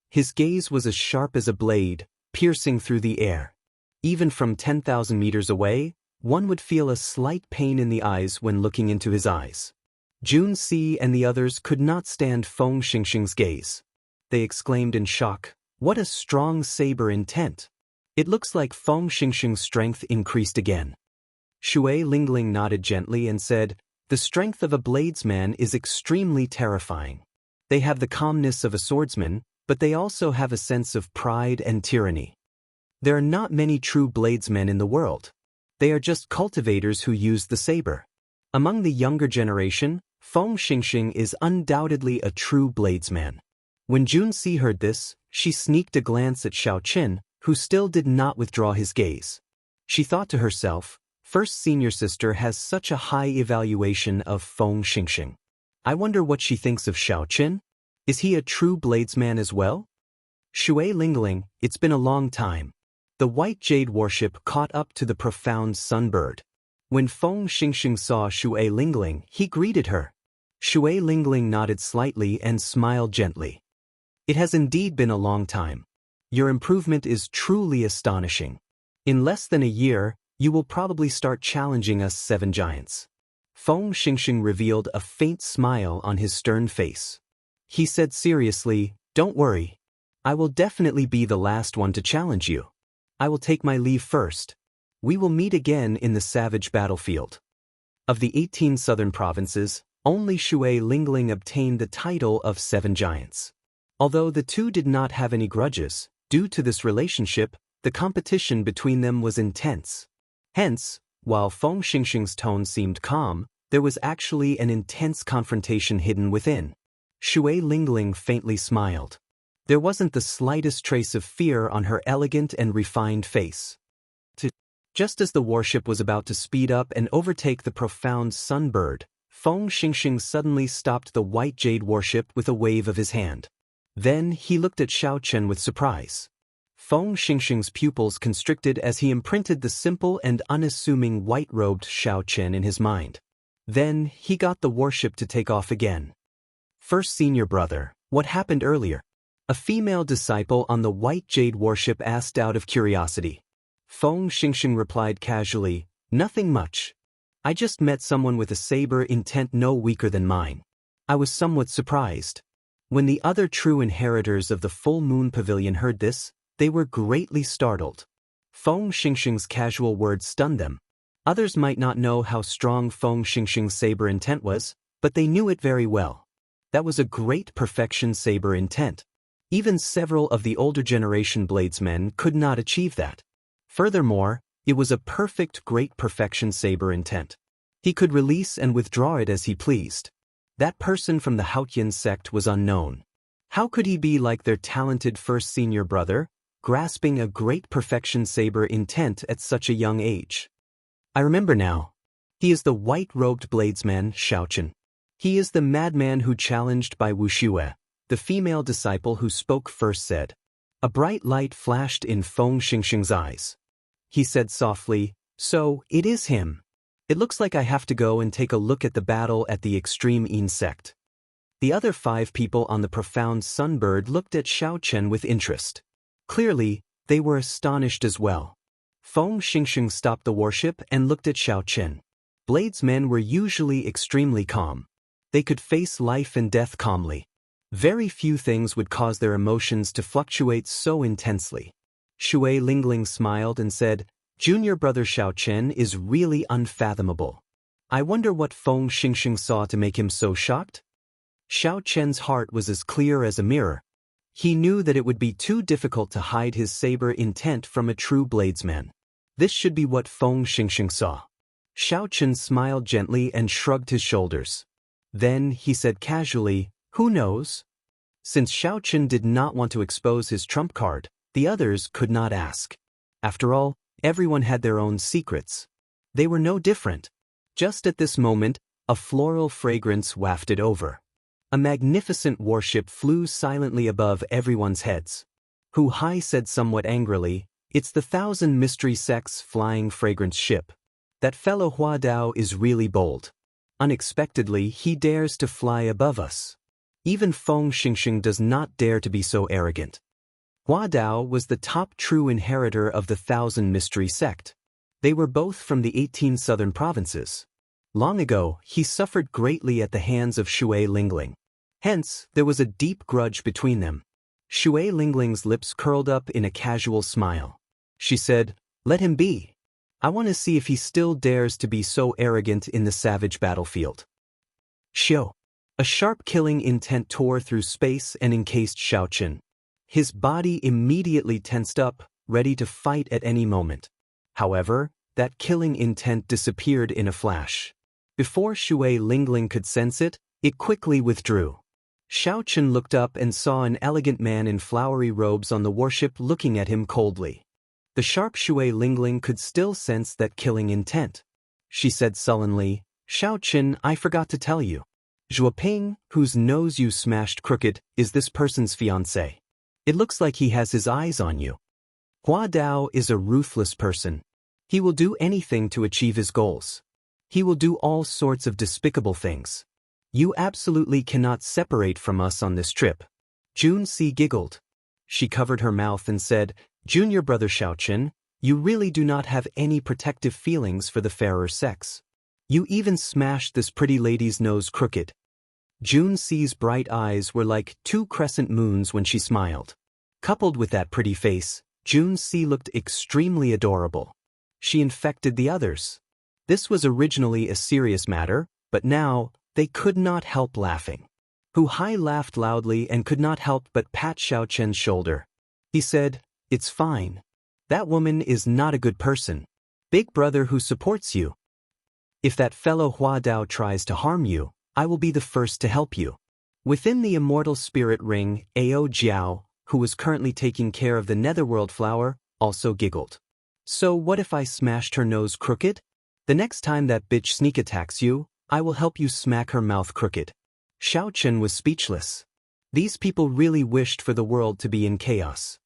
His gaze was as sharp as a blade, piercing through the air. Even from 10,000 meters away, one would feel a slight pain in the eyes when looking into his eyes. Jun Si and the others could not stand Feng Xingxing's gaze. They exclaimed in shock, "What a strong saber intent!" It looks like Feng Xingxing's strength increased again. Shui Lingling nodded gently and said, "The strength of a bladesman is extremely terrifying. They have the calmness of a swordsman, but they also have a sense of pride and tyranny. There are not many true bladesmen in the world. They are just cultivators who use the saber. Among the younger generation, Feng Xingxing is undoubtedly a true bladesman." When Jun Si heard this, she sneaked a glance at Xiaochen, who still did not withdraw his gaze. She thought to herself, "First senior sister has such a high evaluation of Feng Xingxing. I wonder what she thinks of Xiaochen? Is he a true bladesman as well?" Shui Lingling, it's been a long time. The white jade warship caught up to the profound sunbird. When Feng Xingxing saw Shui Lingling, he greeted her. Shui Lingling nodded slightly and smiled gently. "It has indeed been a long time. Your improvement is truly astonishing. In less than a year, you will probably start challenging us 7 giants." Feng Xingxing revealed a faint smile on his stern face. He said seriously, "Don't worry. I will definitely be the last one to challenge you. I will take my leave first. We will meet again in the savage battlefield." Of the 18 southern provinces, only Shui Lingling obtained the title of 7 giants. Although the two did not have any grudges, due to this relationship, the competition between them was intense. Hence, while Feng Xingxing's tone seemed calm, there was actually an intense confrontation hidden within. Shui Lingling faintly smiled. There wasn't the slightest trace of fear on her elegant and refined face. Just as the warship was about to speed up and overtake the profound sunbird, Feng Xingxing suddenly stopped the white jade warship with a wave of his hand. Then he looked at Xiaochen with surprise. Feng Xingxing's pupils constricted as he imprinted the simple and unassuming white-robed Xiaochen in his mind. Then he got the warship to take off again. "First senior brother, what happened earlier?" A female disciple on the white jade warship asked out of curiosity. Feng Xingxing replied casually, "Nothing much. I just met someone with a saber intent no weaker than mine. I was somewhat surprised." When the other true inheritors of the Full Moon Pavilion heard this, they were greatly startled. Feng Xingxing's casual words stunned them. Others might not know how strong Feng Xingxing's saber intent was, but they knew it very well. That was a great perfection saber intent. Even several of the older generation bladesmen could not achieve that. Furthermore, it was a perfect great perfection saber intent. He could release and withdraw it as he pleased. That person from the Haotian sect was unknown. How could he be like their talented first senior brother, grasping a great perfection saber intent at such a young age. I remember now. He is the white-robed bladesman Xiao Chen. He is the madman who challenged by Wu Xue, the female disciple who spoke first said. A bright light flashed in Feng Xingxing's eyes. He said softly, "So, it is him. It looks like I have to go and take a look at the battle at the extreme Yin sect." The other 5 people on the profound sunbird looked at Xiao Chen with interest. Clearly, they were astonished as well. Feng Xingxing stopped the warship and looked at Xiao Chen. Bladesmen were usually extremely calm. They could face life and death calmly. Very few things would cause their emotions to fluctuate so intensely. Shui Lingling smiled and said, "Junior brother Xiao Chen is really unfathomable. I wonder what Feng Xingxing saw to make him so shocked?" Xiao Chen's heart was as clear as a mirror. He knew that it would be too difficult to hide his saber intent from a true bladesman. This should be what Feng Xingxing saw. Xiao Chen smiled gently and shrugged his shoulders. Then he said casually, "Who knows?" Since Xiao Chen did not want to expose his trump card, the others could not ask. After all, everyone had their own secrets. They were no different. Just at this moment, a floral fragrance wafted over. A magnificent warship flew silently above everyone's heads. Hu Hai said somewhat angrily, "It's the 1,000 Mystery Sects flying fragrance ship. That fellow Hua Dao is really bold. Unexpectedly, he dares to fly above us. Even Feng Xingxing does not dare to be so arrogant." Hua Dao was the top true inheritor of the 1,000 Mystery Sect. They were both from the 18 southern provinces. Long ago, he suffered greatly at the hands of Shui Lingling. Hence, there was a deep grudge between them. Shui Lingling's lips curled up in a casual smile. She said, "Let him be. I want to see if he still dares to be so arrogant in the savage battlefield." Xiao. A sharp killing intent tore through space and encased Xiao Chen. His body immediately tensed up, ready to fight at any moment. However, that killing intent disappeared in a flash. Before Shui Lingling could sense it, it quickly withdrew. Xiao Chen looked up and saw an elegant man in flowery robes on the warship looking at him coldly. The sharp Shui Lingling could still sense that killing intent. She said sullenly, "Xiao Chen, I forgot to tell you. Zhuoping, whose nose you smashed crooked, is this person's fiancé. It looks like he has his eyes on you. Hua Dao is a ruthless person. He will do anything to achieve his goals. He will do all sorts of despicable things. You absolutely cannot separate from us on this trip." Jun Si giggled. She covered her mouth and said, "Junior brother Xiao Chen, you really do not have any protective feelings for the fairer sex. You even smashed this pretty lady's nose crooked." Jun Si's bright eyes were like 2 crescent moons when she smiled. Coupled with that pretty face, Jun Si looked extremely adorable. She infected the others. This was originally a serious matter, but now, they could not help laughing. Hu Hai laughed loudly and could not help but pat Xiao Chen's shoulder. He said, "It's fine. That woman is not a good person. Big brother who supports you. If that fellow Hua Dao tries to harm you, I will be the first to help you." Within the immortal spirit ring, Ao Jiao, who was currently taking care of the netherworld flower, also giggled. "So what if I smashed her nose crooked? The next time that bitch sneak attacks you, I will help you smack her mouth crooked." Xiao Chen was speechless. These people really wished for the world to be in chaos.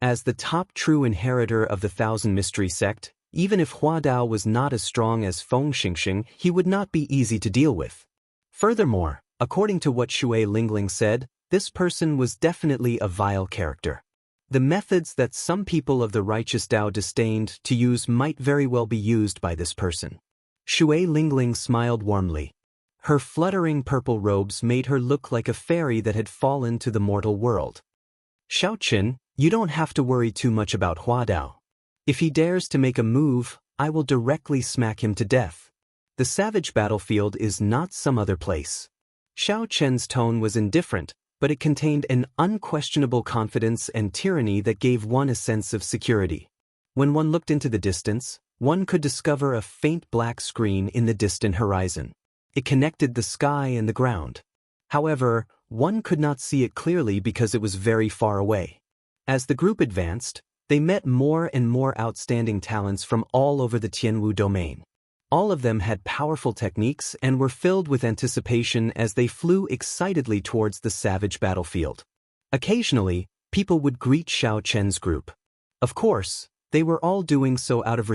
As the top true inheritor of the 1,000 Mystery Sect, even if Hua Dao was not as strong as Feng Xingxing, he would not be easy to deal with. Furthermore, according to what Shui Lingling said, this person was definitely a vile character. The methods that some people of the righteous Dao disdained to use might very well be used by this person. Shui Lingling smiled warmly. Her fluttering purple robes made her look like a fairy that had fallen to the mortal world. "Xiao Chen, you don't have to worry too much about Hua Dao. If he dares to make a move, I will directly smack him to death. The savage battlefield is not some other place." Xiao Chen's tone was indifferent, but it contained an unquestionable confidence and tyranny that gave one a sense of security. When one looked into the distance, one could discover a faint black screen in the distant horizon. It connected the sky and the ground. However, one could not see it clearly because it was very far away. As the group advanced, they met more and more outstanding talents from all over the Tianwu domain. All of them had powerful techniques and were filled with anticipation as they flew excitedly towards the savage battlefield. Occasionally, people would greet Xiao Chen's group. Of course, they were all doing so out of